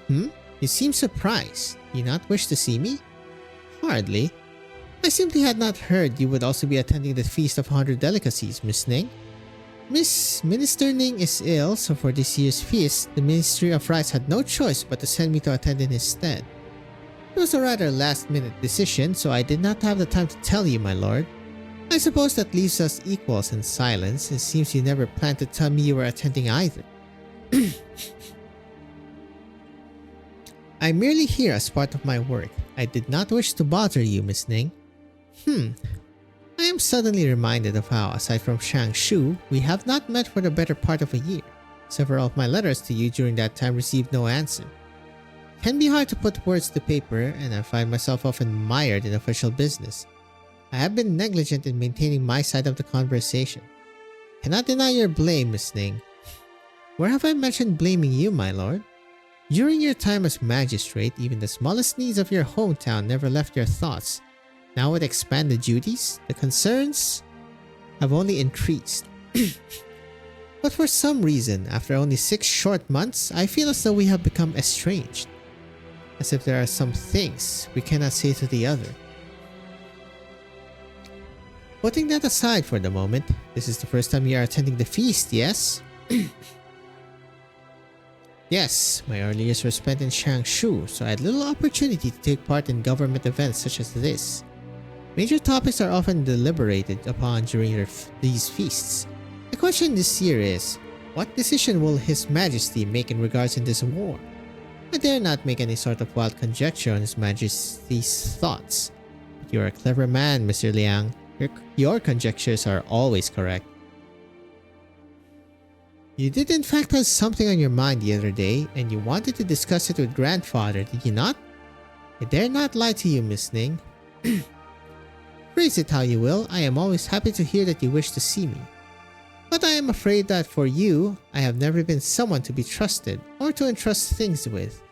You seem surprised. You not wish to see me? Hardly. I simply had not heard you would also be attending the Feast of 100 Delicacies, Miss Ning. Minister Ning is ill, so for this year's feast, the Ministry of Rice had no choice but to send me to attend in his stead. It was a rather last-minute decision, so I did not have the time to tell you, my lord. I suppose that leaves us equals in silence. It seems you never planned to tell me you were attending either. I'm merely here as part of my work. I did not wish to bother you, Miss Ning. I am suddenly reminded of how, aside from Shangshu, we have not met for the better part of a year. Several of my letters to you during that time received no answer. It can be hard to put words to paper, and I find myself often mired in official business. I have been negligent in maintaining my side of the conversation. Cannot deny your blame, Miss Ning. Where have I mentioned blaming you, my lord? During your time as magistrate, even the smallest needs of your hometown never left your thoughts. Now with expanded duties, the concerns have only increased. But for some reason, after only 6 short months, I feel as though we have become estranged. As if there are some things we cannot say to the other. Putting that aside for the moment, this is the first time you are attending the feast, yes? Yes, my early years were spent in Shangshu, so I had little opportunity to take part in government events such as this. Major topics are often deliberated upon during these feasts. The question this year is, what decision will His Majesty make in regards in this war? I dare not make any sort of wild conjecture on His Majesty's thoughts. But you are a clever man, Mr. Liang. Your conjectures are always correct. You did in fact have something on your mind the other day, and you wanted to discuss it with grandfather, did you not? I dare not lie to you, Miss Ning. Phrase it how you will, I am always happy to hear that you wish to see me. But I am afraid that for you, I have never been someone to be trusted or to entrust things with.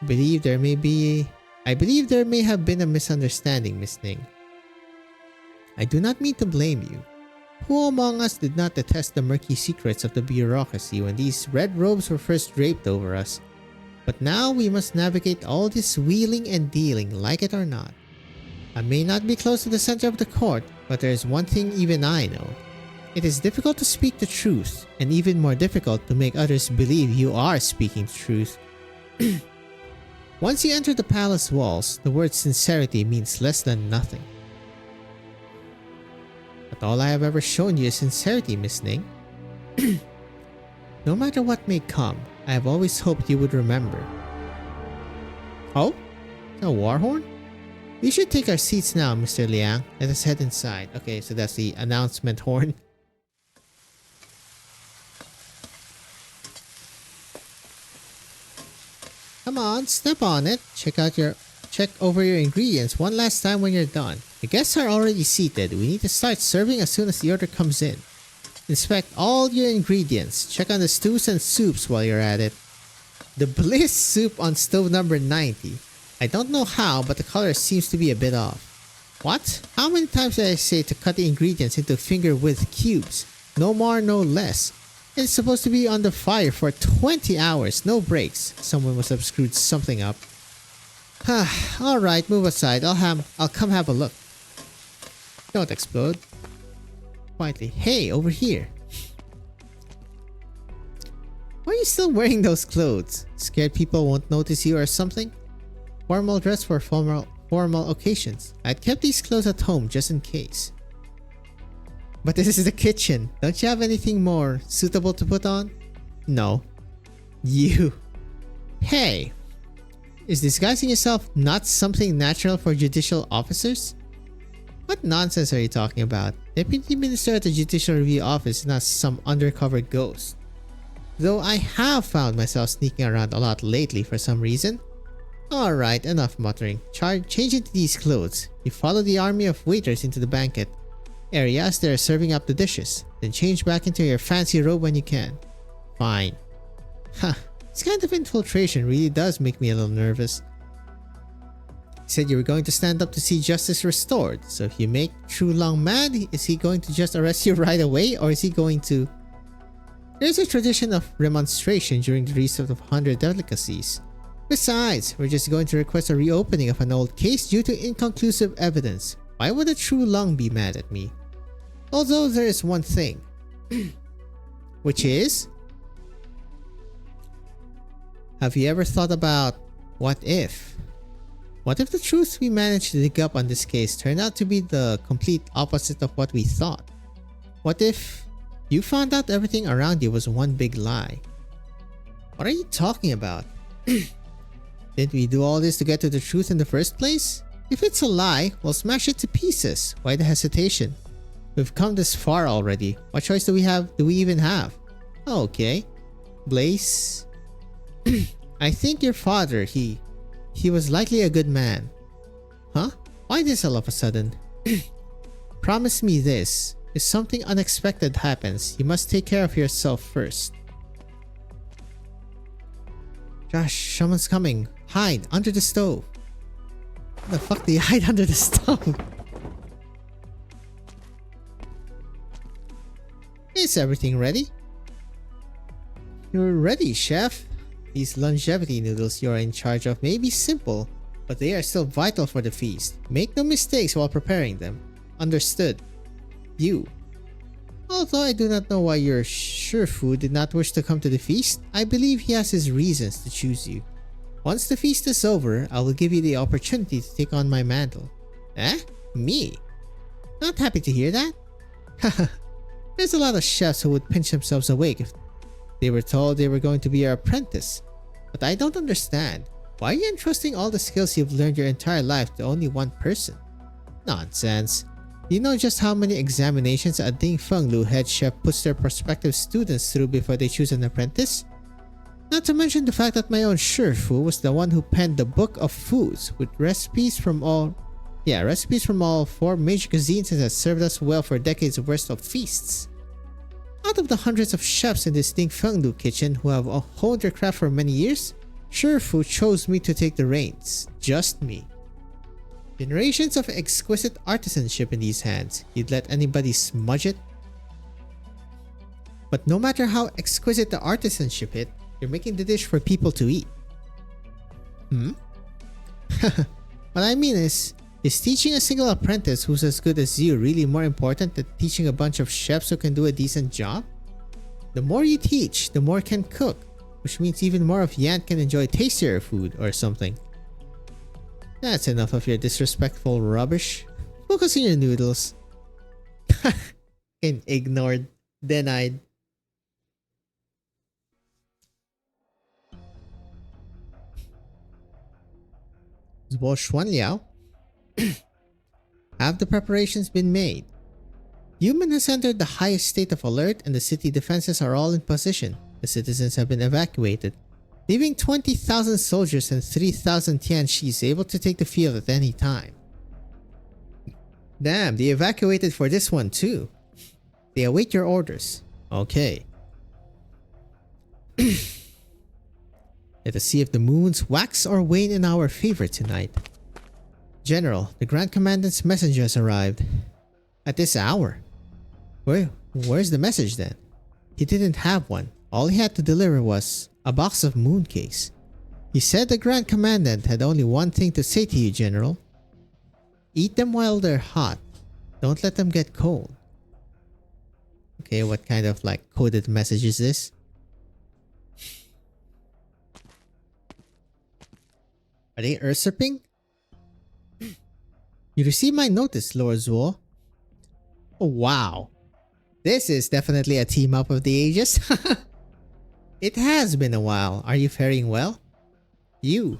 I believe there may have been a misunderstanding, Miss Ning. I do not mean to blame you. Who among us did not detest the murky secrets of the bureaucracy when these red robes were first draped over us? But now we must navigate all this wheeling and dealing, like it or not. I may not be close to the center of the court, but there is one thing even I know. It is difficult to speak the truth, and even more difficult to make others believe you are speaking the truth. Once you enter the palace walls, the word sincerity means less than nothing. But all I have ever shown you is sincerity, Miss Ning. No matter what may come, I have always hoped you would remember. Oh? A war horn? We should take our seats now, Mr. Liang. Let us head inside. Okay, so that's the announcement horn. Come on, step on it. Check over your ingredients one last time when you're done. The guests are already seated. We need to start serving as soon as the order comes in. Inspect all your ingredients. Check on the stews and soups while you're at it. The bliss soup on stove number 90. I don't know how, but the color seems to be a bit off. What? How many times did I say to cut the ingredients into finger-width cubes? No more, no less. It's supposed to be on the fire for 20 hours, no breaks. Someone must have screwed something up. Alright, move aside. I'll come have a look. Don't explode. Quietly. Hey, over here. Why are you still wearing those clothes? Scared people won't notice you or something? Formal dress for formal occasions. I'd kept these clothes at home just in case. But this is the kitchen. Don't you have anything more suitable to put on? No. You. Hey. Is disguising yourself not something natural for judicial officers? What nonsense are you talking about? Deputy Minister at the Judicial Review Office is not some undercover ghost. Though I have found myself sneaking around a lot lately for some reason. Alright, enough muttering. Change into these clothes. You follow the army of waiters into the banquet area as they're serving up the dishes. Then change back into your fancy robe when you can. Fine. Huh. This kind of infiltration really does make me a little nervous. You said you were going to stand up to see justice restored. So if you make True Long mad, is he going to just arrest you right away, or is he going to... There's a tradition of remonstration during the Feast of the 100 Delicacies. Besides, we're just going to request a reopening of an old case due to inconclusive evidence. Why would a True Long be mad at me? Although there is one thing. Which is... Have you ever thought about what if? What if the truth we managed to dig up on this case turned out to be the complete opposite of what we thought? What if you found out everything around you was one big lie? What are you talking about? Didn't we do all this to get to the truth in the first place? If it's a lie, we'll smash it to pieces. Why the hesitation? We've come this far already. What choice do we even have? Okay. Blaze. I think your father, he was likely a good man. Huh? Why this all of a sudden? Promise me this. If something unexpected happens, you must take care of yourself first. Josh, someone's coming. Hide under the stove. What the fuck do you hide under the stove? Is everything ready? You're ready, chef. These longevity noodles you are in charge of may be simple, but they are still vital for the feast. Make no mistakes while preparing them. Understood. You. Although I do not know why your Shifu did not wish to come to the feast, I believe he has his reasons to choose you. Once the feast is over, I will give you the opportunity to take on my mantle. Eh? Me? Not happy to hear that? Haha. There's a lot of chefs who would pinch themselves awake if they were told they were going to be your apprentice. But I don't understand. Why are you entrusting all the skills you've learned your entire life to only one person? Nonsense. Do you know just how many examinations a Ding Feng Lu head chef puts their prospective students through before they choose an apprentice? Not to mention the fact that my own Shifu was the one who penned the Book of Foods with recipes from all 4 major cuisines and has served us well for decades worth of feasts. Out of the hundreds of chefs in this Ding Feng Lu kitchen who have honed their craft for many years, Shifu chose me to take the reins. Just me. Generations of exquisite artisanship in these hands. You'd let anybody smudge it? But no matter how exquisite the artisanship is, you're making the dish for people to eat. What I mean is teaching a single apprentice who's as good as you really more important than teaching a bunch of chefs who can do a decent job? The more you teach, the more can cook, which means even more of Yan can enjoy tastier food or something. That's enough of your disrespectful rubbish. Focus on your noodles. And ignored. Denied. Zuo Xuan Liao. Have the preparations been made? Human has entered the highest state of alert and the city defenses are all in position. The citizens have been evacuated, leaving 20,000 soldiers and 3,000 Tianxis able to take the field at any time. Damn, they evacuated for this one too. They await your orders. Okay. Let us see if the moons wax or wane in our favor tonight. General, the Grand Commandant's messenger has arrived. At this hour? Where's the message then? He didn't have one. All he had to deliver was a box of moon cakes. He said the Grand Commandant had only one thing to say to you, General. Eat them while they're hot. Don't let them get cold. Okay, what kind of coded message is this? Are they usurping? You received my notice, Lord Zuo. Oh wow. This is definitely a team up of the ages. It has been a while. Are you faring well? You.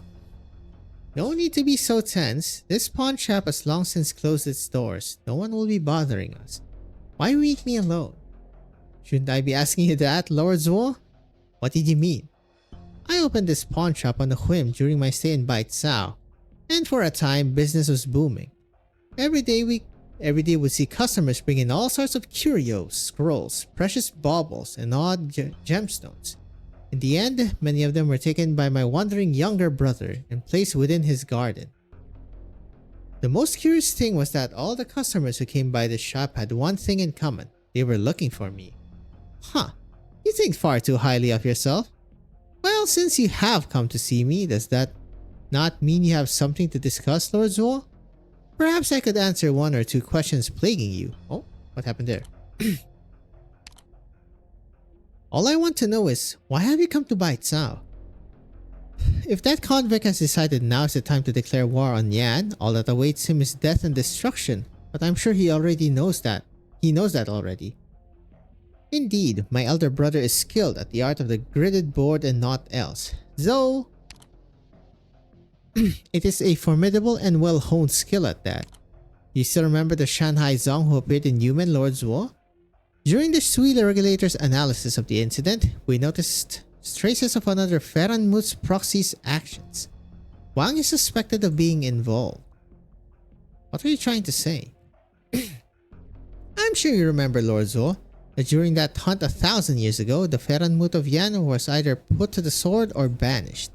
No need to be so tense. This pawn shop has long since closed its doors. No one will be bothering us. Why meet me alone? Shouldn't I be asking you that, Lord Zuo? What did you mean? I opened this pawn shop on a whim during my stay in Baizhou, and for a time business was booming. Every day would see customers bring in all sorts of curios, scrolls, precious baubles, and odd gemstones. In the end, many of them were taken by my wandering younger brother and placed within his garden. The most curious thing was that all the customers who came by the shop had one thing in common. They were looking for me. Huh, you think far too highly of yourself? Well, since you have come to see me, does that not mean you have something to discuss, Lord Zuo? Perhaps I could answer one or two questions plaguing you. Oh, what happened there? All I want to know is, why have you come to Baizhou? If that convict has decided now is the time to declare war on Yan, all that awaits him is death and destruction. But I'm sure he already knows that. He knows that already. Indeed, my elder brother is skilled at the art of the gridded board and naught else. Though it is a formidable and well-honed skill at that. You still remember the Shanghai Zong who appeared in Human, Lord Zuo? During the Sui regulator's analysis of the incident, we noticed traces of another Ferranmut's proxy's actions. Wang is suspected of being involved. What are you trying to say? I'm sure you remember, Lord Zuo, that during that hunt 1,000 years ago, the Ferranmut of Yan was either put to the sword or banished.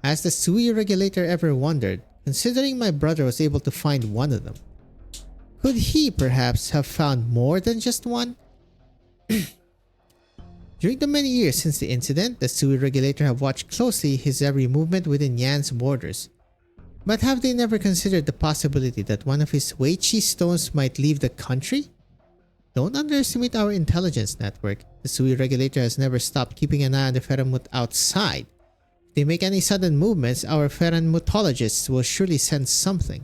Has the Sui regulator ever wondered, considering my brother was able to find one of them? Could he perhaps have found more than just one? During the many years since the incident, the Sui regulator have watched closely his every movement within Yan's borders. But have they never considered the possibility that one of his Weiqi stones might leave the country? Don't underestimate our intelligence network. The Sui regulator has never stopped keeping an eye on the Ferranmut outside. If they make any sudden movements, our Ferranmutologists will surely sense something.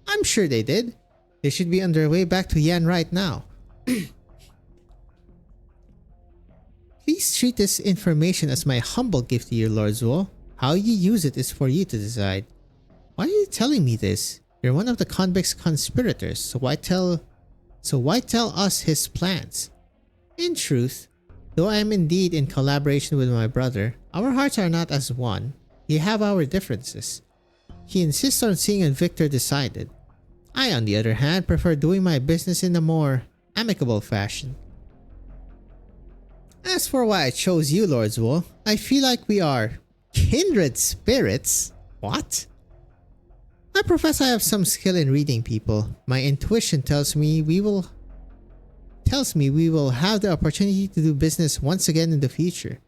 I'm sure they did. They should be on their way back to Yan right now. Please treat this information as my humble gift to you, Lord Zuo. How you use it is for you to decide. Why are you telling me this? You're one of the convict's conspirators, so why tell us his plans? In truth, though I am indeed in collaboration with my brother, our hearts are not as one. We have our differences. He insists on seeing a victor decided. I, on the other hand, prefer doing my business in a more amicable fashion. As for why I chose you, Lord Zuo, I feel like we are kindred spirits. What? I profess I have some skill in reading people. My intuition tells me we will have the opportunity to do business once again in the future.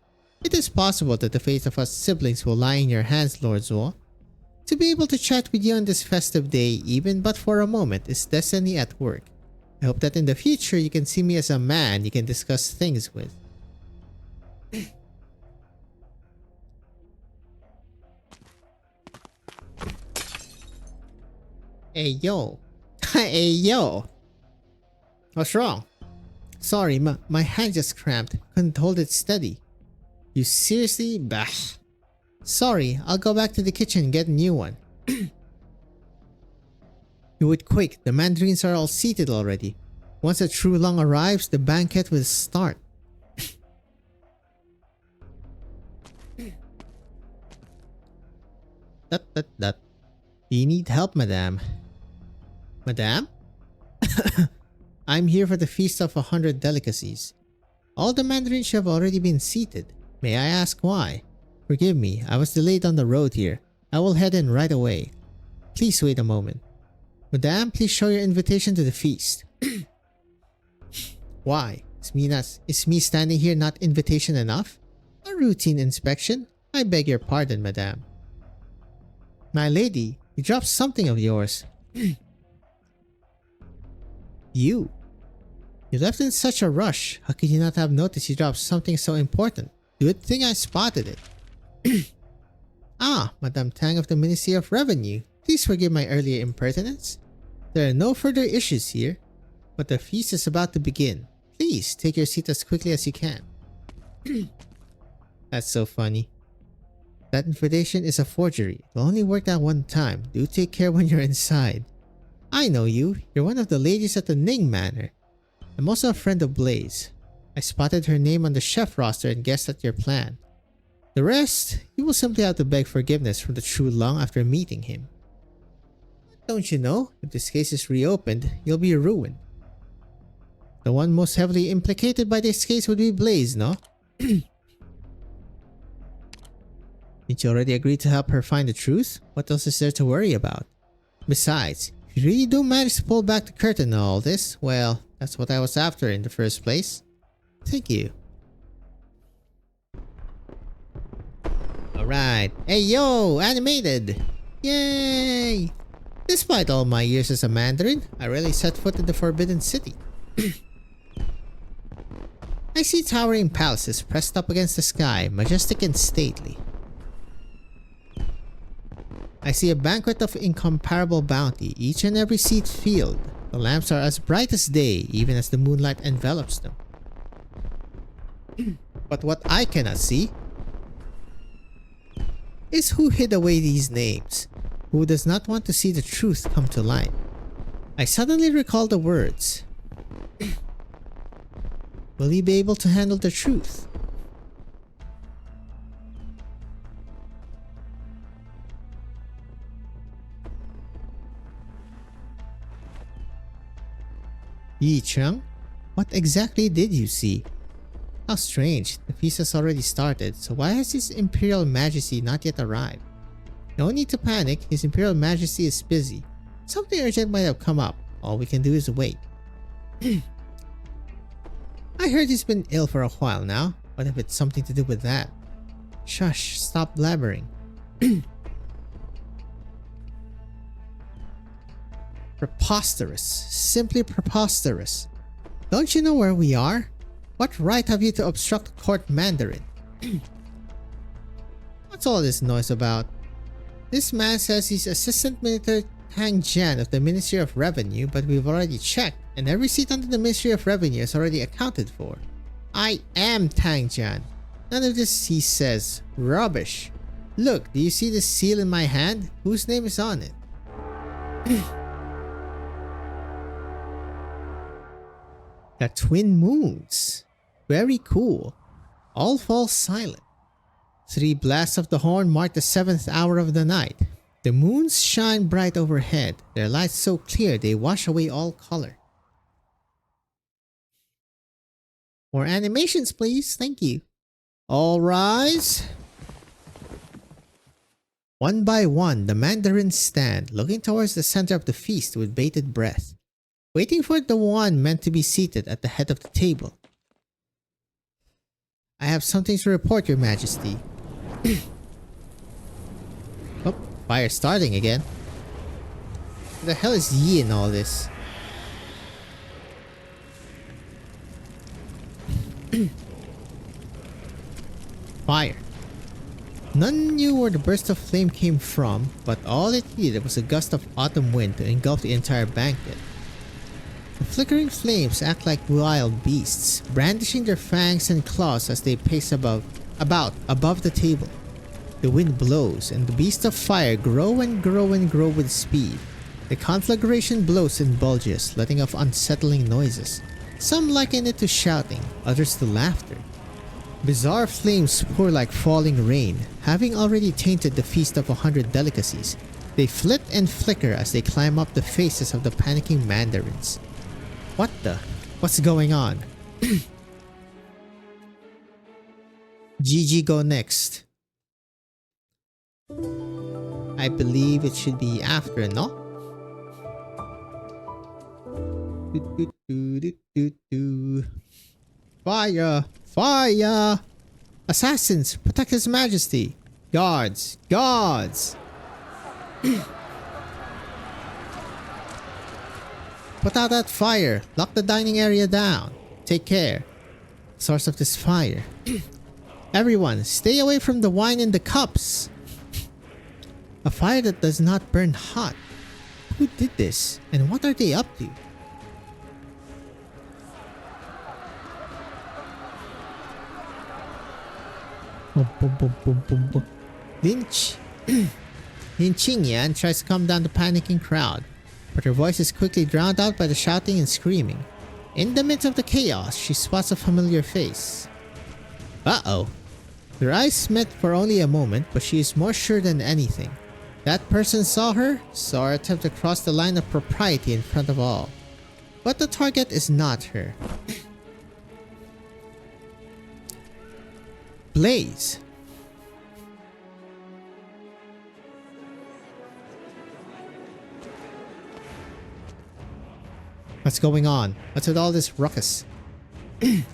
It is possible that the fate of us siblings will lie in your hands, Lord Zuo. To be able to chat with you on this festive day, even but for a moment, is destiny at work. I hope that in the future you can see me as a man you can discuss things with. Hey yo. Hey yo. What's wrong? Sorry, my hand just cramped. Couldn't hold it steady. You seriously? Bah. Sorry, I'll go back to the kitchen and get a new one. You would quick, the mandarins are all seated already. Once a true long arrives, the banquet will start. Do you need help, madame? Madame? I'm here for the feast of 100 delicacies. All the mandarins have already been seated. May I ask why? Forgive me, I was delayed on the road here. I will head in right away. Please wait a moment. Madame, please show your invitation to the feast. Why? Is me standing here not invitation enough? A routine inspection? I beg your pardon, madame. My lady, you dropped something of yours. You left in such a rush. How could you not have noticed you dropped something so important? Good thing I spotted it. Ah, Madame Tang of the Ministry of Revenue. Please forgive my earlier impertinence. There are no further issues here, but the feast is about to begin. Please take your seat as quickly as you can. That's so funny. That invitation is a forgery. It'll only work that one time. Do take care when you're inside. I know you. You're one of the ladies at the Ning Manor. I'm also a friend of Blaze. I spotted her name on the chef roster and guessed at your plan. The rest, you will simply have to beg forgiveness from the true Long after meeting him. Don't you know, if this case is reopened, you'll be ruined. The one most heavily implicated by this case would be Blaze, no? Did you already agree to help her find the truth? What else is there to worry about? Besides, if you really do manage to pull back the curtain on all this, well, that's what I was after in the first place. Thank you. Alright. Hey yo, animated! Yay! Despite all my years as a Mandarin, I rarely set foot in the Forbidden City. I see towering palaces pressed up against the sky, majestic and stately. I see a banquet of incomparable bounty, each and every seat filled. The lamps are as bright as day, even as the moonlight envelops them. But what I cannot see is who hid away these names, who does not want to see the truth come to light. I suddenly recall the words. Will he be able to handle the truth? Yi Cheng, what exactly did you see? How strange, the feast has already started, so why has His Imperial Majesty not yet arrived? No need to panic, His Imperial Majesty is busy. Something urgent might have come up, all we can do is wait. I heard he's been ill for a while now. What if it's something to do with that? Shush, stop blabbering. Preposterous. Simply preposterous. Don't you know where we are? What right have you to obstruct court Mandarin? What's all this noise about? This man says he's Assistant Minister Tang Jian of the Ministry of Revenue, but we've already checked, and every seat under the Ministry of Revenue is already accounted for. I am Tang Jian. None of this, he says. Rubbish. Look, do you see the seal in my hand? Whose name is on it? The twin moons. Very cool. All fall silent. 3 blasts of the horn mark the 7th hour of the night. The moons shine bright overhead, their lights so clear they wash away all color. More animations, please. Thank you. All rise. One by one, the Mandarins stand, looking towards the center of the feast with bated breath, waiting for the one meant to be seated at the head of the table. I have something to report, Your Majesty. Oh, fire starting again. What the hell is Yi in all this? Fire. None knew where the burst of flame came from, but all it needed was a gust of autumn wind to engulf the entire banquet. The flickering flames act like wild beasts, brandishing their fangs and claws as they pace above the table. The wind blows, and the beasts of fire grow and grow and grow with speed. The conflagration blows and bulges, letting off unsettling noises. Some liken it to shouting, others to laughter. Bizarre flames pour like falling rain, having already tainted the feast of 100 delicacies. They flit and flicker as they climb up the faces of the panicking Mandarins. What the? What's going on? GG go next. I believe it should be after, no? Fire! Fire! Assassins! Protect His Majesty! Guards! Guards! Put out that fire! Lock the dining area down! Take care! Source of this fire. Everyone, stay away from the wine in the cups! A fire that does not burn hot. Who did this? And what are they up to? Lin Qingyan tries to calm down the panicking crowd, but her voice is quickly drowned out by the shouting and screaming. In the midst of the chaos, she spots a familiar face. Uh-oh. Their eyes met for only a moment, but she is more sure than anything. That person saw her attempt to cross the line of propriety in front of all. But the target is not her. Blaze. What's going on? What's with all this ruckus? This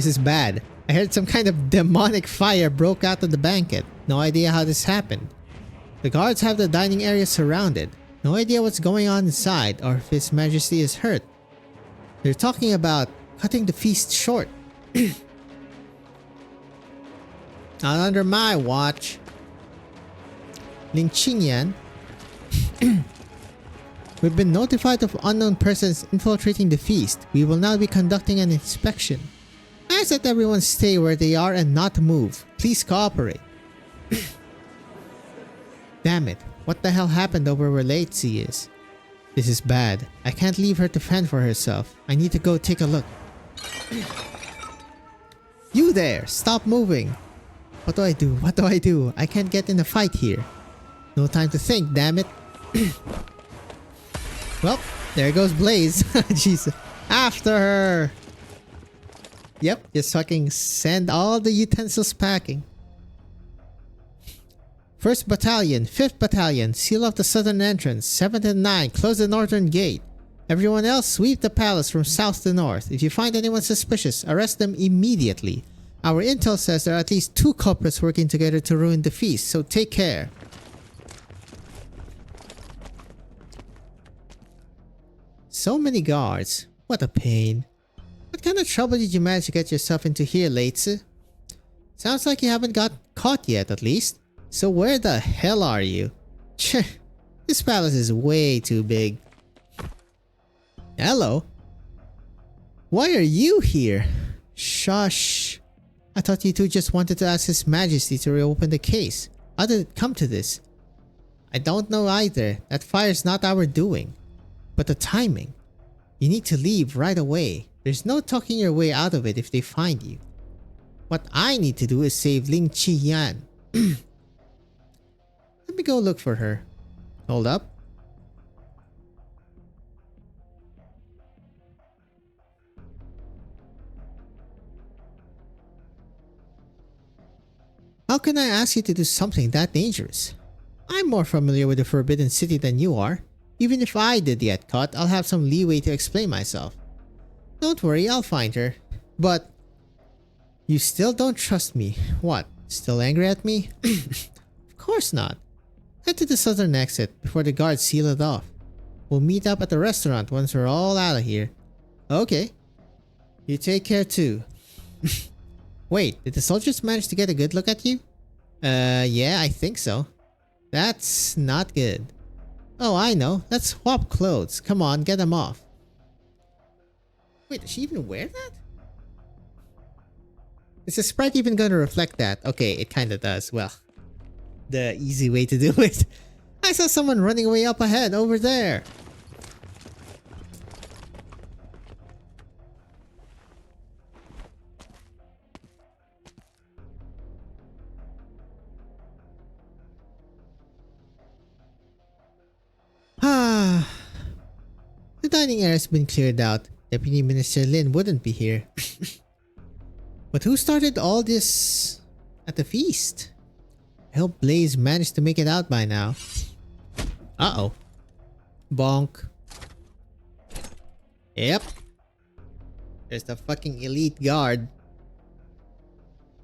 is bad. I heard some kind of demonic fire broke out of the banquet. No idea how this happened. The guards have the dining area surrounded. No idea what's going on inside or if His Majesty is hurt. They're talking about cutting the feast short. Not under my watch. Ling Qingyan. We've been notified of unknown persons infiltrating the feast. We will now be conducting an inspection. I ask that everyone stay where they are and not move. Please cooperate. Damn it. What the hell happened over where Laitzi is? This is bad. I can't leave her to fend for herself. I need to go take a look. You there! Stop moving! What do I do? What do I do? I can't get in a fight here. No time to think, damn it. Well, there goes Blaze. Jesus. After her! Yep, just fucking send all the utensils packing. 1st Battalion, 5th Battalion, seal off the southern entrance. 7th and 9th, close the northern gate. Everyone else, sweep the palace from south to north. If you find anyone suspicious, arrest them immediately. Our intel says there are at least 2 culprits working together to ruin the feast, so take care. So many guards. What a pain. What kind of trouble did you manage to get yourself into here, Leitze? Sounds like you haven't got caught yet, at least. So where the hell are you? Tch, this palace is way too big. Hello? Why are you here? Shush. I thought you two just wanted to ask His Majesty to reopen the case. How did it come to this? I don't know either. That fire's not our doing. But the timing. You need to leave right away. There's no talking your way out of it if they find you. What I need to do is save Ling Qingyan. Let me go look for her. Hold up. How can I ask you to do something that dangerous? I'm more familiar with the Forbidden City than you are. Even if I did get caught, I'll have some leeway to explain myself. Don't worry, I'll find her. But you still don't trust me. What? Still angry at me? Of course not. Head to the southern exit before the guards seal it off. We'll meet up at the restaurant once we're all out of here. Okay. You take care too. Wait, did the soldiers manage to get a good look at you? Yeah, I think so. That's not good. Oh, I know. Let's swap clothes. Come on, get them off. Wait, does she even wear that? Is the sprite even gonna reflect that? Okay, it kinda does. Well, the easy way to do it. I saw someone running way up ahead over there. Ah, the dining area has been cleared out. Deputy Minister Lin wouldn't be here. But who started all this at the feast? I hope Blaze managed to make it out by now. Uh-oh. Bonk. Yep. There's the fucking elite guard.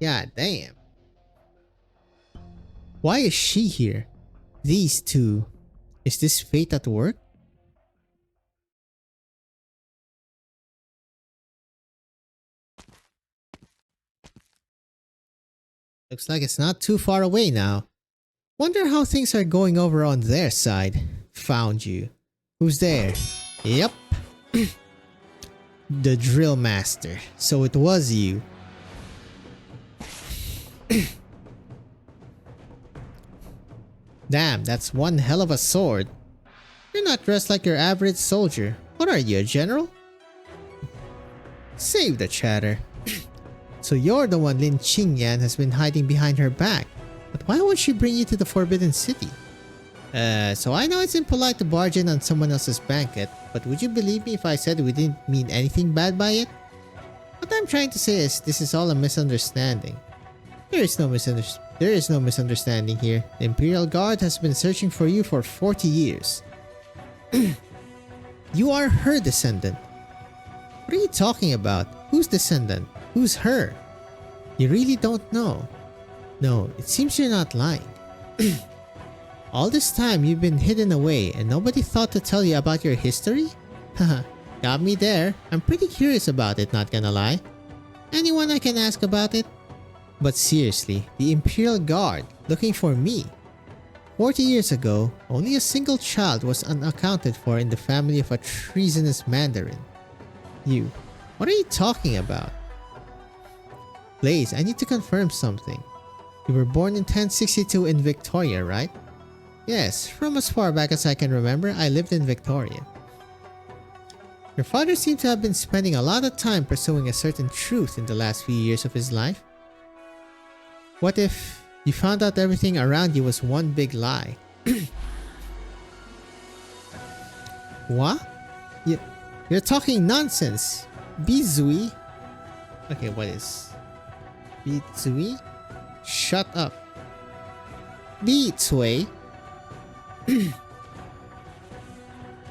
God damn. Why is she here? These two. Is this fate at work? Looks like it's not too far away now. Wonder how things are going over on their side. Found you. Who's there? Yep. The drill master. So it was you. Damn, that's one hell of a sword. You're not dressed like your average soldier. What are you, a general? Save the chatter. So you're the one Lin Qingyan has been hiding behind her back. But why would she bring you to the Forbidden City? So I know it's impolite to barge in on someone else's banquet, but would you believe me if I said we didn't mean anything bad by it? What I'm trying to say is this is all a misunderstanding. There is no misunderstanding here. The Imperial Guard has been searching for you for 40 years. You are her descendant. What are you talking about? Whose descendant? Who's her? You really don't know. No, it seems you're not lying. All this time you've been hidden away and nobody thought to tell you about your history? Haha, got me there. I'm pretty curious about it, not gonna lie. Anyone I can ask about it? But seriously, the Imperial Guard, looking for me. 40 years ago, only a single child was unaccounted for in the family of a treasonous Mandarin. You. What are you talking about? Blaze, I need to confirm something. You were born in 1062 in Victoria, right? Yes, from as far back as I can remember, I lived in Victoria. Your father seemed to have been spending a lot of time pursuing a certain truth in the last few years of his life. What if you found out everything around you was one big lie? What? You're talking nonsense. Bizui? Okay, what is... Bizui? Shut up. Bizui?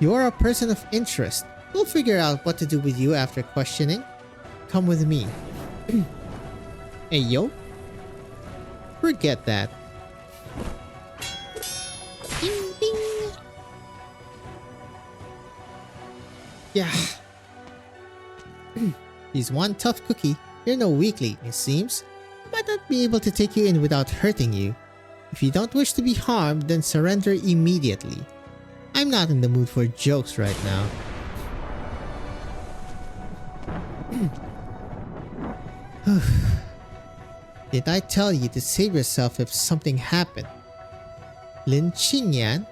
You are a person of interest. We'll figure out what to do with you after questioning. Come with me. Hey, yo. Forget that. Ding, ding. Yeah. He's one tough cookie. You're no weakling, it seems. I might not be able to take you in without hurting you. If you don't wish to be harmed, then surrender immediately. I'm not in the mood for jokes right now. Did I tell you to save yourself if something happened? Lin Qingyan?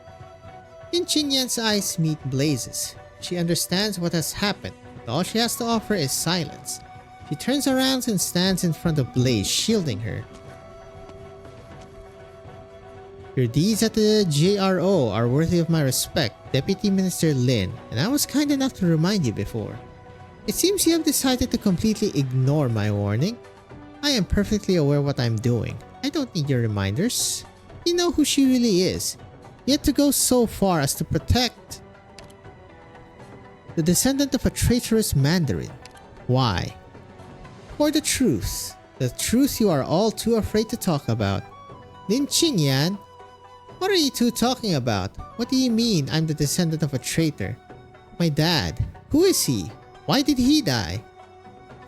Lin Qingyan's eyes meet Blaze's. She understands what has happened, but all she has to offer is silence. She turns around and stands in front of Blaze, shielding her. Your deeds at the JRO are worthy of my respect, Deputy Minister Lin, and I was kind enough to remind you before. It seems you have decided to completely ignore my warning. I am perfectly aware what I'm doing. I don't need your reminders. You know who she really is. Yet to go so far as to protect the descendant of a traitorous Mandarin. Why? For the truth. The truth you are all too afraid to talk about. Lin Qingyan? What are you two talking about? What do you mean I'm the descendant of a traitor? My dad. Who is he? Why did he die?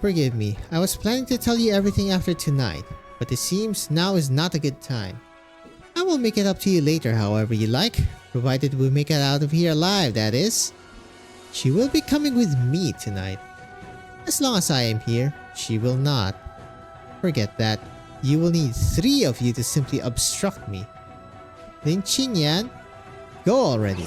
Forgive me, I was planning to tell you everything after tonight, but it seems now is not a good time. I will make it up to you later however you like, provided we make it out of here alive, that is. She will be coming with me tonight. As long as I am here, she will not. Forget that. You will need 3 of you to simply obstruct me. Lin Qingyan, go already.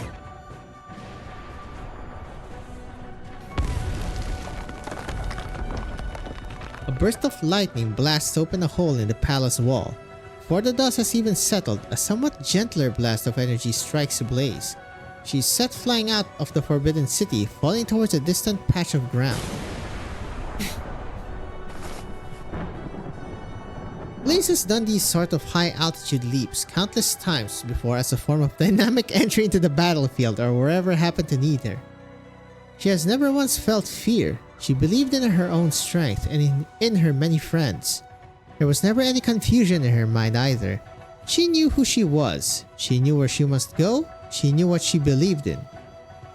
A burst of lightning blasts open a hole in the palace wall. Before the dust has even settled, a somewhat gentler blast of energy strikes Blaze. She is set flying out of the Forbidden City, falling towards a distant patch of ground. Blaze has done these sort of high-altitude leaps countless times before as a form of dynamic entry into the battlefield or wherever happened to need her. She has never once felt fear. She believed in her own strength and in her many friends. There was never any confusion in her mind either. She knew who she was. She knew where she must go. She knew what she believed in.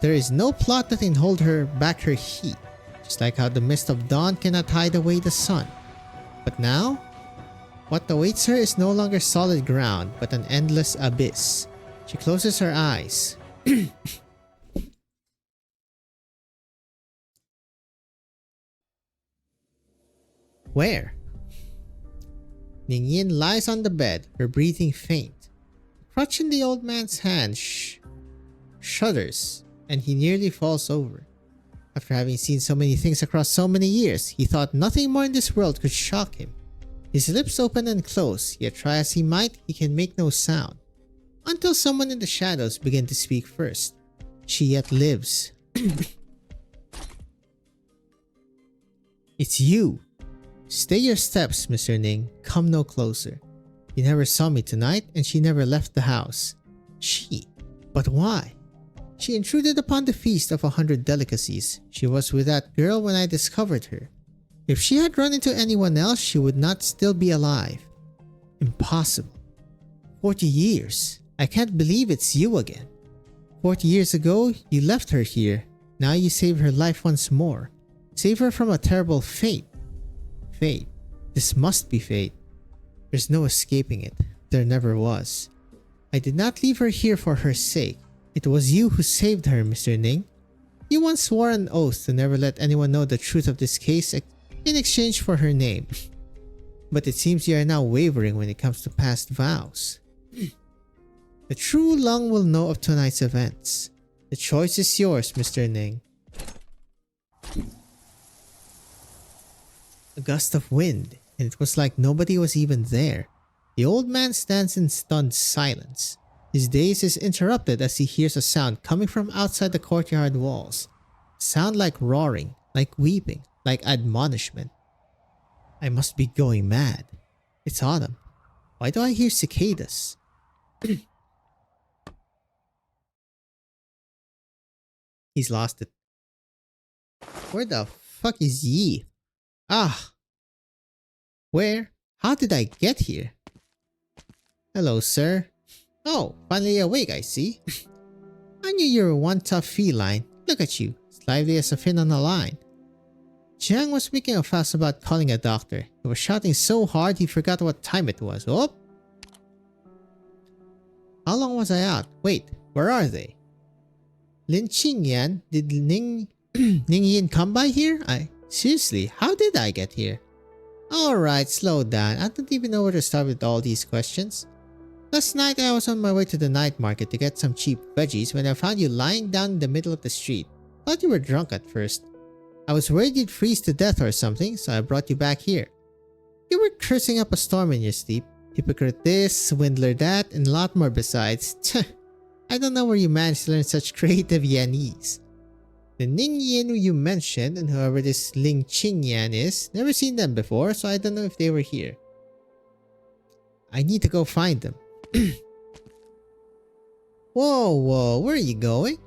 There is no plot that can hold her back her heat, just like how the mist of dawn cannot hide away the sun. But now, what awaits her is no longer solid ground, but an endless abyss. She closes her eyes. Where? Ningyin lies on the bed, her breathing faint. crutch in the old man's hand shudders, and he nearly falls over. After having seen so many things across so many years, he thought nothing more in this world could shock him. His lips open and close, yet try as he might, he can make no sound. Until someone in the shadows began to speak first. She yet lives. It's you. Stay your steps, Mr. Ning. Come no closer. You never saw me tonight, and she never left the house. She? But why? She intruded upon the feast of 100 delicacies. She was with that girl when I discovered her. If she had run into anyone else, she would not still be alive. Impossible. 40 years. I can't believe it's you again. 40 years ago, you left her here. Now you save her life once more. Save her from a terrible fate. Fate. This must be fate. There's no escaping it. There never was. I did not leave her here for her sake. It was you who saved her, Mr. Ning. You once swore an oath to never let anyone know the truth of this case in exchange for her name. But it seems you are now wavering when it comes to past vows. The true Lung will know of tonight's events. The choice is yours, Mr. Ning. A gust of wind, and it was like nobody was even there. The old man stands in stunned silence. His daze is interrupted as he hears a sound coming from outside the courtyard walls. A sound like roaring, like weeping, like admonishment. I must be going mad. It's autumn. Why do I hear cicadas? He's lost it. Where the fuck is Yi? Ah! Where? How did I get here? Hello, sir. Oh, finally awake, I see. I knew you were one tough feline. Look at you, as lively as a fin on a line. Jiang was making a fuss about calling a doctor. He was shouting so hard he forgot what time it was. Oh! How long was I out? Wait, where are they? Lin Qingyan, did Ning Yin come by here? Seriously, how did I get here? Alright, slow down. I don't even know where to start with all these questions. Last night I was on my way to the night market to get some cheap veggies when I found you lying down in the middle of the street. Thought you were drunk at first. I was worried you'd freeze to death or something, so I brought you back here. You were cursing up a storm in your sleep. Hypocrite this, swindler that, and a lot more besides. I don't know where you managed to learn such creative Yanese. The Ning Yin you mentioned, and whoever this Ling Qingyan is, never seen them before, so I don't know if they were here. I need to go find them. Whoa, where are you going?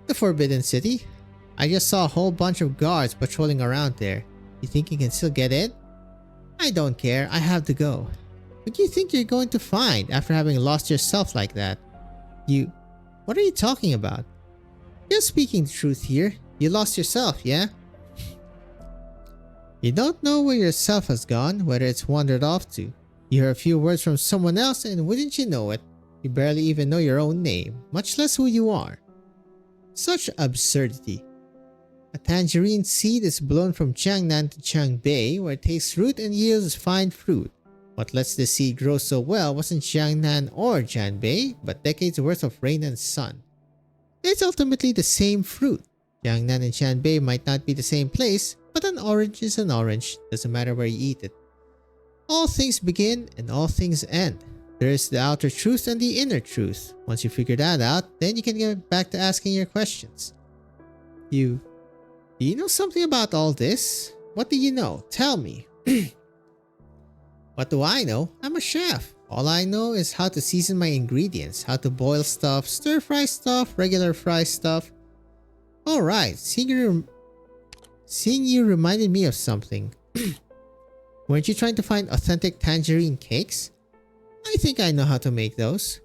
The Forbidden City. I just saw a whole bunch of guards patrolling around there. You think you can still get in? I don't care, I have to go. What do you think you're going to find after having lost yourself like that? What are you talking about? Just speaking the truth here. You lost yourself, yeah? You don't know where your self has gone, whether it's wandered off to. You hear a few words from someone else and wouldn't you know it, you barely even know your own name, much less who you are. Such absurdity. A tangerine seed is blown from Jiangnan to Jiangbei, where it takes root and yields fine fruit. What lets the seed grow so well wasn't Jiangnan or Jianbei, but decades worth of rain and sun. It's ultimately the same fruit. Jiangnan and Jianbei might not be the same place, but an orange is an orange, doesn't matter where you eat it. All things begin and all things end. There is the outer truth and the inner truth. Once you figure that out, then you can get back to asking your questions. Do you know something about all this? What do you know? Tell me. What do I know? I'm a chef. All I know is how to season my ingredients, how to boil stuff, stir fry stuff, regular fry stuff. Alright, seeing you reminded me of something. Weren't you trying to find authentic tangerine cakes? I think I know how to make those.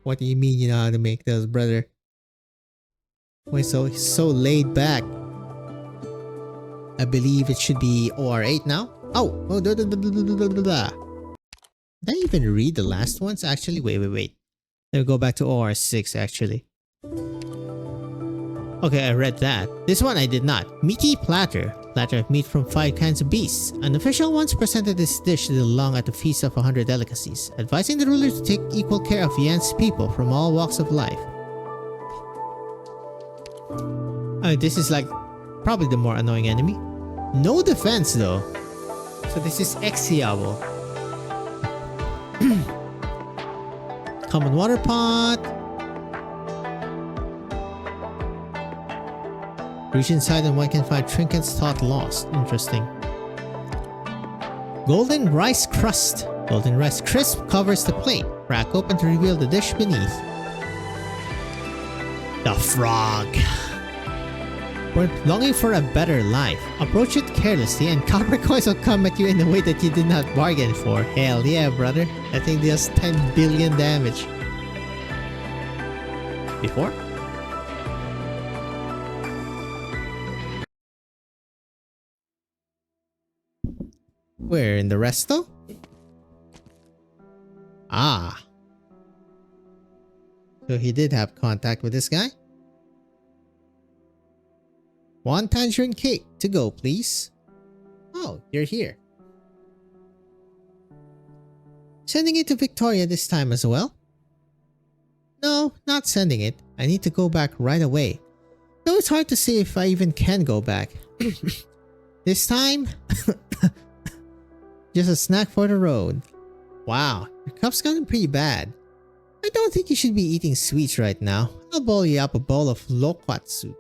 What do you mean you know how to make those, brother? Why so laid back? I believe it should be OR8 now. Oh, did I even read the last ones? Actually, wait. Let me go back to OR6 actually. Okay, I read that. This one I did not. Meaty platter. platter of meat from 5 kinds of beasts. An official once presented this dish to the Long at the Feast of 100 Delicacies, advising the ruler to take equal care of Yan's people from all walks of life. This is like probably the more annoying enemy. No defense though. So this is Exiable. Common water pot. Reach inside and one can find trinkets thought lost. Interesting. Golden rice crust. Golden rice crisp covers the plate. Crack open to reveal the dish beneath. The frog. We're longing for a better life. Approach it carelessly and copper coins will come at you in a way that you did not bargain for. Hell yeah, brother. That thing deals 10 billion damage. Before? Where, in the resto? Ah. So he did have contact with this guy? 1 tangerine cake to go, please. Oh, you're here. Sending it to Victoria this time as well? No, not sending it. I need to go back right away. Though it's hard to say if I even can go back. This time? Just a snack for the road. Wow, your cup's gotten pretty bad. I don't think you should be eating sweets right now. I'll bowl you up a bowl of loquat soup.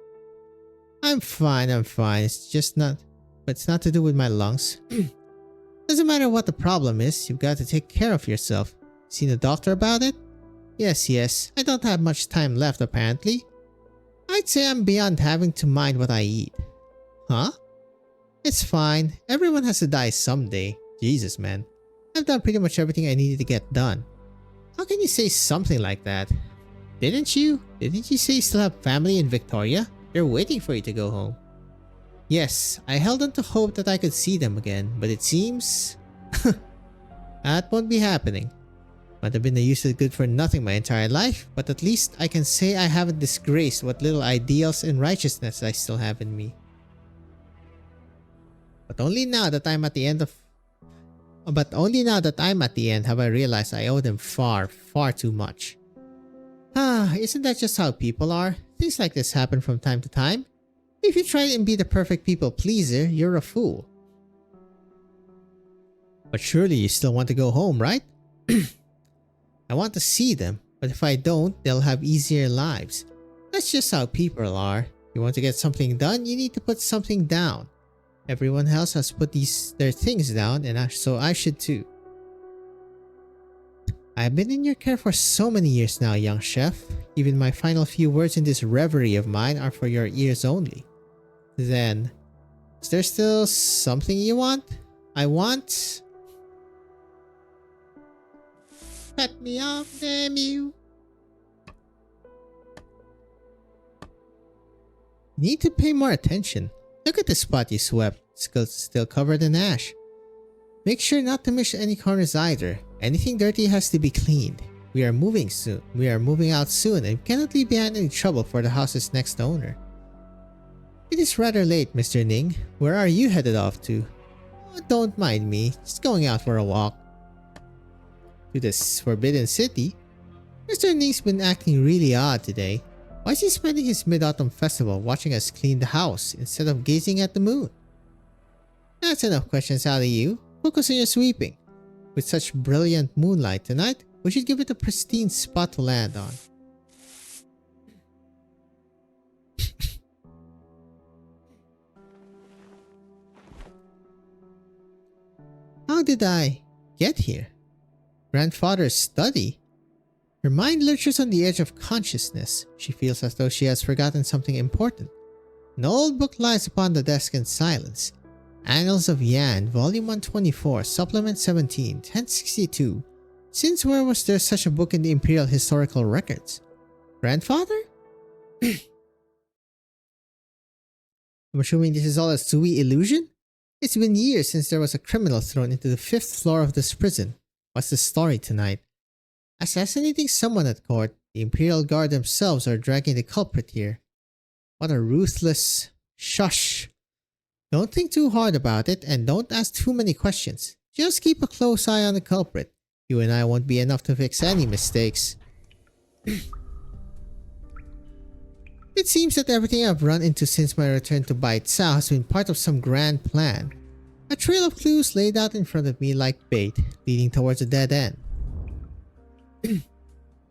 I'm fine. It's just not... But it's not to do with my lungs. Doesn't matter what the problem is, you've got to take care of yourself. Seen a doctor about it? Yes. I don't have much time left apparently. I'd say I'm beyond having to mind what I eat. Huh? It's fine. Everyone has to die someday. Jesus, man. I've done pretty much everything I needed to get done. How can you say something like that? Didn't you? Didn't you say you still have family in Victoria? They're waiting for you to go home. Yes, I held on to hope that I could see them again, but it seems... that won't be happening. Might have been a useless good for nothing my entire life, but at least I can say I haven't disgraced what little ideals and righteousness I still have in me. But only now that I'm at the end have I realized I owe them far too much. Isn't that just how people are? Things like this happen from time to time. If you try and be the perfect people pleaser, you're a fool. But surely you still want to go home, right? I want to see them, but if I don't, they'll have easier lives. That's just how people are. You want to get something done, you need to put something down. Everyone else has put their things down, and so I should too. I've been in your care for so many years now, young chef. Even my final few words in this reverie of mine are for your ears only. Then, is there still something you want? I want... Cut me off, damn you. You need to pay more attention. Look at the spot you swept. It's still covered in ash. Make sure not to miss any corners either. Anything dirty has to be cleaned. We are moving out soon and cannot leave behind any trouble for the house's next owner. It is rather late, Mr. Ning. Where are you headed off to? Oh, don't mind me. Just going out for a walk. To this forbidden city? Mr. Ning's been acting really odd today. Why is he spending his Mid-Autumn Festival watching us clean the house instead of gazing at the moon? That's enough questions out of you. Focus on your sweeping. With such brilliant moonlight tonight, we should give it a pristine spot to land on. How did I get here? Grandfather's study? Her mind lurches on the edge of consciousness. She feels as though she has forgotten something important. An old book lies upon the desk in silence. Annals of Yan, Volume 124, Supplement 17, 1062. Since where was there such a book in the Imperial Historical Records? Grandfather? I'm assuming this is all a Sui illusion? It's been years since there was a criminal thrown into the 5th floor of this prison. What's the story tonight? Assassinating someone at court, the Imperial Guard themselves are dragging the culprit here. What a ruthless... Shush! Don't think too hard about it and don't ask too many questions. Just keep a close eye on the culprit. You and I won't be enough to fix any mistakes. It seems that everything I've run into since my return to Baitsao has been part of some grand plan. A trail of clues laid out in front of me like bait, leading towards a dead end.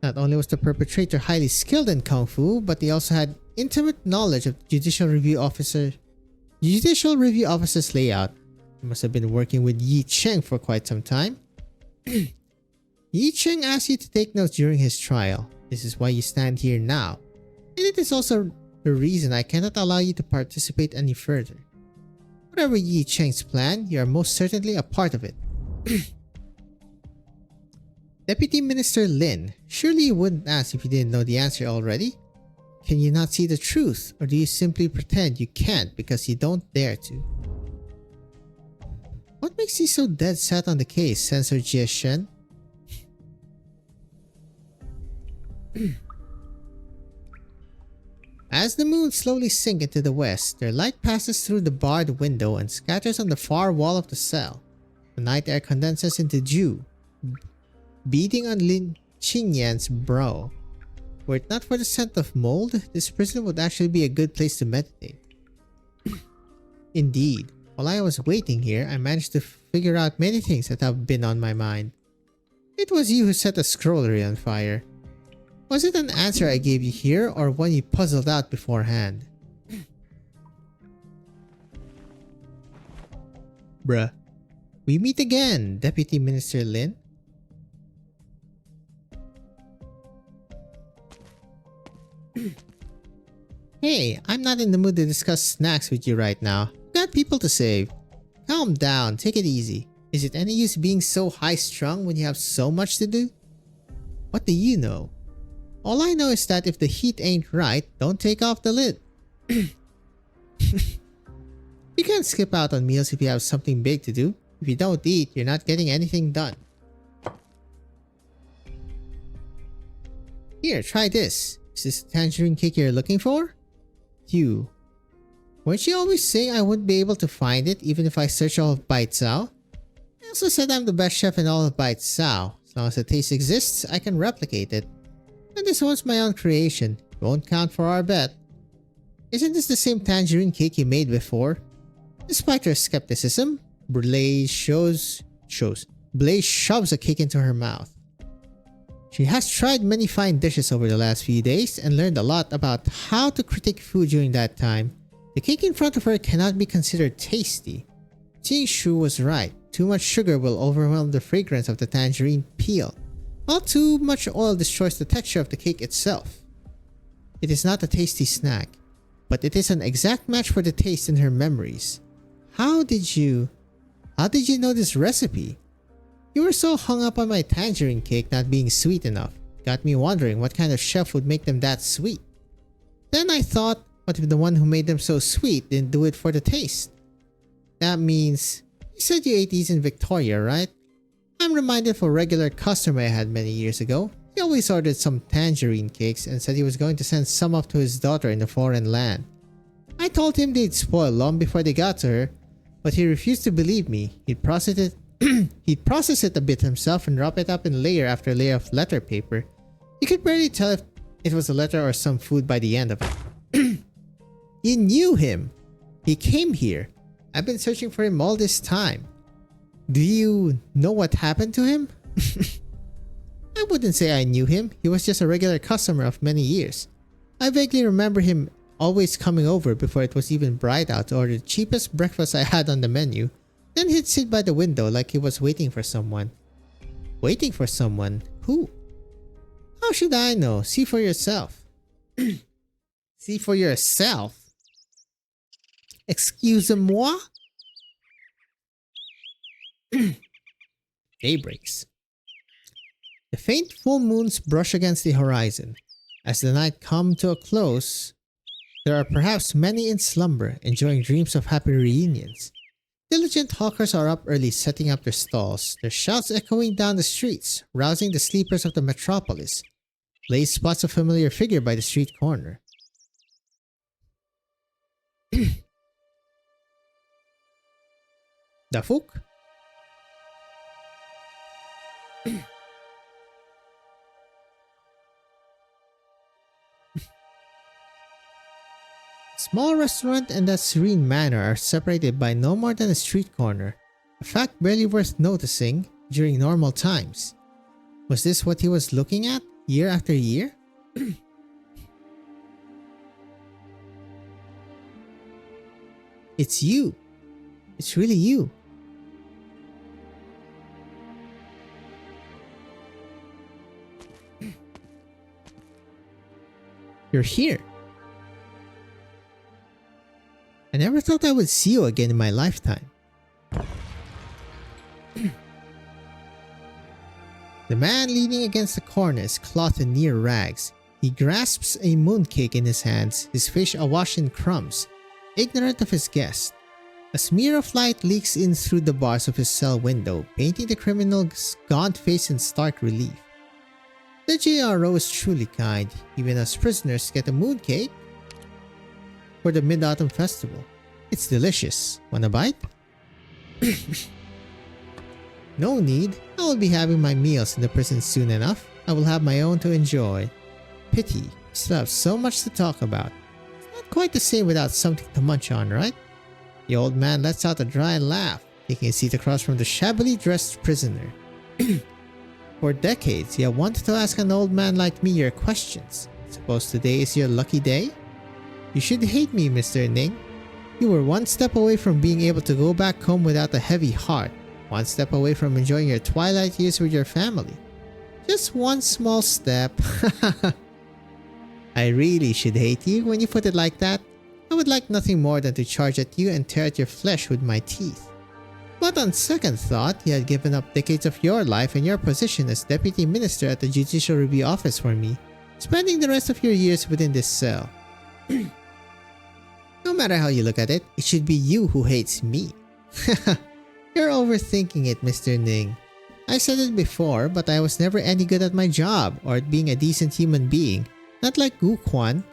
Not only was the perpetrator highly skilled in Kung Fu, but he also had intimate knowledge of the Judicial Review Officer's layout. He must have been working with Yi Cheng for quite some time. Yi Cheng asked you to take notes during his trial. This is why you stand here now. And it is also the reason I cannot allow you to participate any further. Whatever Yi Cheng's plan, you are most certainly a part of it. Deputy Minister Lin, surely you wouldn't ask if you didn't know the answer already? Can you not see the truth, or do you simply pretend you can't because you don't dare to? What makes you so dead set on the case, Censor Jie Shen? As the moon slowly sinks into the west, their light passes through the barred window and scatters on the far wall of the cell. The night air condenses into dew, beating on Lin Qingyan's brow. Were it not for the scent of mold, this prison would actually be a good place to meditate. Indeed, while I was waiting here, I managed to figure out many things that have been on my mind. It was you who set the scrollery on fire. Was it an answer I gave you here, or one you puzzled out beforehand? Bruh. We meet again, Deputy Minister Lin. Hey, I'm not in the mood to discuss snacks with you right now. Got people to save. Calm down, take it easy. Is it any use being so high-strung when you have so much to do? What do you know? All I know is that if the heat ain't right, don't take off the lid. You can't skip out on meals if you have something big to do. If you don't eat, you're not getting anything done. Here, try this. Is this the tangerine cake you're looking for? You. Weren't you always saying I wouldn't be able to find it even if I search all of Baitsao? I also said I'm the best chef in all of Baitsao. As long as the taste exists, I can replicate it. And this one's my own creation. It won't count for our bet. Isn't this the same tangerine cake you made before? Despite her skepticism, Blaze shoves a cake into her mouth. She has tried many fine dishes over the last few days and learned a lot about how to critique food during that time. The cake in front of her cannot be considered tasty. Jing Shu was right. Too much sugar will overwhelm the fragrance of the tangerine peel, while too much oil destroys the texture of the cake itself. It is not a tasty snack, but it is an exact match for the taste in her memories. How did you know this recipe? You were so hung up on my tangerine cake not being sweet enough. Got me wondering what kind of chef would make them that sweet. Then I thought, what if the one who made them so sweet didn't do it for the taste? That means, you said you ate these in Victoria, right? I'm reminded of a regular customer I had many years ago. He always ordered some tangerine cakes and said he was going to send some off to his daughter in a foreign land. I told him they'd spoil long before they got to her, but he refused to believe me. He'd process it a bit himself and wrap it up in layer after layer of letter paper. You could barely tell if it was a letter or some food by the end of it. You knew him. He came here. I've been searching for him all this time. Do you know what happened to him? I wouldn't say I knew him. He was just a regular customer of many years. I vaguely remember him always coming over before it was even bright out to order the cheapest breakfast I had on the menu. Then he'd sit by the window like he was waiting for someone. Waiting for someone? Who? How should I know? See for yourself. See for yourself? Excusez-moi? Day breaks. The faint full moons brush against the horizon. As the night comes to a close, there are perhaps many in slumber, enjoying dreams of happy reunions. Diligent hawkers are up early setting up their stalls, their shouts echoing down the streets, rousing the sleepers of the metropolis. Blaze spots a familiar figure by the street corner. The fuck? Small restaurant and that serene manor are separated by no more than a street corner, a fact barely worth noticing during normal times. Was this what he was looking at year after year? It's you. It's really you. You're here. I never thought I would see you again in my lifetime. The man leaning against the corner is clothed in near rags. He grasps a mooncake in his hands, his face awash in crumbs, ignorant of his guest. A smear of light leaks in through the bars of his cell window, painting the criminal's gaunt face in stark relief. The JRO is truly kind, even as prisoners get a mooncake for the Mid-Autumn Festival. It's delicious. Want a bite? No need. I will be having my meals in the prison soon enough. I will have my own to enjoy. Pity. We still have so much to talk about. It's not quite the same without something to munch on, right? The old man lets out a dry laugh, taking a seat across from the shabbily dressed prisoner. For decades, you have wanted to ask an old man like me your questions. Suppose today is your lucky day? You should hate me, Mr. Ning. You were one step away from being able to go back home without a heavy heart. One step away from enjoying your twilight years with your family. Just one small step. I really should hate you when you put it like that. I would like nothing more than to charge at you and tear at your flesh with my teeth. But on second thought, you had given up decades of your life and your position as Deputy Minister at the Judicial Review Office for me, spending the rest of your years within this cell. No matter how you look at it, it should be you who hates me. You're overthinking it, Mr. Ning. I said it before, but I was never any good at my job or at being a decent human being, not like Gu Quan.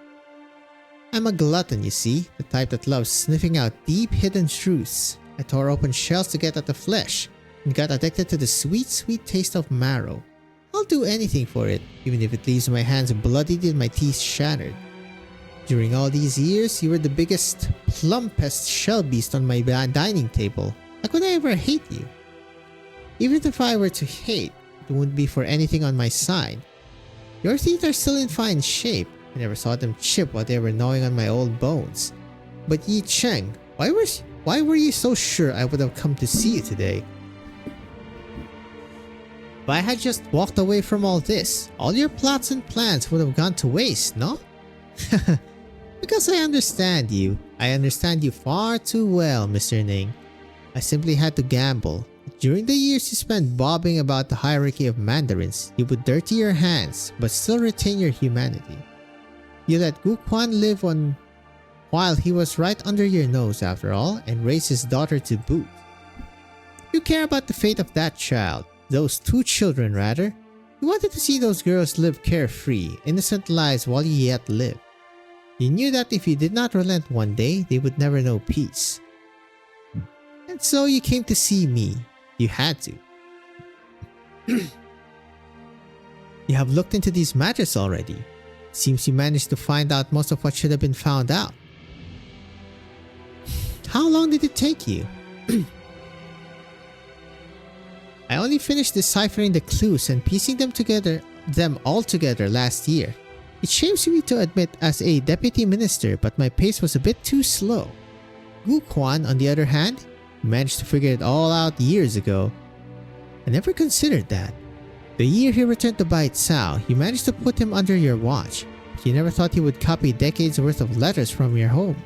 I'm a glutton, you see, the type that loves sniffing out deep hidden truths. I tore open shells to get at the flesh, and got addicted to the sweet, sweet taste of marrow. I'll do anything for it, even if it leaves my hands bloodied and my teeth shattered. During all these years, you were the biggest, plumpest shell beast on my dining table. How could I ever hate you? Even if I were to hate, it wouldn't be for anything on my side. Your teeth are still in fine shape. I never saw them chip while they were gnawing on my old bones. But Yi Cheng, why were you so sure I would have come to see you today? If I had just walked away from all this, all your plots and plans would have gone to waste, no? Because I understand you. I understand you far too well, Mr. Ning. I simply had to gamble. During the years you spent bobbing about the hierarchy of mandarins, you would dirty your hands, but still retain your humanity. You let Gu Quan live on while he was right under your nose after all, and raised his daughter to boot. You care about the fate of that child, those two children rather. You wanted to see those girls live carefree, innocent lives while you yet lived. You knew that if you did not relent one day, they would never know peace. And so you came to see me. You had to. You have looked into these matters already. Seems you managed to find out most of what should have been found out. How long did it take you? I only finished deciphering the clues and piecing them all together last year. It shames me to admit as a deputy minister, but my pace was a bit too slow. Gu Quan, on the other hand, managed to figure it all out years ago. I never considered that. The year he returned to Bai Cao, you managed to put him under your watch, but you never thought he would copy decades worth of letters from your home.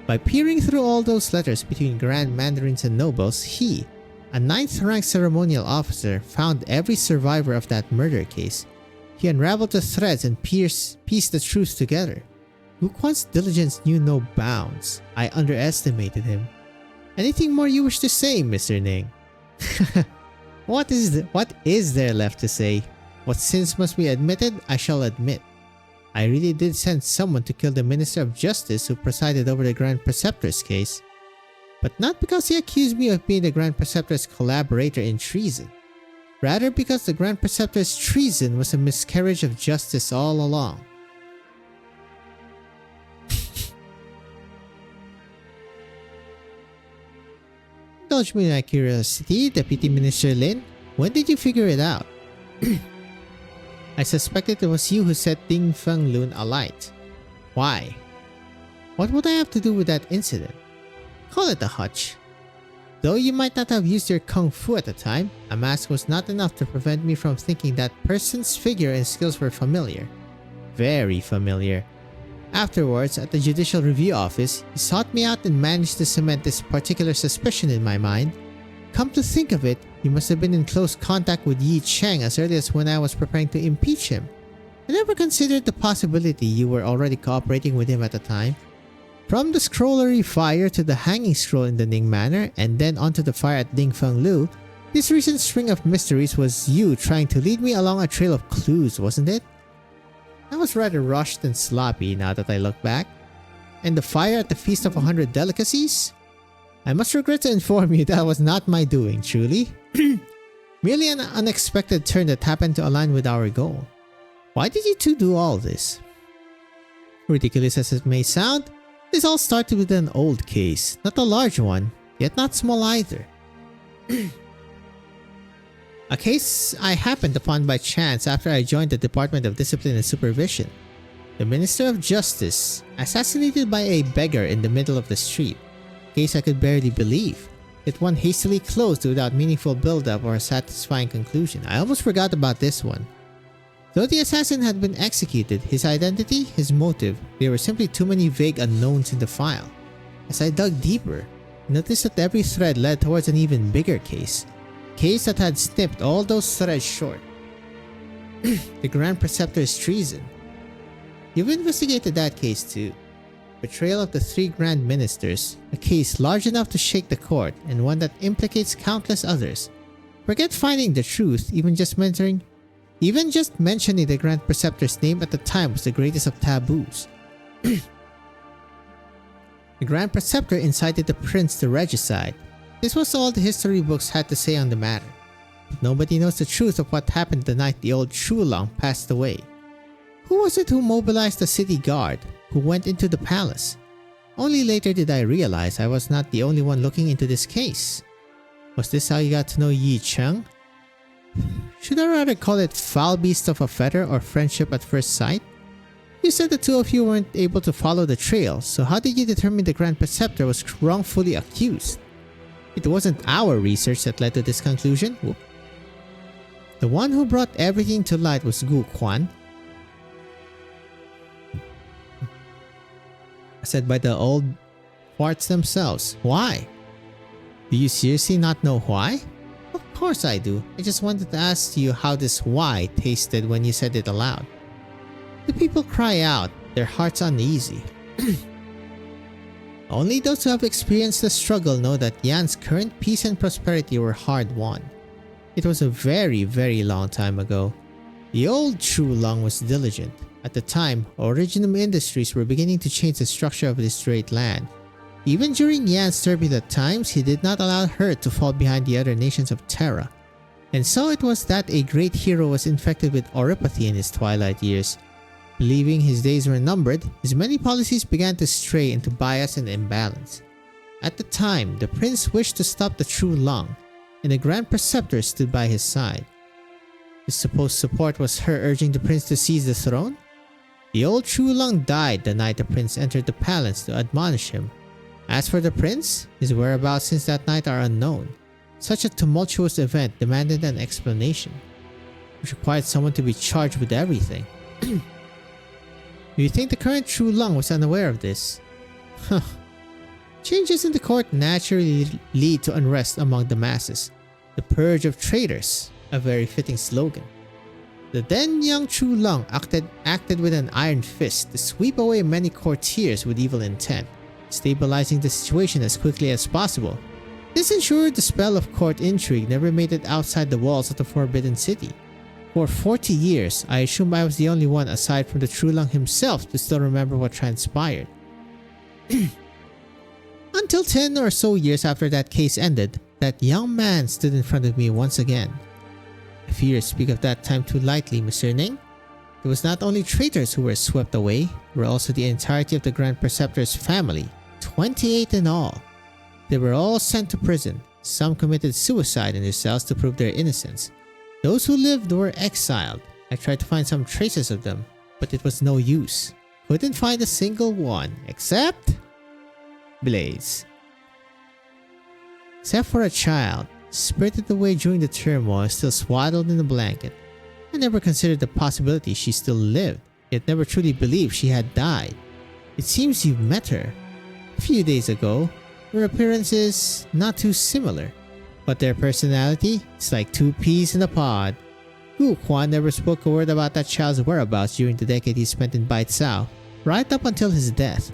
By peering through all those letters between Grand Mandarins and nobles, he, a 9th rank ceremonial officer, found every survivor of that murder case. He unraveled the threads and pieced the truth together. Gu Quan's diligence knew no bounds. I underestimated him. Anything more you wish to say, Mr. Ning? What is there left to say? What sins must be admitted, I shall admit. I really did send someone to kill the Minister of Justice who presided over the Grand Preceptor's case. But not because he accused me of being the Grand Preceptor's collaborator in treason. Rather because the Grand Preceptor's treason was a miscarriage of justice all along. Indulge me my curiosity, Deputy Minister Lin. When did you figure it out? I suspected it was you who set Ding Feng Lun alight. Why? What would I have to do with that incident? Call it a hunch. Though you might not have used your kung fu at the time, a mask was not enough to prevent me from thinking that person's figure and skills were familiar. Very familiar. Afterwards, at the Judicial Review Office, he sought me out and managed to cement this particular suspicion in my mind. Come to think of it, you must have been in close contact with Yi Cheng as early as when I was preparing to impeach him. I never considered the possibility you were already cooperating with him at the time. From the scrollery fire to the hanging scroll in the Ning Manor, and then onto the fire at Ding Feng Lu, this recent string of mysteries was you trying to lead me along a trail of clues, wasn't it? I was rather rushed and sloppy now that I look back. And the fire at the Feast of 100 Delicacies? I must regret to inform you that was not my doing, truly. Merely an unexpected turn that happened to align with our goal. Why did you two do all this? Ridiculous as it may sound, this all started with an old case, not a large one, yet not small either. A case I happened upon by chance after I joined the Department of Discipline and Supervision. The Minister of Justice, assassinated by a beggar in the middle of the street. Case I could barely believe. Yet one hastily closed without meaningful build-up or a satisfying conclusion. I almost forgot about this one. Though the assassin had been executed, his identity, his motive, there were simply too many vague unknowns in the file. As I dug deeper, I noticed that every thread led towards an even bigger case. Case that had snipped all those threads short. The Grand Preceptor's treason. You've investigated that case too. Betrayal of the 3 Grand Ministers, a case large enough to shake the court and one that implicates countless others. Forget finding the truth, even just mentioning the Grand Preceptor's name at the time was the greatest of taboos. The Grand Preceptor incited the Prince to regicide. This was all the history books had to say on the matter. But nobody knows the truth of what happened the night the old Shulang passed away. Who was it who mobilized the city guard, who went into the palace? Only later did I realize I was not the only one looking into this case. Was this how you got to know Yi Cheng? Should I rather call it foul beast of a feather or friendship at first sight? You said the two of you weren't able to follow the trail, so how did you determine the Grand Preceptor was wrongfully accused? It wasn't our research that led to this conclusion. Whoop. The one who brought everything to light was Gu Quan. Said by the old farts themselves. Why? Do you seriously not know why? Of course I do. I just wanted to ask you how this why tasted when you said it aloud. The people cry out, their hearts uneasy. Only those who have experienced the struggle know that Yan's current peace and prosperity were hard won. It was a very, very long time ago. The old Shulang was diligent. At the time, original industries were beginning to change the structure of this great land. Even during Yan's turbulent times, he did not allow her to fall behind the other nations of Terra. And so it was that a great hero was infected with oropathy in his twilight years. Believing his days were numbered, his many policies began to stray into bias and imbalance. At the time, the prince wished to stop the true Long, and the Grand Preceptor stood by his side. His supposed support was her urging the prince to seize the throne? The old Shulang died the night the prince entered the palace to admonish him. As for the prince, his whereabouts since that night are unknown. Such a tumultuous event demanded an explanation, which required someone to be charged with everything. Do you think the current Shulang was unaware of this? Huh. Changes in the court naturally lead to unrest among the masses. The purge of traitors, a very fitting slogan. The then young Shulang acted with an iron fist to sweep away many courtiers with evil intent, stabilizing the situation as quickly as possible. This ensured the spell of court intrigue never made it outside the walls of the Forbidden City. For 40 years, I assume I was the only one aside from the Shulang himself to still remember what transpired. Until 10 or so years after that case ended, that young man stood in front of me once again. I fear I speak of that time too lightly, Mr. Ning. It was not only traitors who were swept away, it were also the entirety of the Grand Preceptor's family, 28 in all. They were all sent to prison. Some committed suicide in their cells to prove their innocence. Those who lived were exiled. I tried to find some traces of them, but it was no use. Couldn't find a single one, except Blaze. Except for a child, spirited away during the turmoil, still swaddled in a blanket. I never considered the possibility she still lived, yet never truly believed she had died. It seems you met her a few days ago. Her appearance is not too similar, but their personality is like two peas in a pod. Gu Quan never spoke a word about that child's whereabouts during the decade he spent in Baicao, right up until his death.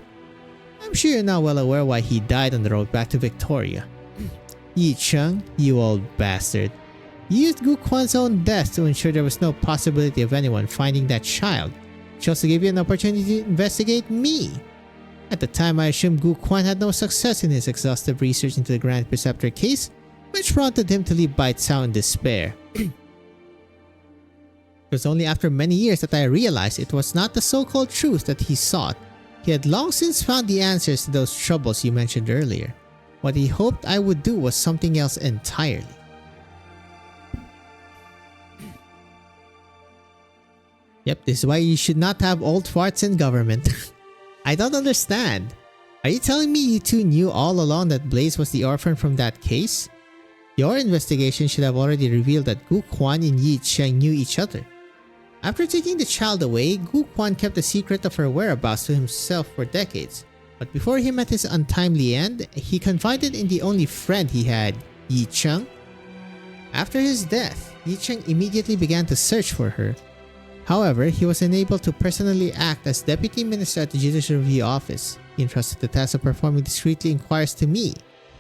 I'm sure you're now well aware why he died on the road back to Victoria. Yi Cheng, you old bastard. You used Gu Quan's own death to ensure there was no possibility of anyone finding that child. She also gave you an opportunity to investigate me. At the time, I assumed Gu Quan had no success in his exhaustive research into the Grand Preceptor case, which prompted him to leave Baicao in despair. It was only after many years that I realized it was not the so-called truth that he sought. He had long since found the answers to those troubles you mentioned earlier. What he hoped I would do was something else entirely. Yep, this is why you should not have old farts in government. I don't understand. Are you telling me you two knew all along that Blaze was the orphan from that case? Your investigation should have already revealed that Gu Quan and Yi Cheng knew each other. After taking the child away, Gu Quan kept the secret of her whereabouts to himself for decades. But before he met his untimely end, he confided in the only friend he had, Yi Cheng. After his death, Yi Cheng immediately began to search for her. However, he was unable to personally act as Deputy Minister at the Judicial Review Office. He entrusted the task of performing discreetly inquiries to me,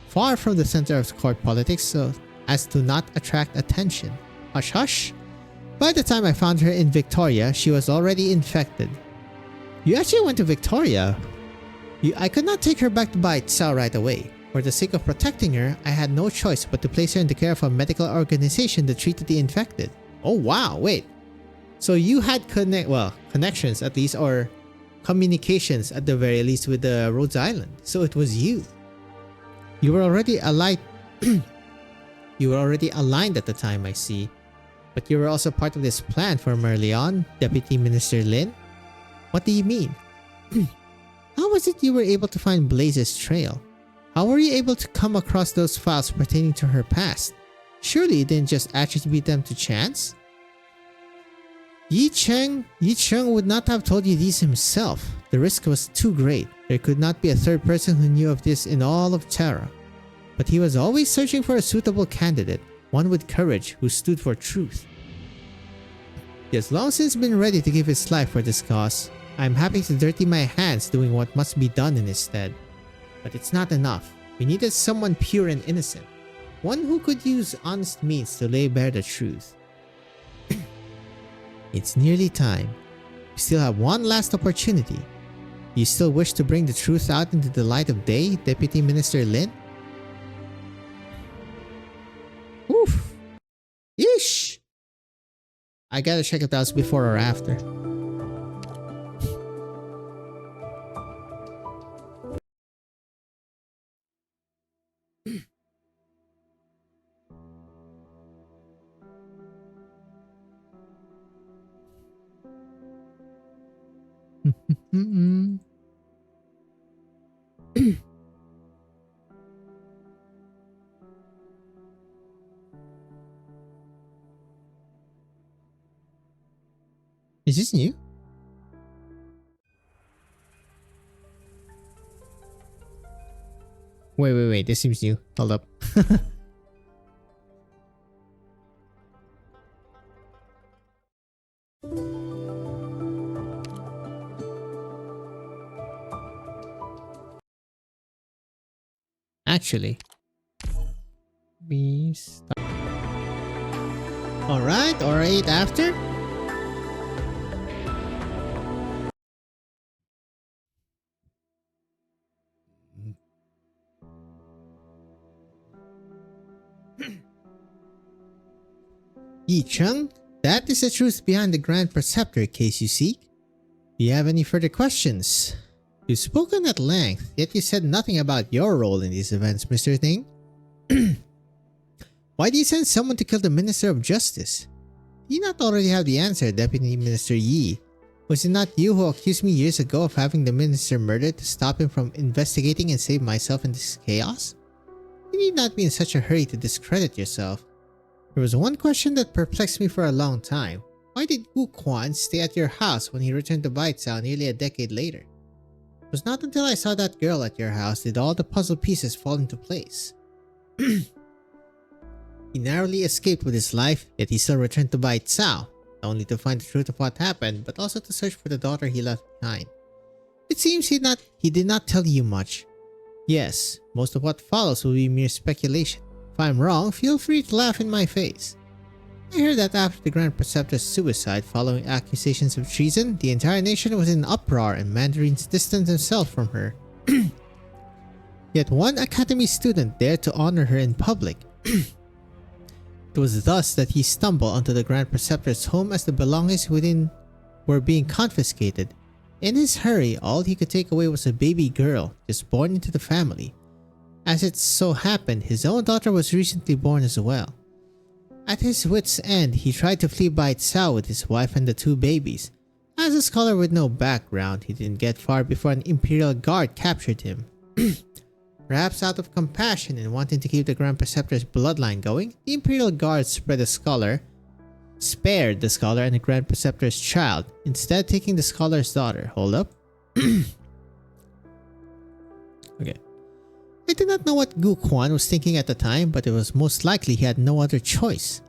far from the center of court politics so as to not attract attention. Hush hush! By the time I found her in Victoria, she was already infected. You actually went to Victoria? I could not take her back to Baicao right away. For the sake of protecting her, I had no choice but to place her in the care of a medical organization that treated the infected. Oh wow, wait. So you had connections at least, or communications at the very least with the Rhodes Island. So it was you. You were already aligned. You were already aligned at the time, I see. But you were also part of this plan from early on, Deputy Minister Lin? What do you mean? How was it you were able to find Blaze's trail? How were you able to come across those files pertaining to her past? Surely you didn't just attribute them to chance? Yi Cheng would not have told you these himself. The risk was too great. There could not be a third person who knew of this in all of Terra. But he was always searching for a suitable candidate, one with courage who stood for truth. He has long since been ready to give his life for this cause. I am happy to dirty my hands doing what must be done in his stead. But it's not enough. We needed someone pure and innocent. One who could use honest means to lay bare the truth. It's nearly time. We still have one last opportunity. You still wish to bring the truth out into the light of day, Deputy Minister Lin? Oof. Yeesh. I gotta check if that was before or after. Is this new? Wait, this seems new. Hold up. Actually, we start. Alright, after. Yi Cheng, that is the truth behind the Grand Preceptor case you seek. Do you have any further questions? You've spoken at length, yet you said nothing about your role in these events, Mr. Thing. Why do you send someone to kill the Minister of Justice? Do you not already have the answer, Deputy Minister Yi? Was it not you who accused me years ago of having the Minister murdered to stop him from investigating and save myself in this chaos? You need not be in such a hurry to discredit yourself. There was one question that perplexed me for a long time. Why did Wu Quan stay at your house when he returned to Baicao nearly a decade later? It was not until I saw that girl at your house did all the puzzle pieces fall into place. He narrowly escaped with his life, yet he still returned to Baicao, not only to find the truth of what happened, but also to search for the daughter he left behind. It seems he did not tell you much. Yes, most of what follows will be mere speculation. If I'm wrong, feel free to laugh in my face. I heard that after the Grand Preceptor's suicide following accusations of treason, the entire nation was in uproar and mandarins distanced themselves from her. Yet one academy student dared to honor her in public. It was thus that he stumbled onto the Grand Preceptor's home as the belongings within were being confiscated. In his hurry, all he could take away was a baby girl just born into the family. As it so happened, his own daughter was recently born as well. At his wit's end, he tried to flee Baicao with his wife and the two babies. As a scholar with no background, he didn't get far before an Imperial Guard captured him. Perhaps out of compassion and wanting to keep the Grand Preceptor's bloodline going, the Imperial Guard spared the scholar and the Grand Preceptor's child, instead taking the scholar's daughter. Hold up. Okay. I did not know what Gu Quan was thinking at the time, but it was most likely he had no other choice.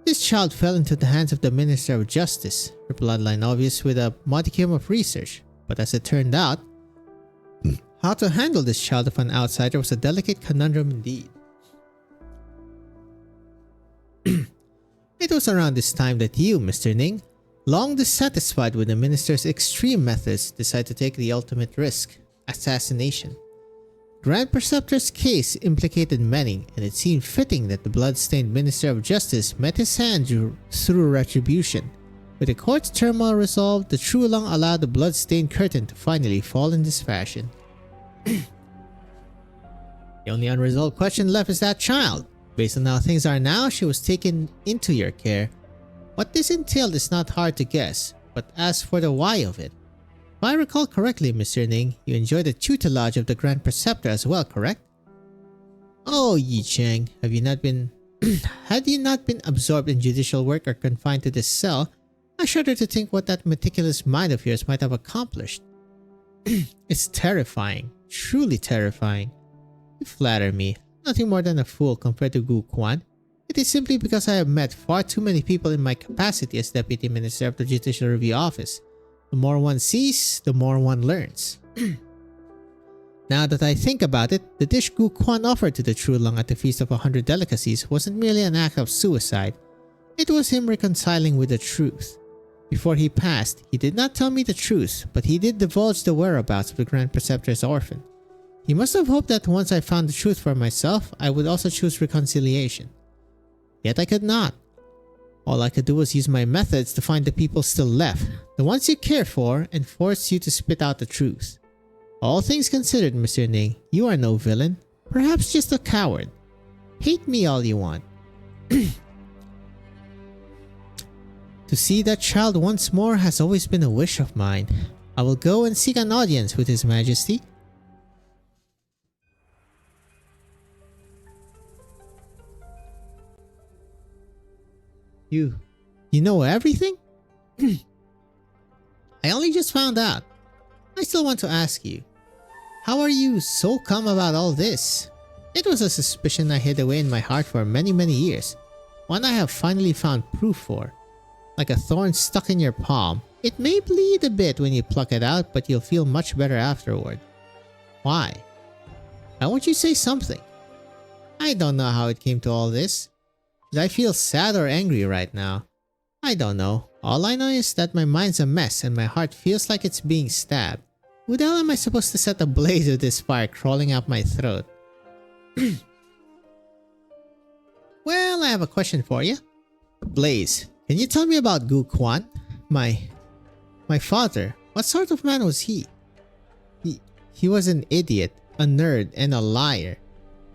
This child fell into the hands of the Minister of Justice, her bloodline obvious with a modicum of research, but as it turned out, how to handle this child of an outsider was a delicate conundrum indeed. It was around this time that you, Mr. Ning, long dissatisfied with the minister's extreme methods, decided to take the ultimate risk: assassination. Grand Preceptor's case implicated many, and it seemed fitting that the blood-stained Minister of Justice met his hand through retribution. With the court's turmoil resolved, the True Long allowed the blood-stained curtain to finally fall in this fashion. The only unresolved question left is that child. Based on how things are now, she was taken into your care. What this entailed is not hard to guess, but as for the why of it, if I recall correctly, Mr. Ning, you enjoyed the tutelage of the Grand Preceptor as well, correct? Oh, Yi Cheng, had you not been absorbed in judicial work or confined to this cell, I shudder to think what that meticulous mind of yours might have accomplished. It's terrifying, truly terrifying. You flatter me. Nothing more than a fool compared to Gu Quan. It is simply because I have met far too many people in my capacity as Deputy Minister of the Judicial Review Office. The more one sees, the more one learns. Now that I think about it, the dish Gu Quan offered to the True Long at the Feast of 100 Delicacies wasn't merely an act of suicide. It was him reconciling with the truth. Before he passed, he did not tell me the truth, but he did divulge the whereabouts of the Grand Preceptor's orphan. He must have hoped that once I found the truth for myself, I would also choose reconciliation. Yet I could not. All I could do was use my methods to find the people still left, the ones you care for, and force you to spit out the truth. All things considered, Mr. Ning, you are no villain, perhaps just a coward. Hate me all you want. To see that child once more has always been a wish of mine. I will go and seek an audience with His Majesty. You know everything? I only just found out. I still want to ask you. How are you so calm about all this? It was a suspicion I hid away in my heart for many years. One I have finally found proof for. Like a thorn stuck in your palm. It may bleed a bit when you pluck it out, but you'll feel much better afterward. Why? Why won't you say something? I don't know how it came to all this. Did I feel sad or angry right now? I don't know. All I know is that my mind's a mess and my heart feels like it's being stabbed. Who the hell am I supposed to set ablaze with this fire crawling up my throat? Well, I have a question for you. Blaze, can you tell me about Gu Quan? My father. What sort of man was he? He was an idiot, a nerd, and a liar.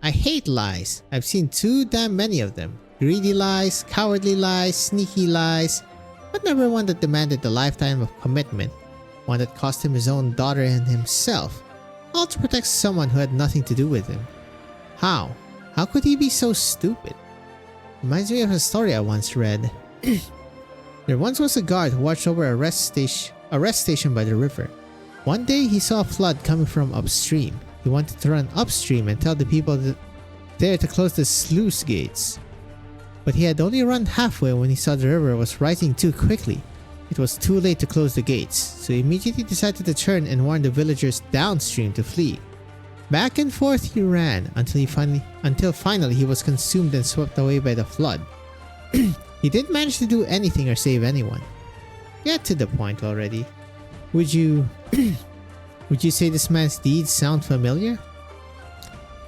I hate lies. I've seen too damn many of them. Greedy lies, cowardly lies, sneaky lies, but never one that demanded a lifetime of commitment. One that cost him his own daughter and himself, all to protect someone who had nothing to do with him. How? How could he be so stupid? Reminds me of a story I once read. There once was a guard who watched over a rest station by the river. One day he saw a flood coming from upstream. He wanted to run upstream and tell the people there to close the sluice gates. But he had only run halfway when he saw the river was rising too quickly. It was too late to close the gates, so he immediately decided to turn and warn the villagers downstream to flee. Back and forth he ran until finally he was consumed and swept away by the flood. He didn't manage to do anything or save anyone. Get to the point already. Would you say this man's deeds sound familiar?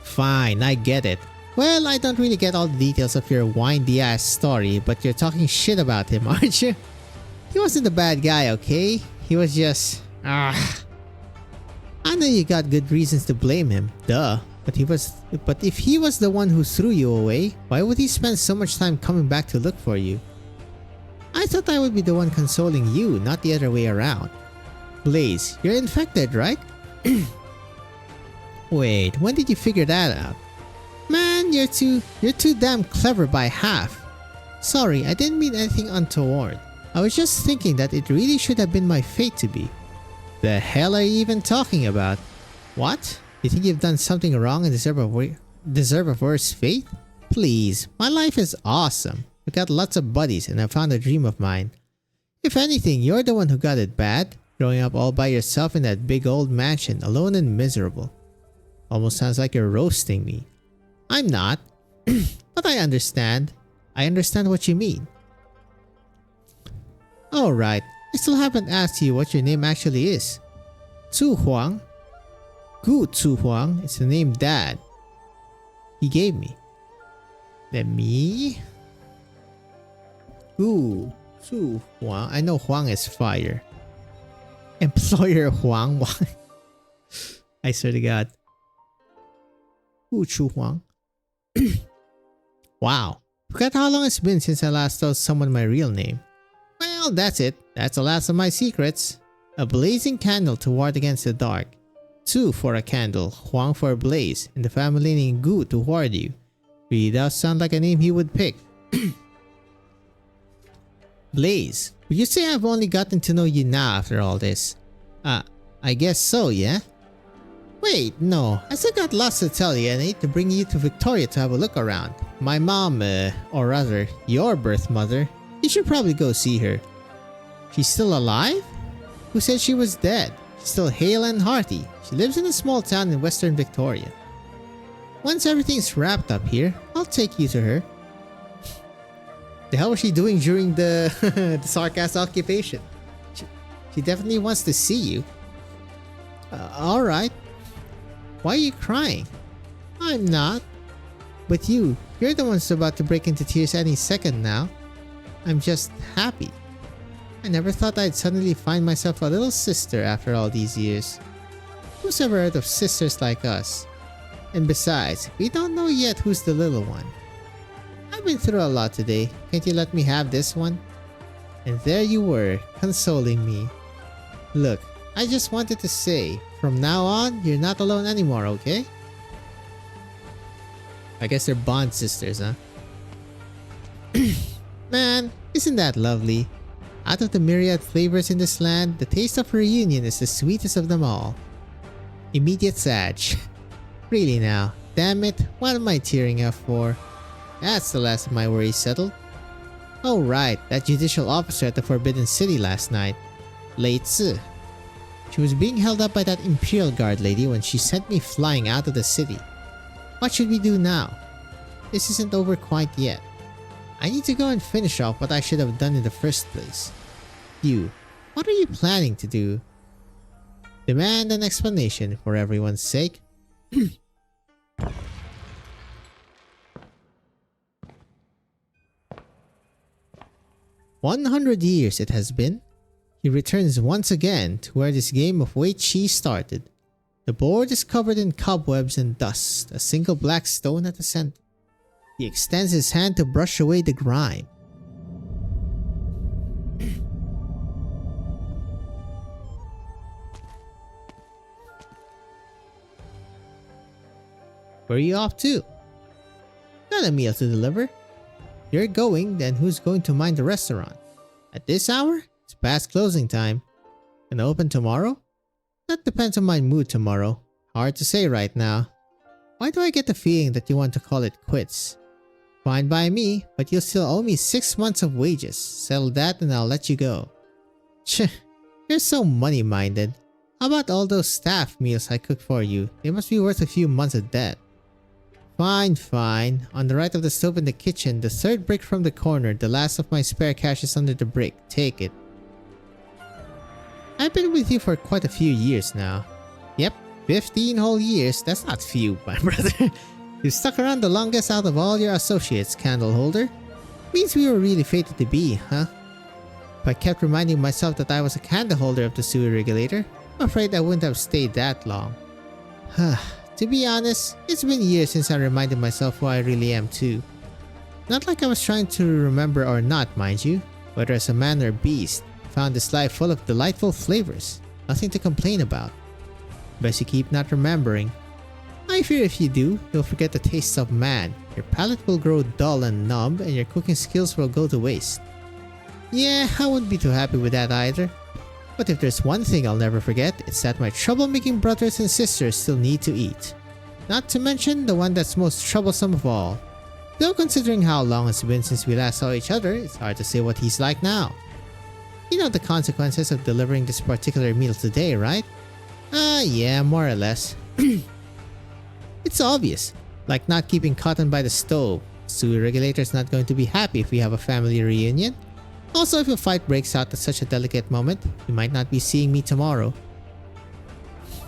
Fine, I get it. Well, I don't really get all the details of your windy ass story, but you're talking shit about him, aren't you? He wasn't a bad guy, okay? He was just... I know you got good reasons to blame him, duh. But if he was the one who threw you away, why would he spend so much time coming back to look for you? I thought I would be the one consoling you, not the other way around. Blaze, you're infected, right? Wait, when did you figure that out? Man, you're too damn clever by half. Sorry, I didn't mean anything untoward. I was just thinking that it really should have been my fate to be. The hell are you even talking about? What? You think you've done something wrong and deserve a worse fate? Please, my life is awesome. I got lots of buddies and I found a dream of mine. If anything, you're the one who got it bad, growing up all by yourself in that big old mansion, alone and miserable. Almost sounds like you're roasting me. I'm not, but I understand. I understand what you mean. Alright, I still haven't asked you what your name actually is. Zhu Huang? Gu Zhu Huang is the name Dad he gave me. Let me... Gu Zhu Huang. I know Huang is fire. Employer Huang? I swear to God. Gu Zhu Huang. Wow. Forgot how long it's been since I last told someone my real name. Well, that's it. That's the last of my secrets. A blazing candle to ward against the dark. Zhu for a candle, Huang for a blaze, and the family name Gu to ward you. Really does sound like a name he would pick. Blaze, would you say I've only gotten to know you now after all this? I guess so, yeah? Wait, no. I still got lots to tell you and I need to bring you to Victoria to have a look around. My mom, or rather, your birth mother, you should probably go see her. She's still alive? Who said she was dead? She's still hale and hearty. She lives in a small town in western Victoria. Once everything's wrapped up here, I'll take you to her. The hell was she doing during the, the sarcasm occupation? She definitely wants to see you. Alright. Why are you crying? I'm not. But you're the one who's about to break into tears any second now. I'm just happy. I never thought I'd suddenly find myself a little sister after all these years. Who's ever heard of sisters like us? And besides, we don't know yet who's the little one. I've been through a lot today. Can't you let me have this one? And there you were, consoling me. Look, I just wanted to say, from now on, you're not alone anymore, okay? I guess they're bond sisters, huh? Man, isn't that lovely? Out of the myriad flavors in this land, the taste of reunion is the sweetest of them all. Immediate Sag. Really now, damn it, what am I tearing up for? That's the last of my worries settled. Oh right, that judicial officer at the Forbidden City last night. Lei Zi. She was being held up by that Imperial Guard lady when she sent me flying out of the city. What should we do now? This isn't over quite yet. I need to go and finish off what I should have done in the first place. You, what are you planning to do? Demand an explanation for everyone's sake. 100 years it has been. He returns once again to where this game of wait cheese started. The board is covered in cobwebs and dust, a single black stone at the center. He extends his hand to brush away the grime. Where are you off to? Got a meal to deliver. You're going, then who's going to mind the restaurant? At this hour? It's past closing time. Can I open tomorrow? That depends on my mood tomorrow. Hard to say right now. Why do I get the feeling that you want to call it quits? Fine by me, but you'll still owe me 6 months of wages. Settle that and I'll let you go. Tch, you're so money-minded. How about all those staff meals I cooked for you? They must be worth a few months of debt. Fine, fine. On the right of the stove in the kitchen, the third brick from the corner, the last of my spare cash is under the brick. Take it. I've been with you for quite a few years now. Yep, 15 whole years. That's not few, my brother. You stuck around the longest out of all your associates, candle holder. Means we were really fated to be, huh? If I kept reminding myself that I was a candle holder of the sewer regulator, I'm afraid I wouldn't have stayed that long. To be honest, it's been years since I reminded myself who I really am too. Not like I was trying to remember or not, mind you. Whether as a man or beast, I found this life full of delightful flavors. Nothing to complain about. Best you keep not remembering. I fear if you do, you'll forget the tastes of man. Your palate will grow dull and numb and your cooking skills will go to waste. Yeah, I wouldn't be too happy with that either. But if there's one thing I'll never forget, it's that my troublemaking brothers and sisters still need to eat. Not to mention the one that's most troublesome of all. Though considering how long it's been since we last saw each other, it's hard to say what he's like now. You know the consequences of delivering this particular meal today, right? Yeah, more or less. It's obvious, like not keeping cotton by the stove. Sewer regulator's not going to be happy if we have a family reunion. Also, if a fight breaks out at such a delicate moment, you might not be seeing me tomorrow.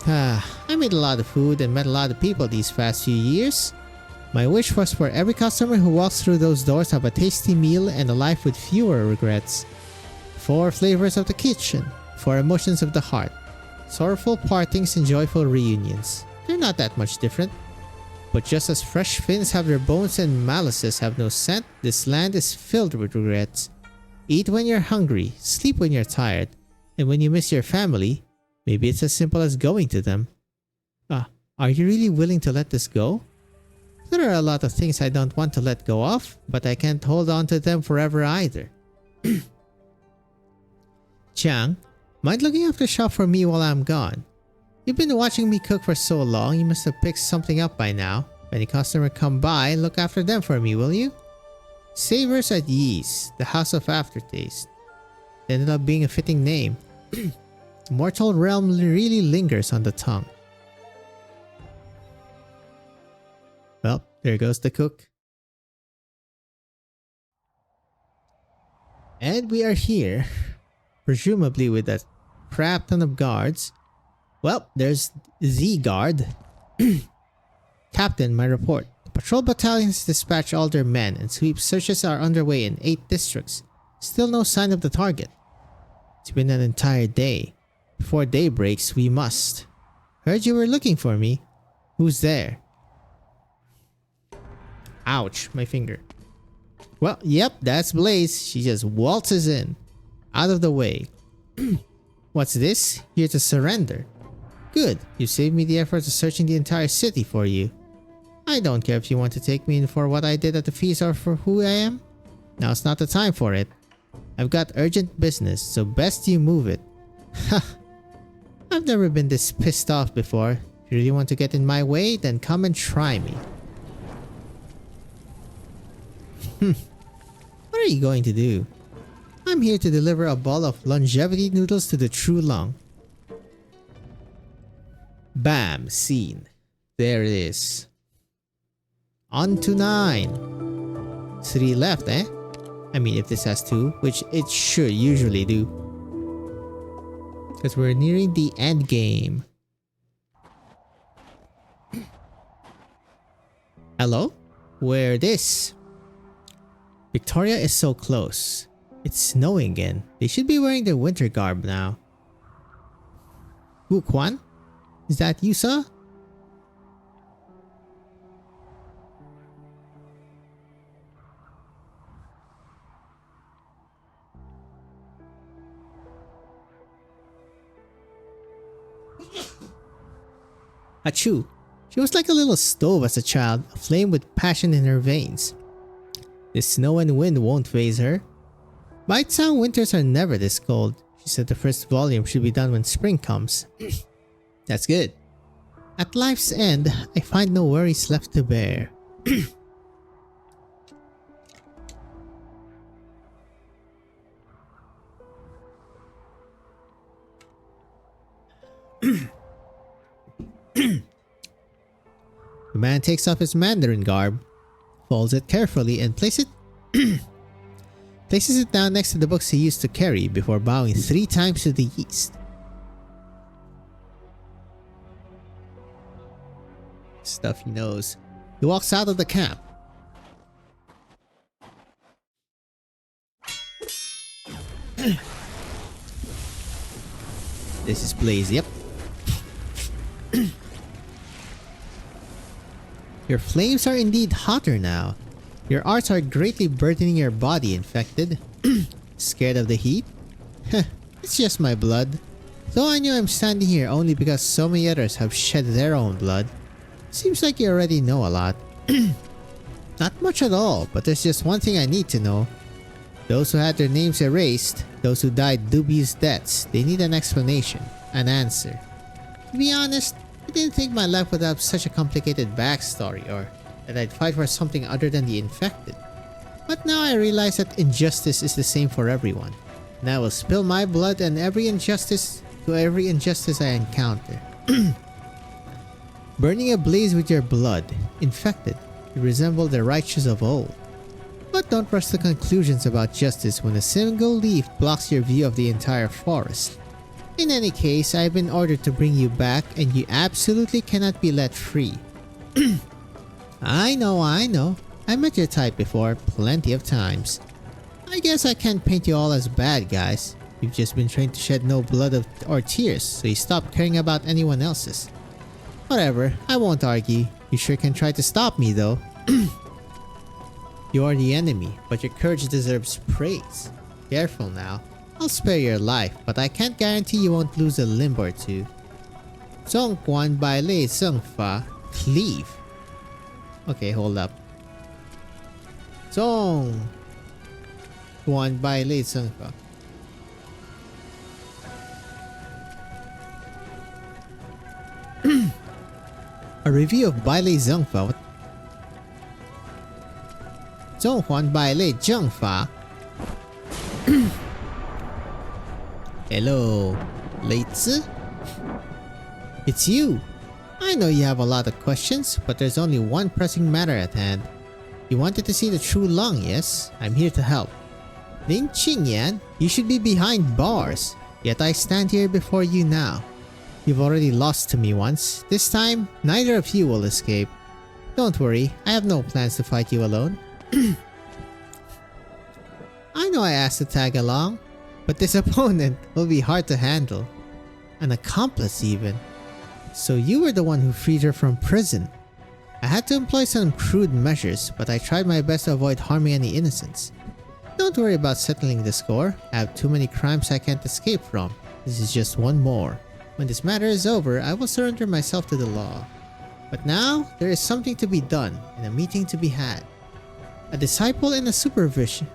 I made a lot of food and met a lot of people these past few years. My wish was for every customer who walks through those doors have a tasty meal and a life with fewer regrets. 4 flavors of the kitchen, 4 emotions of the heart. Sorrowful partings and joyful reunions. They're not that much different. But just as fresh fins have their bones and malices have no scent, this land is filled with regrets. Eat when you're hungry, sleep when you're tired, and when you miss your family, maybe it's as simple as going to them. Are you really willing to let this go? There are a lot of things I don't want to let go of, but I can't hold on to them forever either. Chang, mind looking after shop for me while I'm gone? You've been watching me cook for so long, you must have picked something up by now. If any customer come by, look after them for me, will you? Savors at Yeast, the House of Aftertaste. It ended up being a fitting name. The mortal realm really lingers on the tongue. Well, there goes the cook. And we are here, presumably with that crap ton of guards. Well, there's the guard. Captain, my report. Patrol battalions dispatch all their men and sweep searches are underway in 8 districts. Still no sign of the target. It's been an entire day. Before day breaks, we must. Heard you were looking for me. Who's there? Ouch, my finger. Well, yep, that's Blaze. She just waltzes in. Out of the way. What's this? Here to surrender. Good, you saved me the effort of searching the entire city for you. I don't care if you want to take me in for what I did at the feast or for who I am. Now's not the time for it. I've got urgent business, so best you move it. Ha! I've never been this pissed off before. If you really want to get in my way, then come and try me. What are you going to do? I'm here to deliver a bowl of longevity noodles to the true lung. Bam! Scene. There it is. On to 9. 3 left, eh? I mean, if this has 2, which it should usually do. Because we're nearing the end game. Hello? Where this? Victoria is so close. It's snowing again. They should be wearing their winter garb now. Wu Quan? Is that you, sir? Achoo! She was like a little stove as a child, aflame with passion in her veins. The snow and wind won't faze her. Bite-sound winters are never this cold. She said the first volume should be done when spring comes. That's good. At life's end, I find no worries left to bear. The man takes off his Mandarin garb, folds it carefully, and places it down next to the books he used to carry before bowing 3 times to the east. Stuff he knows. He walks out of the camp. This is Blaze, yep. Your flames are indeed hotter now. Your arts are greatly burdening your body, infected. Scared of the heat? Heh, it's just my blood. Though I knew I'm standing here only because so many others have shed their own blood. Seems like you already know a lot. Not much at all, but there's just one thing I need to know. Those who had their names erased, those who died dubious deaths, they need an explanation, an answer. To be honest, I didn't think my life would have such a complicated backstory or that I'd fight for something other than the infected. But now I realize that injustice is the same for everyone, and I will spill my blood and every injustice I encounter. Burning ablaze with your blood, infected, you resemble the righteous of old. But don't rush to conclusions about justice when a single leaf blocks your view of the entire forest. In any case, I've been ordered to bring you back and you absolutely cannot be let free. I know. I met your type before, plenty of times. I guess I can't paint you all as bad guys. You've just been trained to shed no blood or tears, so you stop caring about anyone else's. Whatever, I won't argue. You sure can try to stop me though. You are the enemy, but your courage deserves praise. Careful now. I'll spare your life, but I can't guarantee you won't lose a limb or two. Zhong Guan Bai Lei Zheng Fa Cleave. Okay, hold up. Zhong Guan Bai Lei Zheng Fa. A review of Bai Lei Zheng Fa. Zhong Huan Bai Lei Zheng Fa. Hello, Leizi? It's you! I know you have a lot of questions, but there's only one pressing matter at hand. You wanted to see the true Lung, yes? I'm here to help. Lin Qingyan, you should be behind bars, yet I stand here before you now. You've already lost to me once. This time, neither of you will escape. Don't worry, I have no plans to fight you alone. I know I asked to tag along, but this opponent will be hard to handle. An accomplice even. So you were the one who freed her from prison. I had to employ some crude measures, but I tried my best to avoid harming any innocents. Don't worry about settling the score. I have too many crimes I can't escape from. This is just one more. When this matter is over, I will surrender myself to the law. But now, there is something to be done and a meeting to be had. A disciple and supervision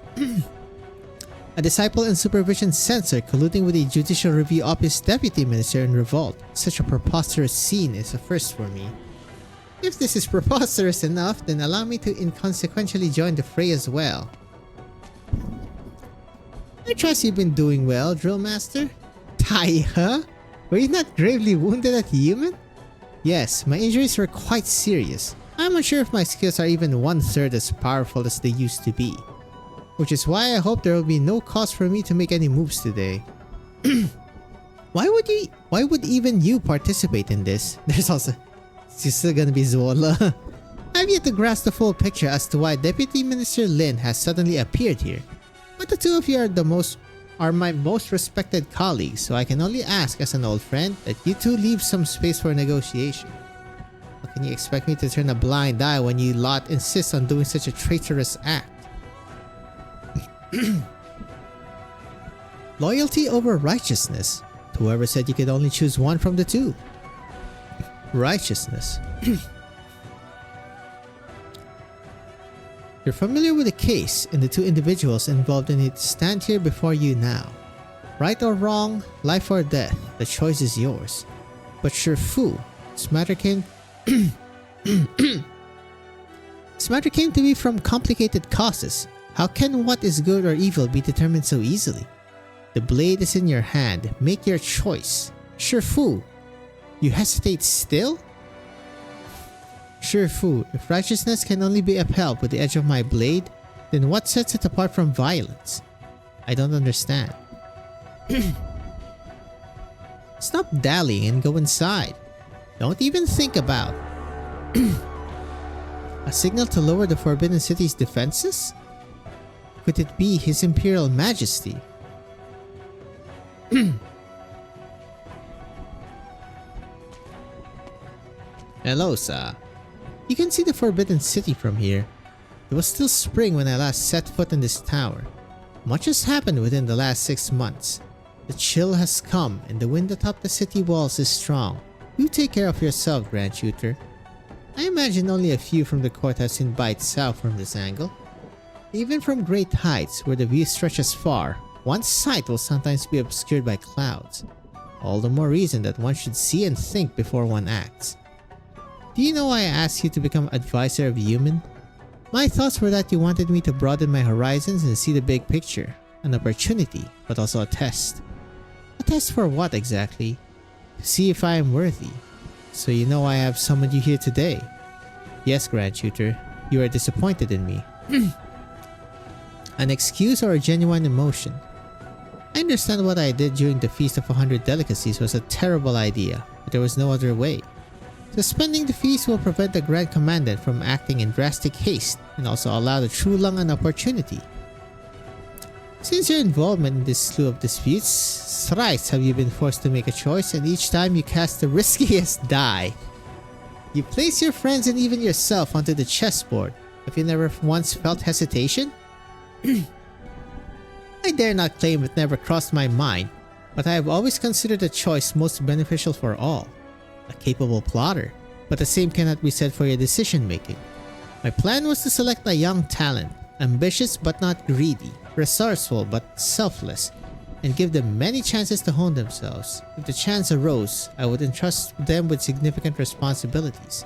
censor colluding with the Judicial Review Office Deputy Minister in revolt. Such a preposterous scene is a first for me. If this is preposterous enough, then allow me to inconsequentially join the fray as well. I trust you've been doing well, Drill Master. Taihe? Were you not gravely wounded at Yumen? Yes, my injuries were quite serious. I'm unsure if my skills are even 1/3 as powerful as they used to be. Which is why I hope there will be no cause for me to make any moves today. Why would even you participate in this? There's still gonna be Zola. I've yet to grasp the full picture as to why Deputy Minister Lin has suddenly appeared here. But the two of you are my most respected colleagues, so I can only ask as an old friend that you two leave some space for negotiation. How can you expect me to turn a blind eye when you lot insist on doing such a traitorous act? Loyalty over righteousness. Whoever said you could only choose one from the two? Righteousness. You're familiar with the case and the two individuals involved in it stand here before you now. Right or wrong, life or death, the choice is yours. But Sir Fu, this matter came to be from complicated causes. How can what is good or evil be determined so easily? The blade is in your hand. Make your choice. Sir Fu, you hesitate still? Sure Fu, if righteousness can only be upheld with the edge of my blade, then what sets it apart from violence? I don't understand. Stop dallying and go inside. Don't even think about a signal to lower the Forbidden City's defenses? Could it be His Imperial Majesty? Hello, sir. You can see the Forbidden City from here. It was still spring when I last set foot in this tower. Much has happened within the last 6 months. The chill has come and the wind atop the city walls is strong. You take care of yourself, Grand Shooter. I imagine only a few from the court have seen bites south from this angle. Even from great heights where the view stretches far, one's sight will sometimes be obscured by clouds. All the more reason that one should see and think before one acts. Do you know why I asked you to become advisor of Human? My thoughts were that you wanted me to broaden my horizons and see the big picture. An opportunity, but also a test. A test for what exactly? To see if I am worthy. So you know I have summoned you here today. Yes, Grand Shooter, you are disappointed in me. An excuse or a genuine emotion? I understand what I did during the Feast of 100 Delicacies was a terrible idea, but there was no other way. Suspending the feast will prevent the Grand Commandant from acting in drastic haste and also allow the True Lung an opportunity. Since your involvement in this slew of disputes, thrice have you been forced to make a choice and each time you cast the riskiest die. You place your friends and even yourself onto the chessboard. Have you never once felt hesitation? I dare not claim it never crossed my mind, but I have always considered the choice most beneficial for all. A capable plotter, but the same cannot be said for your decision making. My plan was to select a young talent, ambitious but not greedy, resourceful but selfless, and give them many chances to hone themselves. If the chance arose, I would entrust them with significant responsibilities.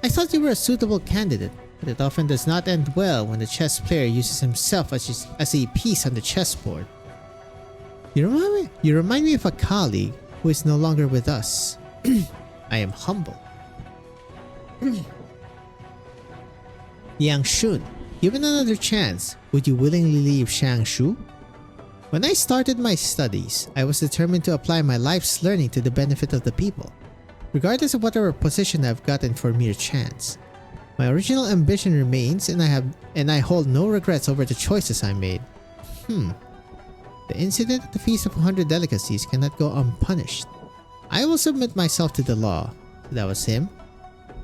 I thought you were a suitable candidate, but it often does not end well when the chess player uses himself as a piece on the chessboard. You remind me of a colleague who is no longer with us. I am humble. Yang Shun, given another chance, would you willingly leave Shangshu? When I started my studies, I was determined to apply my life's learning to the benefit of the people, regardless of whatever position I've gotten for mere chance. My original ambition remains and I hold no regrets over the choices I made. The incident at the Feast of 100 Delicacies cannot go unpunished. I will submit myself to the law. That was him.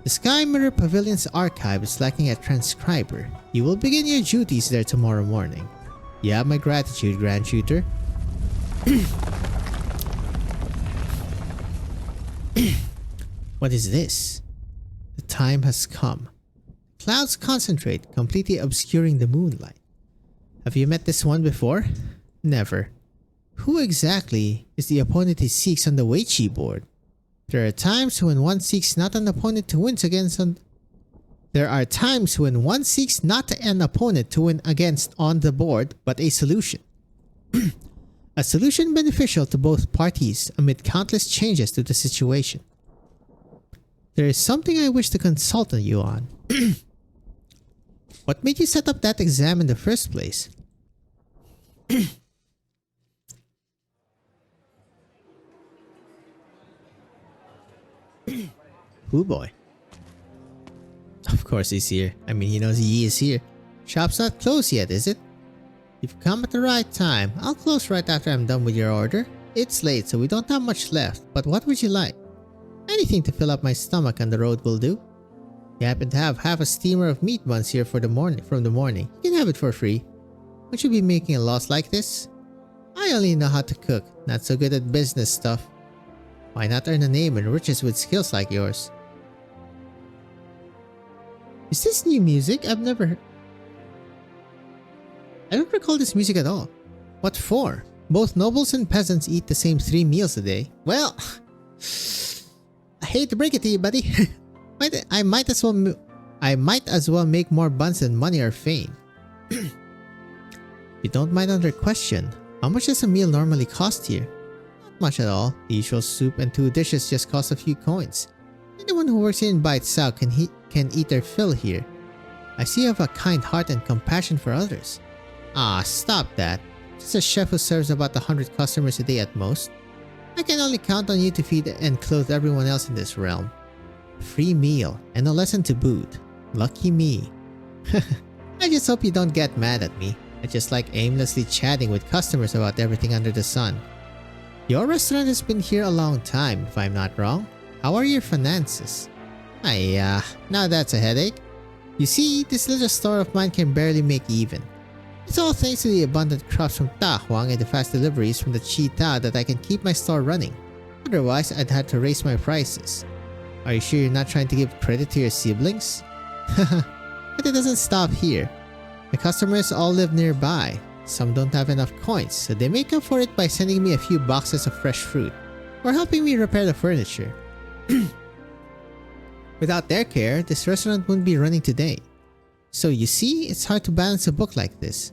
The Sky Mirror Pavilion's archive is lacking a transcriber. You will begin your duties there tomorrow morning. You have my gratitude, Grand Shooter. What is this? The time has come. Clouds concentrate, completely obscuring the moonlight. Have you met this one before? Never. Who exactly is the opponent he seeks on the Weiqi board? There are times when one seeks not an opponent to win against on the board, but a solution. A solution beneficial to both parties amid countless changes to the situation. There is something I wish to consult on you on. What made you set up that exam in the first place? Who boy? Of course he's here. I mean, he knows he is here. Shop's not closed yet, is it? You've come at the right time. I'll close right after I'm done with your order. It's late, so we don't have much left, but what would you like? Anything to fill up my stomach on the road will do. You happen to have half a steamer of meat buns here from the morning. You can have it for free. Won't you be making a loss like this? I only know how to cook, not so good at business stuff. Why not earn a name and riches with skills like yours? Is this new music? I've never heard. I don't recall this music at all. What for? Both nobles and peasants eat the same 3 meals a day. Well, I hate to break it to you, buddy. I might as well make more buns than money or fame. You don't mind under question. How much does a meal normally cost here? Not much at all. The usual soup and 2 dishes just cost a few coins. Anyone who works here in Bites Out can eat their fill here. I see you have a kind heart and compassion for others. Ah, stop that. Just a chef who serves about 100 customers a day at most. I can only count on you to feed and clothe everyone else in this realm. Free meal and a lesson to boot. Lucky me. I just hope you don't get mad at me. I just like aimlessly chatting with customers about everything under the sun. Your restaurant has been here a long time, if I'm not wrong. How are your finances? Now that's a headache. You see, this little store of mine can barely make even. It's all thanks to the abundant crops from Ta Huang and the fast deliveries from the Cheetah that I can keep my store running. Otherwise, I'd have to raise my prices. Are you sure you're not trying to give credit to your siblings? But it doesn't stop here. The customers all live nearby. Some don't have enough coins, so they make up for it by sending me a few boxes of fresh fruit, or helping me repair the furniture. Without their care, this restaurant wouldn't be running today. So you see, it's hard to balance a book like this.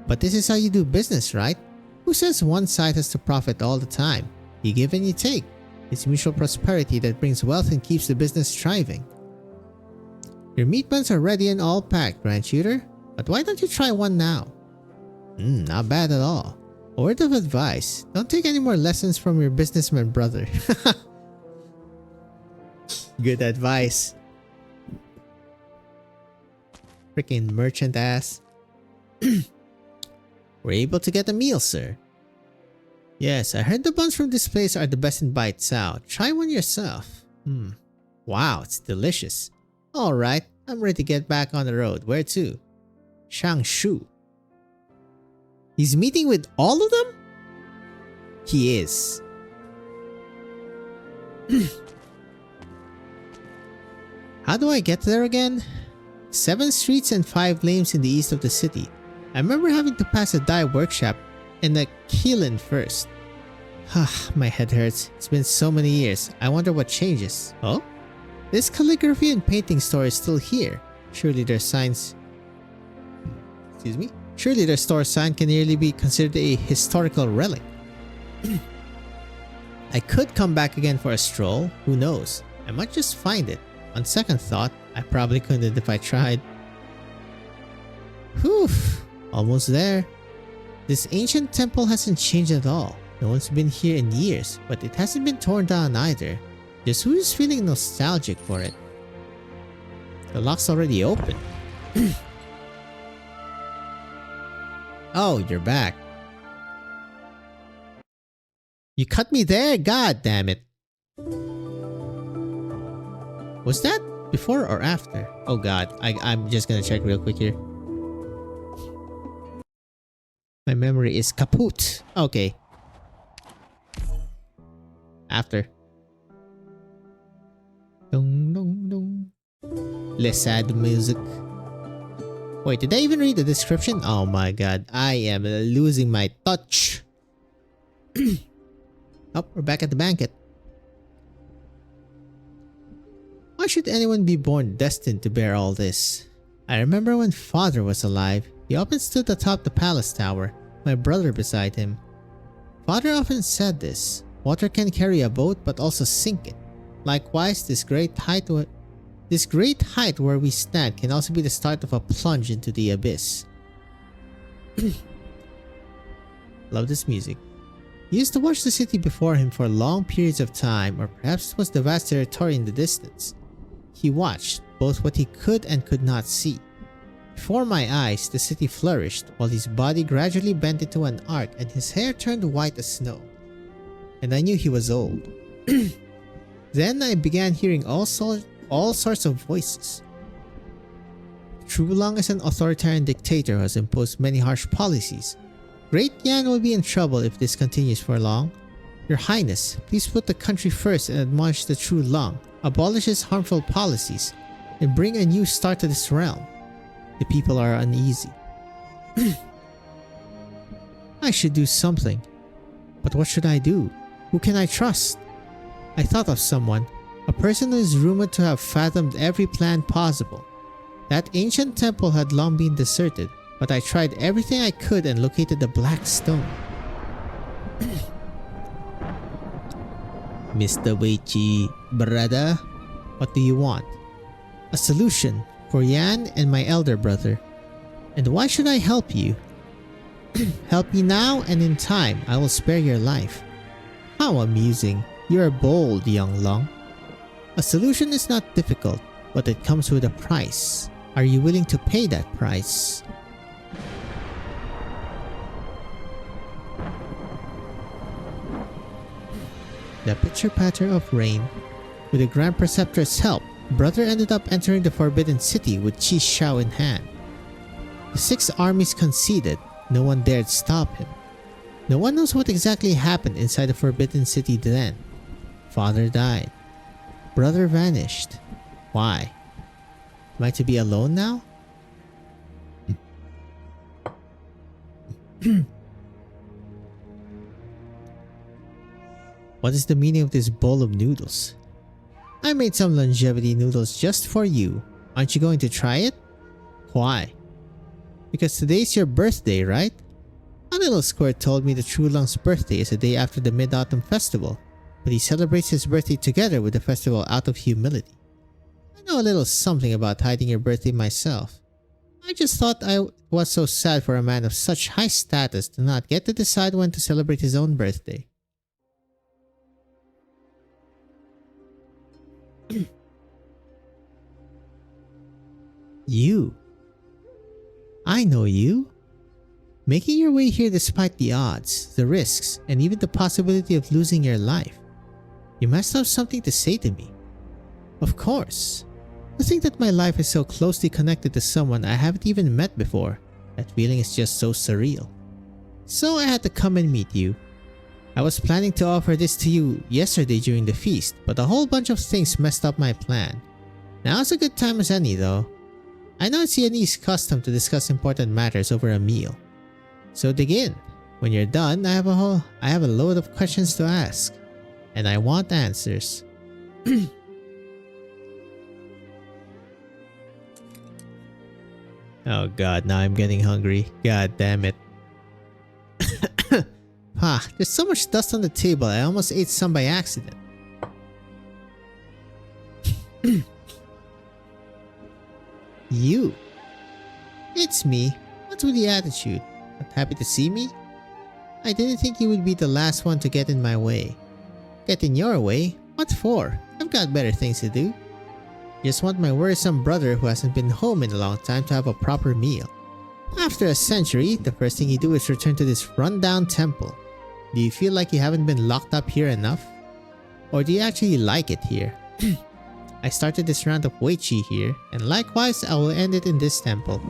But this is how you do business, right? Who says one side has to profit all the time? You give and you take. It's mutual prosperity that brings wealth and keeps the business thriving. Your meat buns are ready and all packed, Grand Shooter. But why don't you try one now? Not bad at all. A word of advice, don't take any more lessons from your businessman brother. Good advice. Freaking merchant ass. We're able to get a meal, sir. Yes, I heard the buns from this place are the best in Bites Out. Try one yourself. Wow, it's delicious. Alright, I'm ready to get back on the road. Where to? Shangshu. He's meeting with all of them? He is. How do I get there again? 7 streets and 5 lanes in the east of the city. I remember having to pass a dye workshop and a kiln first. My head hurts. It's been so many years. I wonder what changes. Oh? This calligraphy and painting store is still here. Surely their signs... Excuse me? Surely their store sign can nearly be considered a historical relic. I could come back again for a stroll. Who knows? I might just find it. On second thought, I probably couldn't if I tried. Whew, almost there. This ancient temple hasn't changed at all. No one's been here in years, but it hasn't been torn down either. Just who is feeling nostalgic for it? The lock's already open. Oh, you're back. You cut me there? God damn it. Was that before or after? Oh god, I'm just gonna check real quick here. My memory is kaput. Okay. After. Dong dong dong. Less sad music. Wait, did I even read the description? Oh my god, I am losing my touch. Oh, we're back at the banquet. Why should anyone be born destined to bear all this? I remember when father was alive, he often stood atop the palace tower, my brother beside him. Father often said this, water can carry a boat but also sink it. Likewise, this great height where we stand can also be the start of a plunge into the abyss. Love this music. He used to watch the city before him for long periods of time, or perhaps it was the vast territory in the distance. He watched both what he could and could not see. Before my eyes, the city flourished, while his body gradually bent into an arc and his hair turned white as snow. And I knew he was old. Then I began hearing all sorts of voices. Trulong is an authoritarian dictator who has imposed many harsh policies. Great Yan will be in trouble if this continues for long. Your Highness, please put the country first and admonish the Trulong, abolish his harmful policies, and bring a new start to this realm. The people are uneasy. I should do something. But what should I do? Who can I trust? I thought of someone, a person who is rumored to have fathomed every plan possible. That ancient temple had long been deserted, but I tried everything I could and located the black stone. Mr. Weichi, brother, what do you want? A solution for Yan and my elder brother. And why should I help you? Help me now and in time I will spare your life. How amusing. You are bold, young Long. A solution is not difficult, but it comes with a price. Are you willing to pay that price? The pitter-patter of rain. With the Grand Preceptor's help, Brother ended up entering the Forbidden City with Chi Shao in hand. The 6 armies conceded. No one dared stop him. No one knows what exactly happened inside the Forbidden City then. Father died. Brother vanished. Why? Am I to be alone now? What is the meaning of this bowl of noodles? I made some longevity noodles just for you. Aren't you going to try it? Why? Because today's your birthday, right? A little squirt told me the Trulong's birthday is the day after the Mid-Autumn Festival, but he celebrates his birthday together with the festival out of humility. I know a little something about hiding your birthday myself. I just thought I was so sad for a man of such high status to not get to decide when to celebrate his own birthday. You. I know you. Making your way here despite the odds, the risks, and even the possibility of losing your life. You must have something to say to me. Of course. To think that my life is so closely connected to someone I haven't even met before, that feeling is just so surreal. So I had to come and meet you. I was planning to offer this to you yesterday during the feast, but a whole bunch of things messed up my plan. Now's a good time as any though. I know it's Yanese custom to discuss important matters over a meal. So dig in. When you're done, I have a load of questions to ask. And I want answers. Oh god, now I'm getting hungry. God damn it. There's so much dust on the table, I almost ate some by accident. You. It's me. What's with the attitude? Not happy to see me? I didn't think you would be the last one to get in my way. Get in your way? What for? I've got better things to do. Just want my worrisome brother who hasn't been home in a long time to have a proper meal. After a century, the first thing you do is return to this rundown temple. Do you feel like you haven't been locked up here enough? Or do you actually like it here? I started this round of Weichi here, and likewise I will end it in this temple.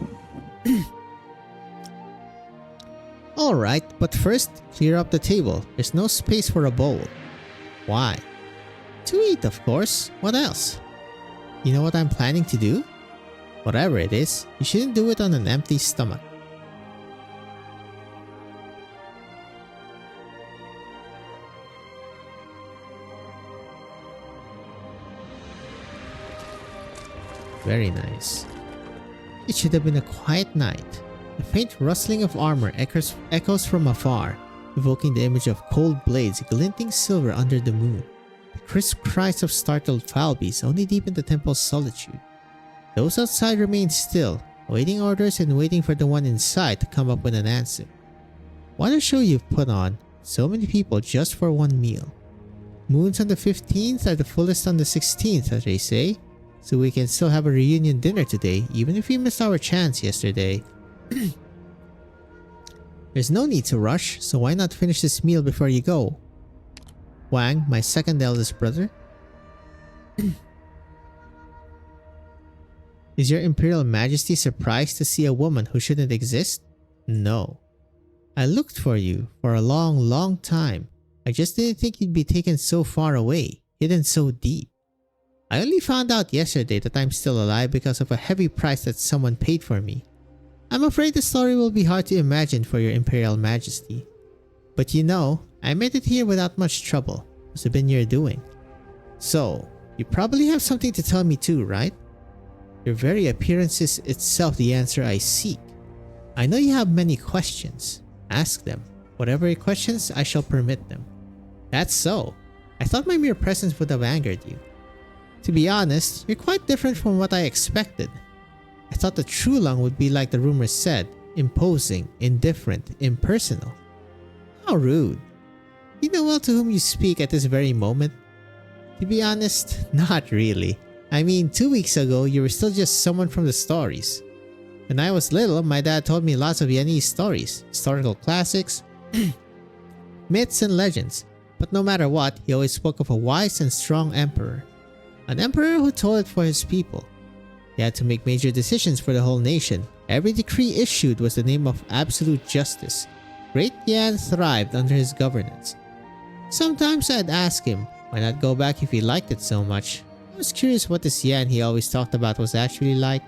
Alright, but first, clear up the table. There's no space for a bowl. Why? To eat, of course. What else? You know what I'm planning to do? Whatever it is, you shouldn't do it on an empty stomach. Very nice. It should have been a quiet night. The faint rustling of armor echoes from afar, evoking the image of cold blades glinting silver under the moon. The crisp cries of startled falbies only deepen the temple's solitude. Those outside remain still, awaiting orders and waiting for the one inside to come up with an answer. What a show you've put on. So many people just for one meal. Moons on the 15th are the fullest on the 16th, as they say. so we can still have a reunion dinner today, even if we missed our chance yesterday. There's no need to rush, so why not finish this meal before you go? Wang, my second eldest brother. Is your Imperial Majesty surprised to see a woman who shouldn't exist? No. I looked for you for a long time. I just didn't think you'd be taken so far away, hidden so deep. I only found out yesterday that I'm still alive because of a heavy price that someone paid for me. I'm afraid the story will be hard to imagine for your Imperial Majesty. But you know, I made it here without much trouble. Must have been your doing. So, you probably have something to tell me too, right? Your very appearance is itself the answer I seek. I know you have many questions. Ask them. Whatever your questions, I shall permit them. That's so. I thought my mere presence would have angered you. To be honest, you're quite different from what I expected. I thought the True Lung would be like the rumors said, imposing, indifferent, impersonal. How rude. You know well to whom you speak at this very moment? To be honest, not really. I mean, 2 weeks ago, you were still just someone from the stories. When I was little, my dad told me lots of Viennese stories, historical classics, myths and legends. But no matter what, he always spoke of a wise and strong emperor. An emperor who toiled for his people. He had to make major decisions for the whole nation. Every decree issued was the name of absolute justice. Great Yan thrived under his governance. Sometimes I'd ask him, why not go back if he liked it so much? I was curious what this Yan he always talked about was actually like.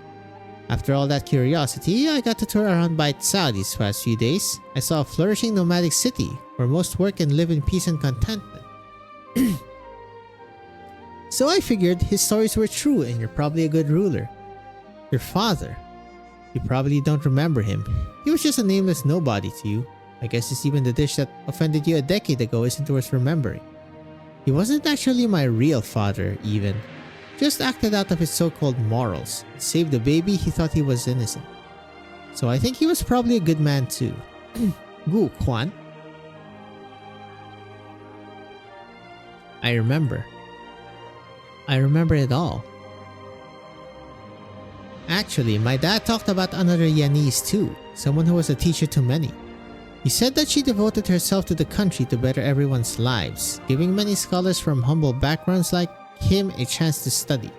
After all that curiosity, I got to tour around Baitsao these past few days. I saw a flourishing nomadic city where most work and live in peace and contentment. So I figured his stories were true and you're probably a good ruler. Your father. You probably don't remember him. He was just a nameless nobody to you. I guess it's even the dish that offended you a decade ago isn't worth remembering. He wasn't actually my real father, even. Just acted out of his so-called morals. Saved the baby he thought he was innocent. So I think he was probably a good man too. Gu Quan. I remember it all. Actually, my dad talked about another Yanese too, someone who was a teacher to many. He said that she devoted herself to the country to better everyone's lives, giving many scholars from humble backgrounds like him a chance to study.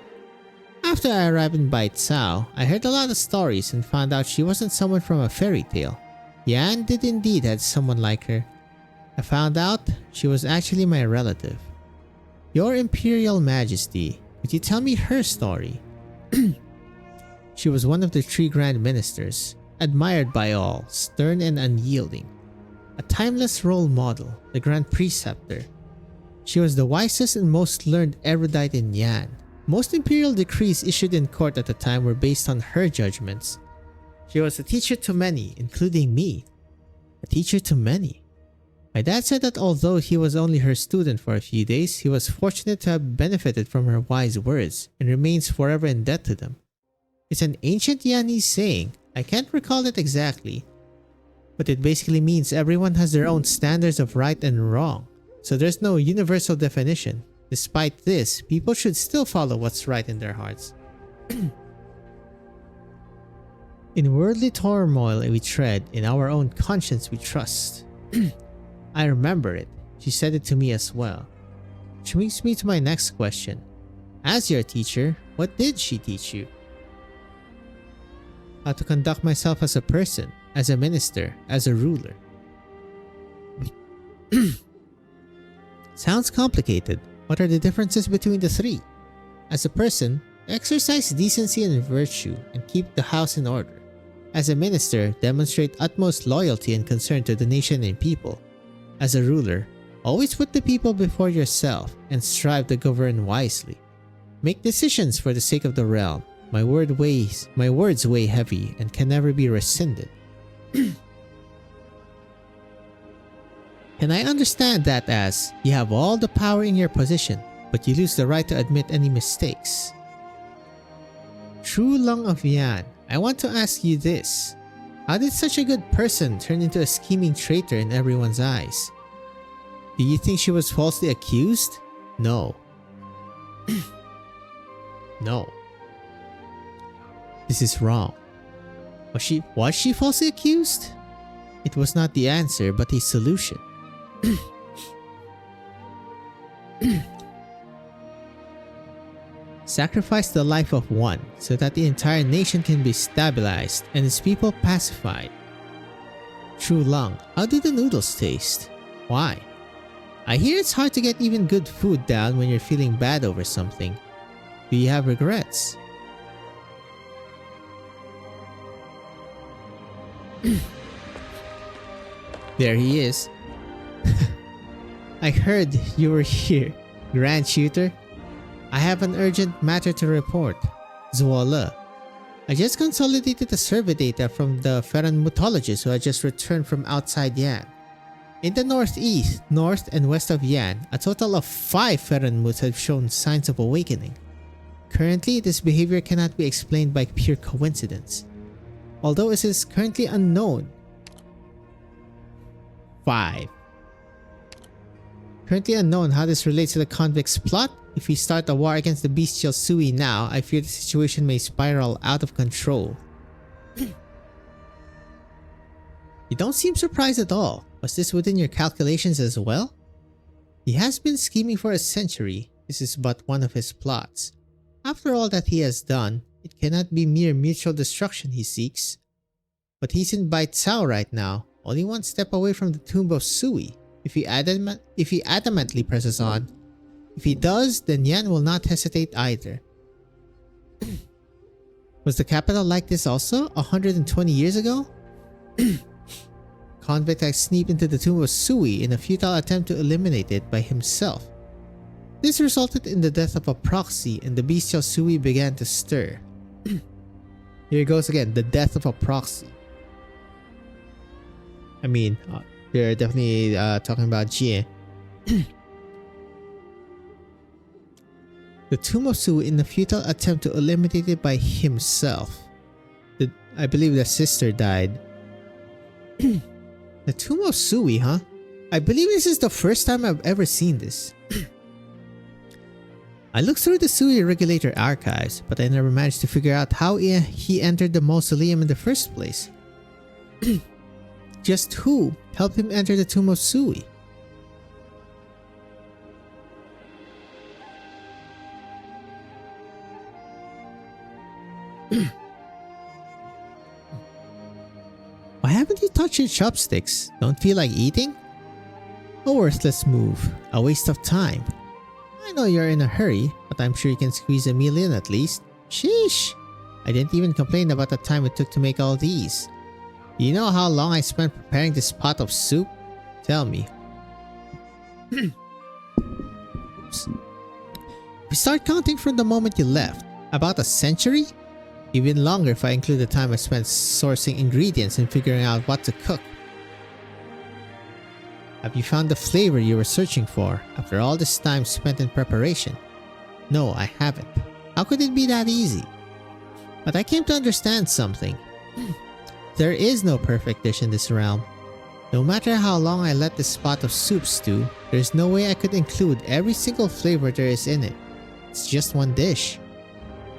After I arrived in Baitsao, I heard a lot of stories and found out she wasn't someone from a fairy tale. Yan did indeed have someone like her. I found out she was actually my relative. Your Imperial Majesty, could you tell me her story? She was one of the 3 Grand Ministers, admired by all, stern and unyielding. A timeless role model, the Grand Preceptor. She was the wisest and most learned erudite in Yan. Most imperial decrees issued in court at the time were based on her judgments. She was a teacher to many, including me. A teacher to many. My dad said that although he was only her student for a few days, he was fortunate to have benefited from her wise words and remains forever in debt to them. It's an ancient Yanese saying, I can't recall it exactly, but it basically means everyone has their own standards of right and wrong, so there's no universal definition. Despite this, people should still follow what's right in their hearts. In worldly turmoil we tread, in our own conscience we trust. I remember it. She said it to me as well. Which brings me to my next question. As your teacher, what did she teach you? How to conduct myself as a person, as a minister, as a ruler. Sounds complicated. What are the differences between the 3? As a person, exercise decency and virtue and keep the house in order. As a minister, demonstrate utmost loyalty and concern to the nation and people. As a ruler, always put the people before yourself and strive to govern wisely. Make decisions for the sake of the realm. My words weigh heavy and can never be rescinded. Can I understand that as, you have all the power in your position, but you lose the right to admit any mistakes? True Lung of Yan, I want to ask you this. How did such a good person turn into a scheming traitor in everyone's eyes? Do you think she was falsely accused? No. No. This is wrong. Was she falsely accused? It was not the answer, but a solution. Sacrifice the life of one so that the entire nation can be stabilized and its people pacified. True Lung, how do the noodles taste? Why? I hear it's hard to get even good food down when you're feeling bad over something. Do you have regrets? There he is. I heard you were here, Grand Tutor. I have an urgent matter to report. Zuala. I just consolidated the survey data from the Pheranmutologists who had just returned from outside Yan. In the northeast, north, and west of Yan, a total of 5 Pheranmuts have shown signs of awakening. Currently, this behavior cannot be explained by pure coincidence. Although it is currently unknown. 5. Currently unknown how this relates to the convict's plot. If we start a war against the bestial Sui now, I fear the situation may spiral out of control. You don't seem surprised at all. Was this within your calculations as well? He has been scheming for a century. This is but one of his plots. After all that he has done, it cannot be mere mutual destruction he seeks. But he's in Bai Cao right now, only one step away from the tomb of Sui. If he adamantly presses on. If he does, then Yan will not hesitate either. Was the capital like this also 120 years ago? Convict had sneaked into the tomb of Sui in a futile attempt to eliminate it by himself. This resulted in the death of a proxy and the bestial Sui began to stir. Here goes again, the death of a proxy. I mean, they're definitely talking about Jie. The tomb of Sui in a futile attempt to eliminate it by himself. I believe the sister died. The tomb of Sui, huh? I believe this is the first time I've ever seen this. I looked through the Sui regulator archives, but I never managed to figure out how he entered the mausoleum in the first place. Just who helped him enter the tomb of Sui? Why haven't you touched your chopsticks? Don't feel like eating? A worthless move. A waste of time. I know you're in a hurry, but I'm sure you can squeeze a meal in at least. Sheesh! I didn't even complain about the time it took to make all these. You know how long I spent preparing this pot of soup? Tell me. Oops. We start counting from the moment you left. About a century? Even longer if I include the time I spent sourcing ingredients and figuring out what to cook. Have you found the flavor you were searching for after all this time spent in preparation? No, I haven't. How could it be that easy? But I came to understand something. There is no perfect dish in this realm. No matter how long I let this pot of soup stew, there's no way I could include every single flavor there is in it. It's just one dish.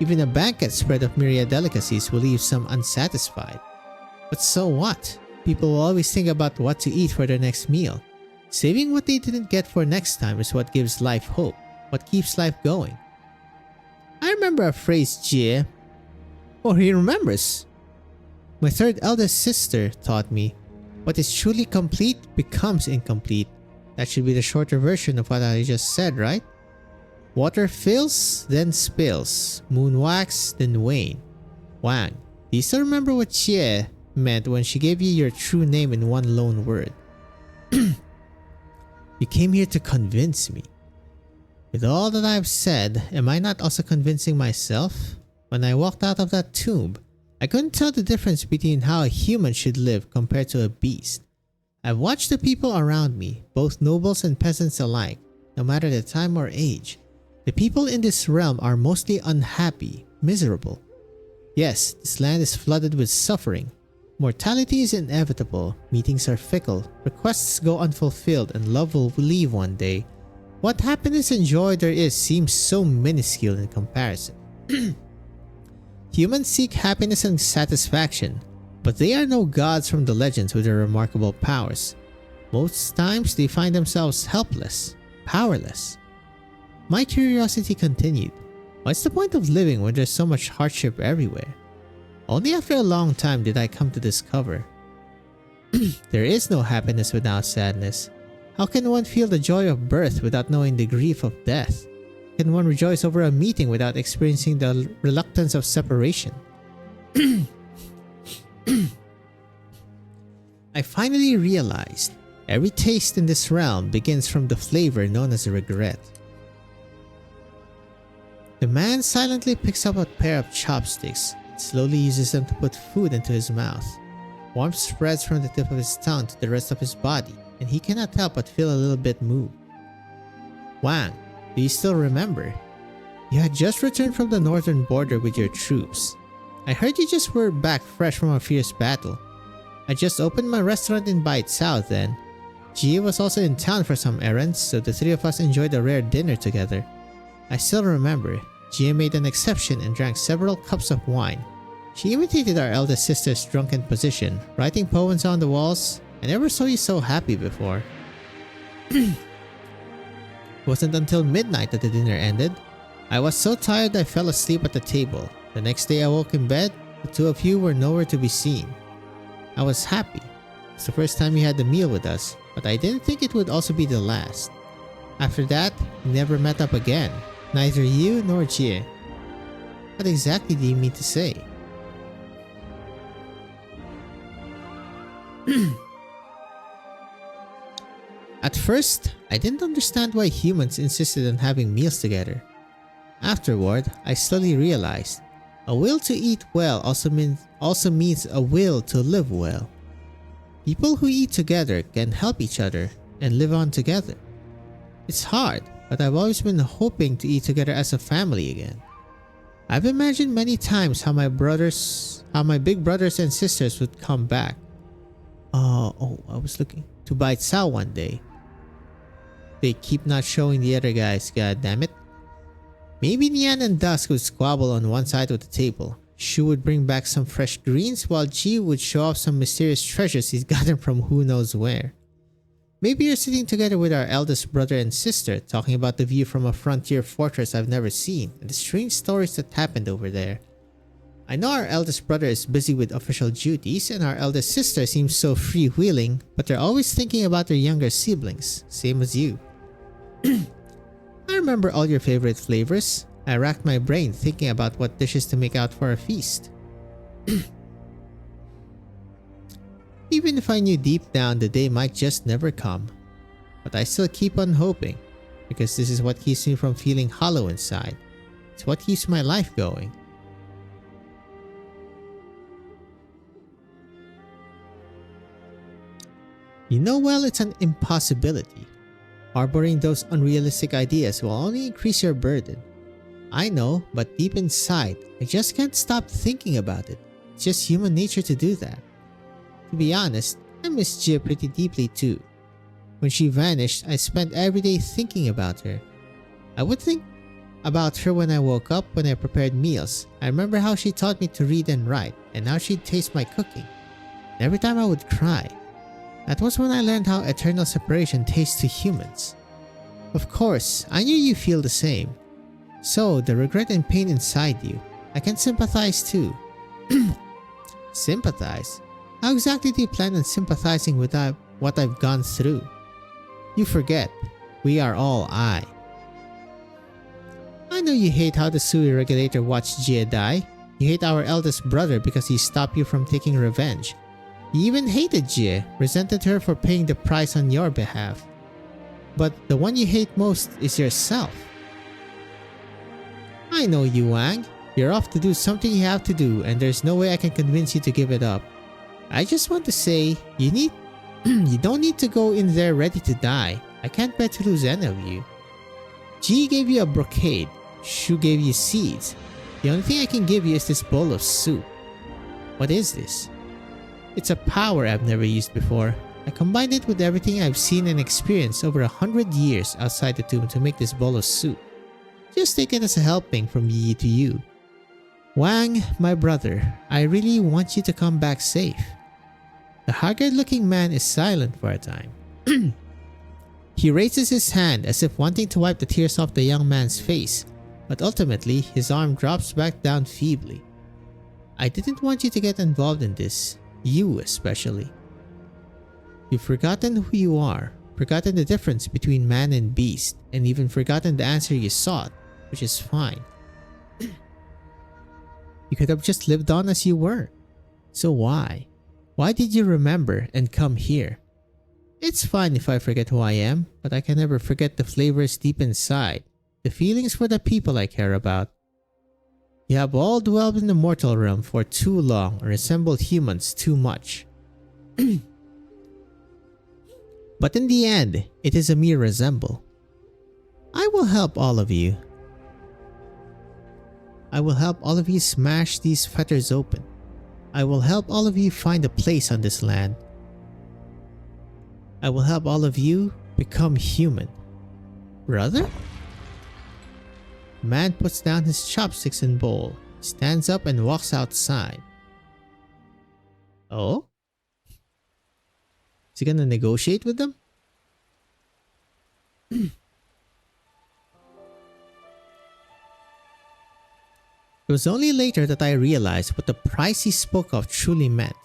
Even a banquet spread of myriad delicacies will leave some unsatisfied. But so what? People will always think about what to eat for their next meal. Saving what they didn't get for next time is what gives life hope, what keeps life going. I remember a phrase Jie. Oh, he remembers. My third eldest sister taught me, what is truly complete becomes incomplete. That should be the shorter version of what I just said, right? Water fills, then spills. Moon wax, then wane. Wang, do you still remember what Jie meant when she gave you your true name in one lone word? You came here to convince me. With all that I've said, am I not also convincing myself? When I walked out of that tomb, I couldn't tell the difference between how a human should live compared to a beast. I've watched the people around me, both nobles and peasants alike, no matter the time or age. The people in this realm are mostly unhappy, miserable. Yes, this land is flooded with suffering. Mortality is inevitable, meetings are fickle, requests go unfulfilled, and love will leave one day. What happiness and joy there is seems so minuscule in comparison. Humans seek happiness and satisfaction, but they are no gods from the legends with their remarkable powers. Most times they find themselves helpless, powerless. My curiosity continued. What's the point of living when there's so much hardship everywhere? Only after a long time did I come to discover. There is no happiness without sadness. How can one feel the joy of birth without knowing the grief of death? Can one rejoice over a meeting without experiencing the reluctance of separation? I finally realized every taste in this realm begins from the flavor known as regret. The man silently picks up a pair of chopsticks and slowly uses them to put food into his mouth. Warmth spreads from the tip of his tongue to the rest of his body, and he cannot help but feel a little bit moved. Wang, do you still remember? You had just returned from the northern border with your troops. I heard you just were back fresh from a fierce battle. I just opened my restaurant in Bite South then. Jie was also in town for some errands, so the three of us enjoyed a rare dinner together. I still remember, Jie made an exception and drank several cups of wine. She imitated our eldest sister's drunken position, writing poems on the walls. I never saw you so happy before. It wasn't until midnight that the dinner ended. I was so tired I fell asleep at the table. The next day I woke in bed. The two of you were nowhere to be seen. I was happy. It's the first time you had the meal with us, but I didn't think it would also be the last. After that, we never met up again. Neither you nor Jie. What exactly do you mean to say? At first, I didn't understand why humans insisted on having meals together. Afterward, I slowly realized a will to eat well also means a will to live well. People who eat together can help each other and live on together. It's hard, but I've always been hoping to eat together as a family again. I've imagined many times how my big brothers and sisters would come back. I was looking to Bite Sao one day. They keep not showing the other guys, goddammit. Maybe Nian and Dusk would squabble on one side of the table. Shu would bring back some fresh greens while Ji would show off some mysterious treasures he's gotten from who knows where. Maybe you're sitting together with our eldest brother and sister talking about the view from a frontier fortress I've never seen and the strange stories that happened over there. I know our eldest brother is busy with official duties and our eldest sister seems so freewheeling, but they're always thinking about their younger siblings, same as you. I remember all your favorite flavors. I racked my brain thinking about what dishes to make out for a feast. Even if I knew deep down the day might just never come. But I still keep on hoping, because this is what keeps me from feeling hollow inside. It's what keeps my life going. You know well it's an impossibility. Harboring those unrealistic ideas will only increase your burden. I know, but deep inside, I just can't stop thinking about it. It's just human nature to do that. To be honest, I miss Jia pretty deeply too. When she vanished, I spent every day thinking about her. I would think about her when I woke up, when I prepared meals. I remember how she taught me to read and write, and now she'd taste my cooking. And every time I would cry. That was when I learned how eternal separation tastes to humans. Of course, I knew you feel the same. So, the regret and pain inside you, I can sympathize too. Sympathize? How exactly do you plan on sympathizing with what I've gone through? You forget, we are all I. I know you hate how the Sui regulator watched Jia die. You hate our eldest brother because he stopped you from taking revenge. You even hated Jie, resented her for paying the price on your behalf. But the one you hate most is yourself. I know you, Wang. You're off to do something you have to do and there's no way I can convince you to give it up. I just want to say, you don't need to go in there ready to die. I can't bear to lose any of you. Ji gave you a brocade. Shu gave you seeds. The only thing I can give you is this bowl of soup. What is this? It's a power I've never used before. I combined it with everything I've seen and experienced over 100 years outside the tomb to make this bowl of soup. Just take it as a helping from me to you. Wang, my brother, I really want you to come back safe. The haggard-looking man is silent for a time. He raises his hand as if wanting to wipe the tears off the young man's face, but ultimately his arm drops back down feebly. I didn't want you to get involved in this, you especially. You've forgotten who you are, forgotten the difference between man and beast, and even forgotten the answer you sought, which is fine. You could have just lived on as you were. So why? Why did you remember and come here? It's fine if I forget who I am, but I can never forget the flavors deep inside, the feelings for the people I care about. You have all dwelled in the mortal realm for too long and resembled humans too much. But in the end, it is a mere resemble. I will help all of you. I will help all of you smash these fetters open. I will help all of you find a place on this land. I will help all of you become human. Brother? Man puts down his chopsticks and bowl, stands up and walks outside. Oh? Is he gonna negotiate with them? It was only later that I realized what the price he spoke of truly meant.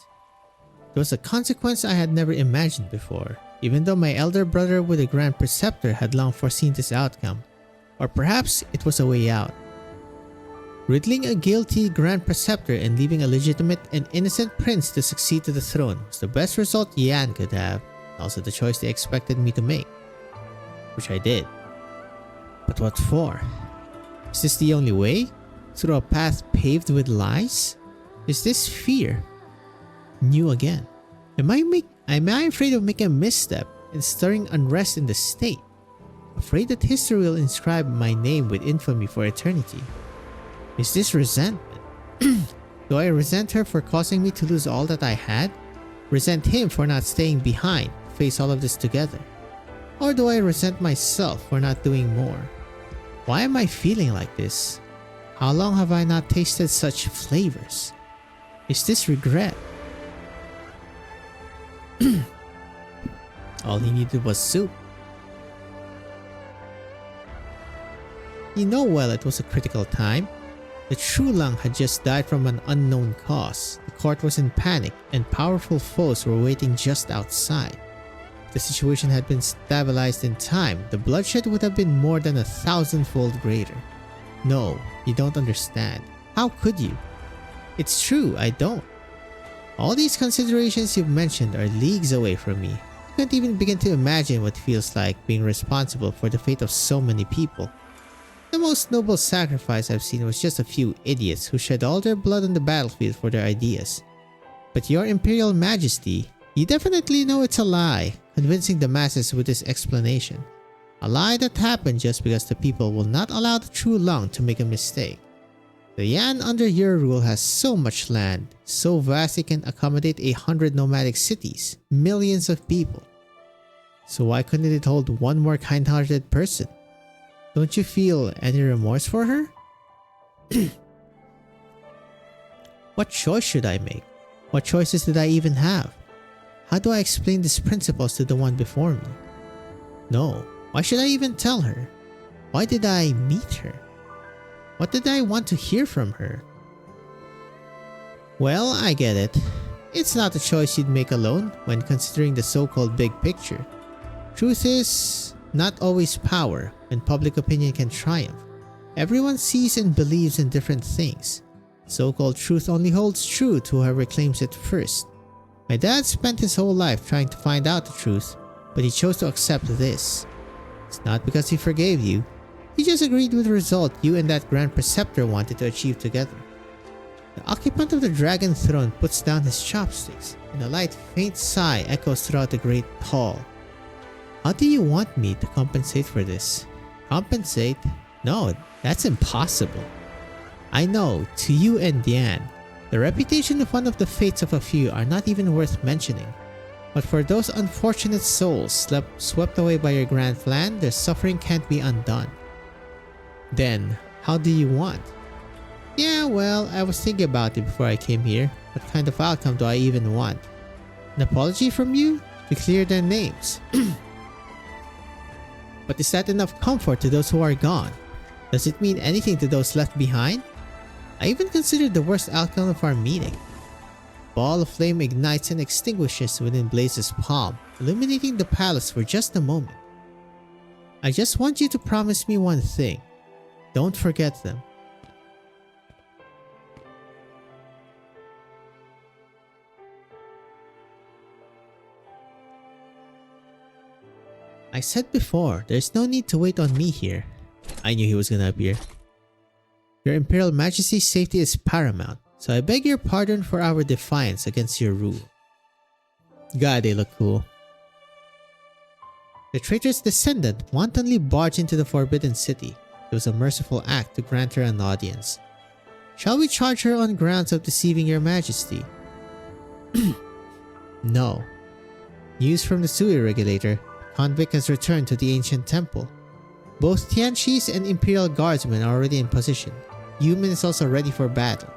It was a consequence I had never imagined before, even though my elder brother with the Grand Preceptor had long foreseen this outcome. Or perhaps it was a way out. Riddling a guilty Grand Preceptor and leaving a legitimate and innocent prince to succeed to the throne was the best result Yan could have, also the choice they expected me to make. Which I did. But what for? Is this the only way? Through a path paved with lies? Is this fear? New again. Am I afraid of making a misstep and stirring unrest in the state? Afraid that history will inscribe my name with infamy for eternity? Is this resentment? Do I resent her for causing me to lose all that I had? Resent him for not staying behind to face all of this together? Or do I resent myself for not doing more? Why am I feeling like this? How long have I not tasted such flavors? Is this regret? All he needed was soup. You know well it was a critical time. The True Lang had just died from an unknown cause. The court was in panic and powerful foes were waiting just outside. If the situation had been stabilized in time, the bloodshed would have been more than 1,000-fold greater. No, you don't understand. How could you? It's true, I don't. All these considerations you've mentioned are leagues away from me. I can't even begin to imagine what it feels like being responsible for the fate of so many people. The most noble sacrifice I've seen was just a few idiots who shed all their blood on the battlefield for their ideas. But your Imperial Majesty, you definitely know it's a lie, convincing the masses with this explanation. A lie that happened just because the people will not allow the True Lang to make a mistake. The Yan under your rule has so much land, so vast it can accommodate 100 nomadic cities, millions of people. So why couldn't it hold one more kind-hearted person? Don't you feel any remorse for her? What choice should I make? What choices did I even have? How do I explain these principles to the one before me? No, why should I even tell her? Why did I meet her? What did I want to hear from her? Well, I get it. It's not a choice you'd make alone when considering the so-called big picture. Truth is not always power when public opinion can triumph. Everyone sees and believes in different things. So-called truth only holds true to whoever claims it first. My dad spent his whole life trying to find out the truth, but he chose to accept this. It's not because he forgave you. He just agreed with the result you and that Grand Preceptor wanted to achieve together. The occupant of the Dragon Throne puts down his chopsticks, and a light, faint sigh echoes throughout the great hall. How do you want me to compensate for this? Compensate? No, that's impossible. I know, to you and Yan, the reputation of one of the fates of a few are not even worth mentioning. But for those unfortunate souls swept away by your grand plan, their suffering can't be undone. Then, how do you want? Yeah, well, I was thinking about it before I came here. What kind of outcome do I even want? An apology from you? To clear their names. But is that enough comfort to those who are gone? Does it mean anything to those left behind? I even considered the worst outcome of our meeting. Ball of flame ignites and extinguishes within Blaze's palm, illuminating the palace for just a moment. I just want you to promise me one thing. Don't forget them. I said before, there's no need to wait on me here. I knew he was gonna appear. Your Imperial Majesty's safety is paramount, so I beg your pardon for our defiance against your rule. God, they look cool. The traitor's descendant wantonly barged into the Forbidden City. It was a merciful act to grant her an audience. Shall we charge her on grounds of deceiving your majesty? No. News from the Sui regulator. Convict has returned to the ancient temple. Both Tianqi's and Imperial guardsmen are already in position. Yumin is also ready for battle.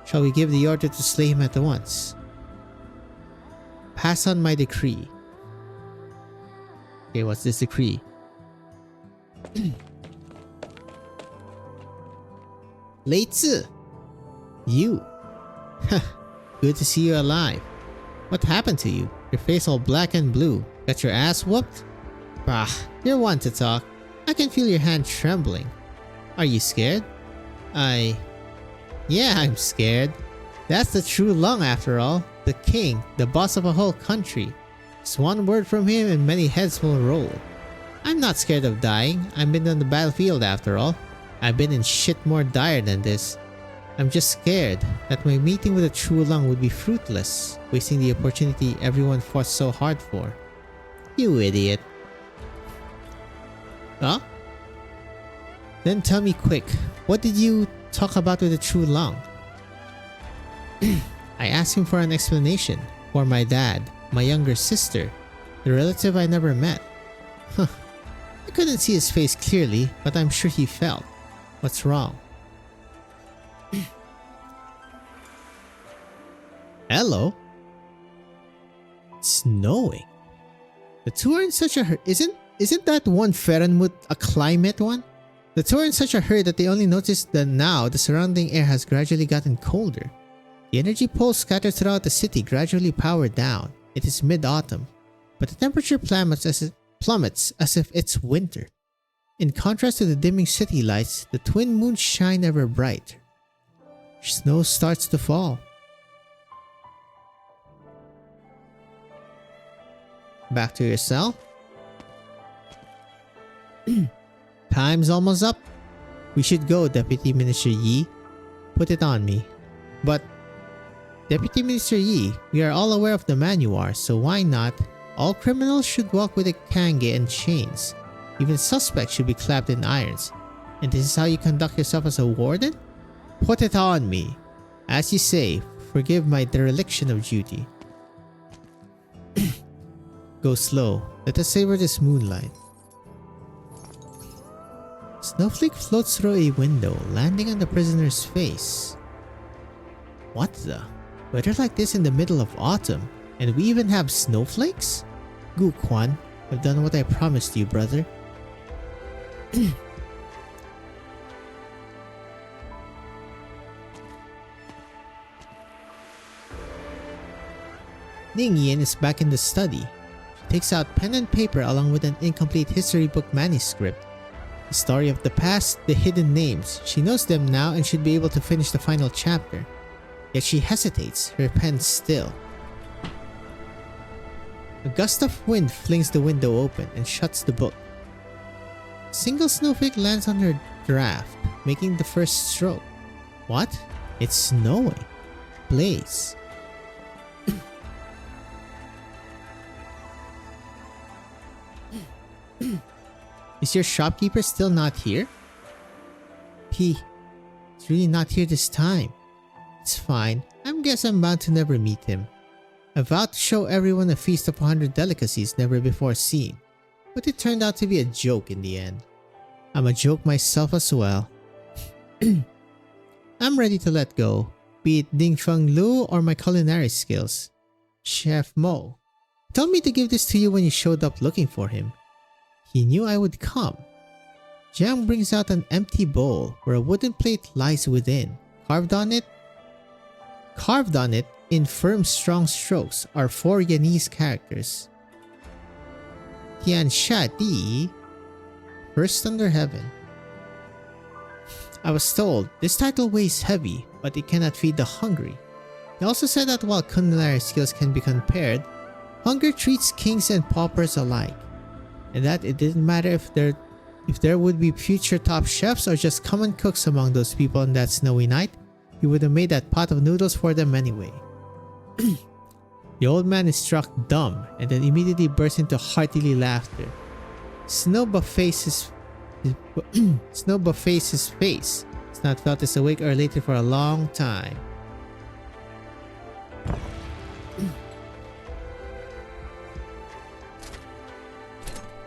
Shall we give the order to slay him at once? Pass on my decree. Okay, what's this decree? Lei Zi! You! Good to see you alive. What happened to you? Your face all black and blue. Got your ass whooped? Bah, you're one to talk. I can feel your hand trembling. Are you scared? Yeah, I'm scared. That's the true Lung after all. The king, the boss of a whole country. Just one word from him and many heads will roll. I'm not scared of dying. I've been on the battlefield after all. I've been in shit more dire than this. I'm just scared that my meeting with a true Lung would be fruitless, wasting the opportunity everyone fought so hard for. You idiot. Huh? Then tell me quick, what did you talk about with the true Lung? I asked him for an explanation. For my dad, my younger sister, the relative I never met. Huh. I couldn't see his face clearly, but I'm sure he felt. What's wrong? Hello? It's snowing. The two are in such a hurry. Isn't that one Fahrenheit a climate one? The two are in such a hurry that they only notice that now the surrounding air has gradually gotten colder. The energy poles scattered throughout the city gradually power down. It is mid-autumn, but the temperature plummets as if it's winter. In contrast to the dimming city lights, the twin moons shine ever brighter. Snow starts to fall. Back to your cell. Time's almost up. We should go, Deputy Minister Yi. Put it on me. But, Deputy Minister Yi, we are all aware of the man you are, so why not? All criminals should walk with a kange and chains. Even suspects should be clapped in irons. And this is how you conduct yourself as a warden? Put it on me. As you say, forgive my dereliction of duty. Go slow. Let us savor this moonlight. Snowflake floats through a window, landing on the prisoner's face. What the? Weather like this in the middle of autumn, and we even have snowflakes? Gu Quan, I've done what I promised you, brother. Ning Yin is back in the study. She takes out pen and paper along with an incomplete history book manuscript. The story of the past, the hidden names. She knows them now and should be able to finish the final chapter. Yet she hesitates, her pen still. A gust of wind flings the window open and shuts the book. A single snowflake lands on her draft, making the first stroke. What? It's snowing. Blaze. Is your shopkeeper still not here? He's really not here this time. It's fine. I guess I'm bound to never meet him. I vowed to show everyone a feast of 100 delicacies never before seen, but it turned out to be a joke in the end. I'm a joke myself as well. I'm ready to let go, be it Ding Feng Lu or my culinary skills. Chef Mo told me to give this to you when you showed up looking for him. He knew I would come. Jiang brings out an empty bowl where a wooden plate lies within. Carved on it in firm strong strokes are 4 Yanese characters. Tian Sha Di, First Under Heaven. I was told this title weighs heavy, but it cannot feed the hungry. He also said that while culinary skills can be compared, hunger treats kings and paupers alike, and that it didn't matter if there would be future top chefs or just common cooks among those people on that snowy night, he would have made that pot of noodles for them anyway. The old man is struck dumb and then immediately bursts into hearty laughter. Snow buffaces his face. He's not felt this awake or elated for a long time.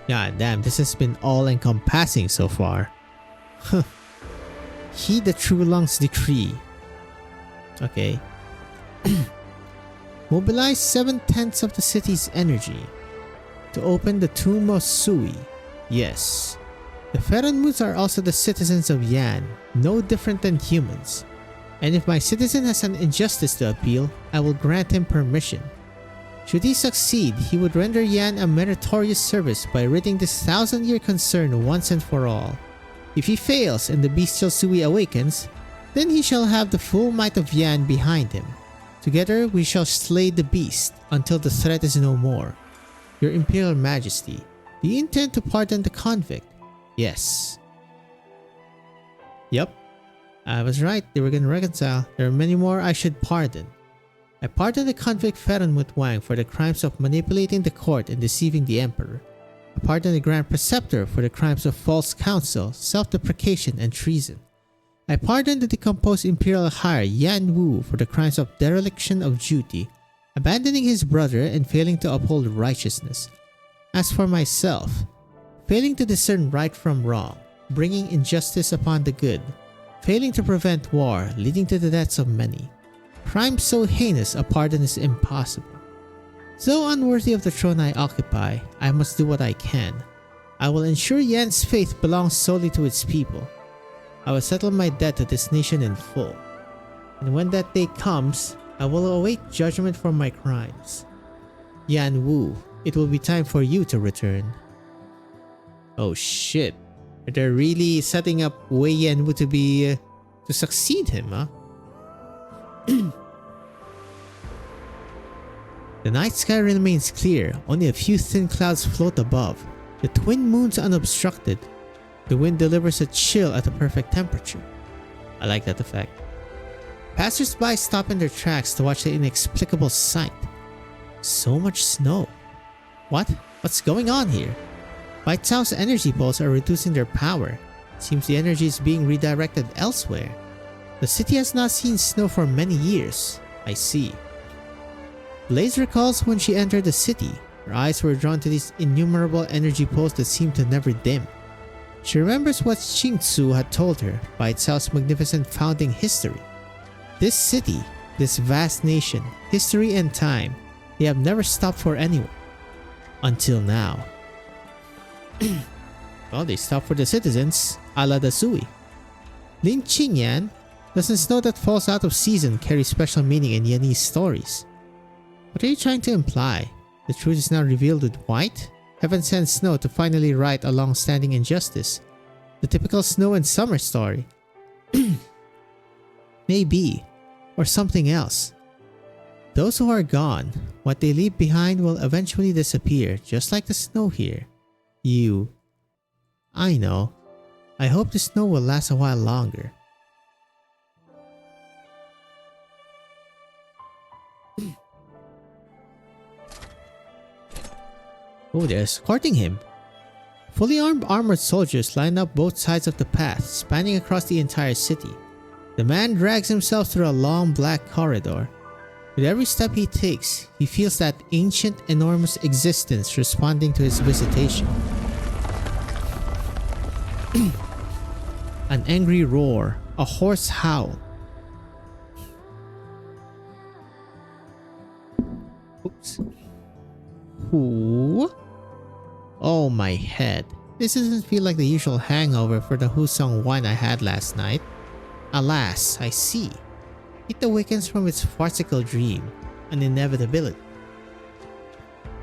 God damn, this has been all-encompassing so far. Heed the True Lung's decree. Okay. Mobilize 7/10 of the city's energy to open the Tomb of Sui. Yes. The Ferenmuts are also the citizens of Yan, no different than humans. And if my citizen has an injustice to appeal, I will grant him permission. Should he succeed, he would render Yan a meritorious service by ridding this 1,000-year concern once and for all. If he fails and the bestial Sui awakens, then he shall have the full might of Yan behind him. Together we shall slay the beast until the threat is no more. Your Imperial Majesty, do you intend to pardon the convict? Yes. Yep. I was right, they were gonna reconcile. There are many more I should pardon. I pardon the convict Ferenmut Wang for the crimes of manipulating the court and deceiving the Emperor. I pardon the Grand Preceptor for the crimes of false counsel, self-deprecation, and treason. I pardon the decomposed Imperial Higher Yan Wu for the crimes of dereliction of duty, abandoning his brother and failing to uphold righteousness. As for myself, failing to discern right from wrong, bringing injustice upon the good, failing to prevent war, leading to the deaths of many. Crime so heinous a pardon is impossible. Though unworthy of the throne I occupy, I must do what I can. I will ensure Yan's faith belongs solely to its people. I will settle my debt to this nation in full. And when that day comes, I will await judgment for my crimes. Yan Wu, it will be time for you to return. Oh shit. They're really setting up Wei Yan Wu to succeed him, huh? The night sky remains clear, only a few thin clouds float above. The twin moons unobstructed. The wind delivers a chill at a perfect temperature. I like that effect. Passers-by stop in their tracks to watch the inexplicable sight. So much snow. What's going on here? Bai Cao's energy poles are reducing their power. Seems the energy is being redirected elsewhere. The city has not seen snow for many years. I see. Blaze recalls when she entered the city. Her eyes were drawn to these innumerable energy poles that seemed to never dim. She remembers what Xingzu had told her by Cao's magnificent founding history. This city, this vast nation, history and time, they have never stopped for anyone. Until now. Well, they stopped for the citizens, a la the Sui. Lin Qingyan, doesn't snow that falls out of season carry special meaning in Yanese stories. What are you trying to imply? The truth is now revealed with white? Heaven sends snow to finally right a long-standing injustice. The typical snow and summer story. Maybe. Or something else. Those who are gone, what they leave behind will eventually disappear, just like the snow here. I know. I hope the snow will last a while longer. Oh, they're escorting him. Fully armored soldiers line up both sides of the path, spanning across the entire city. The man drags himself through a long black corridor. With every step he takes, he feels that ancient, enormous existence responding to his visitation. An angry roar, a hoarse howl, Oops. Who? Oh, my head. This doesn't feel like the usual hangover for the Husong wine I had last night. Alas, I see. It awakens from its farcical dream, an inevitability.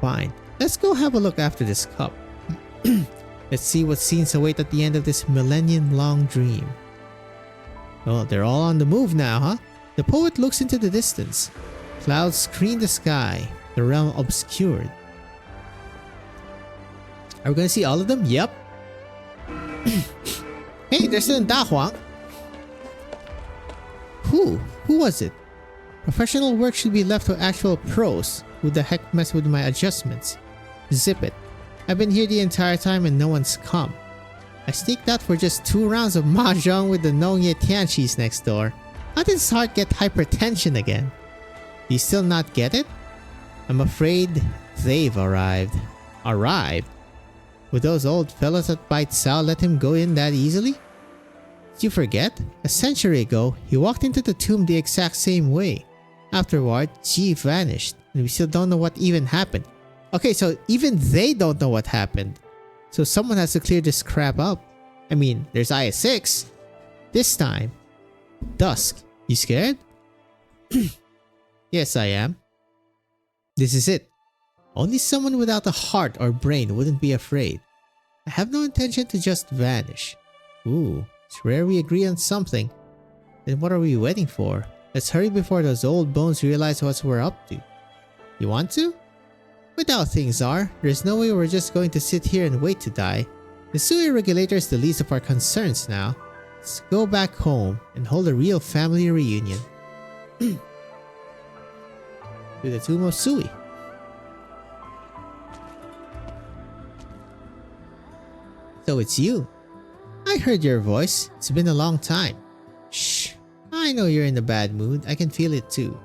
Fine, let's go have a look after this cup. Let's see what scenes await at the end of this millennium-long dream. Oh, they're all on the move now, huh? The poet looks into the distance. Clouds screen the sky, the realm obscured. Are we gonna see all of them? Yep. Hey, there's an Da Huang. Who was it? Professional work should be left to actual pros. Who the heck messed with my adjustments? Zip it. I've been here the entire time and no one's come. I sneaked out for just 2 rounds of mahjong with the Nongye Tianchis next door. How did his heart get hypertension again? Do you still not get it? I'm afraid they've arrived. Arrived? Would those old fellows at Bite Sao let him go in that easily? Did you forget? A century ago, he walked into the tomb the exact same way. Afterward, Ji vanished, and we still don't know what even happened. Okay, so even they don't know what happened. So someone has to clear this crap up. I mean, there's IS-6. This time. Dusk. You scared? Yes, I am. This is it. Only someone without a heart or brain wouldn't be afraid. I have no intention to just vanish. Ooh, it's rare we agree on something. Then what are we waiting for? Let's hurry before those old bones realize what we're up to. You want to? With how things are, there's no way we're just going to sit here and wait to die. The Sui regulator is the least of our concerns now. Let's go back home and hold a real family reunion. To the tomb of Sui. So it's you. I heard your voice. It's been a long time. Shh. I know you're in a bad mood. I can feel it too.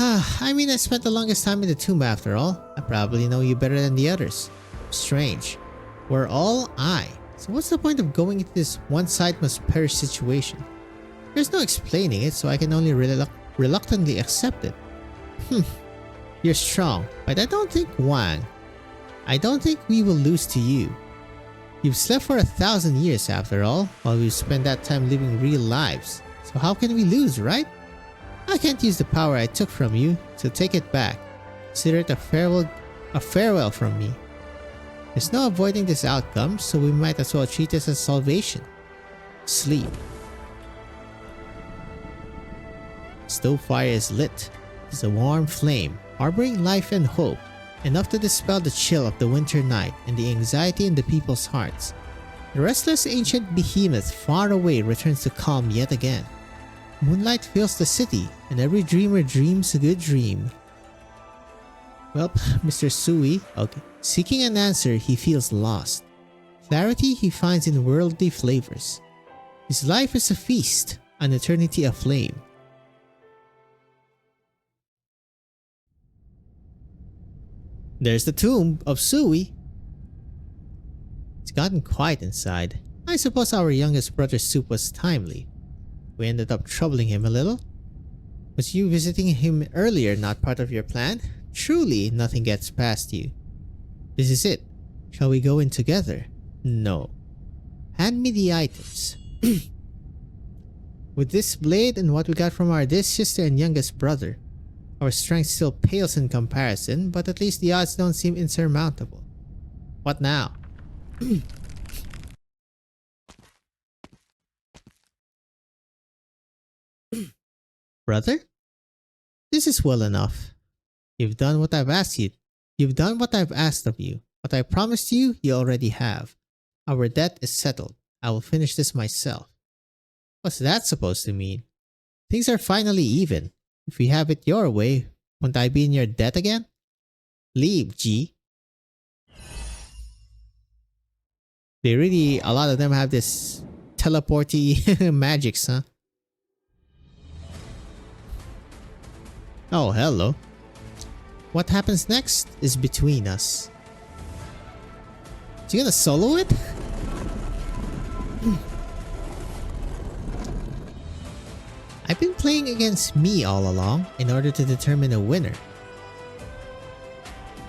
I mean, I spent the longest time in the tomb after all. I probably know you better than the others. Strange. We're all I. So what's the point of going into this one side must perish situation? There's no explaining it, so I can only reluctantly accept it. You're strong, but I don't think I don't think we will lose to you. You've slept for 1,000 years after all, while we've spent that time living real lives. So how can we lose, right? I can't use the power I took from you, so take it back. Consider it a farewell from me. There's no avoiding this outcome, so we might as well treat this as salvation. Sleep. Stove fire is lit. It's a warm flame, harboring life and hope, enough to dispel the chill of the winter night and the anxiety in the people's hearts. The restless ancient behemoth far away returns to calm yet again. Moonlight fills the city, and every dreamer dreams a good dream. Well, Mr. Sui, okay. Seeking an answer, he feels lost. Clarity he finds in worldly flavors. His life is a feast, an eternity aflame. There's the tomb of Sui. It's gotten quiet inside. I suppose our youngest brother's soup was timely. We ended up troubling him a little. Was you visiting him earlier not part of your plan? Truly, nothing gets past you. This is it. Shall we go in together? No. Hand me the items. With this blade and what we got from our dear sister and youngest brother, our strength still pales in comparison, but at least the odds don't seem insurmountable. What now? Brother? This is well enough. You've done what I've asked you. You've done what I've asked of you. What I promised you, you already have. Our debt is settled. I will finish this myself. What's that supposed to mean? Things are finally even. If we have it your way, won't I be in your debt again? Leave, G. A lot of them have this teleporty magics, huh? Oh, hello. What happens next is between us. You gonna solo it? I've been playing against me all along in order to determine a winner.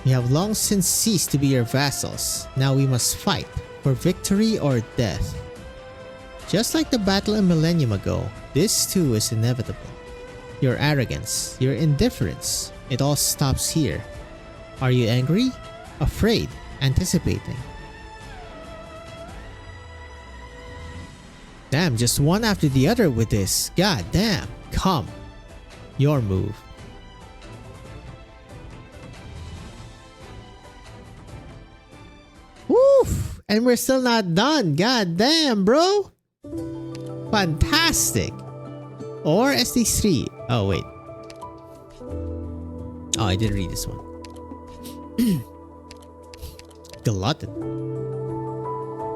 We have long since ceased to be your vassals. Now we must fight, for victory or death. Just like the battle a millennium ago, this too is inevitable. Your arrogance, your indifference, it all stops here. Are you angry? Afraid? Anticipating? Damn, just one after the other with this. God damn. Come. Your move. Woof! And we're still not done. God damn, bro. Fantastic. Or SD3. Oh, wait. Oh, I didn't read this one. Glutton.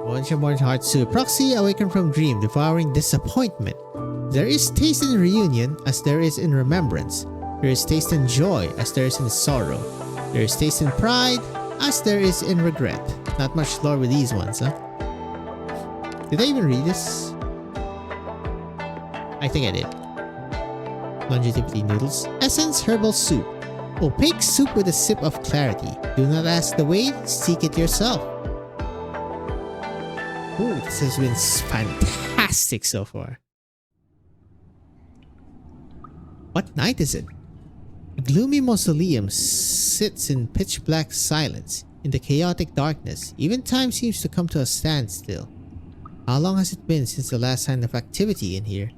Once heart soup. Proxy awakened from dream, devouring disappointment. There is taste in reunion as there is in remembrance. There is taste in joy as there is in sorrow. There is taste in pride as there is in regret. Not much lore with these ones, huh? Did I even read this? I think I did. Longevity noodles. Essence herbal soup. Opaque soup with a sip of clarity. Do not ask the way, seek it yourself. Ooh, this has been fantastic so far. What night is it? A gloomy mausoleum sits in pitch black silence. In the chaotic darkness, even time seems to come to a standstill. How long has it been since the last sign of activity in here?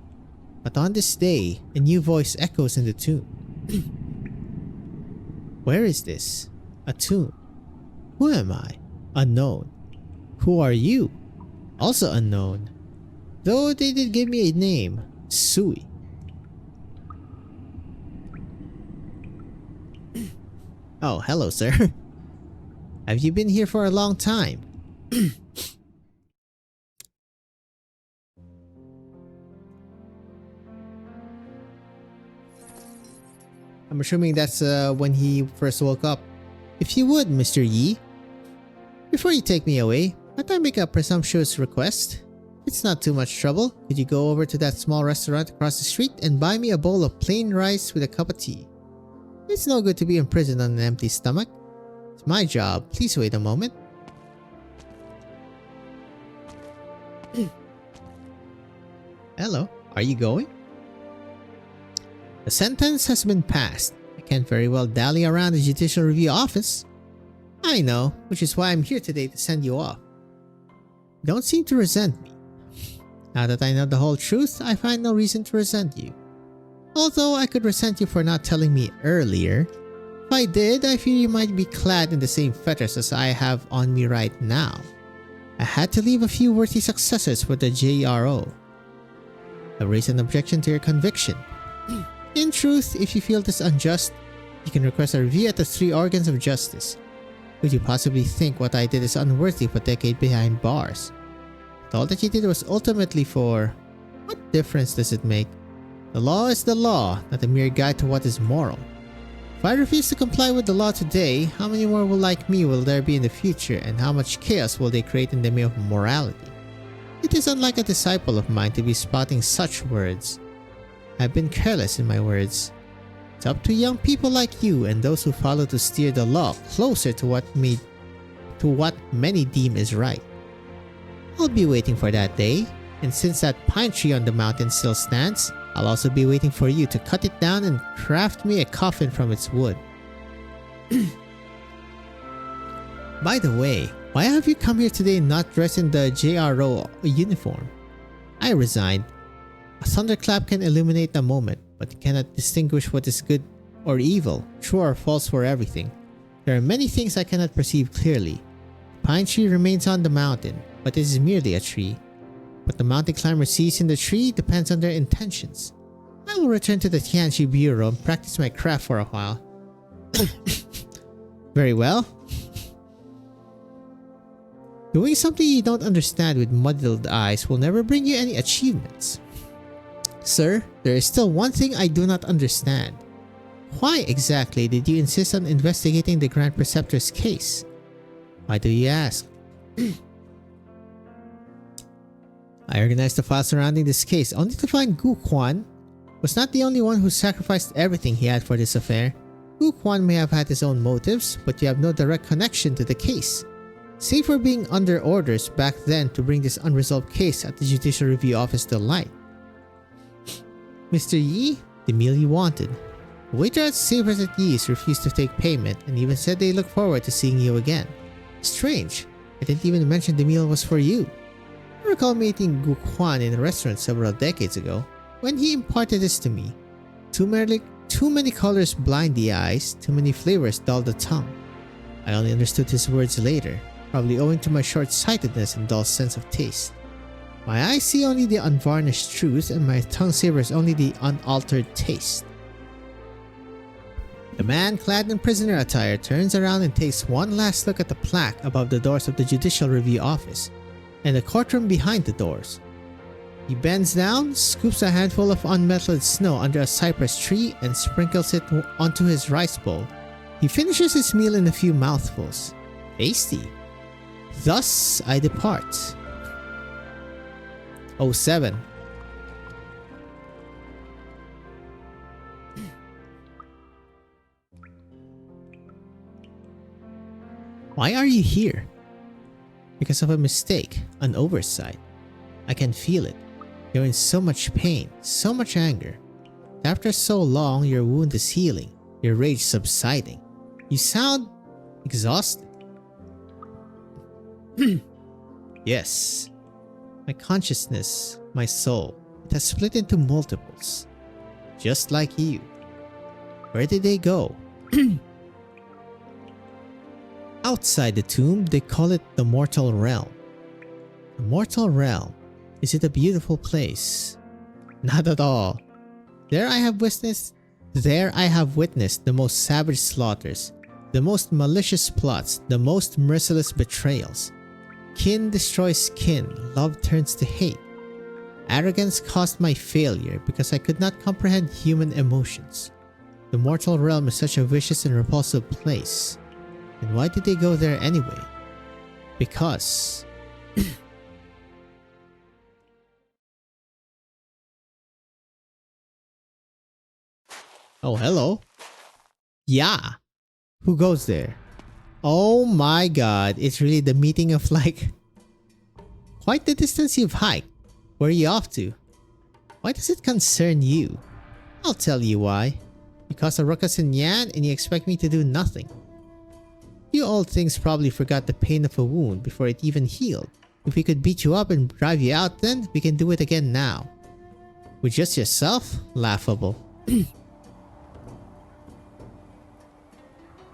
But on this day, a new voice echoes in the tomb. Where is this? A tomb. Who am I? Unknown. Who are you? Also unknown. Though they did give me a name. Sui. Oh, hello, sir. Have you been here for a long time? I'm assuming that's when he first woke up. If you would, Mr. Yi. Before you take me away, might I make a presumptuous request? It's not too much trouble. Could you go over to that small restaurant across the street and buy me a bowl of plain rice with a cup of tea? It's no good to be imprisoned on an empty stomach. It's my job. Please wait a moment. Hello. Are you going? The sentence has been passed. I can't very well dally around the Judicial Review office. I know, which is why I'm here today to send you off. You don't seem to resent me. Now that I know the whole truth, I find no reason to resent you. Although I could resent you for not telling me earlier. If I did, I fear you might be clad in the same fetters as I have on me right now. I had to leave a few worthy successors for the JRO. I raise an objection to your conviction. In truth, if you feel this unjust, you can request a review at the 3 organs of justice. Could you possibly think what I did is unworthy of a decade behind bars? But all that you did was ultimately for... What difference does it make? The law is the law, not a mere guide to what is moral. If I refuse to comply with the law today, how many more like me will there be in the future, and how much chaos will they create in the name of morality? It is unlike a disciple of mine to be spouting such words. I've been careless in my words. It's up to young people like you and those who follow to steer the law closer to what many deem is right. I'll be waiting for that day, and since that pine tree on the mountain still stands, I'll also be waiting for you to cut it down and craft me a coffin from its wood. By the way, why have you come here today not dressed in the JRO uniform? I resigned. A thunderclap can illuminate a moment, but it cannot distinguish what is good or evil, true or false for everything. There are many things I cannot perceive clearly. The pine tree remains on the mountain, but it is merely a tree. What the mountain climber sees in the tree depends on their intentions. I will return to the Tianchi Bureau and practice my craft for a while. Very well. Doing something you don't understand with muddled eyes will never bring you any achievements. Sir, there is still one thing I do not understand. Why exactly did you insist on investigating the Grand Preceptor's case? Why do you ask? I organized the file surrounding this case only to find Gu Quan was not the only one who sacrificed everything he had for this affair. Gu Quan may have had his own motives, but you have no direct connection to the case. Save for being under orders back then to bring this unresolved case at the Judicial Review Office to light. Mr. Yi, the meal you wanted. The waiter at Sabers at Yi's refused to take payment and even said they look forward to seeing you again. Strange, I didn't even mention the meal was for you. I recall meeting Gu Quan in a restaurant several decades ago when he imparted this to me. Too many colors blind the eyes, too many flavors dull the tongue. I only understood his words later, probably owing to my short-sightedness and dull sense of taste. My eyes see only the unvarnished truth and my tongue savors only the unaltered taste. The man clad in prisoner attire turns around and takes one last look at the plaque above the doors of the Judicial Review Office and the courtroom behind the doors. He bends down, scoops a handful of unmetalled snow under a cypress tree and sprinkles it onto his rice bowl. He finishes his meal in a few mouthfuls. Tasty. Thus I depart. 07. Why are you here? Because of a mistake, an oversight. I can feel it. You're in so much pain, so much anger. After so long, your wound is healing, your rage subsiding. You sound exhausted. Yes. My consciousness, my soul, it has split into multiples. Just like you. Where did they go? Outside the tomb, they call it the mortal realm. The mortal realm. Is it a beautiful place? Not at all. There I have witnessed the most savage slaughters, the most malicious plots, the most merciless betrayals. Kin destroys kin, love turns to hate. Arrogance caused my failure because I could not comprehend human emotions. The mortal realm is such a vicious and repulsive place. And why did they go there anyway? Because... Oh, hello. Yeah. Who goes there? Oh my god, it's really the meeting of like... Quite the distance you've hiked. Where are you off to? Why does it concern you? I'll tell you why. You caused a ruckus in Yan and you expect me to do nothing. You old things probably forgot the pain of a wound before it even healed. If we could beat you up and drive you out then, we can do it again now. With just yourself? Laughable.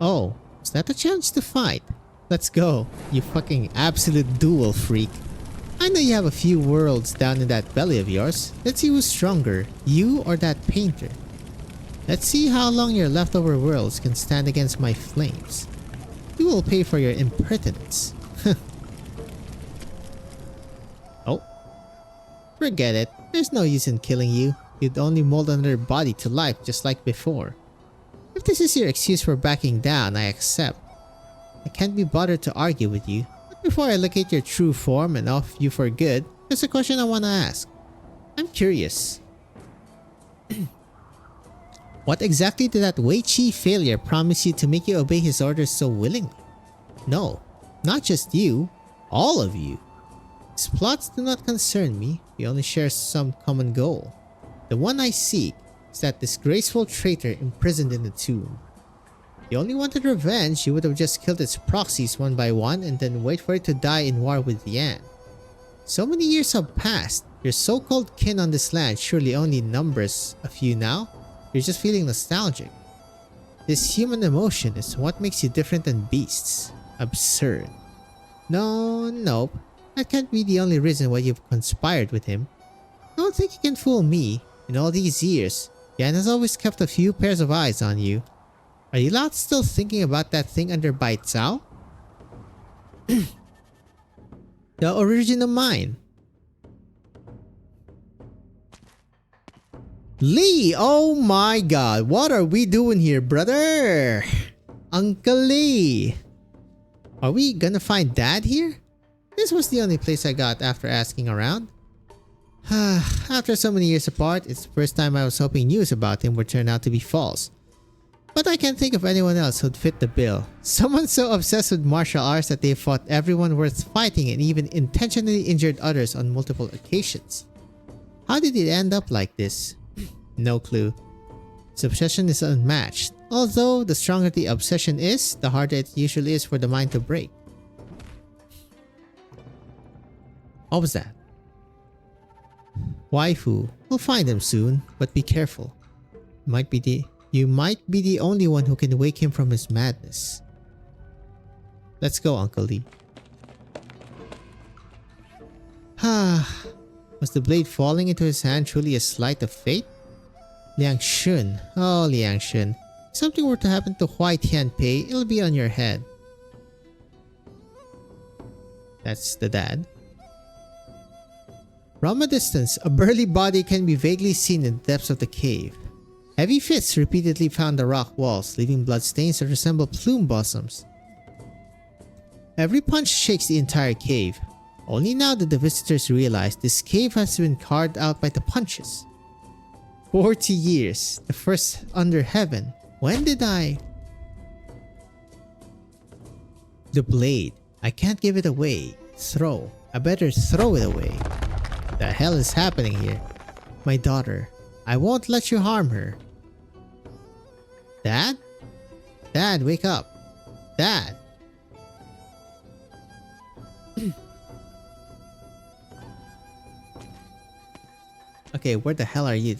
Oh, is that a chance to fight? Let's go, you fucking absolute duel freak. I know you have a few worlds down in that belly of yours. Let's see who's stronger, you or that painter. Let's see how long your leftover worlds can stand against my flames. You will pay for your impertinence. Oh. Forget it. There's no use in killing you. You'd only mold another body to life just like before. If this is your excuse for backing down, I accept. I can't be bothered to argue with you. But before I locate your true form and off you for good, there's a question I want to ask. I'm curious. What exactly did that Wei Qi failure promise you to make you obey his orders so willingly? No, not just you, all of you. His plots do not concern me, we only share some common goal. The one I seek is that disgraceful traitor imprisoned in the tomb. If you only wanted revenge, you would have just killed its proxies one by one and then wait for it to die in war with Yan. So many years have passed, your so-called kin on this land surely only numbers a few now. You're just feeling nostalgic. This human emotion is what makes you different than beasts. Absurd. No, nope. That can't be the only reason why you've conspired with him. I don't think you can fool me. In all these years, Yan has always kept a few pairs of eyes on you. Are you lot still thinking about that thing under Bai Cao? The original mine. Lee! Oh my god, what are we doing here, brother? Uncle Lee! Are we gonna find Dad here? This was the only place I got after asking around. After so many years apart, it's the first time I was hoping news about him would turn out to be false. But I can't think of anyone else who'd fit the bill. Someone so obsessed with martial arts that they fought everyone worth fighting and even intentionally injured others on multiple occasions. How did it end up like this? No clue. His obsession is unmatched, although the stronger the obsession is, the harder it usually is for the mind to break. What was that? Waifu. We'll find him soon, but be careful. You might be the only one who can wake him from his madness. Let's go, Uncle Lee. Was the blade falling into his hand truly a sleight of fate? Liang Shun. Oh, Liang Shun. If something were to happen to Huai Tianpei, it'll be on your head. That's the dad. From a distance, a burly body can be vaguely seen in the depths of the cave. Heavy fists repeatedly pound the rock walls, leaving bloodstains that resemble plume blossoms. Every punch shakes the entire cave. Only now did the visitors realize this cave has been carved out by the punches. 40 years, the first under heaven. When did I... The blade. I can't give it away. Throw. I better throw it away. The hell is happening here? My daughter. I won't let you harm her. Dad? Dad, wake up. Dad. Okay, where the hell are you?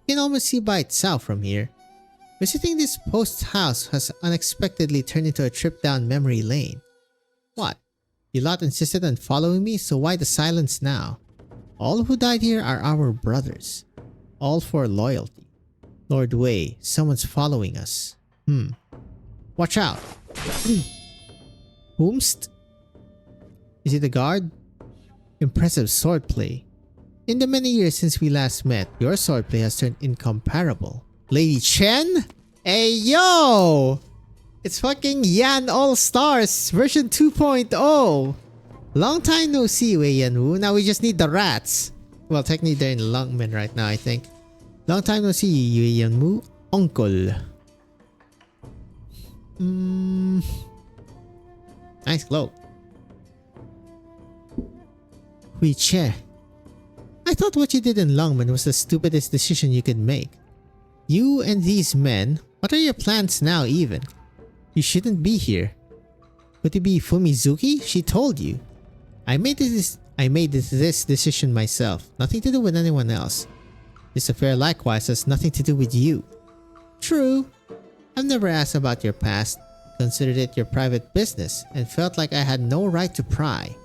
You can almost see by itself from here. Visiting this post house has unexpectedly turned into a trip down memory lane. What? You lot insisted on following me, so why the silence now? All who died here are our brothers. All for loyalty. Lord Wei, someone's following us. Watch out. Whomst? Is it a guard? Impressive swordplay. In the many years since we last met, your swordplay has turned incomparable. Lady Chen? Hey yo! It's fucking Yan All Stars version 2.0. Long time no see, Wei Yanwu. Now we just need the rats. Well, technically they're in Lungmen right now, I think. Long time no see, Wei Yanwu. Uncle. Nice glow. Hui Che. I thought what you did in Lungmen was the stupidest decision you could make. You and these men, what are your plans now even? You shouldn't be here. Would it be Fumizuki? She told you. I made this decision myself. Nothing to do with anyone else. This affair likewise has nothing to do with you. True. I've never asked about your past, considered it your private business, and felt like I had no right to pry.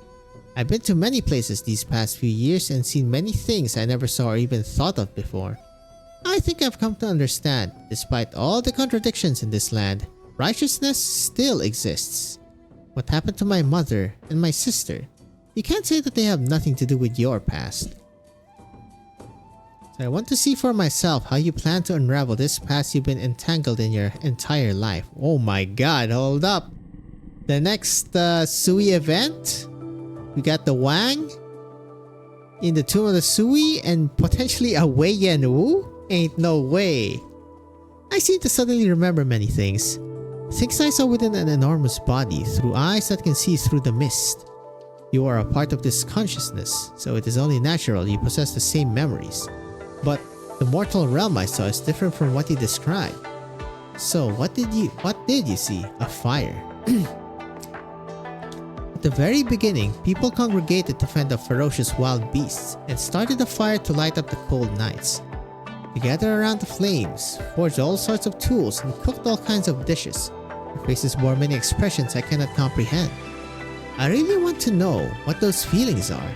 I've been to many places these past few years and seen many things I never saw or even thought of before. I think I've come to understand, despite all the contradictions in this land, righteousness still exists. What happened to my mother and my sister? You can't say that they have nothing to do with your past. So I want to see for myself how you plan to unravel this past you've been entangled in your entire life. Oh my god, hold up. The next Sui event? We got the Wang in the Tomb of the Sui and potentially a Wei Yanwu? Ain't no way. I seem to suddenly remember many things. Things I saw within an enormous body through eyes that can see through the mist. You are a part of this consciousness, so it is only natural you possess the same memories. But the mortal realm I saw is different from what you described. So what did you see? A fire. At the very beginning, people congregated to fend off ferocious wild beasts and started a fire to light up the cold nights. They gathered around the flames, forged all sorts of tools, and cooked all kinds of dishes. Their faces bore many expressions I cannot comprehend. I really want to know what those feelings are.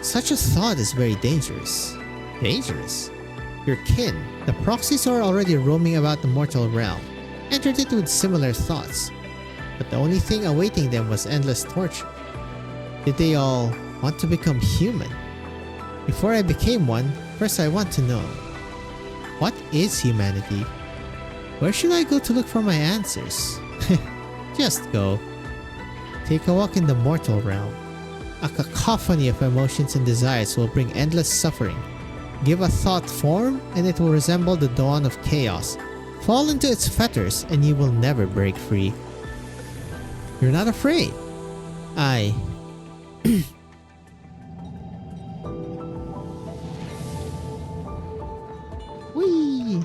Such a thought is very dangerous. Dangerous? Your kin, the proxies who are already roaming about the mortal realm, entered it with similar thoughts. But the only thing awaiting them was endless torture. Did they all want to become human? Before I became one, first I want to know. What is humanity? Where should I go to look for my answers? Just go. Take a walk in the mortal realm. A cacophony of emotions and desires will bring endless suffering. Give a thought form and it will resemble the dawn of chaos, Fall into its fetters and you will never break free. You're not afraid. I... Whee!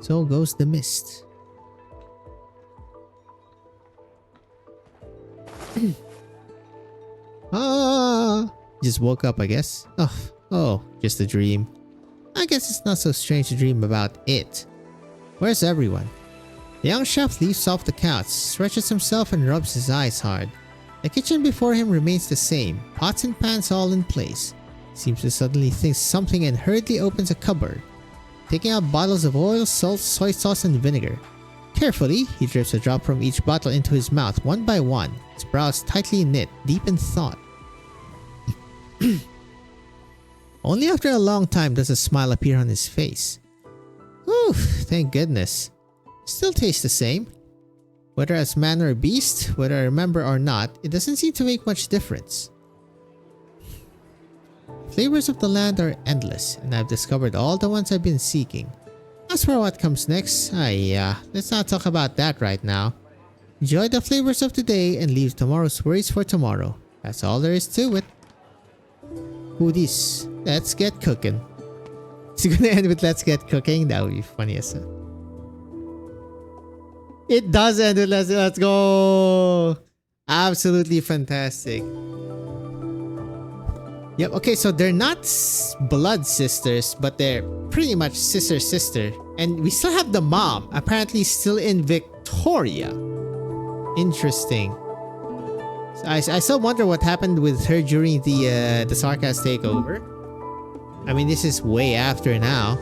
So goes the mist. Just woke up, I guess. Oh, just a dream. I guess it's not so strange to dream about it. Where's everyone? The young chef leaps off the couch, stretches himself and rubs his eyes hard. The kitchen before him remains the same, pots and pans all in place. Seems to suddenly think something and hurriedly opens a cupboard, taking out bottles of oil, salt, soy sauce and vinegar. Carefully, he drips a drop from each bottle into his mouth one by one, his brows tightly knit, deep in thought. Only after a long time does a smile appear on his face. Whew, thank goodness. Still tastes the same. Whether as man or beast, whether I remember or not, it doesn't seem to make much difference. Flavors of the land are endless, and I've discovered all the ones I've been seeking. As for what comes next, let's not talk about that right now. Enjoy the flavors of today and leave tomorrow's worries for tomorrow. That's all there is to it. Who this? Let's get cooking. It's gonna end with let's get cooking. That would be funny as hell. It does end with let's go. Absolutely fantastic. Yep, okay, so they're not blood sisters, but they're pretty much sister. And we still have the mom, apparently still in Victoria. Interesting. So I still wonder what happened with her during the Sarkaz takeover. I mean, this is way after now.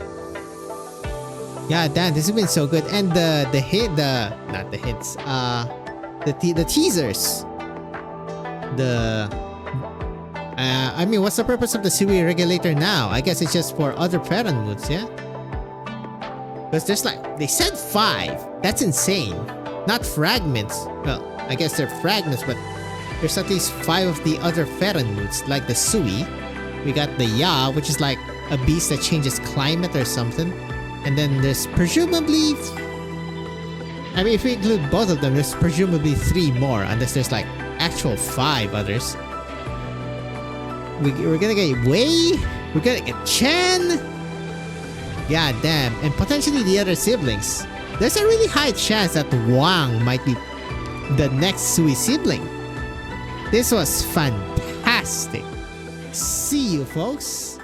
God damn, this has been so good. And the teasers. I mean, what's the purpose of the Sui regulator now? I guess it's just for other Ferran moods, yeah? Because there's like, they said 5. That's insane. Not fragments. Well, I guess they're fragments, but there's at least 5 of the other Ferran moods, like the Sui. We got the Ya, which is like a beast that changes climate or something. And then there's presumably... I mean, if we include both of them, there's presumably 3 more, unless there's like actual 5 others. We're gonna get Wei, we're gonna get Chen. God damn, and potentially the other siblings. There's a really high chance that Wang might be the next Sui sibling. This was fantastic. See you, folks.